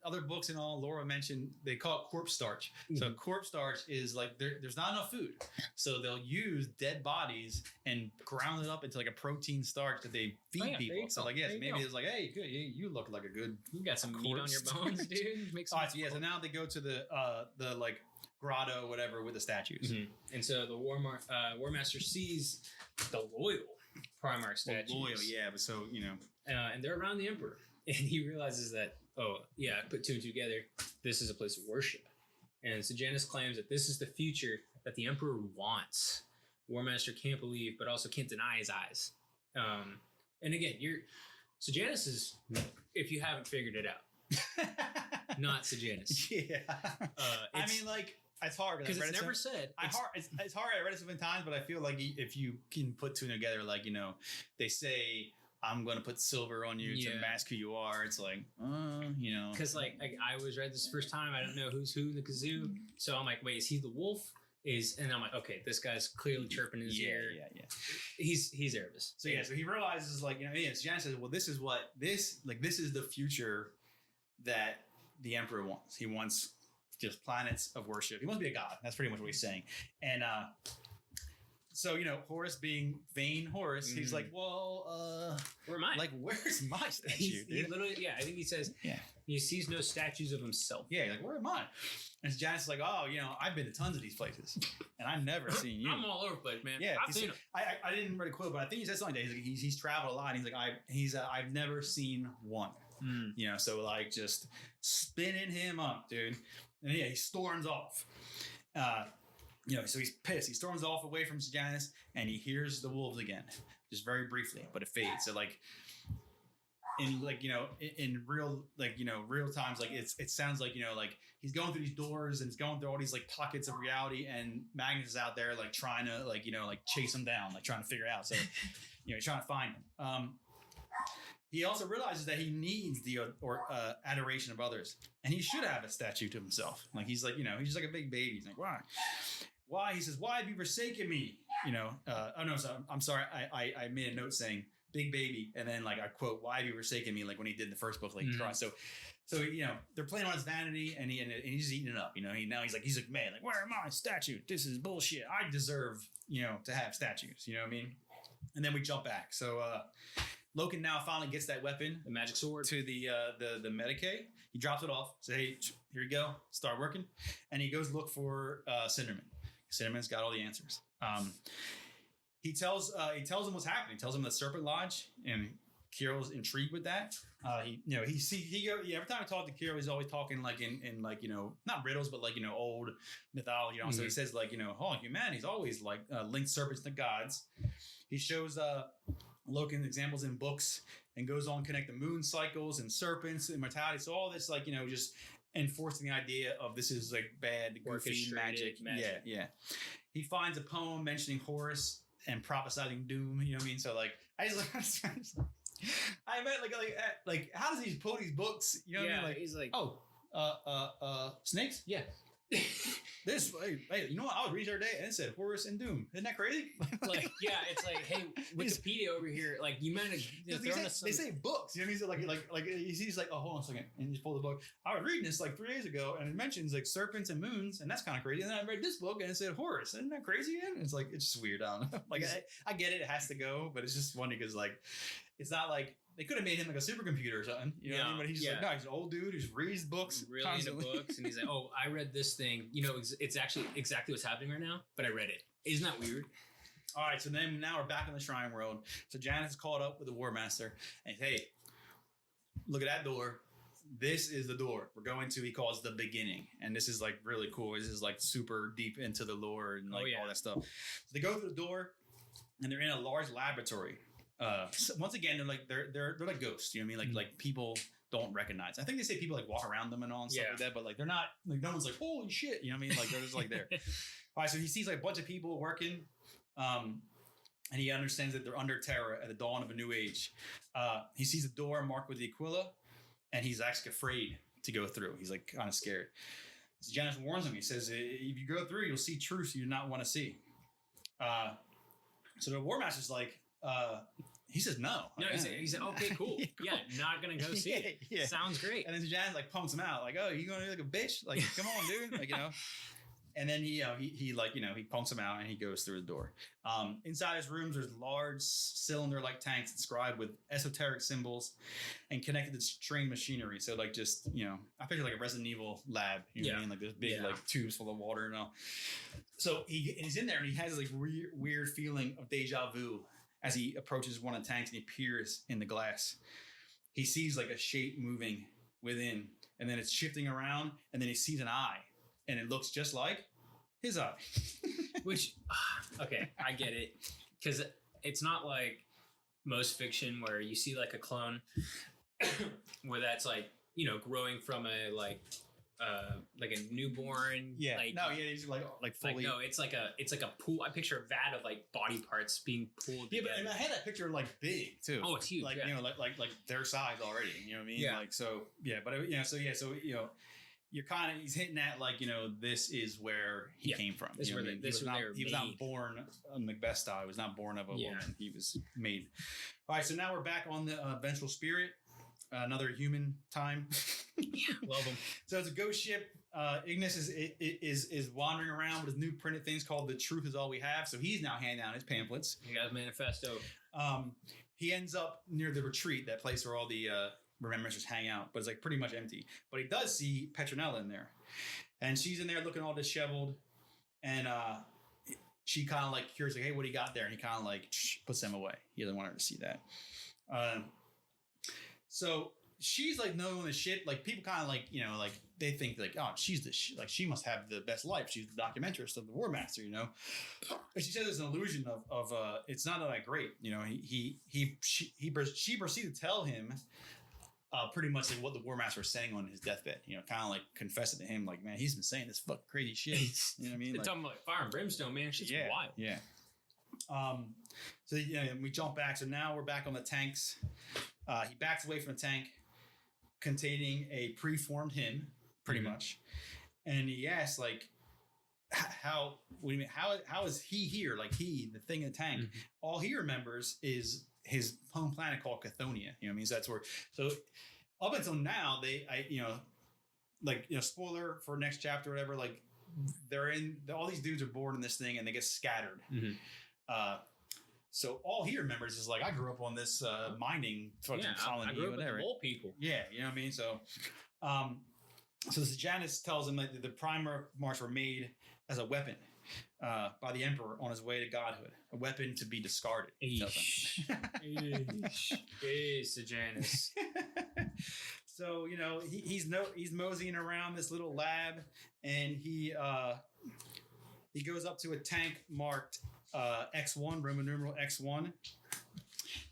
other books and all Laura mentioned, they call it corpse starch. Mm-hmm. So corpse starch is like there's not enough food, so they'll use dead bodies and ground it up into like a protein starch that they feed people. So like maybe it's like, hey, good, you look like a good. You got some meat on your bones, dude. Make some. So now they go to the like grotto, whatever, with the statues. Mm-hmm. And so the War Master sees the loyal Primarch statues. But so and they're around the Emperor, and he realizes that I put two and two together. This is a place of worship, and Sejanus claims that this is the future that the Emperor wants. War Master can't believe, but also can't deny his eyes. And again, Sejanus is, if you haven't figured it out, not Sejanus. Yeah. I mean, like, it's hard because it's never said. It's hard. I read it so many times, but I feel like if you can put two together, like, they say, I'm going to put silver on you to mask who you are. It's like, Because, like, I was read this first time. I don't know who's who in the kazoo. So I'm like, wait, is he the wolf? And I'm like, okay, this guy's clearly chirping in his ear. Yeah. He's Erebus. So he realizes, like, Sejanus says, well, this is the future that the Emperor wants. He wants just planets of worship. He wants to be a god. That's pretty much what he's saying. And so, Horus being vain Horus, he's like, well, where am I? Like, where's my statue? He literally, I think he says, he sees no statues of himself. Yeah, like, where am I? And Sejanus is like, I've been to tons of these places, and I've never seen you. I'm all over the place, man. Yeah, I've seen him. I didn't read a quote, but I think he said something like that. He's traveled a lot. And he's like, I've never seen one. So like just spinning him up, dude. And he storms off. So he's pissed. He storms off away from Sejanus, and he hears the wolves again, just very briefly, but it fades. So like, in real times, like it sounds like like he's going through these doors and he's going through all these like pockets of reality, and Magnus is out there like trying to like chase him down, like trying to figure it out. So he's trying to find him. He also realizes that he needs the adoration of others, and he should have a statue to himself. Like he's like he's just like a big baby. He's like, why? He says, why have you forsaken me? I'm sorry. I made a note saying big baby, and then like I quote, why have you forsaken me? Like when he did in the first book, like he cried. So they're playing on his vanity, and he's eating it up. He's like, man, like, where am I? Statue. This is bullshit. I deserve to have statues. You know what I mean? And then we jump back. So Loken now finally gets that weapon, the magic sword, to the Medicae. He drops it off. Say, hey, here you go. Start working. And he goes look for Cinderman. Cinderman's got all the answers. He tells him what's happening. He tells him the Serpent Lodge, and Kiro's intrigued with that. Every time I talk to Kiro, he's always talking like in like, not riddles, but like, old mythology. So he says like, humanity's always like linked serpents to gods. He shows Loken examples in books and goes on connect the moon cycles and serpents and mortality. So all this like, just enforcing the idea of this is like bad, goofy magic. Yeah. He finds a poem mentioning Horus and prophesizing doom. You know what I mean? So like, I meant like how does he pull these books? You know what I mean? Like he's like, snakes? Yeah. This, hey, you know what? I was reading the other day and it said Horus and Doom. Isn't that crazy? It's like, hey, Wikipedia over here. Like, you meant to they say books. You know what I mean? So like he's like, oh, hold on a second, and he just pulled the book. I was reading this like 3 days ago, and it mentions like serpents and moons, and that's kind of crazy. And then I read this book, and it said Horus. Isn't that crazy? And it's like it's just weird. I don't know. Like I get it; it has to go, but it's just funny because like it's not like. They could have made him like a supercomputer or something, you know what I mean? But he's just like, no, he's an old dude who just reads books. Really constantly. Into books. And he's like, oh, I read this thing. It's actually exactly what's happening right now, but I read it. Isn't that weird? All right, so then now we're back in the shrine world. So Janus is called up with the War Master. And hey, look at that door. This is the door we're going to. He calls the beginning. And this is like really cool. This is like super deep into the lore and like all that stuff. So they go through the door and they're in a large laboratory. So once again, they're like ghosts. You know what I mean? Like people don't recognize. I think they say people like walk around them and all and stuff like that, but like they're not. Like no one's like holy shit. You know what I mean? Like they're just like there. All right, so he sees like a bunch of people working, and he understands that they're under terror at the dawn of a new age. He sees a door marked with the Aquila, and he's actually afraid to go through. He's like kind of scared. So Janus warns him. He says, "If you go through, you'll see truths you do not want to see." So the War Master's like. He says no. No, he said, okay, cool. Yeah, not gonna go see it. Yeah. Sounds great. And then Janus like pumps him out, like, oh, you gonna be like a bitch? Like, come on, dude. Like, And then he pumps him out and he goes through the door. Inside his rooms, there's large cylinder-like tanks inscribed with esoteric symbols and connected to strange machinery. So like just, I picture like a Resident Evil lab, you know what I mean? Like this big like tubes full of water and all. So he's in there and he has like weird feeling of deja vu as he approaches one of the tanks and he peers in the glass. He sees like a shape moving within and then it's shifting around and then he sees an eye. And it looks just like his eye. Which, okay, I get it. Because it's not like most fiction where you see like a clone where that's like, growing from a like a newborn. Yeah. Like, no, yeah, he's like fully. Like, no, it's like a pool. I picture a vat of like body parts being pulled together. Yeah, but I had that picture like big too. Oh, it's huge. Like, like their size already. You know what I mean? Yeah. Like, so, yeah, but you're kind of he's hinting at like this is where he came from. This is where he was not born Macbeth style. He was not born of a woman. He was made. All right, so now we're back on the vengeful spirit. Another human time. Yeah, love him. So it's a ghost ship. Ignis is wandering around with his new printed things called "The Truth Is All We Have." So he's now handing out his pamphlets. He got his manifesto. He ends up near the retreat, that place where all the Remembrance hang out, but it's like pretty much empty. But he does see Petronella in there, and she's in there looking all disheveled, and she kind of like curious, like, "Hey, what do you got there?" And he kind of like puts them away. He doesn't want her to see that. So she's like knowing the shit. Like people kind of like like they think like, oh, she's the like she must have the best life. She's the documentarist of the War Master, And she says it's an illusion of it's not that great. She proceeded to tell him. Pretty much like what the War Master was saying on his deathbed, kind of like confessing to him, like, man, he's been saying this fucking crazy shit. You know what I mean? They're talking about fire and brimstone, man. Shit's wild. Yeah. So we jump back. So now we're back on the tanks. He backs away from the tank containing a preformed hymn, pretty much, and he asks, like, how? What do you mean? How is he here? Like the thing in the tank. All he remembers is his home planet called Cathonia. You know what I mean? So that's where. So up until now, spoiler for next chapter, or whatever. Like all these dudes are born in this thing and they get scattered. So all he remembers is like, I grew up on this mining fucking colony, I grew up whatever. with the mole people. Yeah, you know what I mean. So So Sejanus tells him that the primer marks were made as a weapon by the emperor on his way to godhood, a weapon to be discarded. Sejanus. So he's moseying around this little lab, and he goes up to a tank marked X1, Roman numeral X1.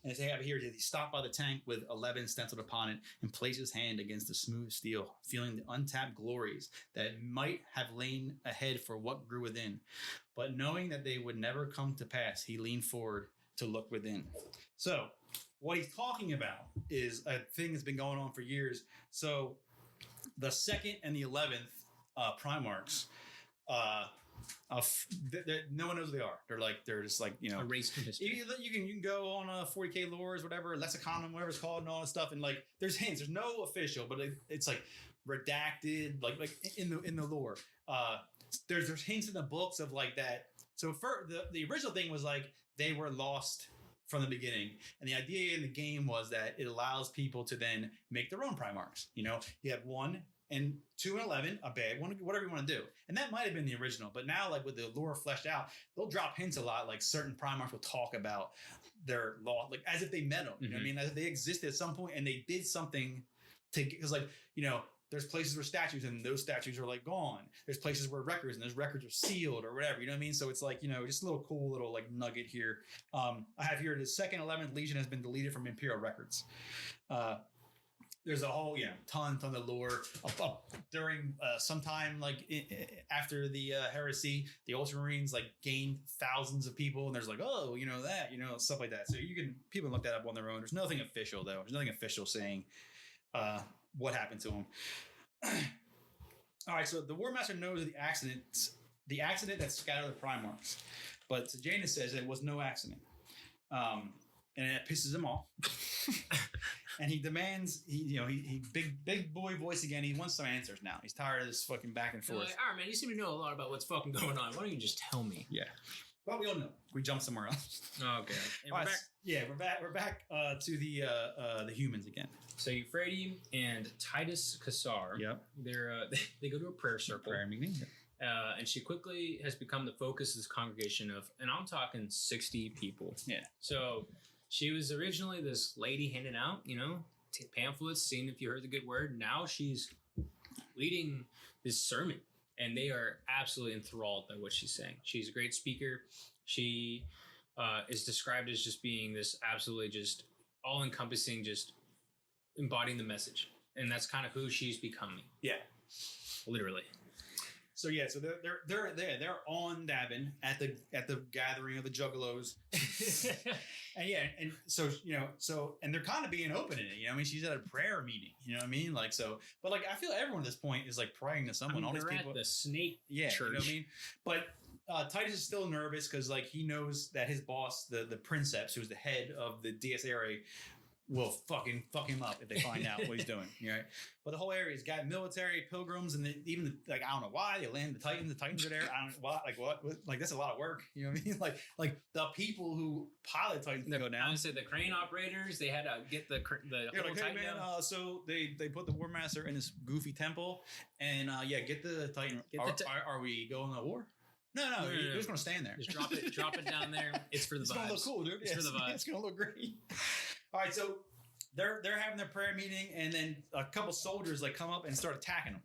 And as they have here, he stopped by the tank with 11 stenciled upon it and placed his hand against the smooth steel, feeling the untapped glories that might have lain ahead for what grew within. But knowing that they would never come to pass, he leaned forward to look within. So what he's talking about is a thing that's been going on for years. So the 2nd and the 11th Primarchs, no one knows who they are. They're just like erased from history. You can go on 40k lores, whatever, lexicon, whatever it's called, and all that stuff, and like there's hints. There's no official, but it's like redacted, like in the lore. There's hints in the books of like that. So for the original thing was like they were lost from the beginning, and the idea in the game was that it allows people to then make their own Primarchs. You have 1 and 2 and 11, a bad one, whatever you want to do. And that might have been the original, but now like with the lore fleshed out, they'll drop hints a lot. Like certain Primarchs will talk about their law, like as if they met them. You know what I mean? As if they existed at some point and they did something to, because like, there's places where statues and those statues are like gone. There's places where records and those records are sealed or whatever. You know what I mean? So it's like, just a little cool little like nugget here. I have here the 2nd 11th Legion has been deleted from Imperial records. There's a whole ton of lore during sometime like after the heresy, the Ultramarines like gained thousands of people, and there's like stuff like that. So people can look that up on their own. There's nothing official though. There's nothing official saying what happened to them. All right, so the War Master knows of the accident that scattered the Primarchs, but Sejanus says it was no accident, and it pisses him off. And he demands, he big boy voice again. He wants some answers now. He's tired of this fucking back and forth. Like, all right, man, you seem to know a lot about what's fucking going on. Why don't you just tell me? Yeah. Well, we all know. We jumped somewhere else. Okay. And we're back. Yeah, we're back to the humans again. So Euphrates and Titus Caesar. Yep. They go to a prayer circle. Prayer meeting. And she quickly has become the focus of this congregation of, and I'm talking 60 people. Yeah. So she was originally this lady handing out, pamphlets, seeing if you heard the good word. Now she's leading this sermon, and they are absolutely enthralled by what she's saying. She's a great speaker. She is described as just being this absolutely just all-encompassing, just embodying the message. And that's kind of who she's becoming. Yeah. Literally. So they're on Davin at the gathering of the Juggalos, and and they're kind of being open in it. She's at a prayer meeting. You know what I mean? Like so, but like I feel everyone at this point is like praying to someone. All these people at the snake church. You know what I mean? But Titus is still nervous because like he knows that his boss, the Princeps, who's the head of the Dies Irae, will fuck him up if they find out what he's doing. Right? But the whole area's got military, pilgrims, and even like I don't know why they land the Titans. The Titans are there. I don't know why. What? Like that's a lot of work. You know what I mean? Like the people who pilot Titans go down. I said the crane operators. They had to get the whole like, hey man. So they put the War Master in this goofy temple, and get the Titan. Are we going to war? No, you're just gonna stand there. Just drop it down there. It's for the vibes. It's gonna look cool, dude. It's for the vibes. It's gonna look great. All right, so they're having their prayer meeting, and then a couple soldiers like come up and start attacking them.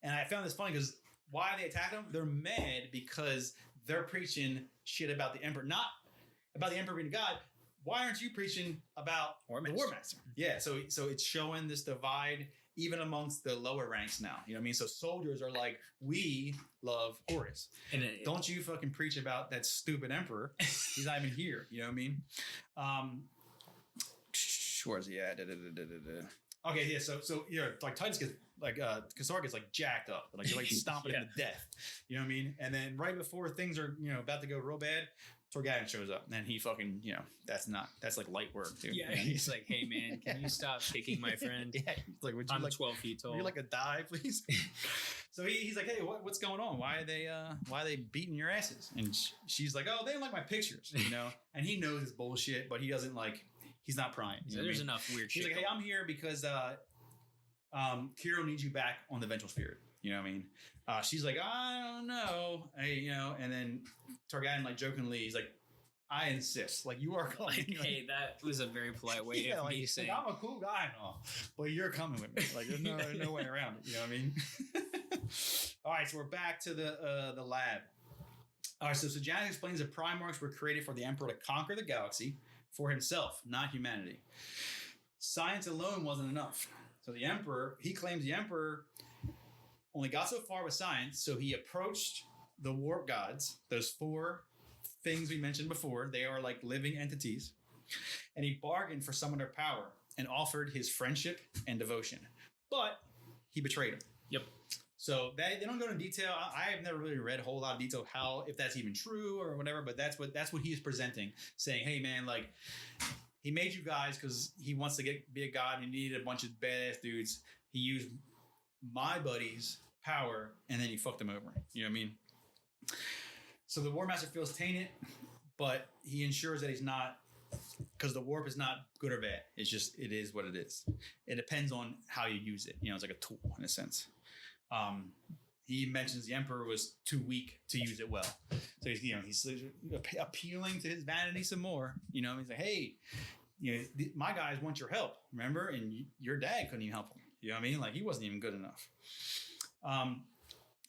And I found this funny because why they attack them? They're mad because they're preaching shit about the emperor, not about the emperor being God. Why aren't you preaching about the War Master? Yeah, so it's showing this divide even amongst the lower ranks now. You know what I mean? So soldiers are like, we love Horus. And don't you fucking preach about that stupid emperor. He's not even here. You know what I mean? Where's he at? Okay, yeah. So like Titus gets like Caesar gets like jacked up, like you're like stomping him to death. You know what I mean? And then right before things are about to go real bad, Torgadon shows up, and he fucking that's like light work, dude. Yeah, he's like, hey man, can you stop kicking my friend? Yeah, he's like, would you I'm like 12 feet tall. Would you like a die, please? So he's like, hey, what's going on? Why are they beating your asses? And she's like, oh, they don't like my pictures, And he knows it's bullshit, but he doesn't like. He's not prying. So there's enough weird shit. He's like, hey, I'm here because Kiro needs you back on the Vengeful Spirit. You know what I mean? She's like, I don't know. And then Targaryen, like, jokingly, he's like, I insist. Like, you are coming. Like, hey, that was a very polite way of me saying. Like, I'm a cool guy and all, but you're coming with me. Like, there's no way around it. You know what I mean? All right, so we're back to the lab. All right, so Janus explains that Primarchs were created for the Emperor to conquer the galaxy for himself, not humanity. Science alone wasn't enough. So he claims the Emperor only got so far with science, so he approached the warp gods, those 4 things we mentioned before. They are like living entities. And he bargained for some of their power and offered his friendship and devotion. But he betrayed him. Yep. So they don't go into detail. I have never really read a whole lot of detail if that's even true or whatever, but that's what he is presenting, saying, hey man, like, he made you guys because he wants to be a god and he needed a bunch of badass dudes. He used my buddies' power and then he fucked them over. You know what I mean? So the War Master feels tainted, but he ensures that he's not, because the warp is not good or bad. It's just, it is what it is. It depends on how you use it. You know, it's like a tool in a sense. He mentions the Emperor was too weak to use it well. So he's appealing to his vanity some more. You know, he's like, hey, my guys want your help, remember? And your dad couldn't even help him. You know what I mean? Like, he wasn't even good enough.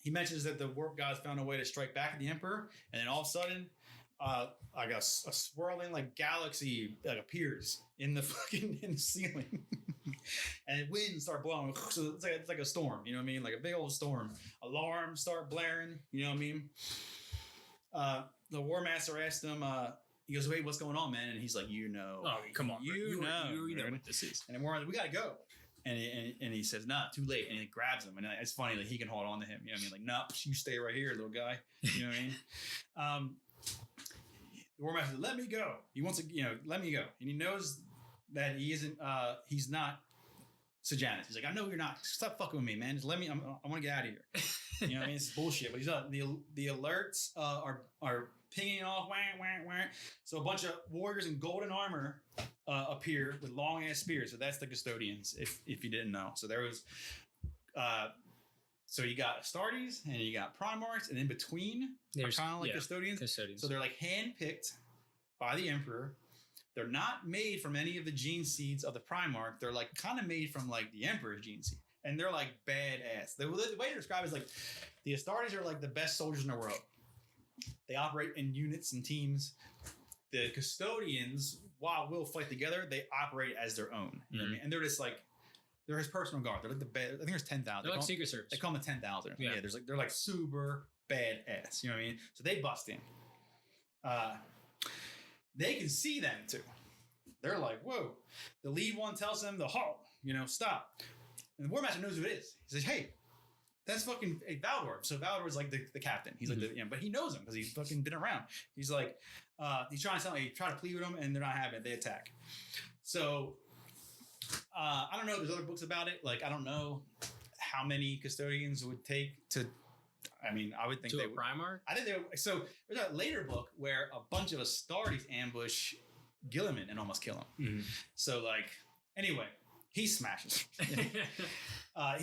He mentions that the warp gods found a way to strike back at the Emperor, and then all of a sudden, like a swirling like galaxy appears in the ceiling, and winds start blowing. So it's like a storm. You know what I mean? Like a big old storm. Alarms start blaring. You know what I mean? The War Master asked him. He goes, "Wait, what's going on, man?" And he's like, Oh, come on, you know what this is." And then we're like, "We gotta go." And he says, nah, too late. And he grabs him. And it's funny that he can hold on to him. You know what I mean? Like, nope, you stay right here, little guy. You know what I mean? The War Master says, let me go. He wants to, let me go. And he knows that he isn't, he's not Sejanus. He's like, I know you're not. Stop fucking with me, man. Just let me, I want to get out of here. You know what I mean? It's bullshit. But he's not. The alerts are pinging off. Wah, wah, wah. So a bunch of warriors in golden armor appear with long ass spears. So that's the custodians, if you didn't know. So there was, so you got Astartes and you got Primarchs, and in between are kind of like custodians. So they're like handpicked by the Emperor. They're not made from any of the gene seeds of the Primarch. They're like kind of made from like the Emperor's gene seed. And they're like badass. The way to describe it is like the Astartes are like the best soldiers in the world. They operate in units and teams. The custodians, while we'll fight together, they operate as their own. You know what I mean? And they're just like, they're his personal guard. They're like the bad. I think there's 10,000. They're like Secret Service. They call them the 10,000. Yeah. They're like super badass. You know what I mean? So they bust in. They can see them too. They're like, whoa. The lead one tells them to halt. Stop. And the War Master knows who it is. He says, hey, that's fucking Valdor. So Valdor is like the captain. He's like, but he knows him because he's fucking been around. He's like, he's trying to tell me, he try to plead with him, and they're not having it. They attack. So I don't know if there's other books about it. Like, I don't know how many custodians would take to. I mean, I would think to they a would. Primarch. I think they would. So there's a later book where a bunch of Astartes ambush Gilliman and almost kill him. Mm-hmm. So like, anyway, he smashes. He I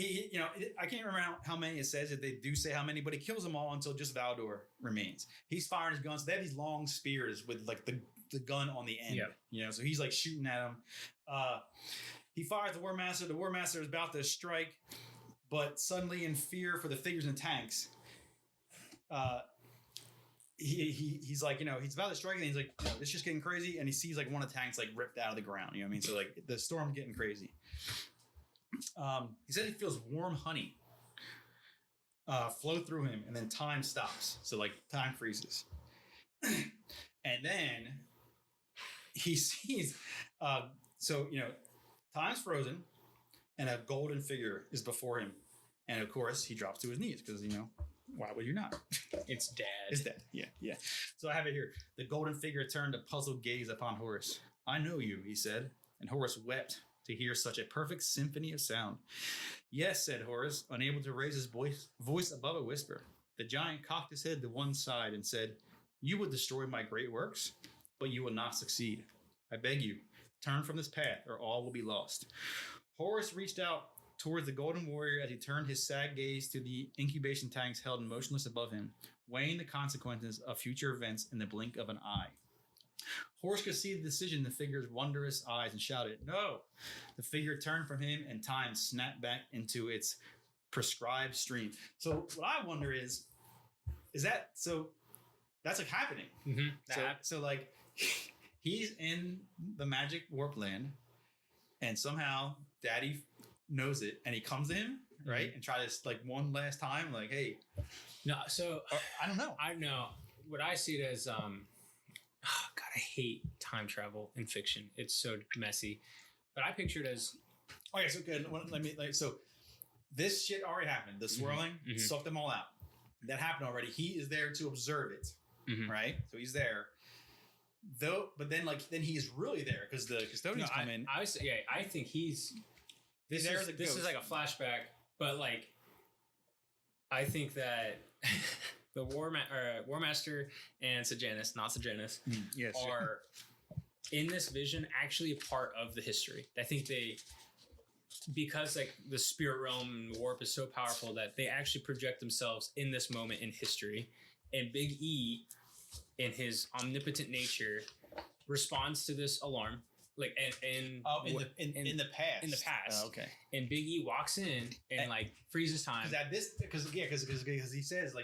can't remember how many it says. If they do say how many, but he kills them all until just Valdor remains. He's firing his guns. They have these long spears with like the gun on the end. Yep. So he's like shooting at him. He fires the War Master. The War Master is about to strike, but suddenly, in fear for the figures and tanks, he's like, he's about to strike, and he's like, it's just getting crazy, and he sees like one of the tanks like ripped out of the ground. You know what I mean? So like the storm getting crazy. He said he feels warm honey flow through him, and then time stops. So like time freezes, and then he sees. Time's frozen, and a golden figure is before him, and of course he drops to his knees because why would you not? It's Dad. It's Dad. Yeah. So I have it here. The golden figure turned a puzzled gaze upon Horus. I know you, he said, and Horus wept to hear such a perfect symphony of sound. Yes, said Horus, unable to raise his voice above a whisper. The giant cocked his head to one side and said, you will destroy my great works, but you will not succeed. I beg you, turn from this path or all will be lost. Horus reached out towards the Golden Warrior as he turned his sad gaze to the incubation tanks held motionless above him, weighing the consequences of future events in the blink of an eye. Horus could see the decision in the figure's wondrous eyes and shouted, "No!" The figure turned from him and time snapped back into its prescribed stream. So what I wonder is that, so that's like happening. Mm-hmm. So like he's in the magic warp land and somehow Daddy knows it and he comes to him, right? And tries like one last time, like, hey. No, so I don't know. I know what I see it as. God, I hate time travel in fiction. It's so messy. But I picture it as. Okay, so good. So this shit already happened. The swirling sucked them all out. That happened already. He is there to observe it, right? So he's there. But then he's really there because the custodians come in. I think he's. This is like a flashback, but like, I think that the War Master and Sejanus, not Sejanus, yes, are in this vision actually a part of the history. I think because like the spirit realm and warp is so powerful that they actually project themselves in this moment in history. And Big E, in his omnipotent nature, responds to this alarm. Like in the past. In the past. Oh, okay. And Big E walks in and like freezes time. Because he says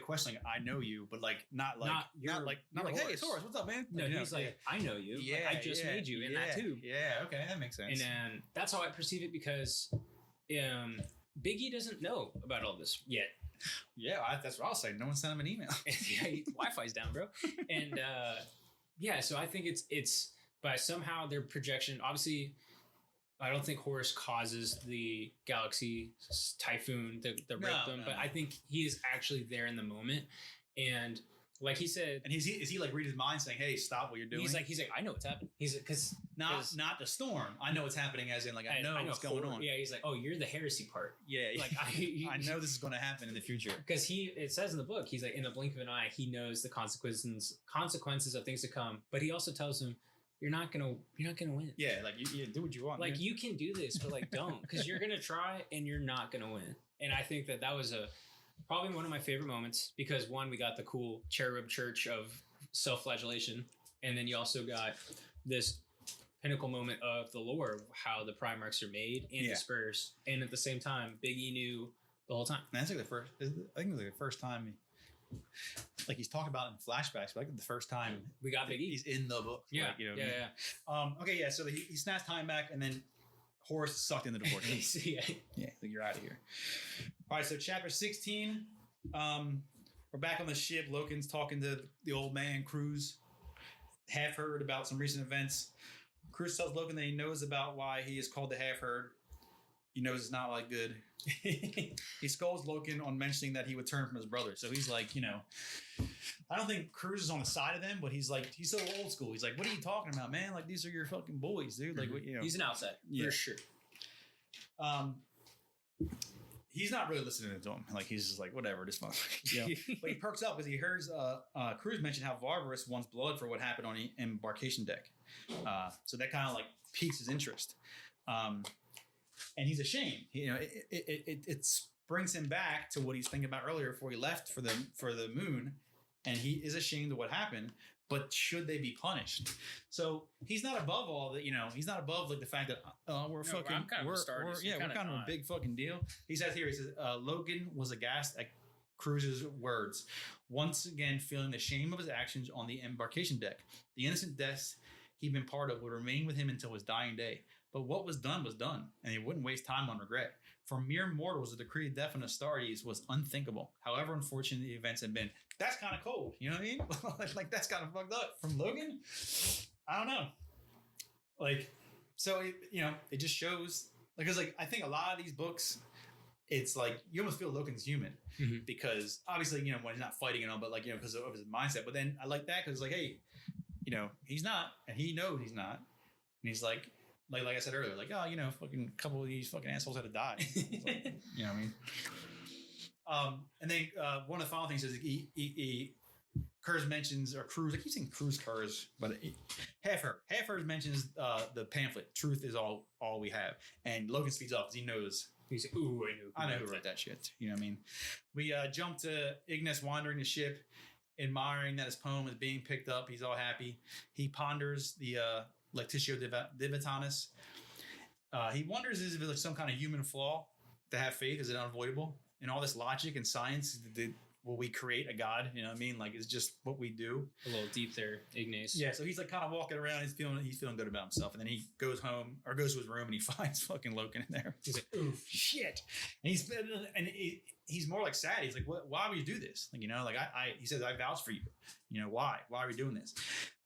questioning, I know you, but like not like hey, it's Horus, what's up, man? No, he's like, I know you. Yeah, like, I just made you in that tube. Yeah, okay, that makes sense. And then that's how I perceive it because Big E doesn't know about all this yet. Yeah, that's what I'll say. No one sent him an email. Wi-Fi's down, bro. And so I think it's by somehow their projection. Obviously, I don't think Horus causes the galaxy typhoon to rape them, but I think he is actually there in the moment. And like he said, and is he like read his mind saying, "Hey, stop what you're doing"? He's like, I know what's happening. He's because not the storm. I know what's happening, as in like I know what's going on. Yeah, he's like, oh, you're the heresy part. Yeah, like I know this is going to happen in the future because it says in the book, he's like, in the blink of an eye, he knows the consequences of things to come, but he also tells him, You're not gonna win. Yeah, like you do what you want. Like you can do this, but like don't, because you're gonna try and you're not gonna win. And I think that was probably one of my favorite moments because one, we got the cool cherub church of self-flagellation, and then you also got this pinnacle moment of the lore of how the Primarchs are made and dispersed, and at the same time, Big E knew the whole time. And that's like I think it was like the first time. Like he's talking about in flashbacks, but like the first time we got Big E, he's in the book. Yeah, like, you know yeah. So he snaps time back, and then Horus is sucked into the vortex. yeah, you're out of here. All right, so chapter 16. We're back on the ship. Loken's talking to the old man Cruz. Half heard about some recent events. Cruz tells Loken that he knows about why he is called the half herd. He knows it's not like good. He scolds Loken on mentioning that he would turn from his brother. So he's like, I don't think Cruz is on the side of them, but he's so old school. He's like, what are you talking about, man? Like, these are your fucking boys, dude. Like, he's an outsider for sure. He's not really listening to him. Like, he's just like, whatever, this fun. But he perks up because he hears Cruz mention how Varvarus wants blood for what happened on the embarkation deck. So that kind of like piques his interest. And he's ashamed. It brings him back to what he's thinking about earlier before he left for the moon, and he is ashamed of what happened. But should they be punished? So he's not above all that. He's not above like the fact that we're kind of a big fucking deal. He says Logan was aghast at Cruz's words, once again feeling the shame of his actions on the embarkation deck. The innocent deaths he'd been part of would remain with him until his dying day. But what was done, and he wouldn't waste time on regret. For mere mortals, the decree of death on Astartes was unthinkable. However unfortunate the events had been. That's kind of cold, you know what I mean? Like, that's kind of fucked up. From Logan? I don't know. Like, so, it just shows, because, like, I think a lot of these books, it's like, you almost feel Logan's human. Mm-hmm. Because, obviously, when he's not fighting and all, but, like, because of his mindset. But then I like that, because, like, hey, he's not, and he knows he's not. And he's like I said earlier, like, fucking couple of these fucking assholes had to die. Like, you know what I mean? And then one of the final things is Kurz mentions, or Cruz, I keep saying Kurz, but Half-Herd mentions the pamphlet, Truth is all we have. And Logan speaks up because he knows He's like, ooh, I know who wrote that shit. You know what I mean? We jump to Ignis wandering the ship, admiring that his poem is being picked up. He's all happy. He ponders the Lectitio Divitatis. He wonders if it's some kind of human flaw to have faith. Is it unavoidable? In all this logic and science, will we create a god? You know what I mean? Like, it's just what we do. A little deep there, Ignace. Yeah, so he's like kind of walking around. He's feeling good about himself. And then he goes home or goes to his room and he finds fucking Loken in there. He's like, oh shit. And he's more like sad. He's like, what? Why would you do this? Like, you know, like he says, I vouch for you. You know, why? Why are we doing this?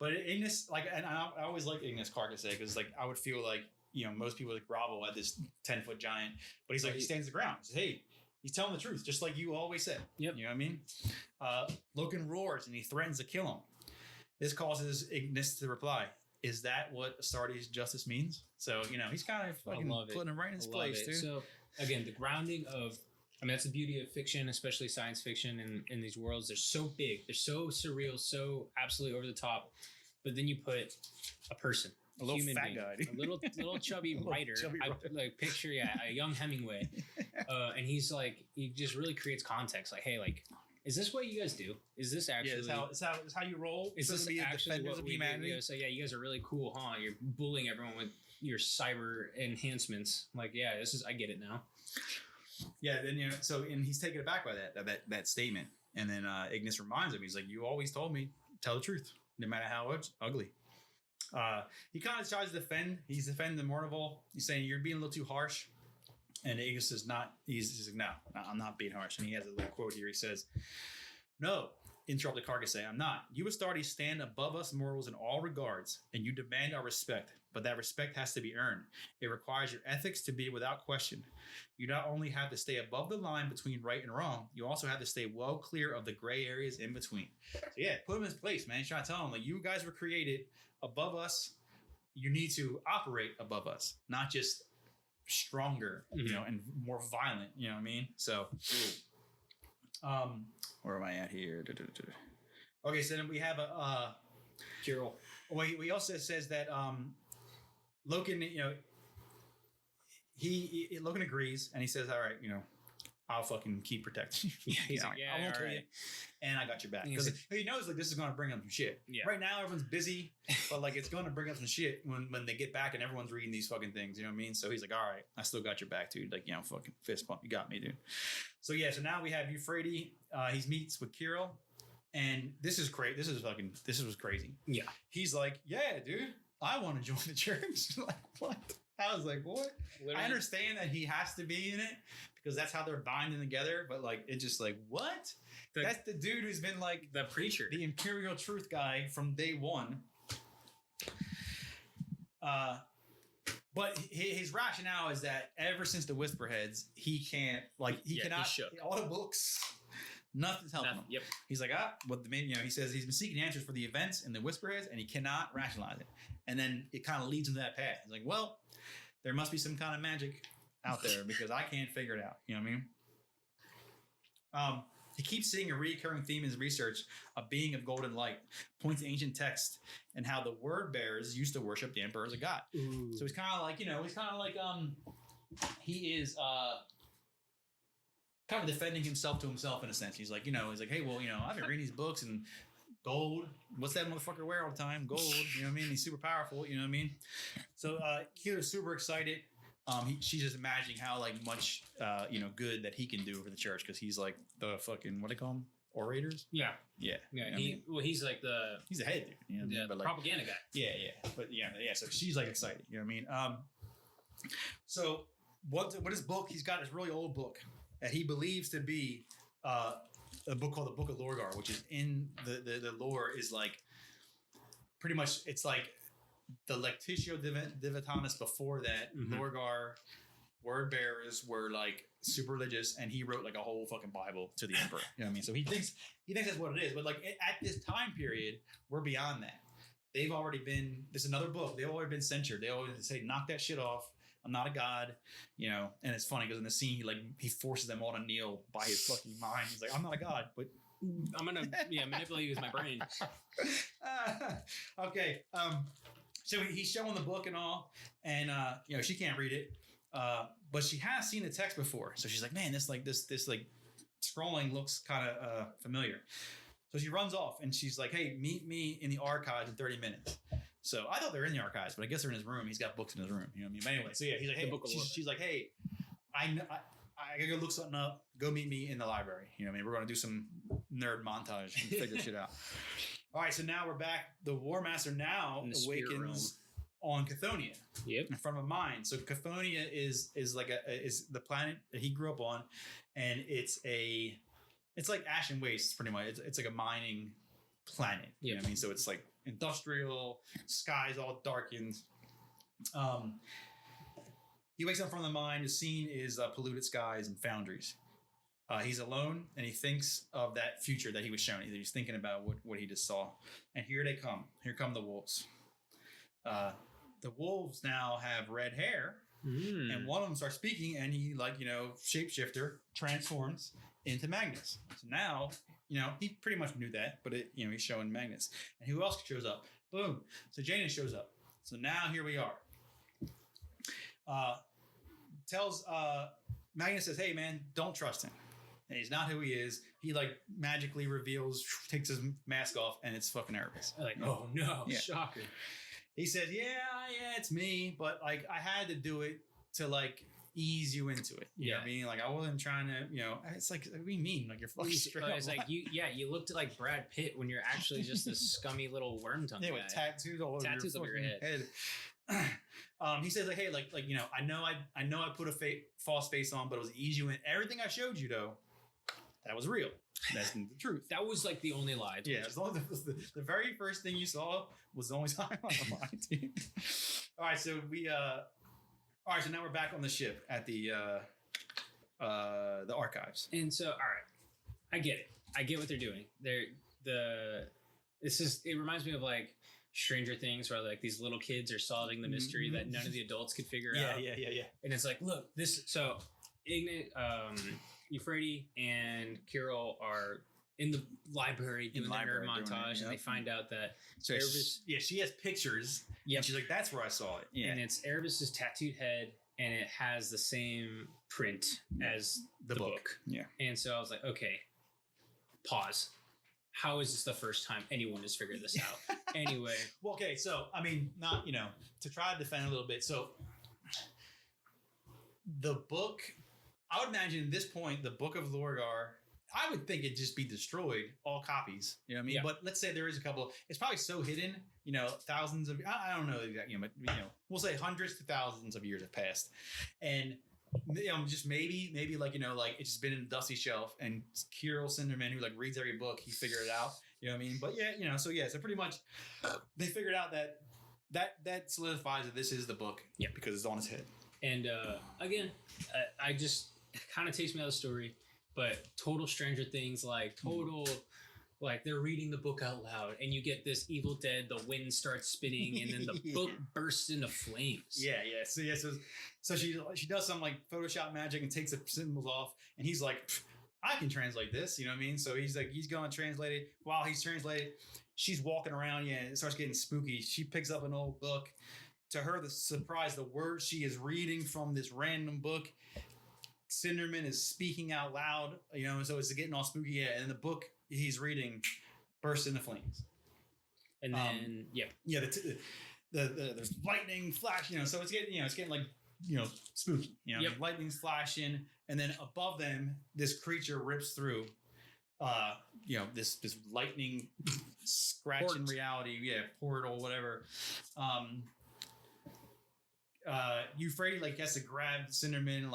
But Ignis, like, and I always like Ignis Carcassay because like I would feel like, you know, most people would grovel at this 10-foot giant, but he's like, he stands the ground. He says, hey. He's telling the truth, just like you always said. Yep. You know what I mean? Loken roars and he threatens to kill him. This causes Ignis to reply, is that what Astartes justice means? So, you know, he's kind of fucking putting him right in his place, dude. So, again, the grounding of, I mean, that's the beauty of fiction, especially science fiction and in these worlds. They're so big. They're so surreal, so absolutely over the top. But then you put a person. A little human fat being, guy. a little chubby writer. I like picture a young Hemingway, and he's like, he just really creates context. Like, hey, like, is this what you guys do? Is this actually? Yeah, it's how you roll. Is this actually what of we humanity? do? So yeah, you guys are really cool, huh? You're bullying everyone with your cyber enhancements. Like, yeah, I get it now. Yeah, then you know, and he's taken aback by that statement, and then Ignis reminds him, he's like, you always told me, tell the truth, no matter how ugly. He kind of tries to defend. He's defending the Mournival. He's saying you're being a little too harsh. And Ignis is not. He's like, no, I'm not being harsh. And he has a little quote here. He says, "No," interrupted Carcassay, "I'm not. You Astartes stand above us mortals in all regards, and you demand our respect. But that respect has to be earned. It requires your ethics to be without question. You not only have to stay above the line between right and wrong, you also have to stay well clear of the gray areas in between." So yeah, put him in his place, man. He's trying to tell him, like, you guys were created above us. You need to operate above us, not just stronger, you know, and more violent. You know what I mean? So, where am I at here? Okay, so then we have a Kirill. We also says that Loken, you know, Loken agrees and he says, "All right, you know, I'll fucking keep protecting you. Yeah, he's like, I won't kill you, and I got your back." Because he knows like this is going to bring up some shit. Yeah. Right now everyone's busy, but like it's going to bring up some shit when they get back and everyone's reading these fucking things. You know what I mean? So he's like, "All right, I still got your back, dude. Like, you know, fucking fist bump. You got me, dude." So yeah, so now we have Euphrates. He meets with Kirill, and this is great. This was crazy. Yeah. He's like, "Yeah, dude, I want to join the church." Like, what? I was like, what? Literally. I understand that he has to be in it because that's how they're binding together, but like, it's just like, what? That's the dude who's been like the preacher, the imperial truth guy from day one. But his rationale is that ever since the Whisperheads, he can't, like, he cannot, all the books, nothing's helping him. Yep. He's like, he says he's been seeking answers for the events in the Whisperheads and he cannot rationalize it. And then it kind of leads him to that path. He's like, well, there must be some kind of magic out there because I can't figure it out. You know what I mean? He keeps seeing a recurring theme in his research, a being of golden light, points to ancient text and how the word bearers used to worship the emperor as a god. Ooh. So he's kind of like, he is kind of defending himself to himself in a sense. He's like, hey, well, I've been reading these books and gold. What's that motherfucker wear all the time? Gold. You know what I mean? He's super powerful. You know what I mean? So Keeler's super excited. She's just imagining how much good that he can do for the church because he's like the fucking, what do they call them? Orators? Yeah. Yeah. Yeah. He's like he's the head dude. You know, the propaganda guy. Yeah. But yeah. So she's like excited. You know what I mean? So what his book? He's got this really old book that he believes to be a book called the Book of Lorgar, which is in the lore is like pretty much it's like the Lectitio Divitatis before that. Mm-hmm. Lorgar word bearers were like super religious, and he wrote like a whole fucking Bible to the emperor. You know what I mean? So he thinks that's what it is. But like at this time period, we're beyond that. They've already been. There's another book. They've already been censured. They always say, "Knock that shit off. I'm not a god." You know. And it's funny because in the scene, he forces them all to kneel by his fucking mind. He's like, "I'm not a god, but I'm gonna manipulate you with my brain." Okay. So he's showing the book and all, and she can't read it. But she has seen the text before, so she's like, man, this scrolling looks kind of familiar. So she runs off and she's like, hey, meet me in the archives in 30 minutes. So I thought they were in the archives, but I guess they're in his room. He's got books in his room. You know what I mean? But anyway, so yeah, he's like, hey, she's like, hey, I gotta go look something up. Go meet me in the library. You know what I mean? We're gonna do some nerd montage and figure shit out. All right, so now we're back. The War Master now awakens on Cathonia. Yep. In front of a mine. So Cathonia is the planet that he grew up on, and it's like Ash and Waste pretty much. It's like a mining planet. You know what I mean? So it's like industrial, skies all darkened. He wakes up from the mine. The scene is polluted skies and foundries. He's alone, and he thinks of that future that he was shown. He's thinking about what he just saw. And here they come. Here come the wolves. The wolves now have red hair, and one of them starts speaking, and he, shapeshifter transforms into Magnus. So now, he pretty much knew that, but he's showing Magnus. And who else shows up? Boom. So Janus shows up. So now here we are. Tells Magnus says, hey man, don't trust him. And he's not who he is. He magically reveals, takes his mask off, and it's fucking Erebus. Oh no, yeah. Shocker. He says, yeah, it's me, but I had to do it to ease you into it. You know what I mean? I wasn't trying to, it's what do you mean? You're fucking straight up. It's you looked like Brad Pitt when you're actually just this scummy little worm tongue guy. With tattoos all over your head. He says hey, I know I put a false face on, but it was easy. And everything I showed you though, that was real. That's the truth. That was the only lie. Yeah, as long as the very first thing you saw was the only time I lied to you. All right, so so now we're back on the ship at the archives. And so, all right, I get it. I get what they're doing. It reminds me of Stranger Things, where these little kids are solving the mystery that none of the adults could figure out. Yeah. And it's look, so Ignat, Euphrates, and Kirill are in the library doing their nerd montage, and they find out that Erebus. She has pictures. Yeah, she's like, that's where I saw it. Yeah, and it's Erebus's tattooed head, and it has the same print as the book. Yeah, and so I was like, okay, pause. How is this the first time anyone has figured this out? Anyway. Well, okay. So, not, to try to defend a little bit. So the book, I would imagine at this point, the Book of Lorgar, I would think it'd just be destroyed, all copies. You know what I mean? Yeah. But let's say there is a couple, it's probably so hidden, thousands of, I don't know exactly, but, we'll say hundreds to thousands of years have passed. And, just maybe it's just been in a dusty shelf, and Kirill Cinderman, who reads every book, he figured it out. You know what I mean? But yeah, so pretty much they figured out that solidifies that this is the book. Yeah, because it's on his head. And again, I just kind of takes me out of the story, but total Stranger Things, they're reading the book out loud, and you get this Evil Dead, the wind starts spinning, and then the book bursts into flames. Yeah. So she does some Photoshop magic and takes the symbols off, and he's like, I can translate this, you know what I mean? So he's going to translate it. While he's translating, she's walking around, it starts getting spooky. She picks up an old book. To her, the surprise, the words she is reading from this random book, Cinderman is speaking out loud, so it's getting all spooky. Yeah, and the book he's reading bursts into flames. And then, there's lightning flash, so it's getting spooky, lightning's flashing, and then above them, this creature rips through, this lightning scratching reality, portal, whatever. Euphrates has to grab Cinderman,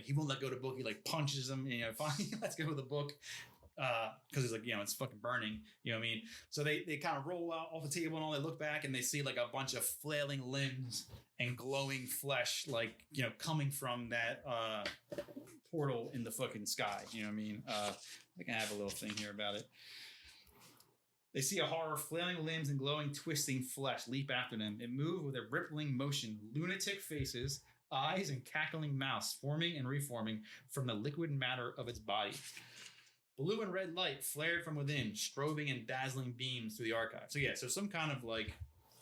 he won't let go of the book. He punches him, finally lets go of the book. Because it's it's fucking burning, you know what I mean? So they kind of roll out off the table and all. They look back and they see a bunch of flailing limbs and glowing flesh, coming from that portal in the fucking sky. You know what I mean? I think I have a little thing here about it. They see a horror, flailing limbs and glowing, twisting flesh leap after them. It moves with a rippling motion, lunatic faces, eyes, and cackling mouths forming and reforming from the liquid matter of its body. Blue and red light flared from within, strobing and dazzling beams through the archive. So some kind of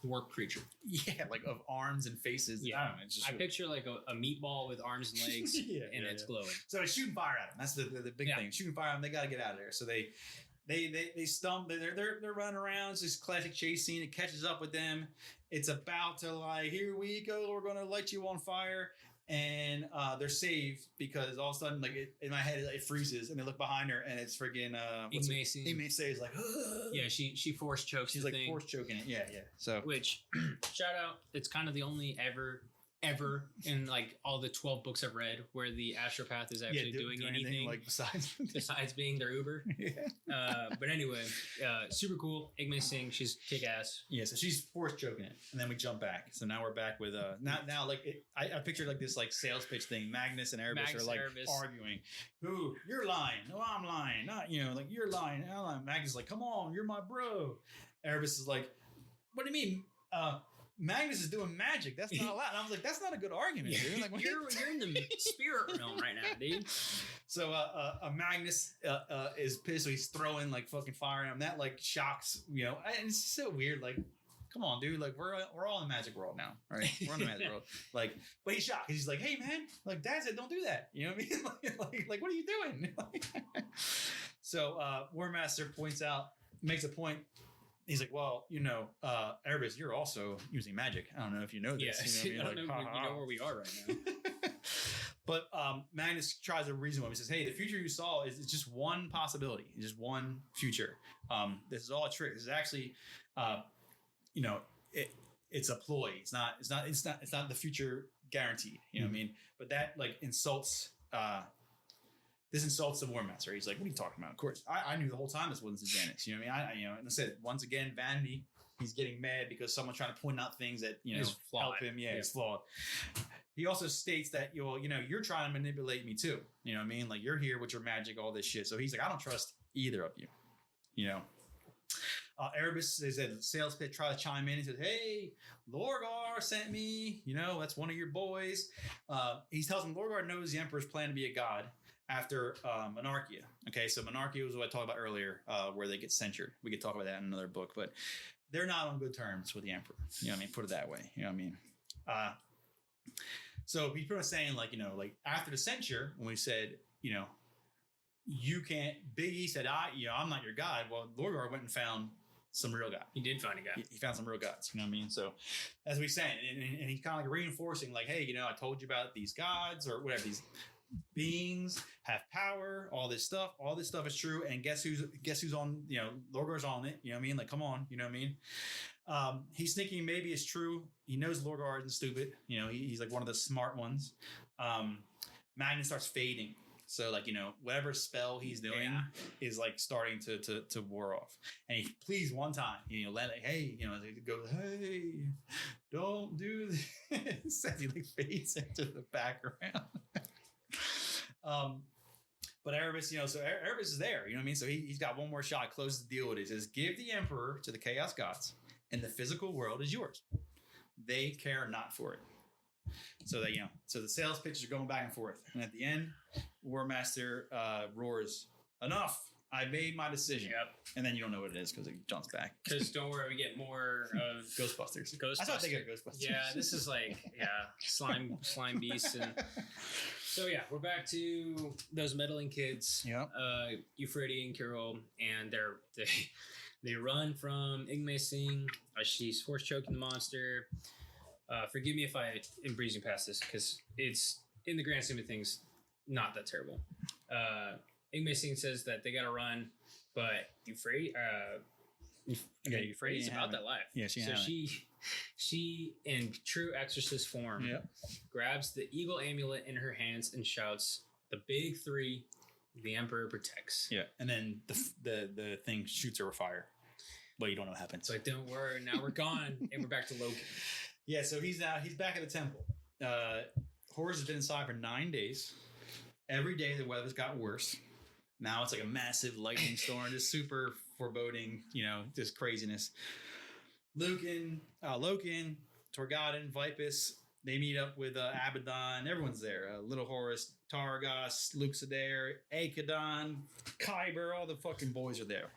dwarf creature. Yeah, like of arms and faces. Yeah. I don't know. It's just I picture like a meatball with arms and legs, and it's glowing. So it's shooting fire at them. That's the big thing. Shooting fire at them. They got to get out of there. So they stump. They're running around. It's this classic chase scene. It catches up with them. It's about to like, here we go. We're going to light you on fire. And they're saved because all of a sudden, like in my head, it freezes, and they look behind her, and it's friggin' Igmacy is like, ugh. Yeah, she force chokes. She's like force choking it. Yeah. So which shout out, it's kind of the only ever in like all the 12 books I've read where the astropath is actually doing anything like besides being their Uber. Yeah. But anyway, super cool. Igmacy, she's kick ass. Yeah, so she's force choking it, and then we jump back. So now we're back with now like I pictured like this like sales pitch thing. Magnus and Erebus are like arguing. Who you're lying? No, I'm lying. Not like you're lying. I'm lying. Magnus is like, come on, you're my bro. Erebus is like, what do you mean? Magnus is doing magic. That's not allowed. And I was like, that's not a good argument, dude. Like, you're in the spirit realm right now, dude. So Magnus is pissed. So he's throwing like fucking fire at him. That like shocks, and it's so weird. Like, come on, dude. Like we're all in the magic world now, right? We're in the magic world. Like, but he's shocked. He's like, hey man, like Dad said, don't do that. You know what I mean? like what are you doing? So War Master makes a point. He's like, well, Erebus, you're also using magic. I don't know if you know this. Yeah, I don't know if you know where we are right now. But Magnus tries to reason with him. He says, hey, the future you saw is just one possibility. It's just one future. This is all a trick. This is actually, it's a ploy. It's not the future guaranteed. You know what I mean? But that like insults. This insults the War Master. He's like, what are you talking about? Of course, I knew the whole time this wasn't Xanax. You know what I mean? And I said, once again, vanity. He's getting mad because someone's trying to point out things that, help him. Yeah, it's flawed. He also states that, you're trying to manipulate me too. You know what I mean? Like, you're here with your magic, all this shit. So he's like, I don't trust either of you. Erebus is at the sales pit, try to chime in. He says, hey, Lorgar sent me. That's one of your boys. He tells him Lorgar knows the Emperor's plan to be a god after Monarchia. Okay, so Monarchia was what I talked about earlier, where they get censured. We could talk about that in another book, but they're not on good terms with the Emperor. You know what I mean? Put it that way. You know what I mean? So he's pretty much saying, like, after the censure, when we said, you can't, Big E said, I'm not your god. Well, Lorgar went and found some real god. He did find a god. He found some real gods. You know what I mean? So as we saying, and he's kind of like reinforcing, like, hey, I told you about these gods or whatever, these beings have power, all this stuff is true. And guess who's on, Lorgar's on it. You know what I mean? Like, come on, you know what I mean? He's thinking maybe it's true. He knows Lorgar isn't stupid. He's like one of the smart ones. Magnus starts fading. So like, whatever spell he's doing is like starting to wear off. And he pleads one time, hey, goes, hey, don't do this. As he like fades into the background. But Erebus, so Erebus is there, you know what I mean? So he's got one more shot, closes the deal with it. He says, give the Emperor to the Chaos Gods, and the physical world is yours. They care not for it. So that, so the sales pitches are going back and forth. And at the end, War Master roars, enough. I made my decision. Yep. And then you don't know what it is because it jumps back. Because don't worry, we get more of Ghostbusters. I thought they got Ghostbusters. Yeah, this is like, slime beasts. And so yeah, we're back to those meddling kids. Yeah. Euphrates and Carol, and they run from Igmacy. She's force choking the monster. Forgive me if I am breezing past this because it's, in the grand scheme of things, not that terrible. Igmacy says that they got to run, but Euphrates is about that life. Yeah, she in true exorcist form grabs the eagle amulet in her hands and shouts, "The big three, the Emperor protects." Yeah, and then the thing shoots her with fire. But you don't know what happens. It's like, don't worry, now we're gone, and we're back to Loki. Yeah, so he's back at the temple. Horus has been inside for 9 days. Every day the weather's gotten worse. Now it's like a massive lightning storm, just super foreboding, just craziness. Loken, Torgadon, Vipus, they meet up with Abaddon. Everyone's there. Little Horus, Targos, Luxader, Akadon, Kyber, all the fucking boys are there,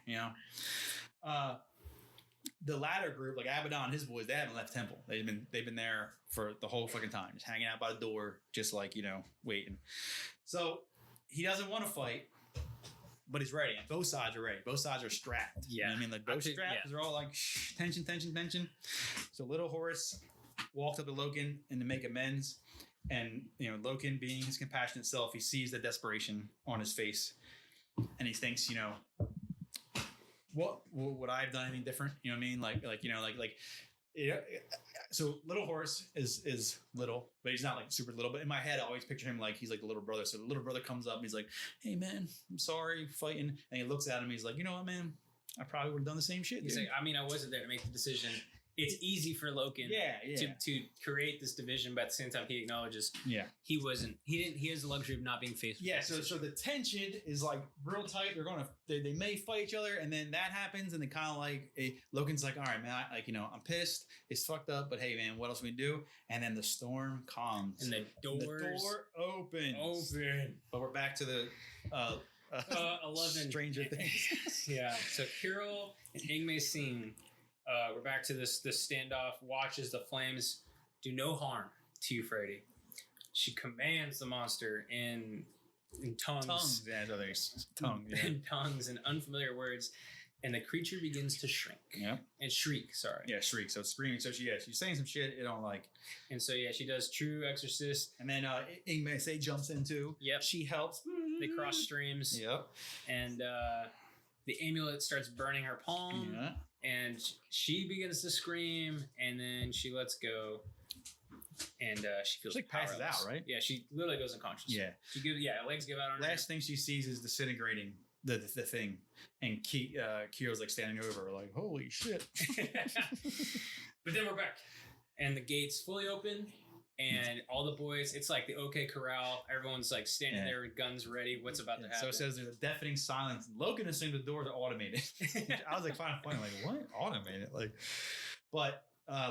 the latter group, like Abaddon and his boys, they haven't left Temple. They've been there for the whole fucking time, just hanging out by the door, just like, waiting. So he doesn't want to fight, but he's ready. And both sides are ready. Both sides are strapped. Yeah. You know what I mean? Like both strapped. They're all like, shh, tension. So little Horus walks up to Loken and to make amends. And, Loken being his compassionate self, he sees the desperation on his face. And he thinks, what would I have done anything different? You know what I mean? So little Horus is little, but he's not like super little. But in my head, I always picture him like he's like the little brother. So the little brother comes up and he's like, "Hey man, I'm sorry, fighting." And he looks at him. He's like, "You know what, man? I probably would have done the same shit." He's like, I mean, I wasn't there to make the decision. It's easy for Loken to create this division, but at the same time, he acknowledges he has the luxury of not being faced with so the tension is like real tight. They may fight each other, and then that happens, and they kind of like Loken's like, all right, man, I'm pissed. It's fucked up, but hey, man, what else we do? And then the storm comes, and the door opens. But we're back to the 11 Stranger Things. Yeah. So Kirill and Ingmei scene. We're back to this standoff. Watches the flames do no harm to Euphrates. She commands the monster in tongues. In tongues and unfamiliar words, and the creature begins to shrink. Yeah. And shriek. Sorry. Yeah, shriek. So screaming. So she's saying some shit it don't like. And so she does true exorcist. And then Ingmei jumps in too. Yep. She helps. They cross streams. Yep. And the amulet starts burning her palm. Yeah. And she begins to scream, and then she lets go, and she feels like passes out, right? Yeah, she literally goes unconscious. Yeah, legs give out on her. Last thing she sees is disintegrating the thing, and Kiri's like standing over, her, like, holy shit. But then we're back, and the gates fully open. And all the boys, it's like the OK Corral. Everyone's like standing there with guns ready. What's about to happen? So it says there's a deafening silence. Loken assumed the doors are automated. I was like, fine, like, what? Automated? But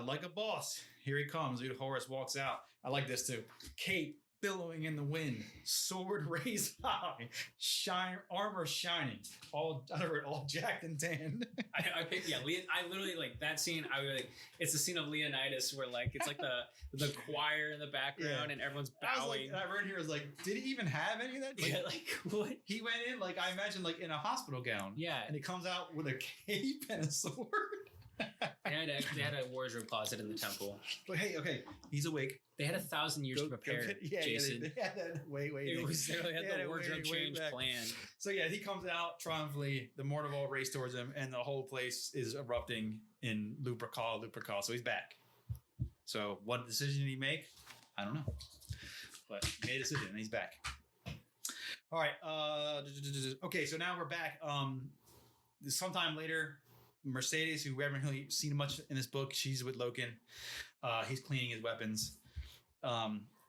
like a boss, here he comes. Dude, Horus walks out. I like this too. Cape billowing in the wind, sword raised high, armor shining, all jacked and tanned. I literally like that scene. It's the scene of Leonidas where like it's like the choir in the background and everyone's bowing. I read here was like, did he even have any of that? Like, what? He went in like I imagine like in a hospital gown. Yeah, and he comes out with a cape and a sword. They had a wardrobe closet in the temple. But hey, okay, he's awake. They had 1,000 years to prepare. Jason. They had that. Wait. It was they had the wardrobe change plan. So yeah, he comes out triumphantly. The Mortival race towards him, and the whole place is erupting in Lupercal. So he's back. So what decision did he make? I don't know, but he made a decision, and he's back. All right. Okay, so now we're back. Sometime later. Mercedes, who we haven't really seen much in this book, she's with Loken. He's cleaning his weapons.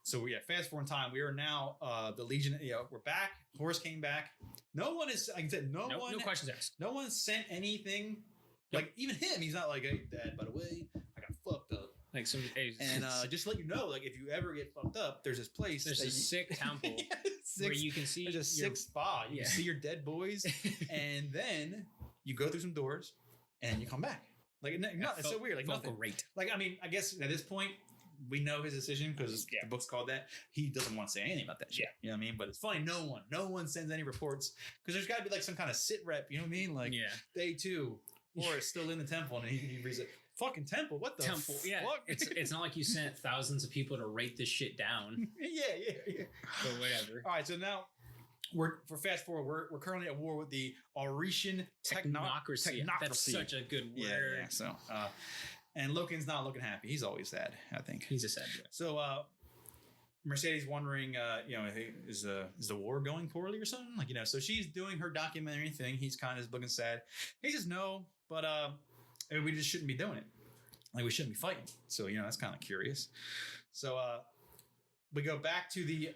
So fast forward in time. We are now the Legion. We're back. Horus came back. No one is. Like I said, no questions asked. No one sent anything. Like even him, he's not like, hey, Dad. By the way, I got fucked up. Like some, and just to let you know, like if you ever get fucked up, there's this place. There's a sick temple where you can see. There's a sick spot. You can see your dead boys, and then you go through some doors. And you come back. Like, it's so weird. Like, nothing. Great. Like, I mean, I guess at this point, we know his decision because the book's called that. He doesn't want to say anything about that shit. You know what I mean? But it's funny. No one sends any reports because there's got to be like some kind of sit rep. You know what I mean? Like, day 2, Horus still in the temple, and he reads it. Fucking temple. What the temple? Yeah. Fuck? It's not like you sent thousands of people to write this shit down. Yeah. But whatever. All right. So now. For fast forward, we're currently at war with the Auretian technocracy. That's such a good word. Yeah. So, and Loken's not looking happy. He's always sad, I think. He's a sad boy. So, Mercedes wondering, is the war going poorly or something? Like, so she's doing her documentary thing. He's kind of looking sad. He says no, but we just shouldn't be doing it. Like, we shouldn't be fighting. So, that's kind of curious. So, we go back to the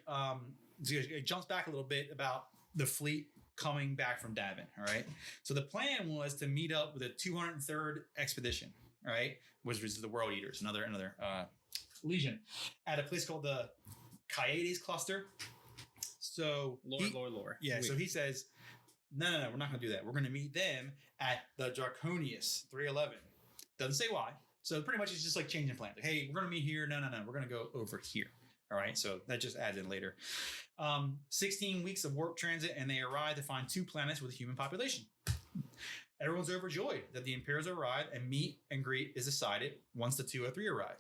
it jumps back a little bit about the fleet coming back from Davin. All right. So the plan was to meet up with a 203rd expedition. All right, which was the World Eaters, another legion, at a place called the Coyotes Cluster. So lore. Yeah. So he says, no, we're not going to do that. We're going to meet them at the Draconius 311. Doesn't say why. So pretty much it's just like changing plans. Like, hey, we're going to meet here. No. We're going to go over here. All right. So that just adds in later. 16 weeks of warp transit, and they arrive to find 2 planets with a human population. Everyone's overjoyed that the Imperials arrive, and meet and greet is decided once the 203 arrive.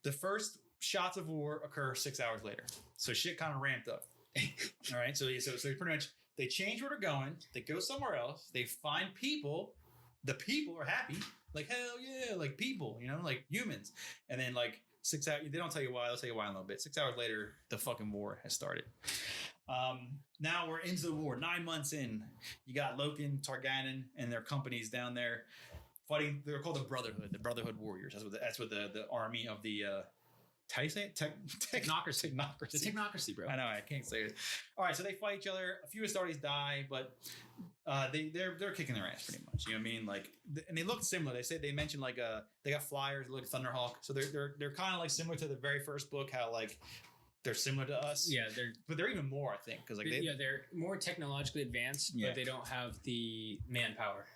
The first shots of war occur 6 hours later. So shit kind of ramped up. All right. So pretty much they change where they're going. They go somewhere else. They find people. The people are happy. Like, hell yeah, like people, like humans. And then like 6 hours, they don't tell you why. They'll tell you why in a little bit. 6 hours later, the fucking war has started. Now we're into the war. 9 months in, you got Loken, Targanin, and their companies down there fighting. They're called the Brotherhood Warriors. That's what the army of the how do you say it? Technocracy. The technocracy, bro. I know, I can't say it. All right, so they fight each other. A few Astartes die, but they're kicking their ass pretty much. You know what I mean? Like, and they look similar. They mentioned like they got flyers, like Thunderhawk. So they're kind of like similar to the very first book. How like they're similar to us. Yeah, but they're even more, I think, because like they're more technologically advanced, but they don't have the manpower.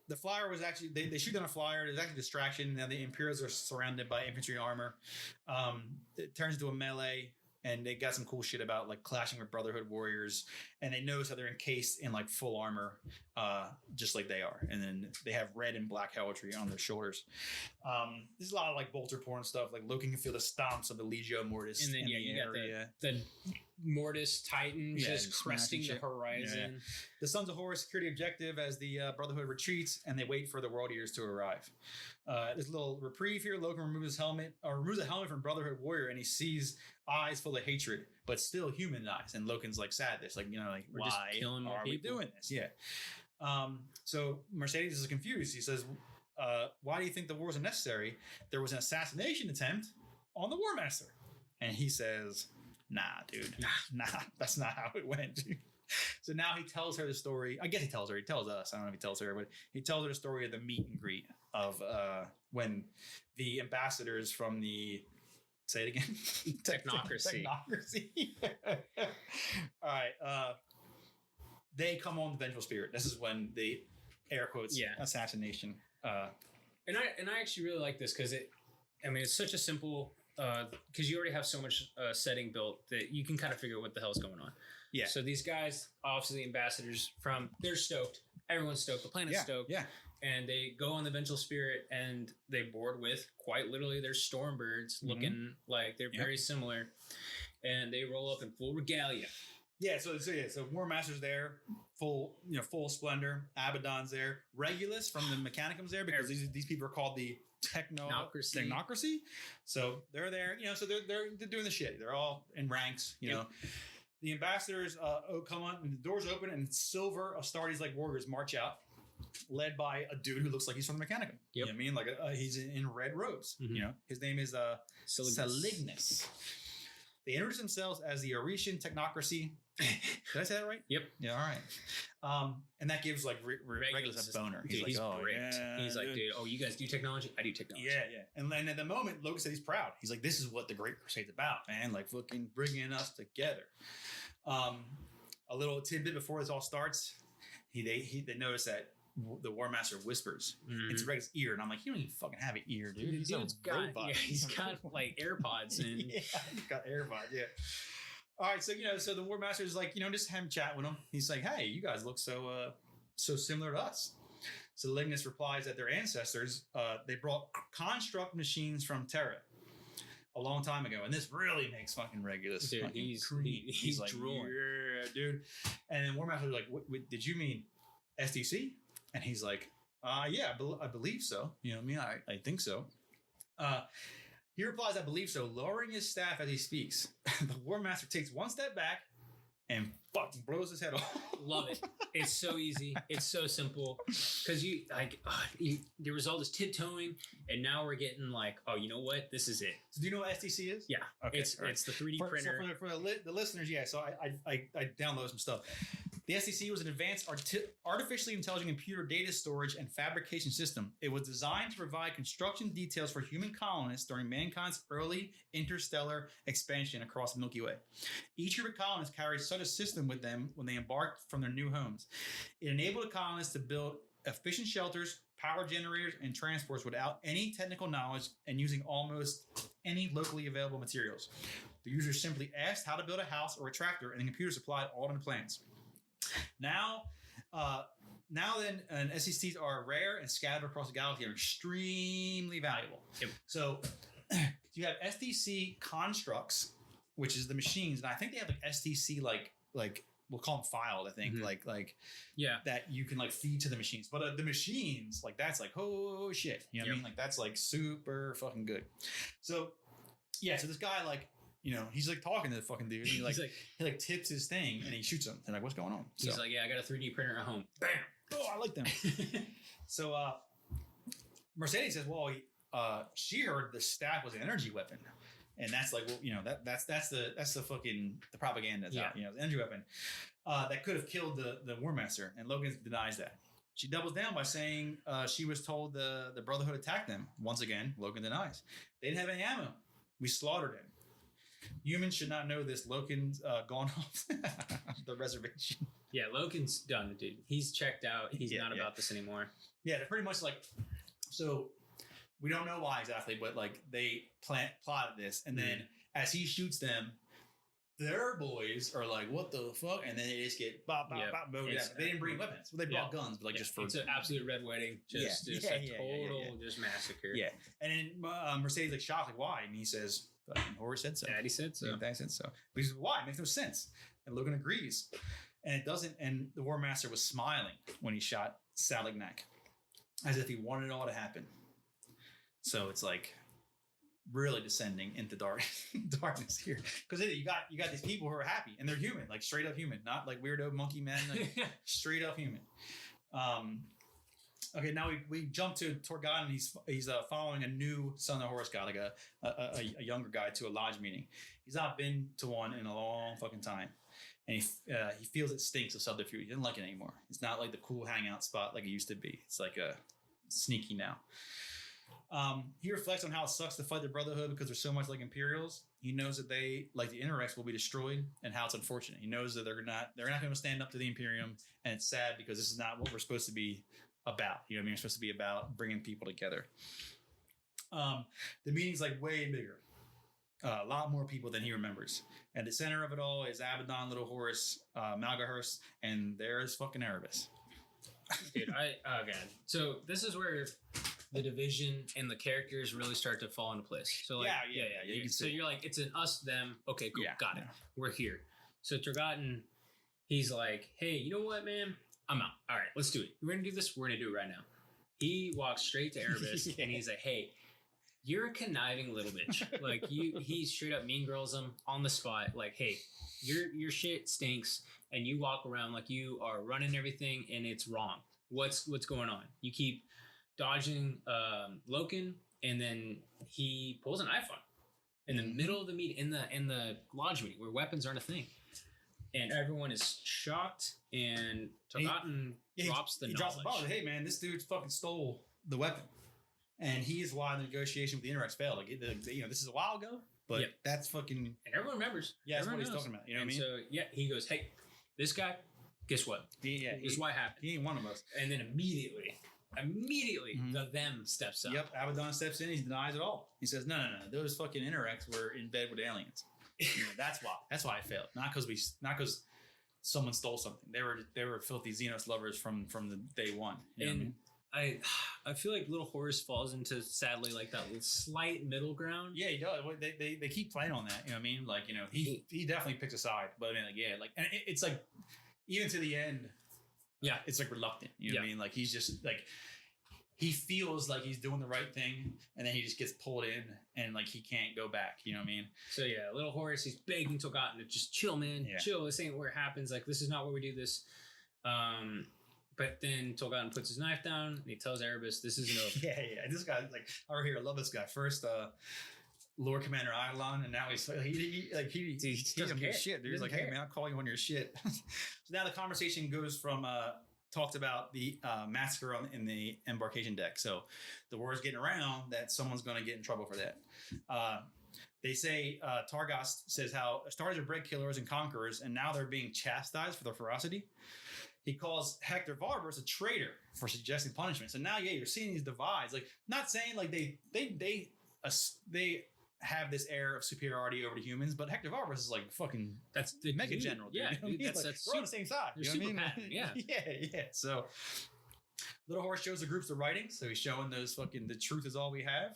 The flyer was actually they shoot down a flyer. There's actually a distraction. Now the Imperials are surrounded by infantry armor. It turns into a melee, and they got some cool shit about like clashing with Brotherhood warriors. And they notice how they're encased in like full armor, just like they are. And then they have red and black helmetry on their shoulders. There's a lot of like bolter porn stuff. Like Loki can feel the stomps of the Legio Mortis. And then you got the Mortis Titan just cresting the horizon. Yeah. The Sons of Horus security objective as the Brotherhood retreats, and they wait for the World Eaters to arrive. There's a little reprieve here. Logan removes a helmet from Brotherhood Warrior, and he sees eyes full of hatred, but still human eyes. And Logan's like sad. This, like, like, we're why just killing more are people. we doing this? Yeah. So Mercedes is confused. He says, "Why do you think the war was unnecessary? There was an assassination attempt on the War Master." And he says, "Nah, dude. Nah, that's not how it went." So now he tells her the story. I guess he tells her. He tells us. I don't know if he tells her, but he tells her the story of the meet and greet of when the ambassadors from the, say it again, Technocracy. All right. They come on the vengeful spirit. This is when the air quotes assassination. And I actually really like this because it's such a simple. Because you already have so much setting built that you can kind of figure out what the hell's going on. Yeah. So these guys, obviously ambassadors they're stoked. Everyone's stoked. The planet's stoked. Yeah. And they go on the vengeful spirit, and they board with quite literally their stormbirds, looking like they're very similar, and they roll up in full regalia. Yeah. So War Master's there, full splendor. Abaddon's there. Regulus from the Mechanicum's there, because these people are called the Technocracy. So they're there, so they're doing the shit. They're all in ranks, know. The ambassadors come on, and the doors open, and silver Astartes like warriors march out, led by a dude who looks like he's from the Mechanicum. Yep. You know what I mean? Like he's in red robes. His name is Selignus. They introduce themselves as the Oretian Technocracy. Did I say that right? Yep. Yeah, all right. And that gives like Regulus a boner. He's like, great. Yeah, he's like, dude, you guys do technology? I do technology. Yeah. And then at the moment, Logan said he's proud. He's like, this is what the Great Crusade's about, man. Like fucking bringing us together. A little tidbit before this all starts, they notice that the War Master whispers into Regulus' ear, and I'm like, you don't even fucking have an ear, dude. He's got like AirPods, and he's got AirPods. Yeah. All right, so the War Master is like, just have him chat with him. He's like, hey, you guys look so similar to us. So Lignus replies that their ancestors, they brought construct machines from Terra a long time ago, and this really makes fucking Regulus. Dude, he's like, drooling. Yeah, dude. And then War Master's like, what, did you mean SDC? And he's like, yeah, I believe so. You know what I mean? I think so. He replies, I believe so, lowering his staff as he speaks. The War Master takes one step back and fucking blows his head off. Love it. It's so easy. It's so simple. Because the result is tiptoeing, and now we're getting like, oh, you know what? This is it. So do you know what STC is? Yeah. Okay. It's the 3D printer. So for the listeners, so I downloaded some stuff. The SDC was an advanced artificially intelligent computer data storage and fabrication system. It was designed to provide construction details for human colonists during mankind's early interstellar expansion across the Milky Way. Each human colonist carried such a system with them when they embarked from their new homes. It enabled the colonists to build efficient shelters, power generators, and transports without any technical knowledge and using almost any locally available materials. The user simply asked how to build a house or a tractor, and the computer supplied all the plans. Now then, SCCs are rare and scattered across the galaxy and are extremely valuable. Yep. So you have STC constructs, which is the machines, and I think they have like STC like we'll call them filed. I think like that you can like feed to the machines, but the machines like that's like oh shit, you know what I mean? Like that's like super fucking good. So yeah, so this guy like. You know, he's like talking to the fucking dude. And he like tips his thing and he shoots him. And like, what's going on? He's like, yeah, I got a 3D printer at home. Bam. Oh, I like them. So Mercedes says, well, she heard the staff was an energy weapon, and that's like, well, you know, that's the fucking the propaganda that's out. You know, the energy weapon that could have killed the War Master, and Logan denies that. She doubles down by saying she was told the Brotherhood attacked them. Once again, Logan denies. They didn't have any ammo. We slaughtered him. Humans should not know this. Logan's gone off the reservation. Yeah, Logan's done, dude. He's checked out. He's not about this anymore. Yeah, they're pretty much like, so we don't know why exactly, but like they plotted this. And then as he shoots them, their boys are like, what the fuck? And then they just get bop. They didn't bring weapons. Well, they brought guns, but like just for... It's an absolute red wedding. Just a total just massacre. Yeah. And then Mercedes like shocked, like, why? And he says... Horus said so. Daddy said so. Daddy said so. But he says, why? It makes no sense. And Logan agrees. And it doesn't. And the War Master was smiling when he shot Salignac, as if he wanted it all to happen. So it's like really descending into darkness here. Because you got these people who are happy and they're human, like straight up human, not like weirdo monkey men, like straight up human. Okay, now we jump to Torgon, and he's following a new Son of Horus guy, like a younger guy, to a lodge meeting. He's not been to one in a long fucking time, and he feels it stinks of subterfuge. He doesn't like it anymore. It's not like the cool hangout spot like it used to be. It's like a sneaky now. He reflects on how it sucks to fight the Brotherhood because they're so much like Imperials. He knows that they, like the Interrex, will be destroyed, and how it's unfortunate. He knows that they're not going to stand up to the Imperium, and it's sad because this is not what we're supposed to be about. You know what I mean? It's supposed to be about bringing people together. The meeting's like way bigger. A lot more people than he remembers. At the center of it all is Abaddon, Little Horus, Malgahurst, and there's fucking Erebus. Dude, God. So this is where the division and the characters really start to fall into place. So like, you can so see. you're like, it's an us, them. Okay, cool, got it. Yeah. We're here. So Torgotten, he's like, hey, you know what, man? I'm out. All right, let's do it. We're going to do this. We're going to do it right now. He walks straight to Erebus and he's like, hey, you're a conniving little bitch. Like he straight up mean girls him on the spot. Like, hey, your shit stinks. And you walk around like you are running everything and it's wrong. What's going on? You keep dodging Loken, and then he pulls a knife on him in the middle of the meeting, in the lodge meeting where weapons aren't a thing. And everyone is shocked, and Torgotten drops the knowledge. Drops the ball. Hey, man, this dude fucking stole the weapon. And he is why the negotiation with the Interrex failed. Like, this is a while ago, but that's fucking... And everyone remembers. Yeah, that's what he's talking about. You know what I mean? So, he goes, hey, this guy, guess what? This is what happened. He ain't one of us. And then immediately, the them steps up. Yep, Abaddon steps in. He denies it all. He says, no. Those fucking Interrex were in bed with aliens. That's why. That's why I failed. Not because someone stole something. They were filthy Xenos lovers from the day one. You know what I mean? I feel like Little Horus falls into, sadly, like that slight middle ground. Yeah, he does. They keep playing on that. You know what I mean? Like, he definitely picks a side. But I mean, like, and it's like even to the end. Yeah, it's like reluctant. You know what I mean? Like he's just like he feels like he's doing the right thing, and then he just gets pulled in, and like he can't go back. You know what I mean? So Little Horus, he's begging Torgotten to just chill, man, chill. This ain't where it happens. Like this is not where we do this. But then Torgotten puts his knife down and he tells Erebus, this isn't over. Yeah. This guy, like, over here, I love this guy. First, Lord Commander Eidolon, and now he doesn't give a shit, dude. He's like, hey, man, I'll call you on your shit. So now the conversation goes from, talked about the massacre in the embarkation deck. So the word's getting around that someone's going to get in trouble for that. They say Targos says how stars are bred killers and conquerors, and now they're being chastised for their ferocity. He calls Hector Varberus a traitor for suggesting punishment. So now, you're seeing these divides. Like, not saying like they have this air of superiority over the humans, but Hector Varberus is like fucking that's the mega dude. general. Dude. Yeah, You know what I mean? that's like, that's we're on the same side. They're You know super what I mean? pattern, yeah. So Little Horse shows the groups the writing, so he's showing those fucking the truth is all we have.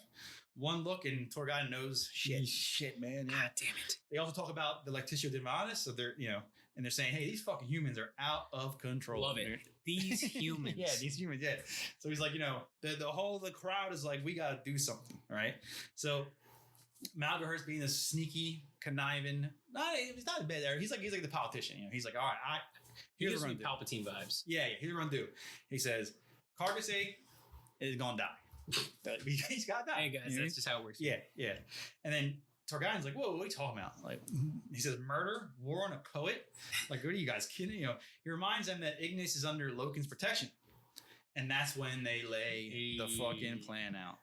One look and Torgai knows shit, man. Yeah. God damn it. They also talk about the Lactitia Divinus, so they're and they're saying, hey, these fucking humans are out of control. Love it. These humans. These humans, yeah. So he's like, the crowd is like, we gotta do something, right? So Malgahurst being a sneaky, conniving, he's not a bad there. He's like the politician, He's like, all right, here's what we're gonna do. Palpatine vibes. Yeah, here's what we're gonna do. He says, Carcassate is gonna die. He's got that. Hey guys, that's just how it works. Yeah. And then Targaryen's like, whoa, what are you talking about? Like, he says, murder, war on a poet. Like, what are you guys kidding? He reminds them that Ignis is under Loken's protection. And that's when they lay the fucking plan out.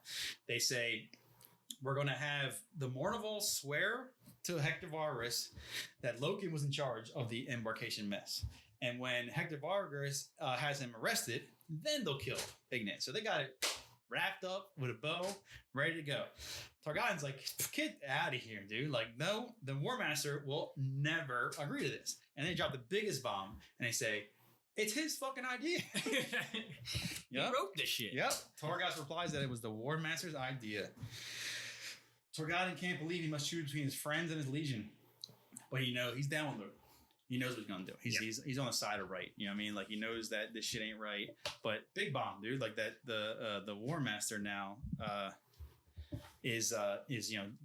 They say, we're going to have the Mournival swear to Hector Varberus that Loken was in charge of the embarkation mess. And when Hector Varberus has him arrested, then they'll kill Ignis. So they got it wrapped up with a bow, ready to go. Targaryen's like, get out of here, dude. Like, no, the War Master will never agree to this. And they drop the biggest bomb, and they say, it's his fucking idea. He wrote this shit. Yep. Targas replies that it was the War Master's idea. Targaryen can't believe he must choose between his friends and his legion. But he's down with it. He knows what he's gonna do. He's on the side of right. You know what I mean? Like, he knows that this shit ain't right. But big bomb, dude. Like that the War Master now is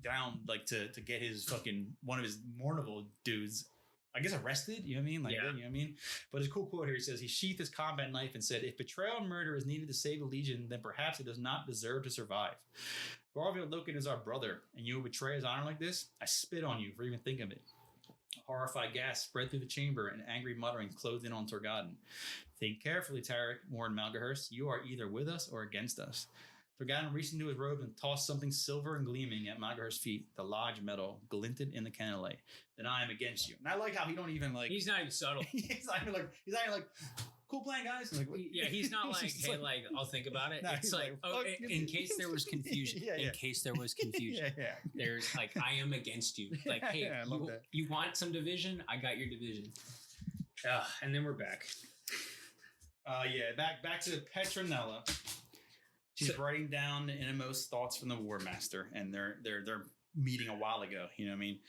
down like to get his fucking one of his Mournival dudes, I guess, arrested. You know what I mean? Like, you know what I mean? But his cool quote here, he says, he sheathed his combat knife and said, if betrayal and murder is needed to save the Legion, then perhaps it does not deserve to survive. Garfield Loken is our brother, and you will betray his honor like this? I spit on you for even thinking of it. A horrified gasp spread through the chamber, and angry muttering closed in on Targaryen. Think carefully, Tarek, warned Malgahurst. You are either with us or against us. Targaryen reached into his robe and tossed something silver and gleaming at Malgahurst's feet. The lodge metal glinted in the candlelight. Then I am against you. And I like how he don't even like. He's not even subtle. He's not even like. Cool plan, guys. Like, yeah, he's not like, hey, like, I'll think about it. No, it's like, in case there was confusion. In case there was confusion. There's like, I am against you. Like, hey, you want some division? I got your division. And then we're back. Back to Petronella. She's writing down the innermost thoughts from the War Master, and they're meeting a while ago. You know what I mean?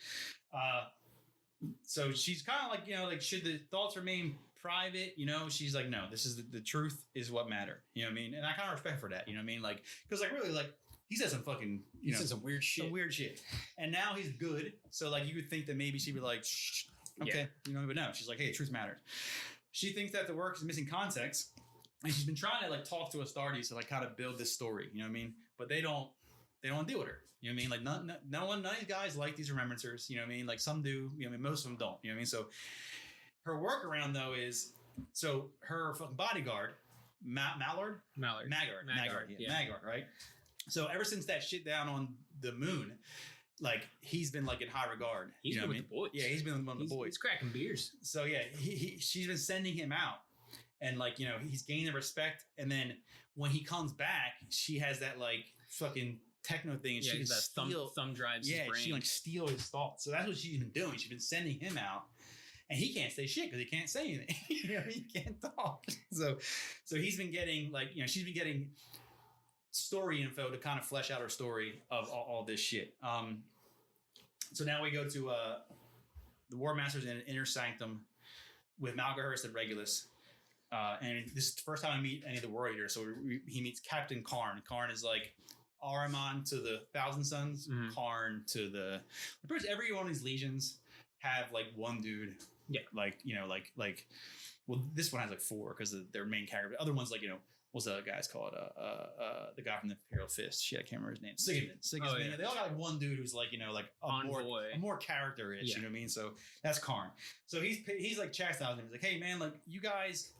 So she's kind of like, should the thoughts remain private? She's like, no, this is the truth is what matter. You know what I mean? And I kind of respect for that. You know what I mean? Like, because really, like, he said some fucking, he said some weird shit. And now he's good. So like, you would think that maybe she'd be like, shh, okay, but no, she's like, hey, truth matters. She thinks that the work is missing context, and she's been trying to like talk to Astartes to like kind of build this story. You know what I mean? But they don't deal with her. You know what I mean? Like none of these guys like these remembrancers. You know what I mean? Like some do. You know what I mean? Most of them don't. You know what I mean? So her workaround though is, so her fucking bodyguard, Maggard, right? So ever since that shit down on the moon, like he's been like in high regard. He's been with the boys. Yeah, he's been with one of the boys. He's cracking beers. So yeah, she's been sending him out, and like he's gaining respect. And then when he comes back, she has that like fucking techno thing, and she can steal thumb drives. his brain. She like steal his thoughts. So that's what she's been doing. She's been sending him out, and he can't say shit because he can't say anything. He can't talk. So he's been getting like she's been getting story info to kind of flesh out her story of all this shit. So now we go to the War Masters in an inner sanctum with Malgahurst and Regulus. And this is the first time I meet any of the War Eaters. So he meets Captain Karn. Karn is like Ahriman to the Thousand Sons. Mm-hmm. Karn to the... Pretty much every one of these legions have like one dude. Yeah. Like, well, this one has like four because they're main character. But other ones like, what's the other guy's called? The guy from the Imperial Fist. Shit, I can't remember his name. Sigismund. Oh, yeah. They all got like one dude who's like, like a more character-ish. Yeah. You know what I mean? So that's Karn. So he's like chastising him. He's like, hey man, like you guys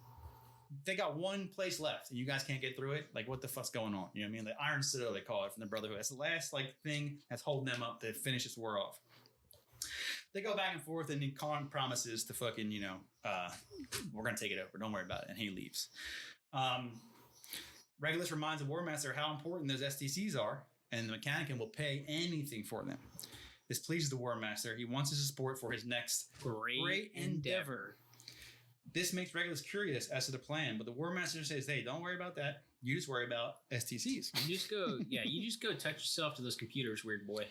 they got one place left and you guys can't get through it. Like, what the fuck's going on? You know what I mean? Like Iron Citadel, they call it from the Brotherhood. That's the last like thing that's holding them up to finish this war off. They go back and forth, and then Khan promises to fucking, we're going to take it over. Don't worry about it. And he leaves. Regulus reminds the War Master how important those STCs are, and the Mechanicum will pay anything for them. This pleases the War Master. He wants his support for his next great endeavor. This makes Regulus curious as to the plan, but the War Master says, hey, don't worry about that. You just worry about STCs. You just go touch yourself to those computers, weird boy.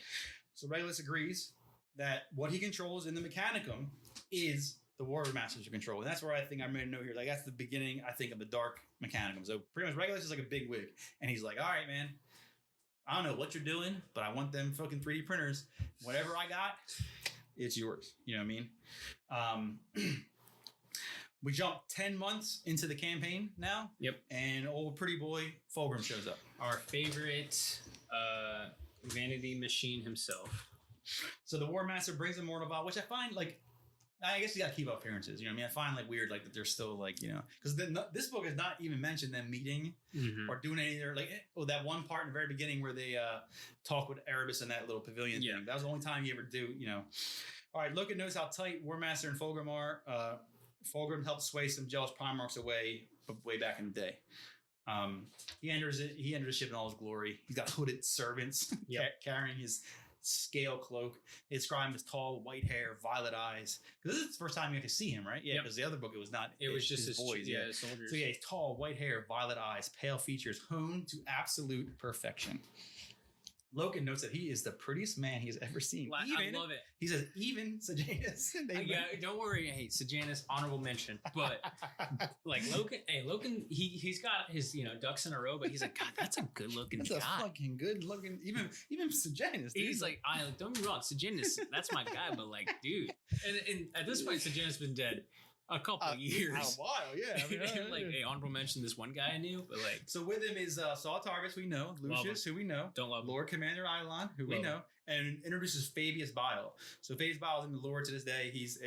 So Regulus agrees that what he controls in the Mechanicum is the War Master's control. And that's where I think I made a note here. Like, that's the beginning, I think, of the Dark Mechanicum. So pretty much Regulus is like a big wig. And he's like, all right, man, I don't know what you're doing, but I want them fucking 3D printers. Whatever I got, it's yours. You know what I mean? We jump 10 months into the campaign now. Yep. And old pretty boy Fulgrim shows up. Our favorite vanity machine himself. So the War Master brings him Mortal, which I find, like, I guess you got to keep up appearances. You know what I mean? I find, like, weird, like, that they're still, like, because this book has not even mentioned them meeting or doing anything. Like, that one part in the very beginning where they talk with Erebus in that little pavilion thing. That was the only time you ever do, All right, Loken knows how tight War Master and Fulgrim are. Fulgrim helped sway some jealous Primarchs away way back in the day. He enters the ship in all his glory. He's got hooded servants carrying his scale cloak. They describe him as tall, white hair, violet eyes. Because this is the first time you get to see him, right? Yeah, because the other book, it was not. It was just his boys. his soldiers. So he's tall, white hair, violet eyes, pale features, honed to absolute perfection. Loken notes that he is the prettiest man he has ever seen. I love it. He says, even Sejanus. Don't worry. Hey, Sejanus, honorable mention. But like Loken, he's got his ducks in a row, but he's like, God, that's a good looking guy. That's a fucking good looking. Even Sejanus. He's like, don't be wrong, Sejanus, that's my guy. But like, dude, and at this point, Sejanus been dead a couple of years. A while, yeah. I mean, like, hey, honorable mention this one guy I knew, but like. So with him is Saul Targus, we know, Lucius, who we know, don't love Lord Commander Eilon, who we know, and introduces Fabius Bile. So Fabius Bile is in the lore to this day. He's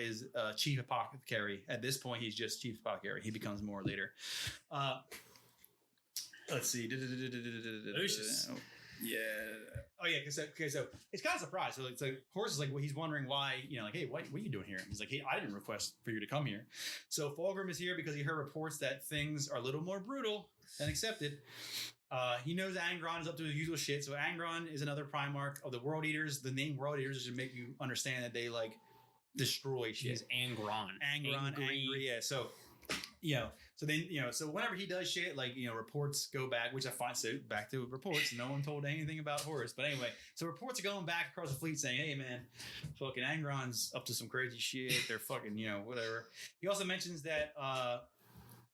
chief apothecary. At this point, he's just chief apothecary. He becomes more later. Let's see. Lucius. Yeah. Oh yeah. Okay. So it's kind of surprised. So it's like Horus is like, well, he's wondering why. Like, hey, what are you doing here? He's like, hey, I didn't request for you to come here. So Fulgrim is here because he heard reports that things are a little more brutal than accepted. He knows Angron is up to his usual shit. So Angron is another Primarch of the World Eaters. The name World Eaters should make you understand that they like destroy shit. He's Angron. Angry. Yeah. So. So then, so whenever he does shit, like, reports go back, which I find, so back to reports, no one told anything about Horus. But anyway, so reports are going back across the fleet saying, hey, man, fucking Angron's up to some crazy shit. They're fucking, whatever. He also mentions that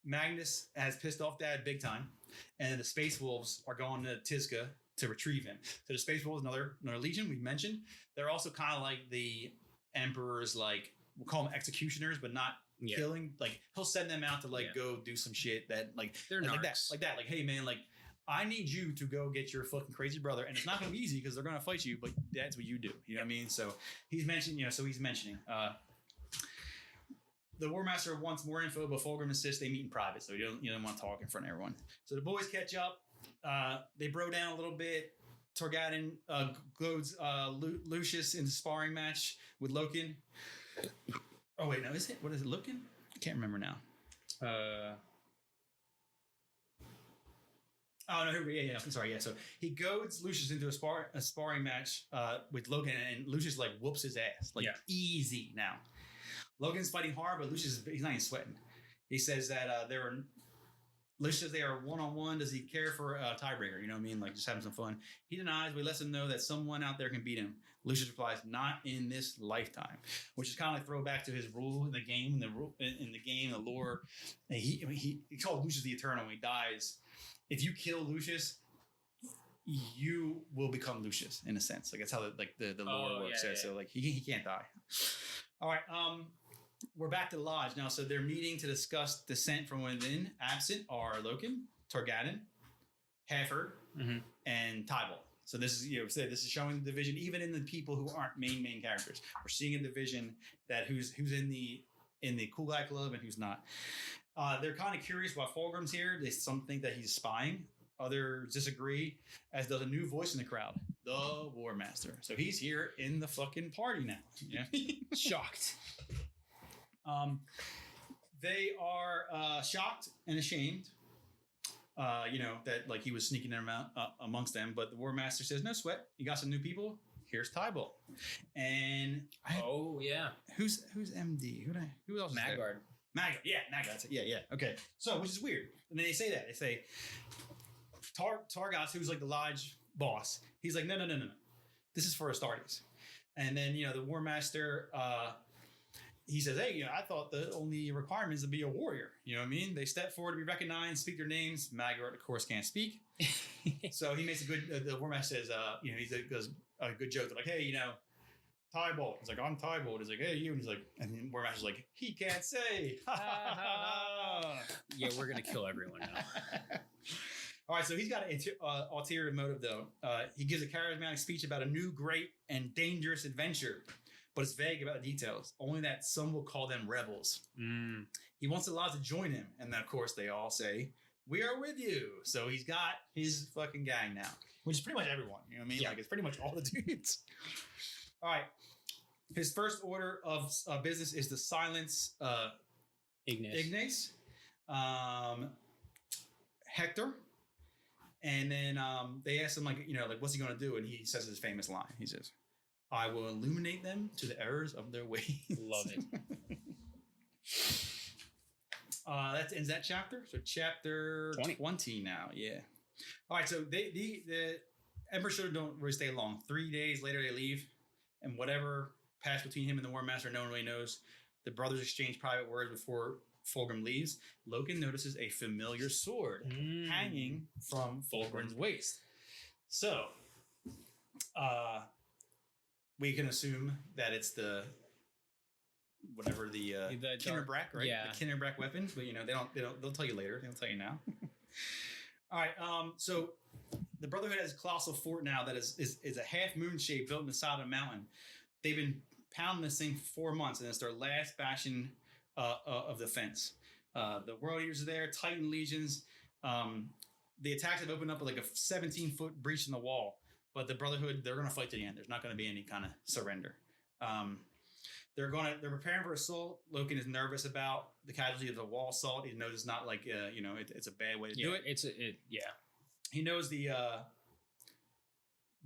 Magnus has pissed off Dad big time, and the Space Wolves are going to Tizca to retrieve him. So the Space Wolves, another legion we mentioned. They're also kind of like the Emperor's, like, we'll call them executioners, but not killing. Like, he'll send them out to go do some shit that like they're like that. Like, hey man, like, I need you to go get your fucking crazy brother, and it's not going to be easy because they're going to fight you, but that's what you do. You know what I mean? So he's mentioning, he's mentioning. The War Master wants more info, but Fulgrim insists they meet in private, so you don't want to talk in front of everyone. So the boys catch up. They bro down a little bit. Torgadon goads Lucius in the sparring match with Loken. Oh wait, no, is it? What is it? Loken? I can't remember now. Oh no, yeah. I'm sorry, yeah. So he goads Lucius into a sparring match with Loken, and Lucius like whoops his ass, like easy now. Logan's fighting hard, but Lucius he's not even sweating. He says that Lucius says they are one-on-one. Does he care for a tiebreaker? You know what I mean? Like, just having some fun. He denies, but he lets him know that someone out there can beat him. Lucius replies, not in this lifetime, which is kind of like throwback to his rule in the game, the lore. And he called Lucius the Eternal. When he dies, if you kill Lucius, you will become Lucius in a sense. Like, that's how the lore works. Yeah. So like he can't die. All right. We're back to the lodge now. So they're meeting to discuss descent from within. Absent are Loken, Torgadon, Halford, and Tybalt. So this is this is showing the division even in the people who aren't main characters. We're seeing a division that who's in the in the cool guy club and who's not. They're kind of curious why Fulgrim's here. Some think that he's spying. Others disagree, as does a new voice in the crowd, the War Master. So he's here in the fucking party now. Yeah, Shocked. They are shocked and ashamed. That like he was sneaking them out amongst them. But the War Master says, "No sweat. You got some new people. Here's Tybalt." And who's MD? Who else? Magard. Magard. Yeah, Magard. That's it. Yeah. Okay. So, which is weird. And then they say that. They say Targas, who's like the lodge boss. He's like, no. This is for Astartes. And then, the War Master, he says, hey, I thought the only requirement is to be a warrior. You know what I mean? They step forward to be recognized, speak their names. Magard, of course, can't speak. So he makes a good, the War Master says, he goes a good joke. They're like, hey, Tybalt. He's like, I'm Tybalt. He's like, hey, you. And he's like, and the War Master's like, he can't say. Yeah, we're going to kill everyone now. All right, so he's got an ulterior motive, though. He gives a charismatic speech about a new, great, and dangerous adventure, but it's vague about the details. Only that some will call them rebels. He wants the lads to join him, and then, of course, they all say, we are with you. So he's got his fucking gang now, which is pretty much everyone. You know what I mean? Yeah. Like, it's pretty much all the dudes. All right. His first order of business is to silence Ignace, Hector. And then they ask him, what's he going to do? And he says his famous line. He says, I will illuminate them to the errors of their ways. Love it. That ends that chapter. So chapter 20 now. Yeah. All right. So the Emperor Shooter don't really stay long. 3 days later, they leave. And whatever passed between him and the War Master, no one really knows. The brothers exchange private words before Fulgrim leaves. Loken notices a familiar sword hanging from Fulgrim's waist. So, we can assume that it's the Kinderbrack, right? Yeah. The Kinderbrack weapons, but they'll tell you later. They'll tell you now. All right. So the Brotherhood has a colossal fort now that is a half moon shape built in the side of a mountain. They've been pounding this thing for 4 months, and it's their last bastion of defense. The World Eaters are there, Titan legions. The attacks have opened up like a 17-foot breach in the wall, but the Brotherhood, they're going to fight to the end. There's not going to be any kind of surrender. They're preparing for assault. Loken is nervous about the casualty of the wall assault. He knows it's not like it's a bad way to do it. He knows the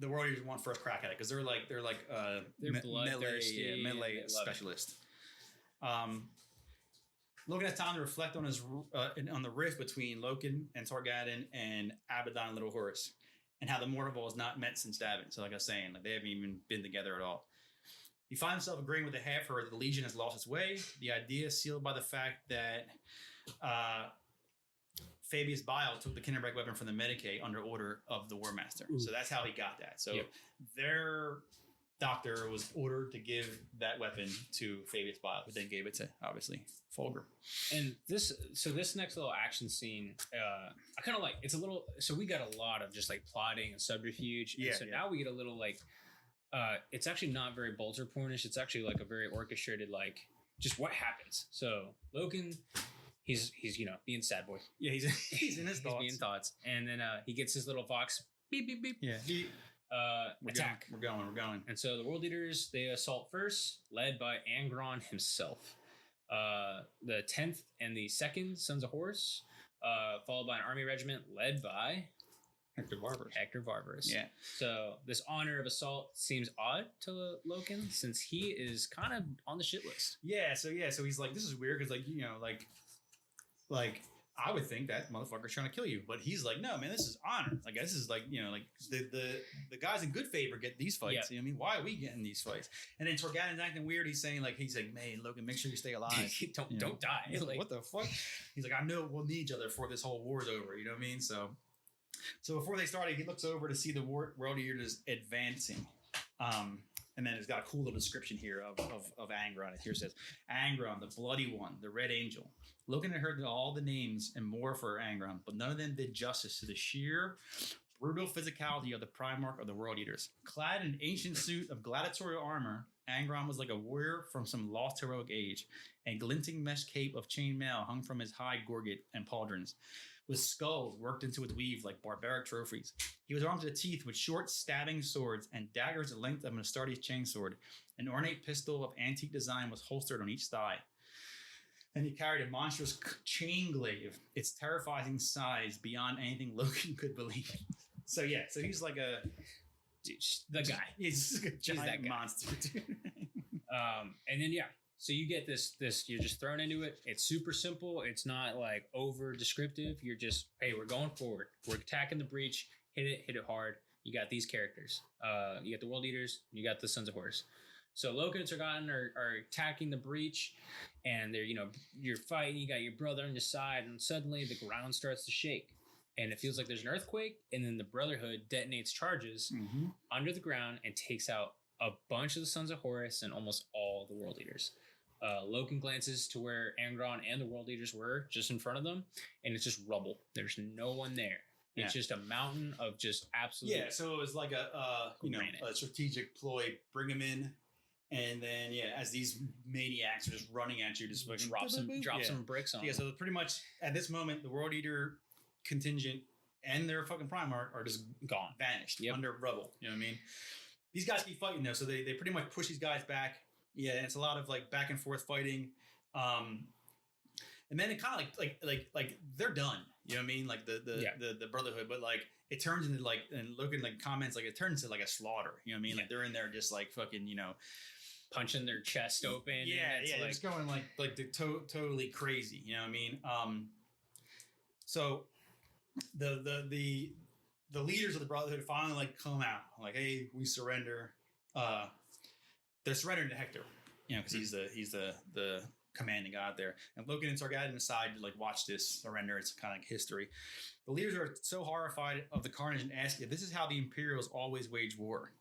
World Eaters want first crack at it because they're bloodthirsty, melee specialist. Loken has time to reflect on on the rift between Loken and Targaryen and Abaddon and Little Horus, and how the Mortal has not met since Davin. So, like I was saying, they haven't even been together at all. He finds himself agreeing with the half-herd that the Legion has lost its way. The idea sealed by the fact that Fabius Bile took the Kinderbrack weapon from the Medicae under order of the War Master. Ooh. So that's how he got that. So their doctor was ordered to give that weapon to Fabius Bile, but then gave it to, obviously, Fulgrim. And this next little action scene, I kind of like, it's a little, so we got a lot of just like plotting and subterfuge. And now we get a little like, it's actually not very Bolter pornish. It's actually like a very orchestrated, like just what happens. So Loken, he's being sad boy. Yeah, he's in his thoughts. He's being thoughts. And then he gets his little vox beep beep beep. Yeah. Attack. We're going. And so the World Eaters, they assault first, led by Angron himself. The 10th and the 2nd Sons of Horus, followed by an army regiment led by Hector Varvarus. Yeah. So this honor of assault seems odd to Loken since he is kind of on the shit list. Yeah. So he's like, this is weird because like I would think that motherfucker's trying to kill you, but he's like, no, man, this is honor. Like this is like the guys in good favor get these fights. Yeah. You know what I mean? Why are we getting these fights? And then Targaryen's acting weird. He's like, man, Loken, make sure you stay alive. don't die. Like, what the fuck? He's like, I know we'll need each other before this whole war's over. You know what I mean? So before they started, he looks over to see the World Eaters advancing. And then it's got a cool little description here of Angron. It here says, Angron, the bloody one, the red angel. Loken had heard all the names and more for Angron, but none of them did justice to the sheer, brutal physicality of the Primarch of the World Eaters. Clad in an ancient suit of gladiatorial armor Angron was like a warrior from some lost heroic age. A glinting mesh cape of chainmail hung from his hide gorget and pauldrons, with skulls worked into its weave like barbaric trophies. He was armed to the teeth with short stabbing swords and daggers the length of an Astartes chainsword. An ornate pistol of antique design was holstered on each thigh. And he carried a monstrous chain glaive, its terrifying size beyond anything Logan could believe. So he's like the guy. He's like a giant that guy. monster, dude. And then so you get this. You're just thrown into it. It's super simple. It's not like over descriptive. You're just, hey, we're going forward. We're attacking the breach. Hit it hard. You got these characters. You got the World Eaters. You got the Sons of Horus. So Loki and Sargon are attacking the breach, and they're you're fighting. You got your brother on your side, and suddenly the ground starts to shake, and it feels like there's an earthquake. And then the Brotherhood detonates charges under the ground and takes out a bunch of the Sons of Horus and almost all the World Eaters. Loken glances to where Angron and the World Eaters were just in front of them, and it's just rubble. There's no one there. It's just a mountain of just absolute. Yeah, so it was like a strategic ploy. Bring them in, and then as these maniacs are just running at you, just drop some bricks on. Yeah, so pretty much at this moment, the World Eater contingent and their fucking Primarch are just gone, vanished under rubble. You know what I mean? These guys keep fighting though, so they pretty much push these guys back. Yeah, and it's a lot of like back and forth fighting, and then it kind of like they're done. You know what I mean? Like the Brotherhood, but like it turns into like, and looking like comments, like it turns into like a slaughter. You know what I mean? Like they're in there just like fucking punching their chest open. Yeah, they're just going like totally crazy. You know what I mean? So the leaders of the Brotherhood finally like come out like, hey, we surrender. They're surrendering to Hector, because he's the commanding god there. And Loken and Sargon decide to like watch this surrender. It's kind of like history. The leaders are so horrified of the carnage and ask if this is how the Imperials always wage war.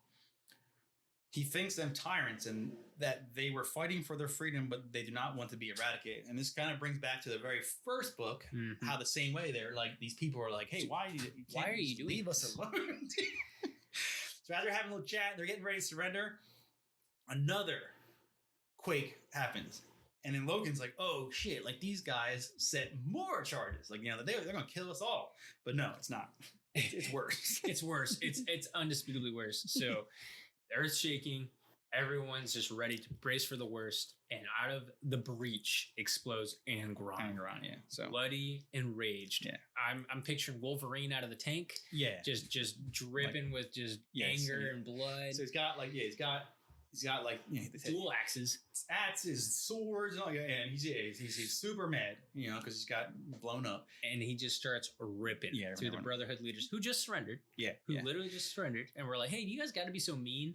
He thinks them tyrants and that they were fighting for their freedom, but they do not want to be eradicated. And this kind of brings back to the very first book, how the same way they're like, these people are like, hey, why are you doing leave us alone? So as they're having a little chat, they're getting ready to surrender. Another quake happens. And then Logan's like, oh shit, like these guys set more charges. Like, they're going to kill us all. But no, it's not. It's worse. It's worse. It's undisputably worse. So the earth's shaking. Everyone's just ready to brace for the worst. And out of the breach explodes Angron. So bloody, enraged. Yeah. I'm picturing Wolverine out of the tank. Yeah. Just dripping with just anger and blood. So he's got dual axes, swords, and all, and he's super mad, because he's got blown up, and he just starts ripping through the Brotherhood leaders who just surrendered, literally just surrendered, and we're like, hey, you guys got to be so mean.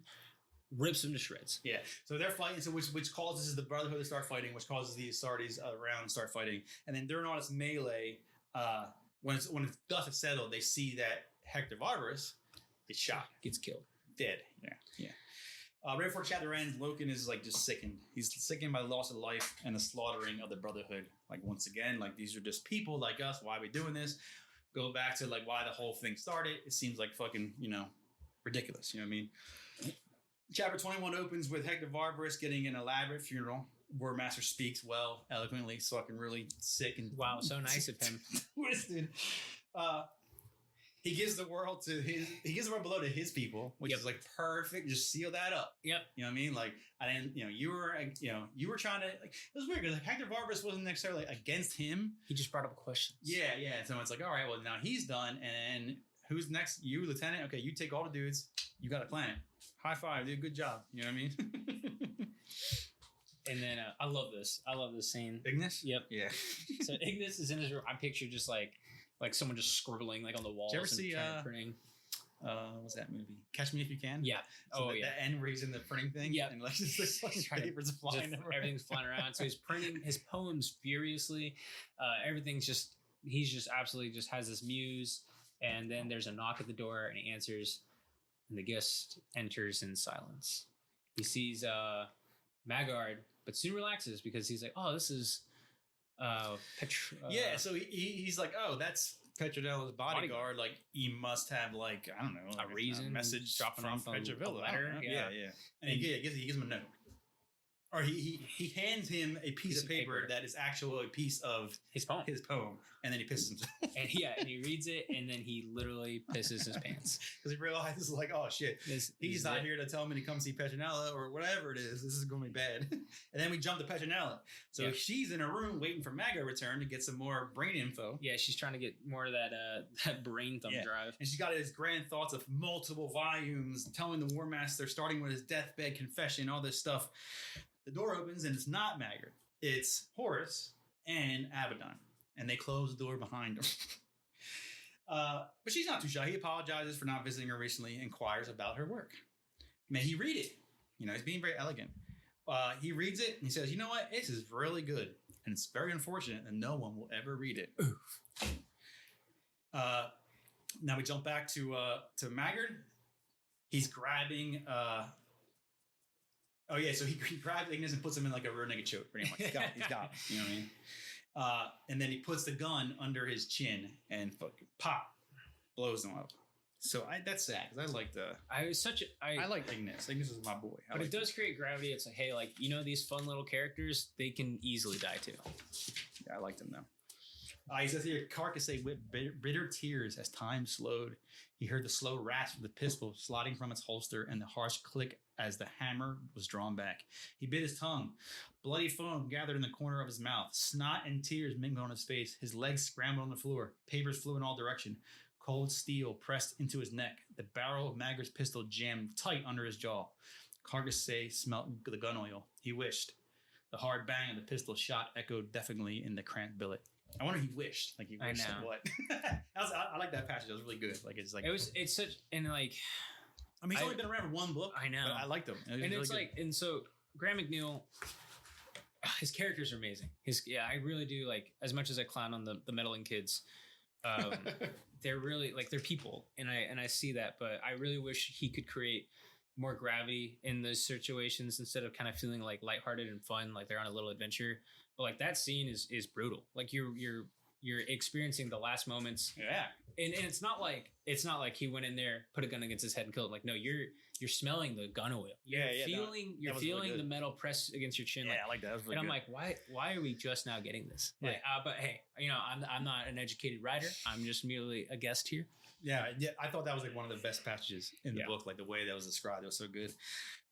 Rips them to shreds. Yeah, so they're fighting, so which causes the Brotherhood to start fighting, which causes the Astartes around to start fighting, and then during all this melee, when the dust is settled, they see that Hector Varus is shot, gets killed, dead. Yeah. Right before chapter ends, Loken is like just sickened. He's sickened by the loss of life and the slaughtering of the Brotherhood. Like once again, like these are just people like us. Why are we doing this? Go back to like why the whole thing started. It seems like fucking, ridiculous. You know what I mean? Chapter 21 opens with Hector Varus getting an elaborate funeral. War Master speaks well, eloquently, so fucking really sick and wow, so nice of him. Twisted. He gives the world below to his people, which is like perfect. Just seal that up. Yep. You know what I mean? Like, I didn't, you were trying to, like, it was weird because like Hector Varus wasn't necessarily against him. He just brought up questions. Yeah. So it's like, all right, well, now he's done. And who's next? You, Lieutenant. Okay, you take all the dudes. You got a planet. High five, dude. Good job. You know what I mean? And then I love this. I love this scene. Ignis? Yep. Yeah. So Ignis is in his room. I picture just like someone just scribbling like on the walls. Did you ever see printing. What's that movie? Catch Me If You Can? Yeah. So the end where he's in the printing thing. Yeah. And like just like fucking papers flying everywhere. Everything's flying around. So he's printing his poems furiously. Everything's just, he's just absolutely just has this muse. And then there's a knock at the door and he answers and the guest enters in silence. He sees Magard, but soon relaxes because he's like, oh, this is so he's like, oh, that's Petronella's bodyguard. Like, he must have like, I don't know, a reason, a message dropping from off Petrovilla. a letter. Yeah. And he gives him a note. Or he hands him a piece of paper that is actually a piece of his poem. And then he pisses himself. And he reads it, and then he literally pisses his pants because he realizes like, oh shit, he's not here to tell me to come see Petronella or whatever it is. This is going to be bad. And then we jump to Petronella. So she's in a room waiting for Maga to return to get some more brain info. Yeah, she's trying to get more of that brain thumb drive. And she's got his grand thoughts of multiple volumes, telling the War Master, starting with his deathbed confession, all this stuff. The door opens and it's not Maggard. It's Horus and Abaddon. And they close the door behind her. But she's not too shy. He apologizes for not visiting her recently, inquires about her work. May he read it? He's being very elegant. He reads it and he says, you know what? This is really good. And it's very unfortunate that no one will ever read it. Now we jump back to Maggard. He's grabbing... so he grabs Ignis and puts him in like a rear naked choke, pretty much. He's got him. You know what I mean? And then he puts the gun under his chin and fucking pop, blows him up. So that's sad because I like I like Ignis. Ignis is my boy. But it does create gravity. It's like, hey, like, these fun little characters, they can easily die too. Yeah, I like them though. He says here, Carcassay wept bitter tears as time slowed. He heard the slow rasp of the pistol sliding from its holster and the harsh click as the hammer was drawn back. He bit his tongue. Bloody foam gathered in the corner of his mouth. Snot and tears mingled on his face. His legs scrambled on the floor. Papers flew in all directions. Cold steel pressed into his neck. The barrel of Maggard's pistol jammed tight under his jaw. Carcassay smelt the gun oil. He wished. The hard bang of the pistol shot echoed deafeningly in the cramped billet. I wonder if he wished. Like he wished like what? I like that passage. It was really good. Like it's such and like I mean he's only been around for one book. I know. But I liked him. And really it's good. And so Graham McNeil, his characters are amazing. I really do like as much as I clown on the meddling kids. They're really like they're people, and I see that, but I really wish he could create more gravity in those situations instead of kind of feeling like lighthearted and fun, like they're on a little adventure. But like that scene is brutal. Like you're experiencing the last moments. Yeah. And it's not like he went in there, put a gun against his head and killed him. Like, no, you're smelling the gun oil. You're feeling really the metal press against your chin. Yeah, I like that. That was really and good. I'm like, why are we just now getting this? Yeah. Like, but hey, I'm not an educated writer. I'm just merely a guest here. Yeah, I thought that was like one of the best passages in the book. Like the way that was described, it was so good.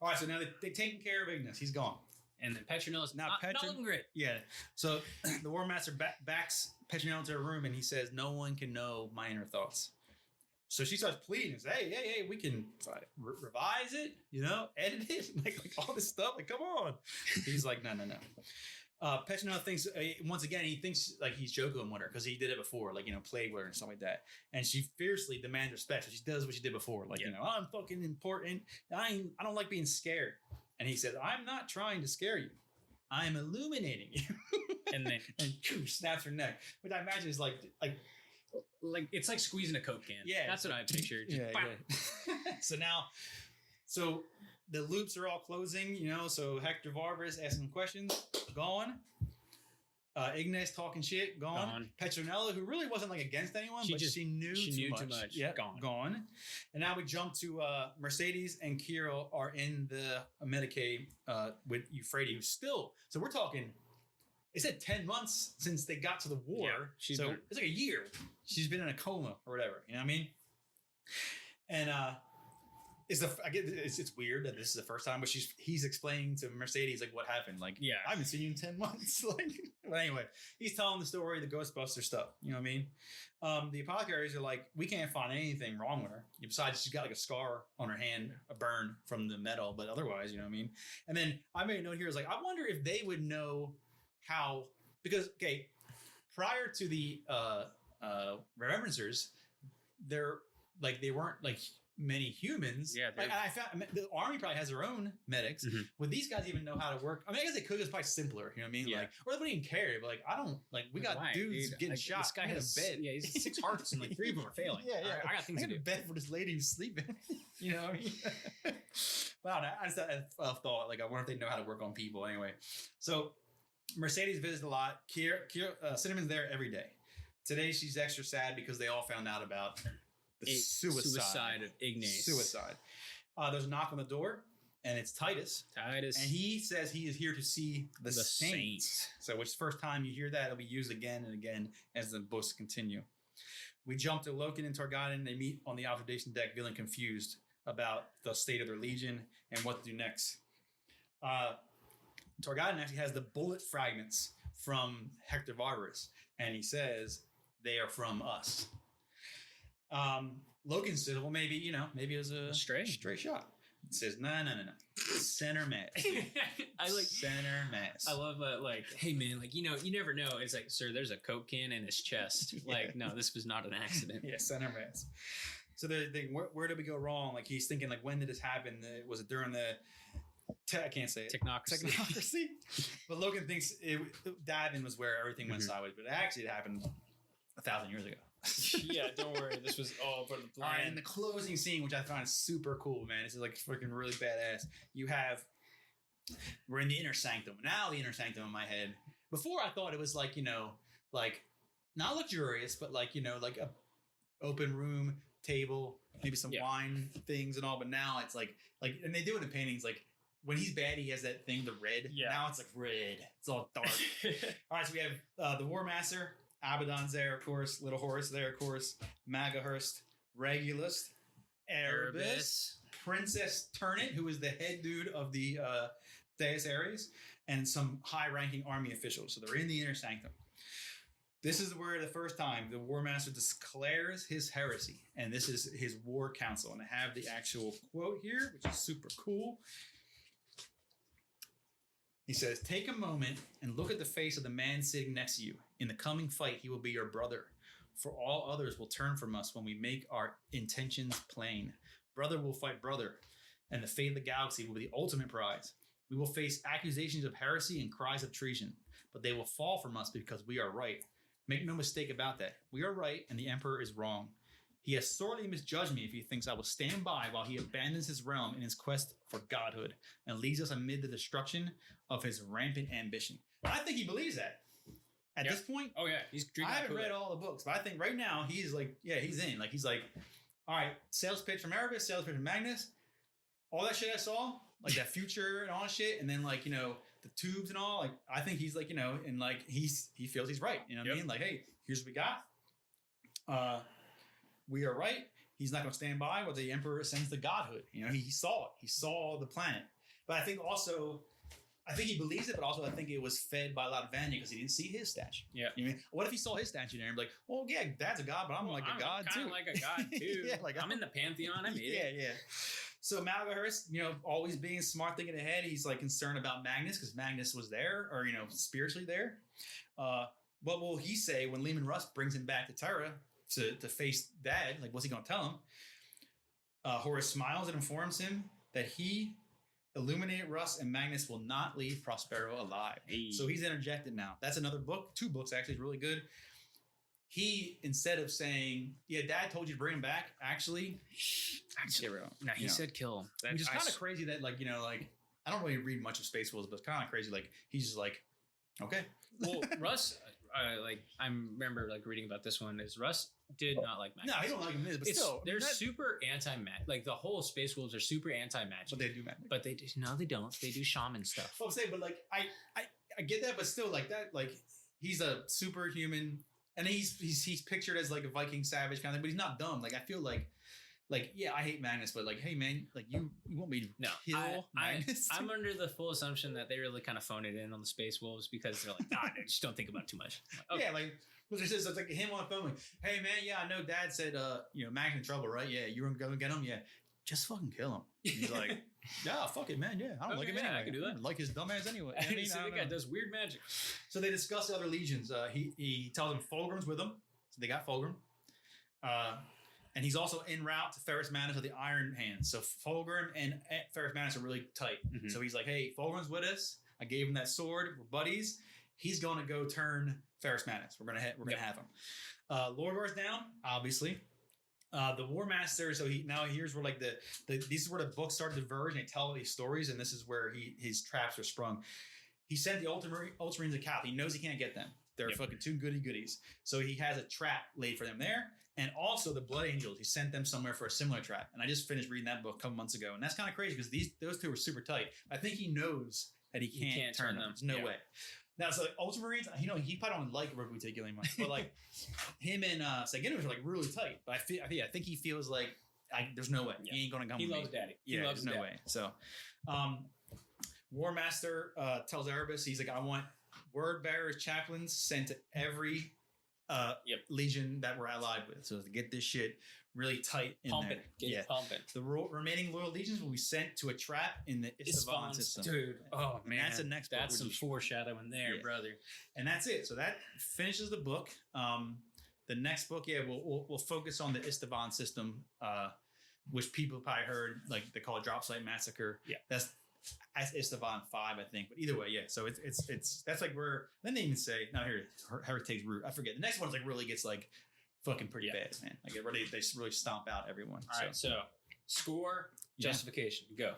All right, so now they've taken care of Ignis. He's gone. And then Petronella's not looking great. Yeah. So the War Master backs Petronella to her room and he says, no one can know my inner thoughts. So she starts pleading and says, hey, we can revise it, edit it, like all this stuff. Like, come on. He's like, no. Petronella thinks, once again, he thinks like he's joking with her because he did it before, like, played with her and stuff like that. And she fiercely demands respect. So she does what she did before. Like, I'm fucking important. I don't like being scared. And he says, I'm not trying to scare you. I'm illuminating you. and snaps her neck, which I imagine is like it's like squeezing a Coke can. Yeah. That's what I pictured. So the loops are all closing, so Hector Vargas asking questions, gone. Ignis talking shit, gone. Petronella, who really wasn't like against anyone, but she knew too much. Yeah, gone. And now we jump to Mercedes and Kirill are in the Medicaid with Euphrates, who's still. So we're talking. It said 10 months since they got to the war. Yeah, it's like a year. She's been in a coma or whatever. You know what I mean? And it's weird that this is the first time, but he's explaining to Mercedes like what happened. Like, I haven't seen you in 10 months. But anyway, he's telling the story, the Ghostbuster stuff. You know what I mean? The apothecaries are like, we can't find anything wrong with her. Besides, she's got like a scar on her hand, a burn from the metal, but otherwise, you know what I mean? And then I made a note here is like, I wonder if they would know how, because prior to the Remembrancers, they weren't like many humans. Yeah, I found the army probably has their own medics. Mm-hmm. Would these guys even know how to work? I mean, I guess they could. It's probably simpler. You know what I mean? Yeah. Or they wouldn't even care. But I don't we got dudes getting shot. This guy has a bed. Yeah, he's 6 hearts and 3 of them are failing. Yeah. I got things to do. A bed for this lady who's sleeping. You know what I mean? But I just thought I wonder if they know how to work on people anyway. So Mercedes visits a lot. Cinnamon's there every day. Today she's extra sad because they all found out about the suicide of Ignis. Suicide. There's a knock on the door. and it's Titus. Titus. And he says he is here to see the saints. So which first time you hear that, it'll be used again and again as the books continue. We jump to Loken and Targaden. They meet on the observation deck, feeling confused about the state of their legion and what to do next. Targaden actually has the bullet fragments from Hector Varus, and he says they are from us. Loken says, well, maybe it was a straight shot. It says, no. Center mass. Center mass. I love hey man, you never know. It's like, sir, there's a Coke can in his chest. No, this was not an accident. Yeah, center mass. So where did we go wrong? Like he's thinking, like, when did this happen? Was it during the I can't say it. Technocracy. But Loken thinks Davin was where everything went sideways, but actually it happened 1,000 years ago. Yeah, don't worry. This was all part of the plan. All right, and the closing scene, which I find super cool, man. This is like freaking really badass. We're in the inner sanctum. Now the inner sanctum in my head. Before I thought it was like not luxurious, but like a open room, table, maybe some wine things and all. But now it's like, and they do it in paintings, like when he's bad, he has that thing, the red. Yeah. Now it's like red. It's all dark. All right, so we have the War Master. Abaddon's there, of course. Little Horus there, of course. Magahurst, Regulus, Erebus, Princess Turnit, who is the head dude of the Deus Ares, and some high-ranking army officials. So they're in the inner sanctum. This is where the first time the War Master declares his heresy, and this is his war council. And I have the actual quote here, which is super cool. He says, take a moment and look at the face of the man sitting next to you. In the coming fight, he will be your brother. For all others will turn from us when we make our intentions plain. Brother will fight brother, and the fate of the galaxy will be the ultimate prize. We will face accusations of heresy and cries of treason, but they will fall from us because we are right. Make no mistake about that. We are right, and the Emperor is wrong. He has sorely misjudged me if he thinks I will stand by while he abandons his realm in his quest for godhood and leads us amid the destruction of his rampant ambition. I think he believes that. At this point, I haven't read all the books, but I think right now he's like, he's in. Like, he's like, all right, sales pitch from Erebus, sales pitch from Magnus, all that shit I saw, like that future and all that shit, and then like, the tubes and all, like, I think he's like, and like he feels he's right. You know what I mean? Like, hey, here's what we got. We are right. He's not going to stand by while the Emperor ascends to godhood. He saw it. He saw the planet. But I think he believes it, but also I think it was fed by a lot of vanity because he didn't see his statue. Yeah. You know what I mean? What if he saw his statue there and be like, well, yeah, Dad's a god, but I'm a god too. I'm kind of like a god too. Yeah, like I'm in the pantheon. I'm it. Yeah. So Malagahurst, always being smart, thinking ahead, he's like concerned about Magnus because Magnus was there, or spiritually there. What will he say when Leman Russ brings him back to Terra to face Dad? Like, what's he going to tell him? Horus smiles and informs him that he, Illuminated Russ, and Magnus will not leave Prospero alive. Hey. So he's interjected now. That's another book. 2 books, actually, is really good. He, instead of saying, yeah, Dad told you to bring him back, actually no, he said kill him. Which is kind of crazy that, like, I don't really read much of Space Wolves, but it's kind of crazy. Like, he's just like, okay. Well, Russ, I remember like reading about this one, is Russ did not like magic. No, he don't like him, but still. They're super anti-magic. Like, the whole Space Wolves are super anti-magic. But they do magic. But they don't. They do shaman stuff. Well, I'm saying, but like, I get that, but still, like that, like, he's a superhuman, and he's pictured as like a Viking savage kind of thing, but he's not dumb. Like, I feel like, yeah, I hate Magnus, but like, hey man, like, you want me to kill Magnus? I'm under the full assumption that they really kind of phoned it in on the Space Wolves because they're like, God, just don't think about it too much. Like, okay. Yeah, like, it's like him on the phone, like, hey man, yeah, I know Dad said, Magnus in trouble, right? Yeah, you were gonna go get him? Yeah, just fucking kill him. He's like, yeah, fuck it, man. Yeah, I don't like him anyway. I can do that. I like his dumbass anyway. I mean, so the guy does weird magic. So they discuss the other legions. He tells them Fulgrim's with them, so they got Fulgrim. And he's also en route to Ferrus Manus of the Iron Hands. So Fulgrim and Ferrus Manus are really tight. Mm-hmm. So he's like, hey, Fulgrim's with us. I gave him that sword. We're buddies. He's going to go turn Ferrus Manus. We're gonna have him. Lorgar's down, obviously. The War Master. So here's where like these is where the books start to diverge and they tell these stories, and this is where his traps are sprung. He sent the Ultramarines to Cal. He knows he can't get them, They're fucking two goody goodies. So he has a trap laid for them there. And also the Blood Angels, he sent them somewhere for a similar trap. And I just finished reading that book a couple months ago. And that's kind of crazy because those two were super tight. I think he knows that he can't turn them. There's no way. Now, so like Ultramarines, he probably don't like Rokuta Gilliam much. But like him and Saginovich are like really tight. But I think he feels like there's no way. He ain't going to come with me. He loves daddy. Yeah, there's no way. So War Master tells Erebus, he's like, I want word bearers, chaplains sent to every legion that we're allied with. So to get this shit really tight in pumping. there. Pumping. The remaining loyal legions will be sent to a trap in the Istvan system. Dude. Oh, man. That's the next book. That's some foreshadowing there, brother. And that's it. So that finishes the book. The next book, we'll focus on the Istvan system, which people probably heard, like they call it Drop Site Massacre. Yeah. That's Istvan 5, I think. But either way, so it's that's like where then they even say heretics root. I forget. The next one's like really gets like fucking pretty bad, man. Like they really stomp out everyone. All right, so score, justification, go.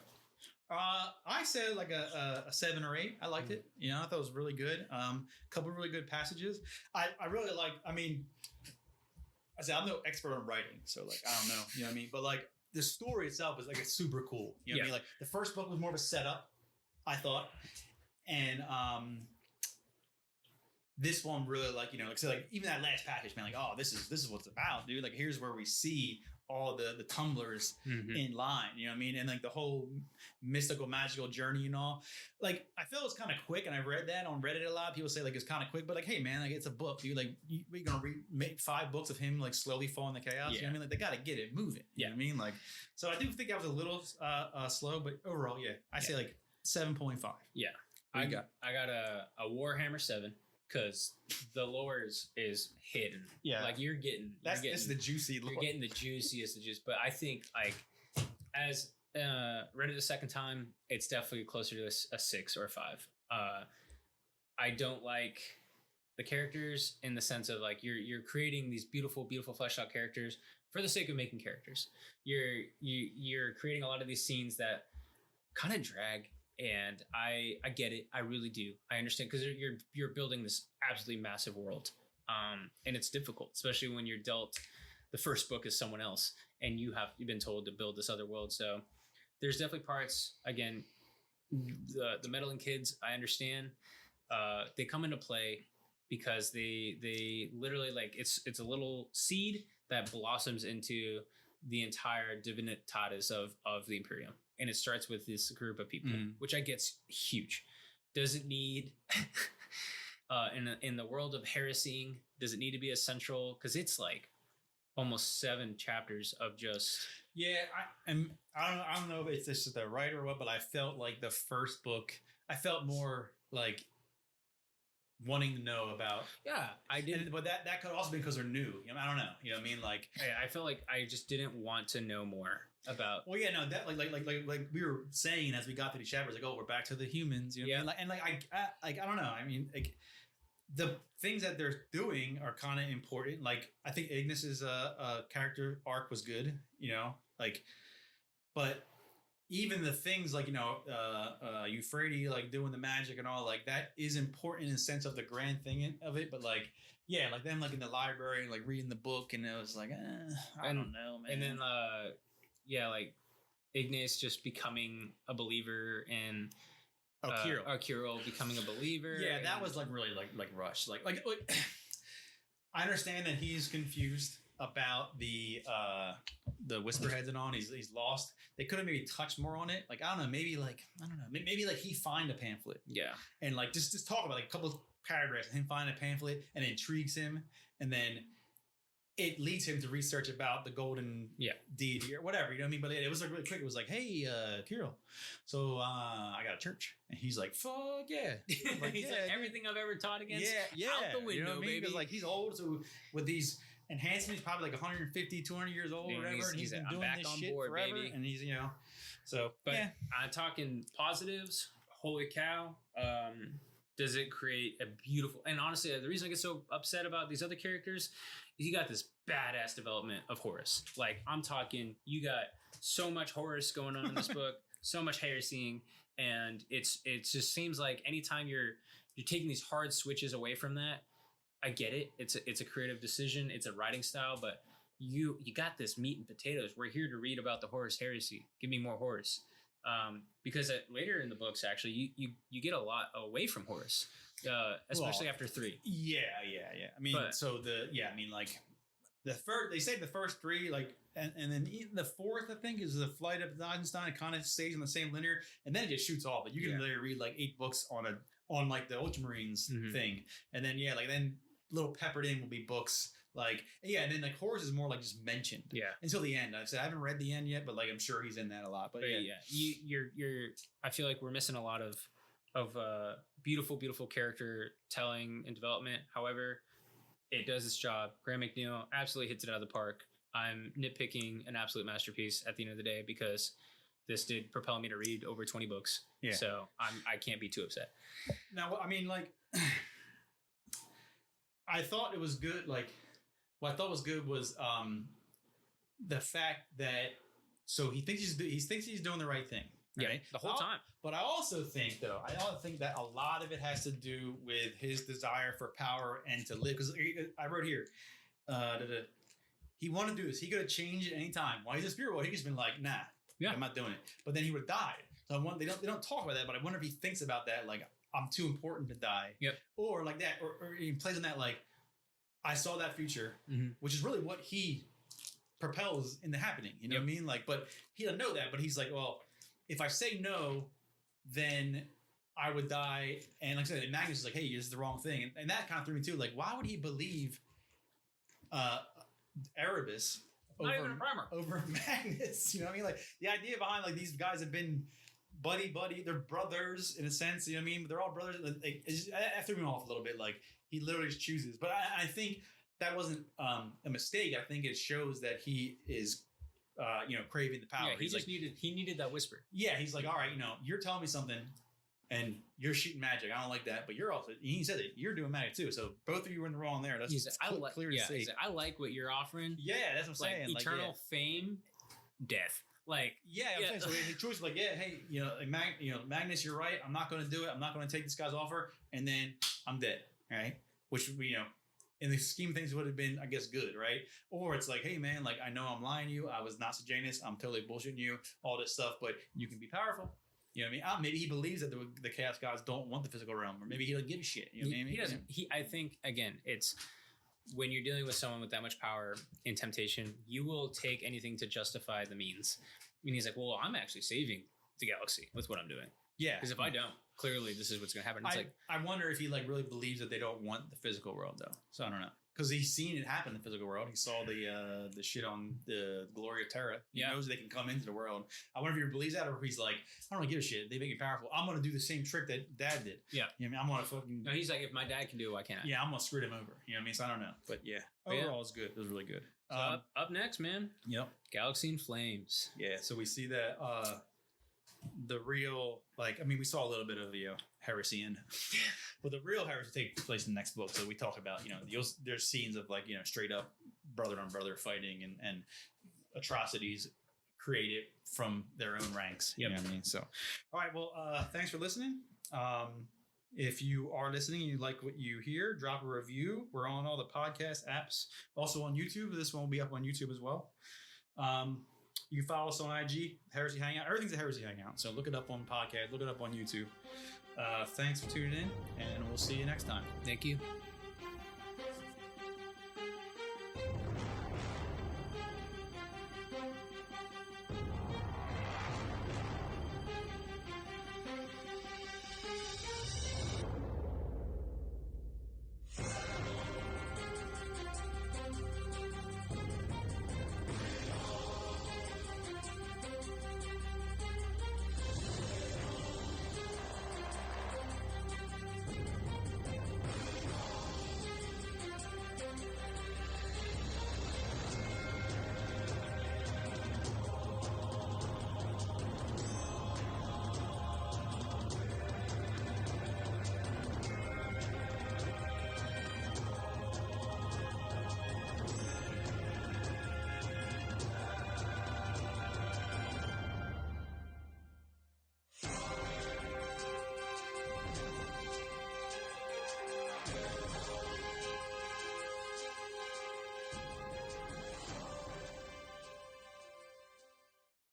I said like a 7 or 8. I liked it. I thought it was really good. Couple of really good passages. I really like. I mean, I said I'm no expert on writing, so like I don't know. You know what I mean? But like the story itself is like it's super cool. You know what I mean? Like the first book was more of a setup, I thought, and this one really like so like even that last passage, man, like this is what it's about, dude. Like here's where we see all the tumblers in line, you know what I mean? And like the whole mystical magical journey and all. Like I feel it's kind of quick, and I've read that on Reddit a lot. People say like it's kind of quick, but like hey man, like it's a book, dude. Like we're gonna make 5 books of him like slowly falling into chaos. You know what I mean? Like they gotta get it moving. You know what I mean? Like so I do think I was a little slow, but overall, I say like 7.5. Yeah. I got a Warhammer 7. Because the lore is hidden. Yeah. Like you're getting that's the juicy lore. You're getting the juiciest of juice. But I think like as read it the second time, it's definitely closer to a 6 or a 5. I don't like the characters in the sense of like you're creating these beautiful fleshed out characters for the sake of making characters. You're creating a lot of these scenes that kind of drag. And I get it. I really do. I understand because you're building this absolutely massive world, and it's difficult, especially when you're dealt the first book as someone else, and you've been told to build this other world. So there's definitely parts. Again, the meddling kids, I understand. They come into play because they literally like it's a little seed that blossoms into the entire divinitatis of the Imperium. And it starts with this group of people, which I get's huge. Does it need, in the world of heresying, does it need to be a central? Because it's like almost 7 chapters of just. Yeah, I don't know if it's just the writer or what, but I felt like the first book, I felt more like wanting to know about. Yeah, I did. But that could also be because they're new. I don't know. You know what I mean? Like, I felt like I just didn't want to know more about. Well, yeah, no, that like we were saying as we got to these chapters, like, we're back to the humans. You know what I mean? Like, and like I don't know. I mean, like the things that they're doing are kind of important. Like, I think Ignis's character arc was good. Like, but. Even the things like, Euphrates, like doing the magic and all, like that is important in the sense of the grand thing of it. But like, yeah, like them like in the library, like reading the book, and it was like, I don't know, man. And then, like Ignis just becoming a believer and Kirill becoming a believer. Yeah, that was like really like rushed. Like I understand that he's confused about the Whisperheads and all, and he's lost. They could have maybe touched more on it. Like, I don't know, maybe like he find a pamphlet. Yeah. And like just talk about like a couple of paragraphs of him finding a pamphlet, and it intrigues him, and then it leads him to research about the golden deity or whatever, you know what I mean? But it was like really quick. It was like, hey, Kirill, so I got a church. And he's like, fuck yeah. Like, he's like, everything I've ever taught against out the window, you know what I mean? Baby. Because like he's old, so with these enhancements, he's probably like 150, 200 years old, or whatever, and he's been doing this shit board, forever, baby. And he's, so. But I'm talking positives. Holy cow! Does it create a beautiful? And honestly, the reason I get so upset about these other characters is you got this badass development of Horus. Like, I'm talking, you got so much Horus going on in this book, so much heresying, and it just seems like anytime you're taking these hard switches away from that, I get it. It's a creative decision. It's a writing style, but you got this meat and potatoes. We're here to read about the Horus Heresy. Give me more Horus. Because later in the books, actually, you get a lot away from Horus, especially after 3. Yeah. I mean, like the first, they say the first 3, like, and then the 4th, I think, is the Flight of Eisenstein. It kind of stays on the same linear, and then it just shoots off. But you can literally read like 8 books on like the Ultramarines thing, and then then little peppered in will be books. Like, and then like Horus is more like just mentioned, until the end. I said I haven't read the end yet, but like I'm sure he's in that a lot. But you're. I feel like we're missing a lot of beautiful character telling and development. However, it does its job. Graham McNeil absolutely hits it out of the park. I'm nitpicking an absolute masterpiece at the end of the day because this did propel me to read over 20 books. Yeah. So I can't be too upset. Now, I mean, like, I thought it was good. Like, what I thought was good was the fact that he thinks he's doing the right thing. Right? The whole time. But I also think that a lot of it has to do with his desire for power and to live. Because I wrote here, he wanted to do this. He could have changed at any time. While he's a spirit world, he just been like, nah, I'm not doing it. But then he would have died. So they don't talk about that. But I wonder if he thinks about that, like, I'm too important to die. Yep. Or like that, or he plays on that, like, I saw that future, which is really what he propels into happening. You know what I mean? Like, but he doesn't know that. But he's like, well, if I say no, then I would die. And like I said, Magnus is like, hey, this is the wrong thing. And that kind of threw me too. Like, why would he believe Erebus over Magnus? You know what I mean? Like, the idea behind, like, these guys have been buddy, they're brothers in a sense, you know what I mean? But they're all brothers. Like, that threw me off a little bit. Like, he literally just chooses. But I think that wasn't a mistake. I think it shows that he is craving the power. Yeah, he needed that whisper. Yeah, he's like, all right, you're telling me something and you're shooting magic. I don't like that. But you're also, he said it, you're doing magic too. So both of you were in the wrong there. That's clear to see. I like what you're offering. Yeah, that's what I'm saying. Eternal fame, death. Like, I'm saying, so his choice was like, hey, Magnus, you're right. I'm not going to do it. I'm not going to take this guy's offer. And then I'm dead. Right. Which, in the scheme of things would have been, I guess, good, right? Or it's like, hey, man, like, I know I'm lying to you. I was not Janus. I'm totally bullshitting you, all this stuff, but you can be powerful. You know what I mean? Maybe he believes that the Chaos Gods don't want the physical realm, or maybe he doesn't give a shit. You know what I mean? He doesn't. I think, again, it's when you're dealing with someone with that much power in temptation, you will take anything to justify the means. I mean, he's like, well, I'm actually saving the galaxy with what I'm doing. Yeah. Because if I don't, clearly this is what's going to happen. It's I wonder if he really believes that they don't want the physical world, though. So I don't know. Because he's seen it happen in the physical world. He saw the shit on the Glory of Terra. He knows they can come into the world. I wonder if he believes that, or if he's like, I don't give a shit. They make me powerful. I'm going to do the same trick that Dad did. Yeah. You know what I mean? I'm going to fucking... No, he's like, if my dad can do it, why can't I? Yeah, I'm going to screw him over. You know what I mean? So I don't know. But yeah. Overall, it's good. It was really good. So up next, man. Yep. Galaxy in Flames. Yeah. So we see that... the real, we saw a little bit of the heresy in, but the real heresy takes place in the next book. So we talk about, there's scenes of straight up brother on brother fighting and atrocities created from their own ranks. You know what I mean? So, all right. Well, thanks for listening. If you are listening and you like what you hear, drop a review. We're on all the podcast apps, also on YouTube. This one will be up on YouTube as well. You can follow us on IG, Heresy Hangout. Everything's a Heresy Hangout. So look it up on podcast, look it up on YouTube. Thanks for tuning in, and we'll see you next time. Thank you.